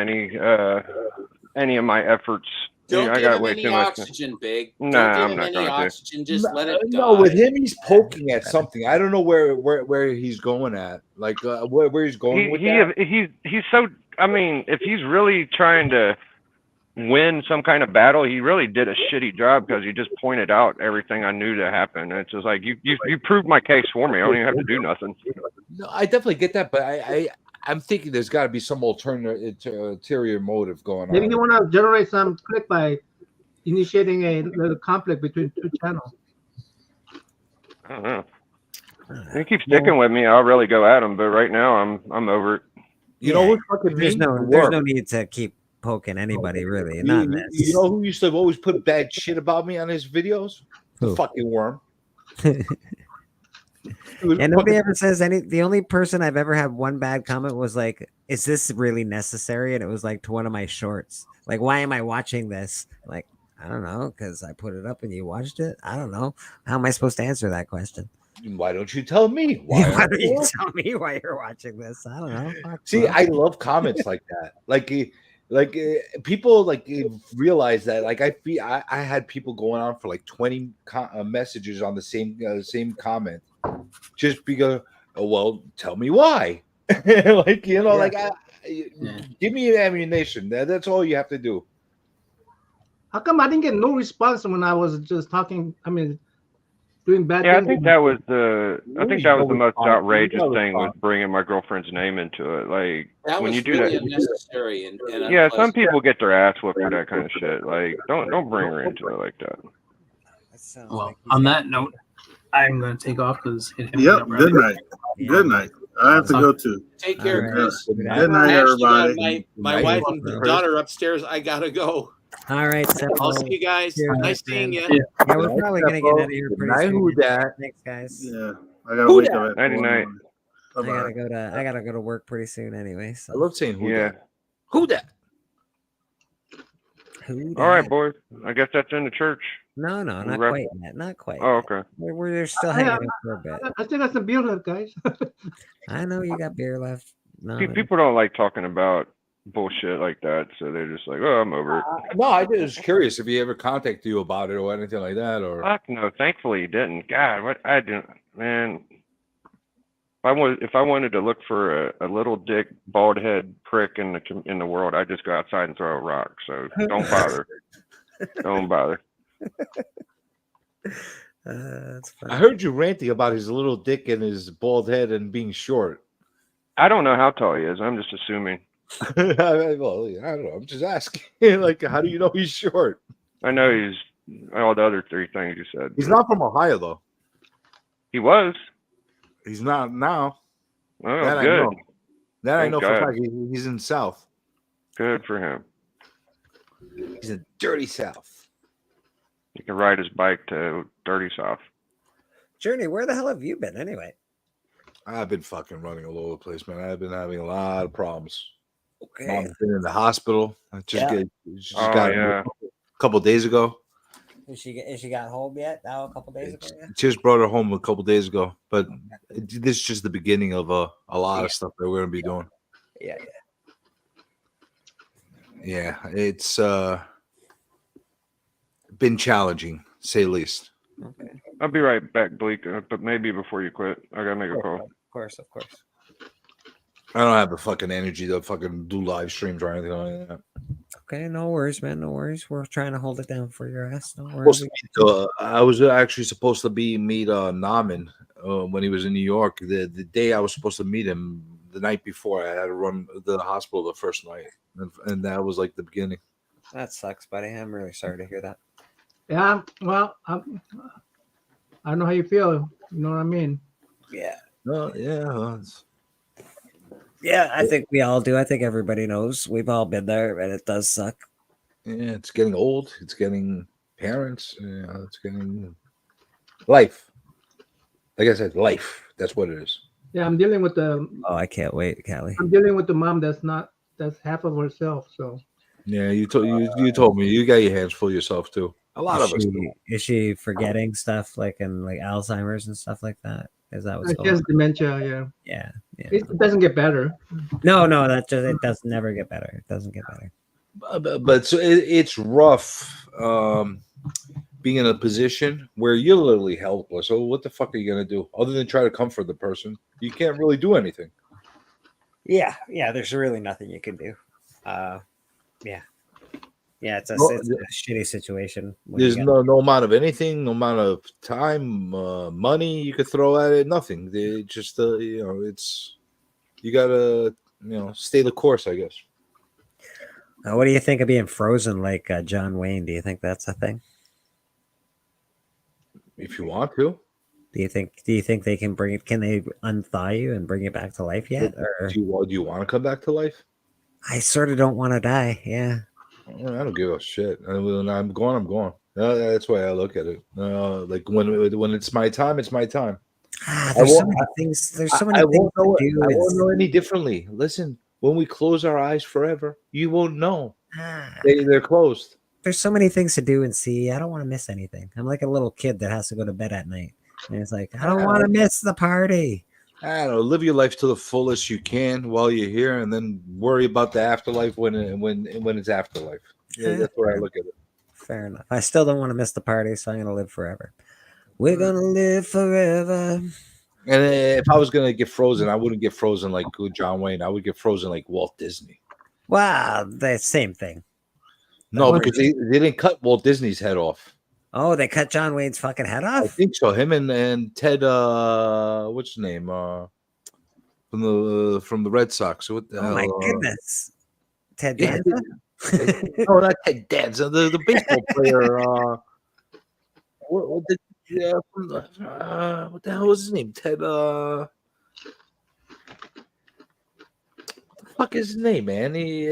any of my efforts. Don't I give got him way any too much. oxygen, Big. Nah, Don't give I'm him not any going to. oxygen. Just let it die. No, with him, he's poking at something. I don't know where he's going at. Like where he's going with that. He's so. I mean, if he's really trying to win some kind of battle, he really did a shitty job because he just pointed out everything I knew to happen. It's just like you proved my case for me. I don't even have to do nothing. No, I definitely get that, but I'm thinking there's got to be some ulterior motive going on. Maybe you want to generate some click by initiating a little conflict between two channels. I don't know. If he keeps sticking with me, I'll really go at him. But right now, I'm over it. You know what fucking there's mean? no need to keep poking anybody really. Not this. You know who used to always put bad shit about me on his videos? The fucking worm. And nobody ever says any. The only person I've ever had one bad comment was like, "Is this really necessary?" And it was like to one of my shorts. Like, why am I watching this? Like, I don't know, because I put it up and you watched it. I don't know. How am I supposed to answer that question? Why don't you tell me? Why don't you tell me why you're watching this? I don't know. Fuck, See, bro. I love comments like that. Like people like realize that. Like I had people going on for like 20 messages on the same comment, just because. Oh, well, tell me why. Like give me ammunition. That's all you have to do. How come I didn't get no response when I was just talking? I mean, doing bad. Yeah, things? I think that was the most outrageous thing was bringing my girlfriend's name into it. Like That when was you do really that, unnecessary and yeah, some unpleasant. people get their ass whooped for that kind of shit. Like don't bring her into it like that. Well, on that note, I'm going to take off because Yep. Good night. Good night. I have to go too. Take care, Chris. Good night, everybody. My wife and daughter upstairs. I gotta go. All right, I'll see you guys. Nice seeing you. Yeah, we're probably gonna get out of here pretty soon. Who that? Thanks, guys. Yeah, I gotta wake up at Nighty night. I gotta go to work pretty soon anyway. So. I love saying who Yeah. that. Who that? Who All right, dat? boys. I guess that's in the church. No, not Wrap- quite yet. Not quite. Oh, yet. okay. We're still hanging out for a bit. I still got some beer left, guys. I know you got beer left. No, People don't like talking about bullshit like that, so they're just like, "Oh, I'm over it." No, I was curious if he ever contacted you about it or anything like that, or Fuck no. Thankfully, he didn't. God, what I didn't, man. If I wanted to look for a little dick, bald head prick in the world, I'd just go outside and throw a rock. So don't bother. Don't bother. That's funny. I heard you ranting about his little dick and his bald head and being short. I don't know how tall he is. I'm just assuming. Well, I don't know. I'm just asking. Like, how do you know he's short? I know he's all the other three things you said. He's not from Ohio, though. He was. He's not now. Oh, that good. I know. That I Thank know for a God. fact. He's in the South. Good for him. He's in dirty South. He can ride his bike to dirty South. Journey, where the hell have you been anyway? I've been fucking running all over the place, man. I've been having a lot of problems. Okay. Mom's been in the hospital. I just got yeah. a couple days ago. Is she got home yet? Now a couple days ago. Yeah? Just brought her home a couple days ago, but this is just the beginning of a lot of stuff that we're gonna be doing. Yeah. Yeah, it's been challenging, to say the least. Okay. I'll be right back, Bleak, but maybe before you quit, I gotta make a call. Of course. I don't have the fucking energy to fucking do live streams or anything like that. Okay, no worries, man. No worries. We're trying to hold it down for your ass. No worries. I was actually supposed to meet Naman when he was in New York. The day I was supposed to meet him, the night before, I had to run the hospital the first night, and that was like the beginning. That sucks, buddy. I'm really sorry to hear that. Yeah, well, I don't know how you feel. You know what I mean? Yeah. Yeah, I think we all do. I think everybody knows. We've all been there, and it does suck. Yeah, it's getting old. It's getting parents. It's getting life. Like I said, life. That's what it is. Yeah, I'm dealing with the. Oh, I can't wait, Callie. I'm dealing with the mom that's half of herself. So. Yeah, you told me you got your hands full yourself too. A lot of us do. Is she forgetting stuff like Alzheimer's and stuff like that? Is that what's She going has on? dementia. Yeah. It doesn't get better. No, it does never get better. It doesn't get better. But so it's rough being in a position where you're literally helpless. So what the fuck are you gonna do other than try to comfort the person? You can't really do anything. Yeah. There's really nothing you can do. Yeah, it's a shitty situation. There's no amount of anything, no amount of time, money you could throw at it. Nothing. They just it's you gotta stay the course, I guess. What do you think of being frozen like John Wayne? Do you think that's a thing? If you want to. Do you think they can bring it? Can they unthaw you and bring you back to life yet? Or do you want to come back to life? I sort of don't want to die. Yeah. I don't give a shit. When I'm gone, I'm gone. That's why I look at it. Like when it's my time, it's my time. There's so many things. There's so many things to do. I won't know any differently. Listen, when we close our eyes forever, you won't know. They're closed. There's so many things to do and see. I don't want to miss anything. I'm like a little kid that has to go to bed at night, and it's like I don't want to miss the party. I don't know. Live your life to the fullest you can while you're here, and then worry about the afterlife when it's afterlife. Yeah, that's where I look at it. Fair enough. I still don't want to miss the party, so I'm gonna live forever. We're gonna live forever. And if I was gonna get frozen, I wouldn't get frozen like John Wayne. I would get frozen like Walt Disney. Wow, the same thing. No, because they didn't cut Walt Disney's head off. Oh, they cut John Wayne's fucking head off? I think so. Him and Ted, what's his name? From the Red Sox. What the hell? My goodness. Ted Danza? No, not Ted Danza. The baseball player. What the hell was his name? Ted. What the fuck is his name, man? He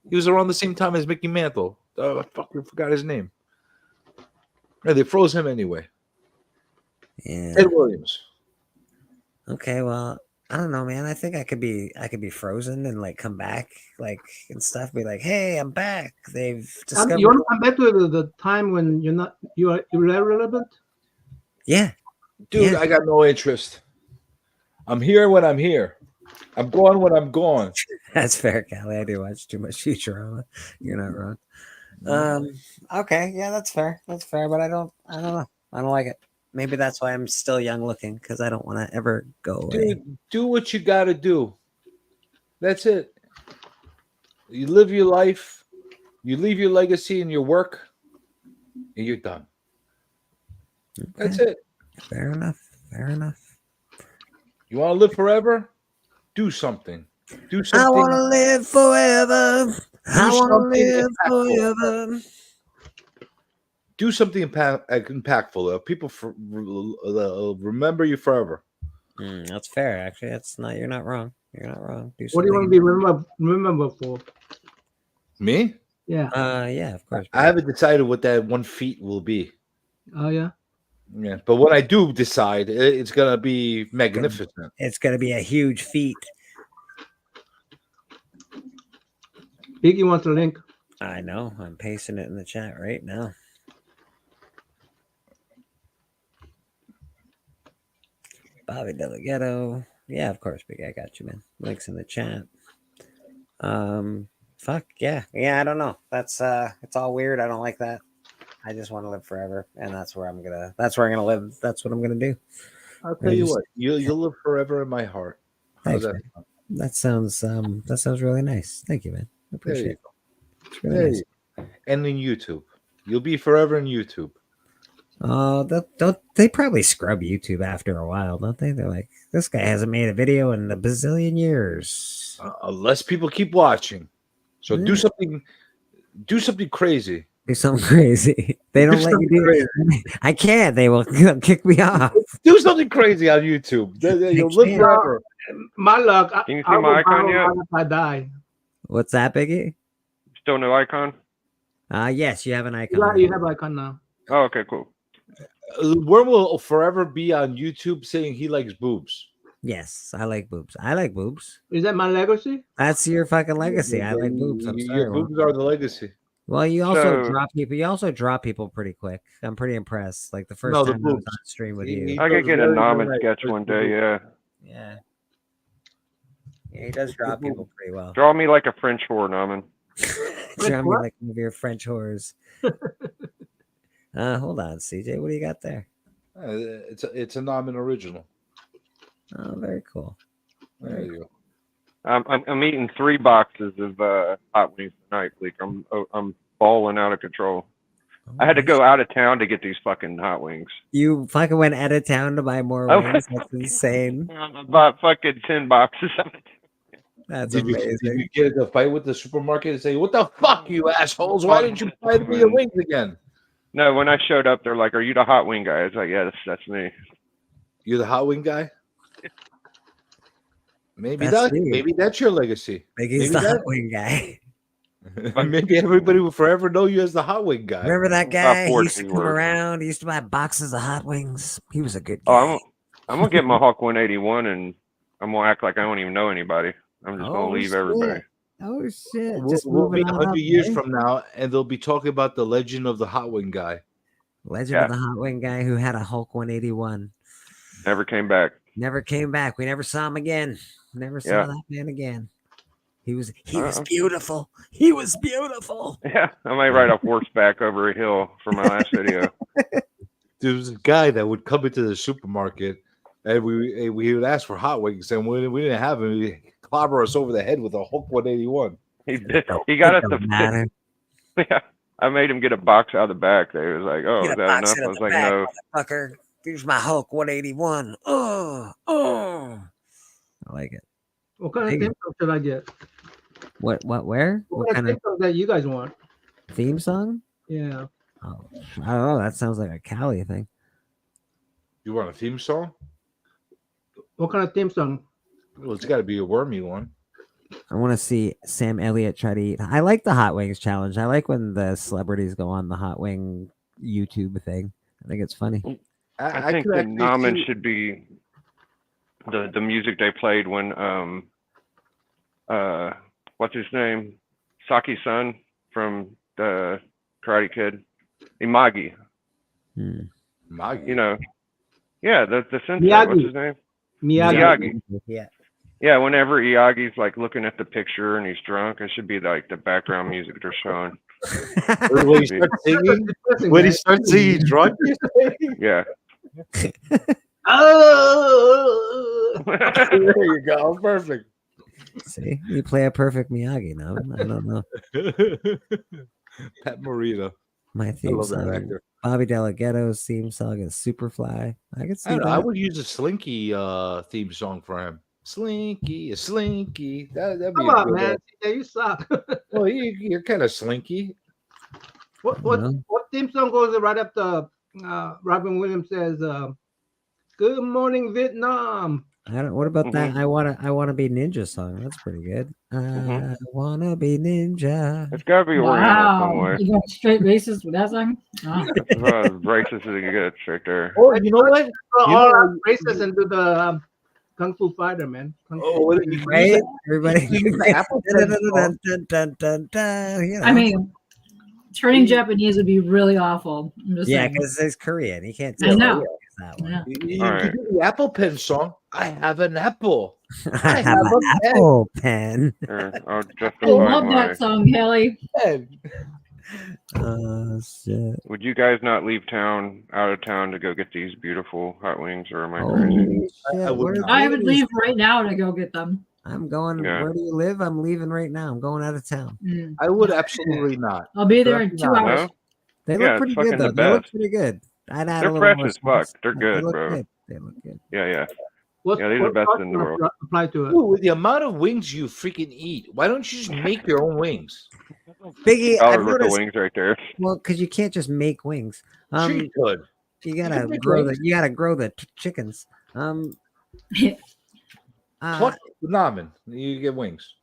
was around the same time as Mickey Mantle. I fucking forgot his name. Yeah, they froze him anyway. Yeah. Ted Williams. Okay, well, I don't know, man. I think I could be frozen and like come back, like and stuff. Be like, hey, I'm back. They've discovered. You want to come back to the time when you are irrelevant? Yeah, dude, yeah. I got no interest. I'm here when I'm here. I'm going when I'm going. That's fair, Callie. I do watch too much Futurama. You're not wrong. Okay, yeah, that's fair. That's fair, but I don't know. I don't like it. Maybe that's why I'm still young looking, because I don't want to ever go away. Dude, do what you got to do. That's it. You live your life. You leave your legacy in your work, and you're done. Okay. That's it. Fair enough. Fair enough. You want to live forever? Do something. Do something. I want to live forever. I want to live forever. Do something impactful. People remember you forever. That's fair. Actually, that's not. You're not wrong. You're not wrong. What do you want to be remember for? Me? Yeah. Yeah, of course. I haven't decided what that 1 feet will be. Oh yeah. Yeah, but when I do decide, it's gonna be magnificent. It's gonna be a huge feat. Biggie wants a link. I know. I'm pasting it in the chat right now. Bobby Delegato. Yeah, of course, Big. I got you, man. Links in the chat. Fuck yeah. I don't know. That's it's all weird. I don't like that. I just want to live forever, and that's where I'm gonna live. That's what I'm gonna do. I'll tell you what, you'll live forever in my heart. Thanks, man. That sounds really nice. Thank you, man. I appreciate it. It's really nice. And in YouTube, you'll be forever in YouTube. Don't they probably scrub YouTube after a while, don't they? They're like, this guy hasn't made a video in a bazillion years. Unless people keep watching. So do something crazy. Do something crazy. They don't let you do it. I can't. They will kick me off. Do something crazy on YouTube. You'll live forever. My luck. Can you see my icon yet? If I die. What's that, Biggie? Still no icon? Yes, you have an icon. You have an icon now. Oh, okay, cool. Worm will forever be on YouTube saying he likes boobs. Yes, I like boobs. I like boobs. Is that my legacy? That's your fucking legacy. I like boobs. I'm sorry. Your boobs are the legacy. Well, you also drop people. You also drop people pretty quick. I'm pretty impressed. Like the first time I was on stream with you. I could get a Namen sketch one day. Yeah. Yeah, he does drop people pretty well. Draw me like a French whore, Namen. Draw me like one of your French whores. Hold on, CJ. What do you got there? It's a Namen original. Oh, very cool. There you go. I'm eating 3 boxes of hot wings tonight, Bleak. I'm balling out of control. I had to go out of town to get these fucking hot wings. You fucking went out of town to buy more wings? That's insane. I bought fucking 10 boxes of it. That's amazing. Did you get in a fight with the supermarket and say, "What the fuck, you assholes? Why didn't you buy me the wings again?" No, when I showed up, they're like, "Are you the hot wing guy?" I was like, "Yeah, that's me." You're the hot wing guy? Maybe that's your legacy. He's the hot wing guy. Maybe everybody will forever know you as the hot wing guy. Remember that guy? He used to come around. He used to buy boxes of hot wings. He was a good guy. Oh, I'm gonna get my Hawk 181 and I'm gonna act like I don't even know anybody. I'm just gonna leave everybody. Oh shit! We'll be 100 years from now, and they'll be talking about the legend of the hot wing guy. Legend of the hot wing guy who had a Hulk 181. Never came back. Never came back. We never saw him again. Never saw that man again. He was beautiful. He was beautiful. Yeah, I might ride a horseback over a hill for my last video. There was a guy that would come into the supermarket, and we would ask for hot wings, and when we didn't have them, he'd clobber us over the head with a Hulk 181. He got us the. Yeah, I made him get a box out of the back. They was like, "Oh, is that enough?" I was like, "No." Fucker, here's my Hulk 181. Oh. I like it. What kind of theme song should I get? What? Where? What kind of theme song that you guys want? Theme song? Yeah. Oh, I don't know. That sounds like a Cali thing. You want a theme song? What kind of theme song? Well, it's got to be a wormy one. I want to see Sam Elliott try to eat. I like the hot wings challenge. I like when the celebrities go on the hot wing YouTube thing. I think it's funny. I think the Namen should be the music they played when what's his name? Saki's son from the Karate Kid. Imagi. Imagi. You know. Yeah, the sensei. Miyagi. What's his name? Miyagi. Yeah. Yeah, whenever Iyagi's like looking at the picture and he's drunk, it should be like the background music they're showing. When he starts singing, when he starts singing drunk, yeah. Oh, there you go, perfect. See, you play a perfect Miyagi now. I don't know. Pat Morita. My I theme love that song, actor. Bobby Delgado's theme song is Superfly. I could I see don't know. I that. would use a Slinky theme song for him. Slinky, a Slinky. That'd be Come a on, good man. one. Yeah, you suck. Well, you're kind of Slinky. What theme song goes right up the Robin Williams says, "Good morning, Vietnam." I don't. What about that? I wanna be ninja song. That's pretty good. I wanna be ninja. It's gotta be oriental some Wow, way. you got straight racist with that song. Oh. That's about as racist as it gets right there. Oh, you know what? All our races and do the Kung Fu Fighter, man. Kung Fu. Right? Everybody. Apple Dun, dun, dun, dun, dun, dun, dun, you know. I mean, turning Japanese would be really awful. I'm just Yeah, saying. because it's Korean. You can't I tell know. that one. Yeah. You All could right. do the Apple Pen song. I have an apple. I have an apple pen. Here, I'll I justify love my. that song, Haley. Oh shit. Would you guys not leave town, out of town, to go get these beautiful hot wings, or am I Holy crazy? shit. I would leave right now to go get them. I'm going. Yeah. Where do you live? I'm leaving right now. I'm going out of town. I would absolutely not. I'll be there in 2 Definitely not. hours. They Yeah, look it's pretty fucking good though. the They look best. pretty good. I'd add They're a little fresh more as sauce, fuck. They're but good, they look bro. good. They look good. Yeah. What, Yeah, these are the best in the world. Apply to it. Dude, with the amount of wings you freaking eat, why don't you just make your own wings? Biggie, $2 I've worth of noticed. wings right there. Well, because you can't just make wings. Sure you could. You You gotta can make grow wings. the. You gotta grow the chickens. Pluck the ramen, you get wings.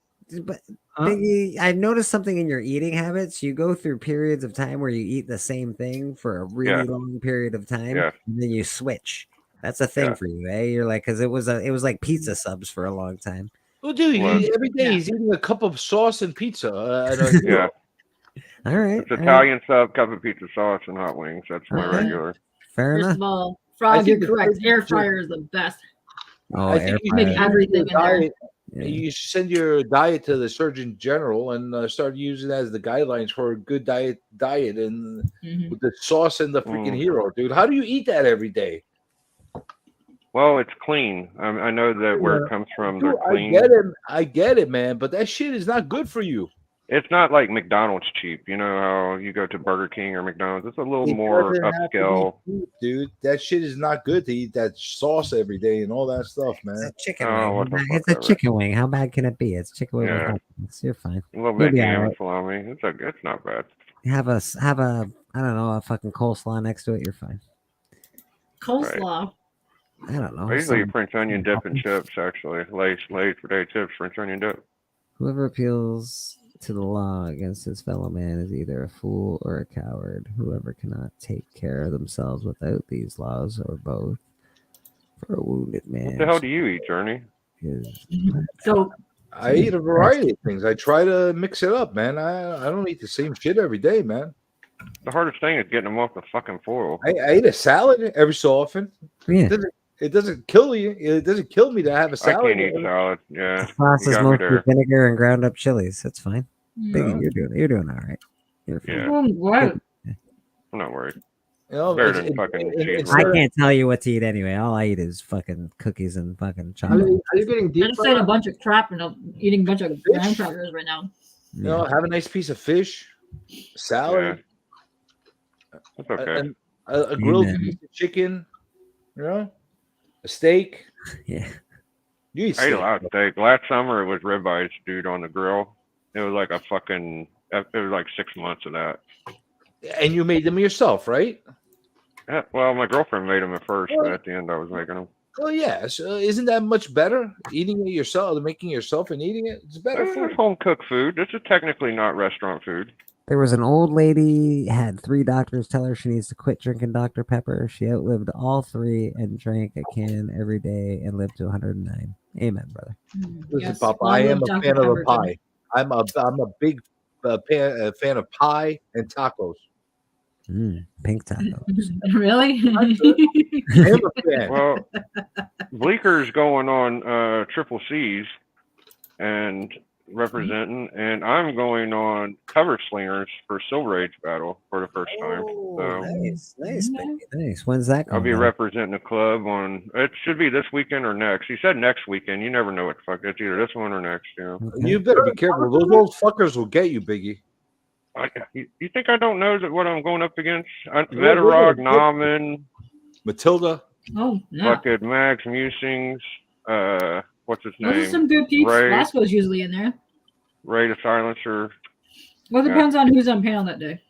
But Biggie, I've noticed something in your eating habits. You go through periods of time where you eat the same thing for a really Yeah. long period of time, Yeah. and then you switch. That's a thing Yeah. for you, eh? You're like, because it was like pizza subs for a long time. Well, dude, What? every day he's eating a cup of sauce and pizza. Yeah. All right. It's Italian sub, cup of pizza sauce, and hot wings. That's my Okay. regular. Fair First enough. of all, I Frog, you're think correct. the- Air fryer is the best. Oh, I air think you fryer. should Everything in there. diet. You should send your diet to the Surgeon General and start using that as the guidelines for a good diet. And with the sauce and the freaking hero, dude. How do you eat that every day? Well, it's clean. I know that where it comes from. Dude, They're clean. I get it, man. But that shit is not good for you. It's not like McDonald's cheap. You know how you go to Burger King or McDonald's. It's a little It more doesn't have to be upscale. cheap, dude. That shit is not good to eat that sauce every day and all that stuff, man. It's a chicken Oh, wing. what the It's fuck a ever. chicken wing. How bad can it be? It's chicken wing Yeah. with hot wings. You're fine. A little You'll bit be ham all and right. salami. It's not bad. Have a I don't know, a fucking coleslaw next to it. You're fine. Coleslaw. I don't know. I usually some- French onion dip and chips, actually. Lay's potato chips, French onion dip. Whoever appeals to the law against his fellow man is either a fool or a coward. Whoever cannot take care of themselves without these laws, or both. For a wounded man. What the hell do you eat, Journey? So I eat a variety of things. I try to mix it up, man. I don't eat the same shit every day, man. The hardest thing is getting them off the fucking foil. I eat a salad every so often. Yeah. It doesn't kill you. It doesn't kill me to have a I salad. can't eat salad. Yeah, Sauce you is got me mostly there. vinegar and ground up chilies. That's fine. Yeah. Biggie, you're doing all right. You're fine. Yeah. What? I'm not worried. You know, Better it's- than fucking it's- I cheeseburger. can't tell you what to eat anyway. All I eat is fucking cookies and fucking Are chocolate. you getting I deep just said a fried? bunch of crap and I'm eating a bunch of graham crackers right now. You know, have a nice piece of fish, salad, That's okay. and a grilled Amen. piece of chicken. You know, a steak. Yeah. You eat I ate steak. a lot of steak. Last summer it was ribeyes, dude, on the grill. It was like it was like 6 months of that. And you made them yourself, right? Yeah, well, my girlfriend made them at first, but at the end I was making them. Well, yeah. So isn't that much better? Eating it yourself, making yourself and eating it, it's better This for is home cooked food. This is technically not restaurant food. There was an old lady, had 3 doctors tell her she needs to quit drinking Dr. Pepper. She outlived all 3 and drank a can every day and lived to 109. Amen, brother. Listen, Yes, Papa, long I live am a Dr. fan of a Pemberton. pie. I'm a big fan of pie and tacos. Pink tacos. Really? I am a fan. Well, Bleeker's going on Triple C's and representing, and I'm going on Cover Slingers for Silver Age Battle for the first time. So Nice, baby, nice. When's that I'll going be on? representing the club on. It should be this weekend or next. He said next weekend. You never know what the fuck. It's either this one or next. You know. You better be careful. Those old fuckers will get you, Biggie. You think I don't know that what I'm going up against? Metarog, Namen, Matilda. Oh, yeah. fucking Max Musings. What's his Those name? are some good peeps. Ray, Lasco's usually in there. Ray the Silencer. Well, it depends on who's on panel that day.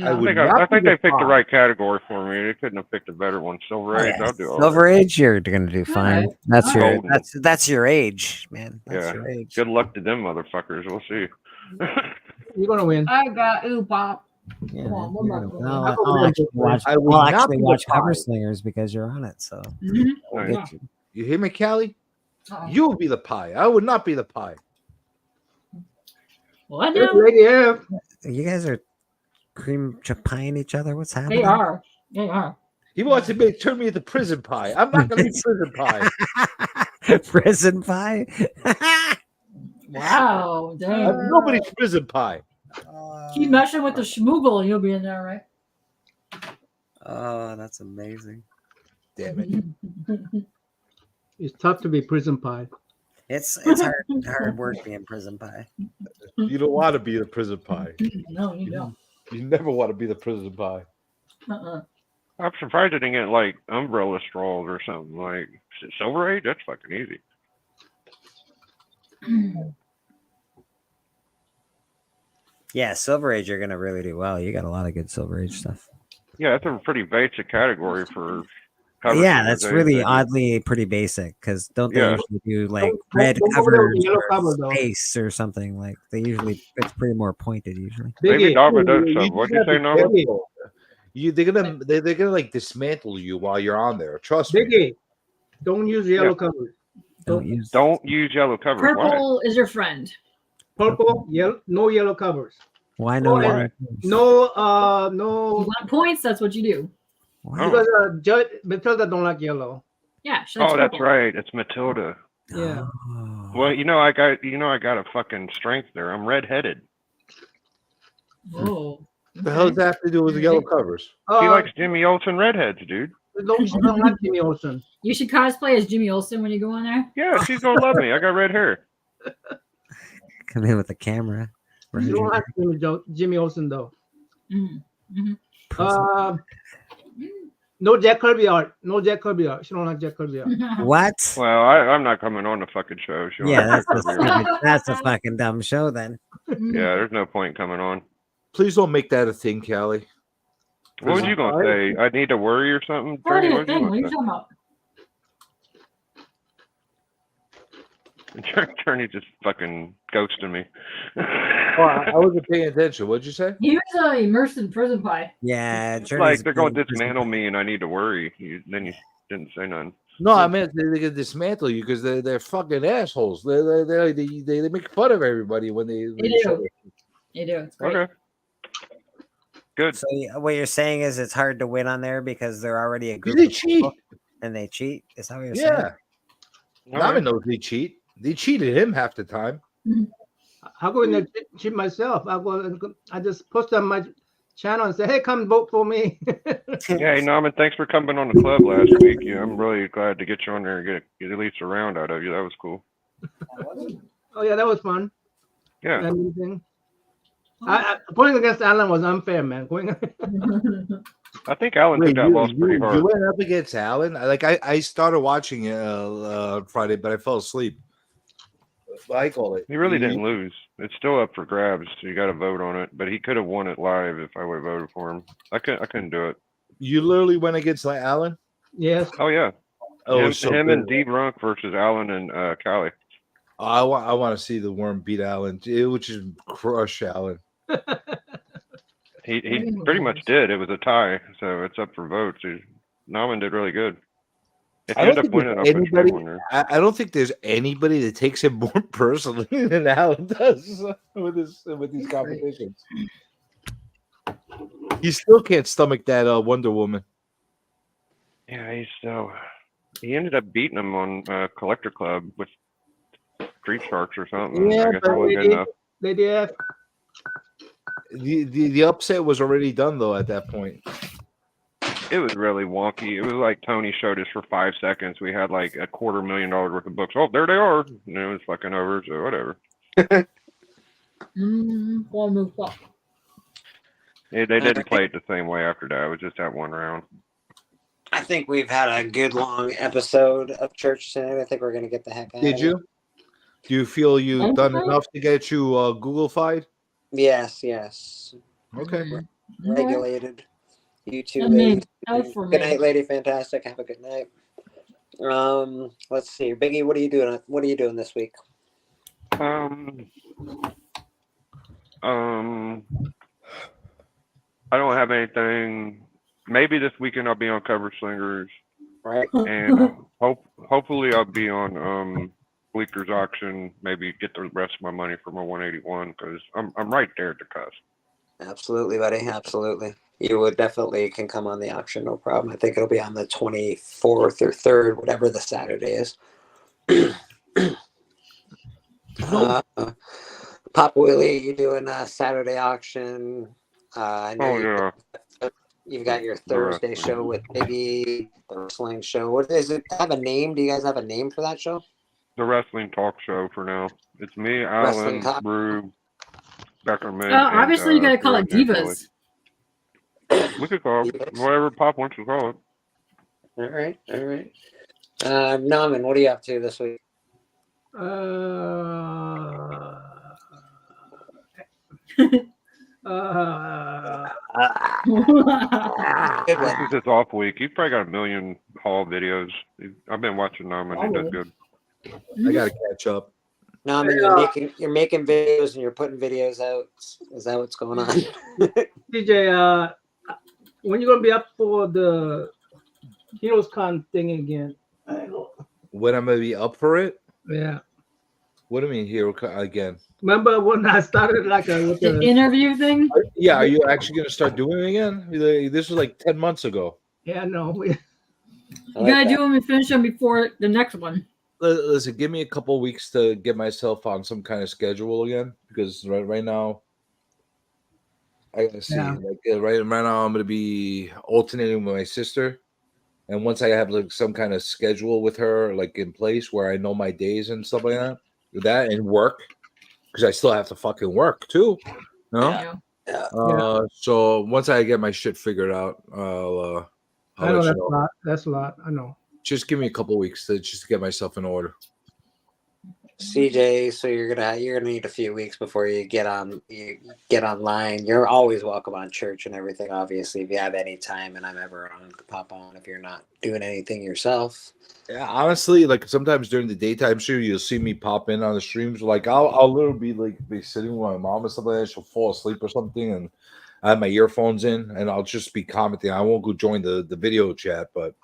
I think they picked the right category for me. They couldn't have picked a better one. Silver Age, I'll do all Silver right. Age, you're gonna do fine. That's your Golden. that's your age, man. That's Yeah. your age. Good luck to them motherfuckers. We'll see. You're gonna win. I got ooh pop. Yeah, Come on, one more. I'll actually watch. I will I'll not actually be the watch Cover pie. Slingers because you're on it. So I'll Yeah. get you. You hear me, Callie? You will be the pie. I would not be the pie. What Hey, now? Lady F. You guys are cream pieing each other. What's happening? They are. They are. He wants to turn me into prison pie. I'm not going to be prison pie. Prison pie. Wow. Dang. Nobody's prison pie. Keep messing with the schmoogle and you'll be in there, right? Oh, that's amazing. Damn it. It's tough to be prison pie. It's hard work being prison pie. You don't want to be the prison pie. No, you don't. You never want to be the prison pie. I'm surprised I didn't get like umbrella straws or something. Like Silver Age, that's fucking easy. Yeah, Silver Age, you're gonna really do well. You got a lot of good Silver Age stuff. Yeah, that's a pretty basic category for. Yeah, that's really oddly pretty basic because don't they usually do like red don't go covers with the yellow or cover, though. space or something like they usually it's pretty more pointed usually. Maybe Dava does something. What'd you say, Nava? They're gonna like dismantle you while you're on there. Trust me. Biggie, don't use yellow cover. Don't use yellow covers. Purple is your friend. Purple, yellow, no yellow covers. Why no? No, no. You want points? That's what you do. Because Judge Matilda don't like yellow. Yeah. Oh, that's right. It's Matilda. Yeah. Well, I got a fucking strength there. I'm redheaded. Oh. The hell does that have to do with the yellow covers? He likes Jimmy Olsen redheads, dude. Don't like Jimmy Olsen. You should cosplay as Jimmy Olsen when you go on there. Yeah, she's gonna love me. I got red hair. Come in with the camera. You don't like Jimmy Olsen though. Mm-hmm. No Jack Kirby art. No Jack Kirby art. She don't like Jack Kirby art. What? Well, I'm not coming on the fucking show. Yeah, that's a fucking dumb show then. Yeah, there's no point coming on. Please don't make that a thing, Callie. What was you gonna say? I need to worry or something? Already Journey, a what was thing. What are you you gonna talking about? say? Journey just fucking ghosting me. I wasn't paying attention. What'd you say? He was immersed in prison pie. Yeah, Like they're going to dismantle me and I need to worry. Then you didn't say none. No, I meant they can dismantle you because they're fucking assholes. They make fun of everybody when they show it. They do. It's great. Okay. Good. So what you're saying is it's hard to win on there because they're already a group They of cheat. people and they cheat. Is that what you're saying? Yeah. Nami knows they cheat. They cheated him half the time. I'll go in there cheat myself. I just post on my channel and say, "Hey, come vote for me." Yeah, hey, Norman, thanks for coming on the club last week. Yeah, I'm really glad to get you on there and get at least a round out of you. That was cool. Oh yeah, that was fun. Yeah. Going against Alan was unfair, man. I think Alan took that loss pretty hard. You went up against Alan. I started watching it Friday, but I fell asleep. I call it. He really didn't lose. It's still up for grabs. So you got to vote on it. But he could have won it live if I would have voted for him. I couldn't do it. You literally went against Alan? Yes. Oh yeah. Oh, him and D Brunk versus Alan and Callie. I want to see the Worm beat Alan. It would just crush Alan. He pretty much did. It was a tie, so it's up for votes. Nauman did really good. If you end up winning, I'll put your name on there. I don't think there's anybody that takes him more personally than Alan does with these competitions. He still can't stomach that Wonder Woman. Yeah, he's still. He ended up beating him on Collector Club with Street Sharks or something. Yeah, I guess but it wasn't good enough. They did. The upset was already done though at that point. It was really wonky. It was like Tony showed us for 5 seconds. We had like $250,000 worth of books. Oh, there they are. And it was fucking over. So whatever. Yeah, they didn't play it the same way after that. It was just that one round. I think we've had a good long episode of church tonight. I think we're going to get the heck out Did of you? it. Do you feel you've done enough to get you Google-fied? Yes. Okay. Regulated. You too, I mean, lady. out for Good me. night, Lady Fantastic. Have a good night. Let's see, Biggie. What are you doing? What are you doing this week? I don't have anything. Maybe this weekend I'll be on Cover Slingers. Right. And hopefully I'll be on Bleaker's auction. Maybe get the rest of my money for my 181 because I'm right there at the cusp. Absolutely, buddy. Absolutely. You would definitely can come on the auction, no problem. I think it'll be on the 24th or 3rd, whatever the Saturday is. Pop Willie, you doing a Saturday auction? I know you've got your Thursday show with Biggie, the wrestling show. What is it? Have a name? Do you guys have a name for that show? The wrestling talk show for now. It's me, Wrestling Alan, talk. Brew, Beckerman. Obviously, you gotta call it Divas. We could call it whatever Pop wants to call it. All right. Norman, what are you up to this week? This is his off week. He's probably got a million haul videos. I've been watching Norman. He does good. I gotta catch up. Norman, you're making videos and you're putting videos out. Is that what's going on? DJ, when you gonna be up for the Heroes Con thing again? When I'm gonna be up for it? Yeah. What do you mean hero again? Remember when I started with the interview thing? Yeah, are you actually gonna start doing it again? This was like 10 months ago. Yeah, no. You gotta do them and finish them before the next one. Listen, give me a couple weeks to get myself on some kind of schedule again because right now I gotta see. Yeah. Like right now I'm gonna be alternating with my sister, and once I have like some kind of schedule with her, like in place where I know my days and stuff like that and work, because I still have to fucking work too. No? Yeah. So once I get my shit figured out, I'll I know let that's you a know. lot. That's a lot. I know. Just give me a couple weeks to just get myself in order. CJ, so you're gonna need a few weeks before you get online. You're always welcome on church and everything. Obviously, if you have any time, and I'm ever on, pop on if you're not doing anything yourself. Yeah, honestly, like sometimes during the daytime show, you'll see me pop in on the streams. Like I'll literally be sitting with my mom or something like that. She'll fall asleep or something, and I have my earphones in, and I'll just be commenting. I won't go join the video chat, but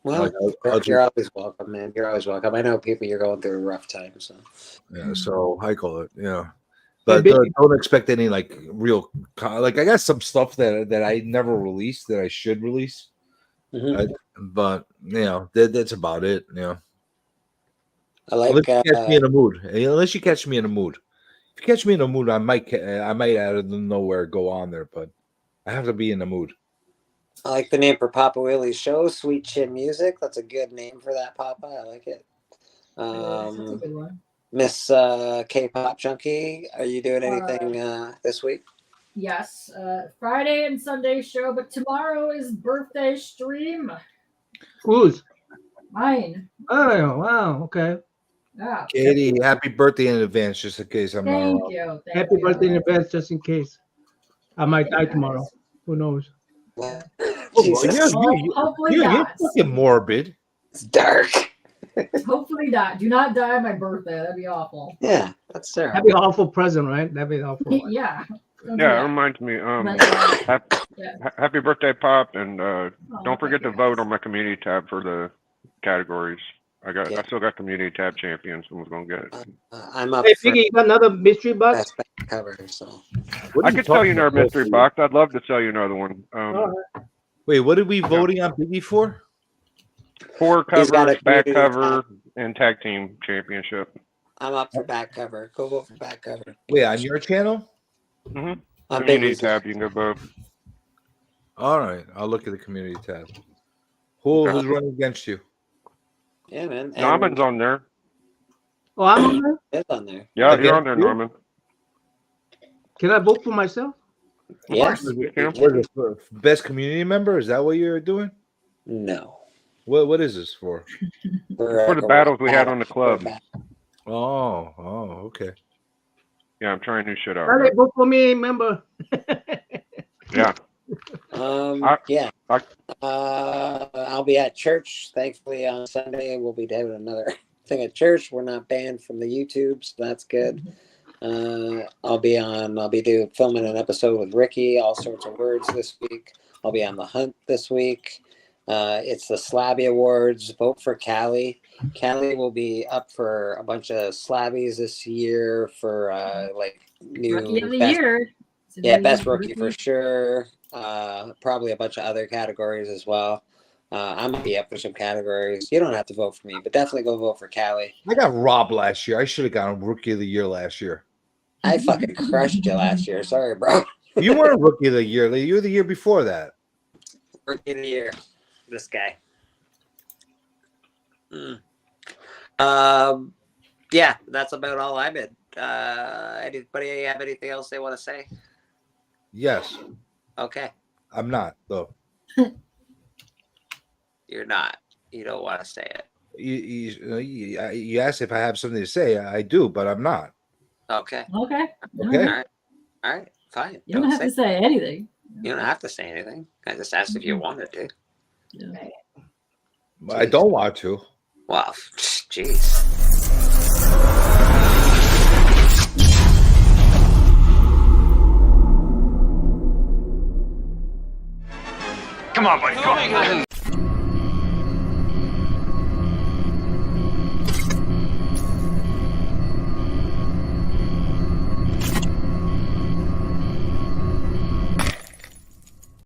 Well, like, you're always welcome, man. You're always welcome. I know people, you're going through a rough time, so yeah. So I call it, yeah. But don't expect any like real like I got some stuff that I never released that I should release. But you know that's about it. You know, I like unless you catch me in a mood. Unless you catch me in a mood. If you catch me in a mood, I might out of nowhere go on there, but I have to be in the mood. I like the name for Papa Willie's show, Sweet Chin Music. That's a good name for that, Papa. I like it. That's a good one. Miss K-pop Junkie, are you doing anything this week? Yes, Friday and Sunday show, but tomorrow is birthday stream. Whose? Mine. Oh, wow. Okay. Yeah. Katie, happy birthday in advance, just in case I'm not around. Thank you. Happy birthday in advance, just in case. I might die tomorrow. Who knows? Hopefully you're not. fucking morbid. It's dark. Hopefully not. Do not die on my birthday. That'd be awful. Yeah, that's terrible. That'd be an awful present, right? That'd be an awful. Yeah. Yeah, it reminds me. Happy birthday, Pop, and don't forget to vote on my community tab for the categories. I still got community tab champions. Someone's gonna get it. I'm up. Hey, Figgy, you got another mystery box? Cover, so. I could tell you another mystery box. I'd love to sell you another one. Wait, what are we voting on Biggie for? 4 He's got covers, a back community cover, and tag team championship. I'm up for back cover. Go vote for back cover. Wait, on your channel? Mm-hmm. On Community Biggie's. tab, you can go vote. All right, I'll look at the community tab. Who's running against you? Yeah, man. Norman's on there. Oh, I'm on there? It's on there. Yeah, you're on Against there, you? Norman. Can I vote for myself? Yes. What is this, best community member? Is that what you're doing? No. What is this for? For the battles we had on the club. Oh, okay. Yeah, I'm trying new shit out. Charlie, Right? vote for me, member. Yeah. Yeah. I'll be at church. Thankfully, on Sunday we'll be doing another thing at church. We're not banned from the YouTube, so that's good. I'll be filming an episode with Ricky, All Sorts of Words this week. I'll be on The Hunt this week. It's the Slabby Awards. Vote for Callie. Callie will be up for a bunch of Slabbies this year for like new Rookie of the best, year. yeah, best rookie for sure. Probably a bunch of other categories as well. I'm gonna be up for some categories. You don't have to vote for me, but definitely go vote for Callie. I got robbed last year. I should have gotten Rookie of the Year last year. I fucking crushed you last year. Sorry, bro. You weren't Rookie of the Year. You were the year before that. Rookie of the year. This guy. Yeah, that's about all I did. Anybody have anything else they want to say? Yes. Okay. I'm not, though. You're not. You don't want to say it. You asked if I have something to say. I do, but I'm not. Okay. Okay. Okay. All right. Fine. You don't have to say anything. You don't have to say anything. I just asked if you wanted to. Yeah. I don't want to. Wow. Jeez. Come on, buddy. Come on.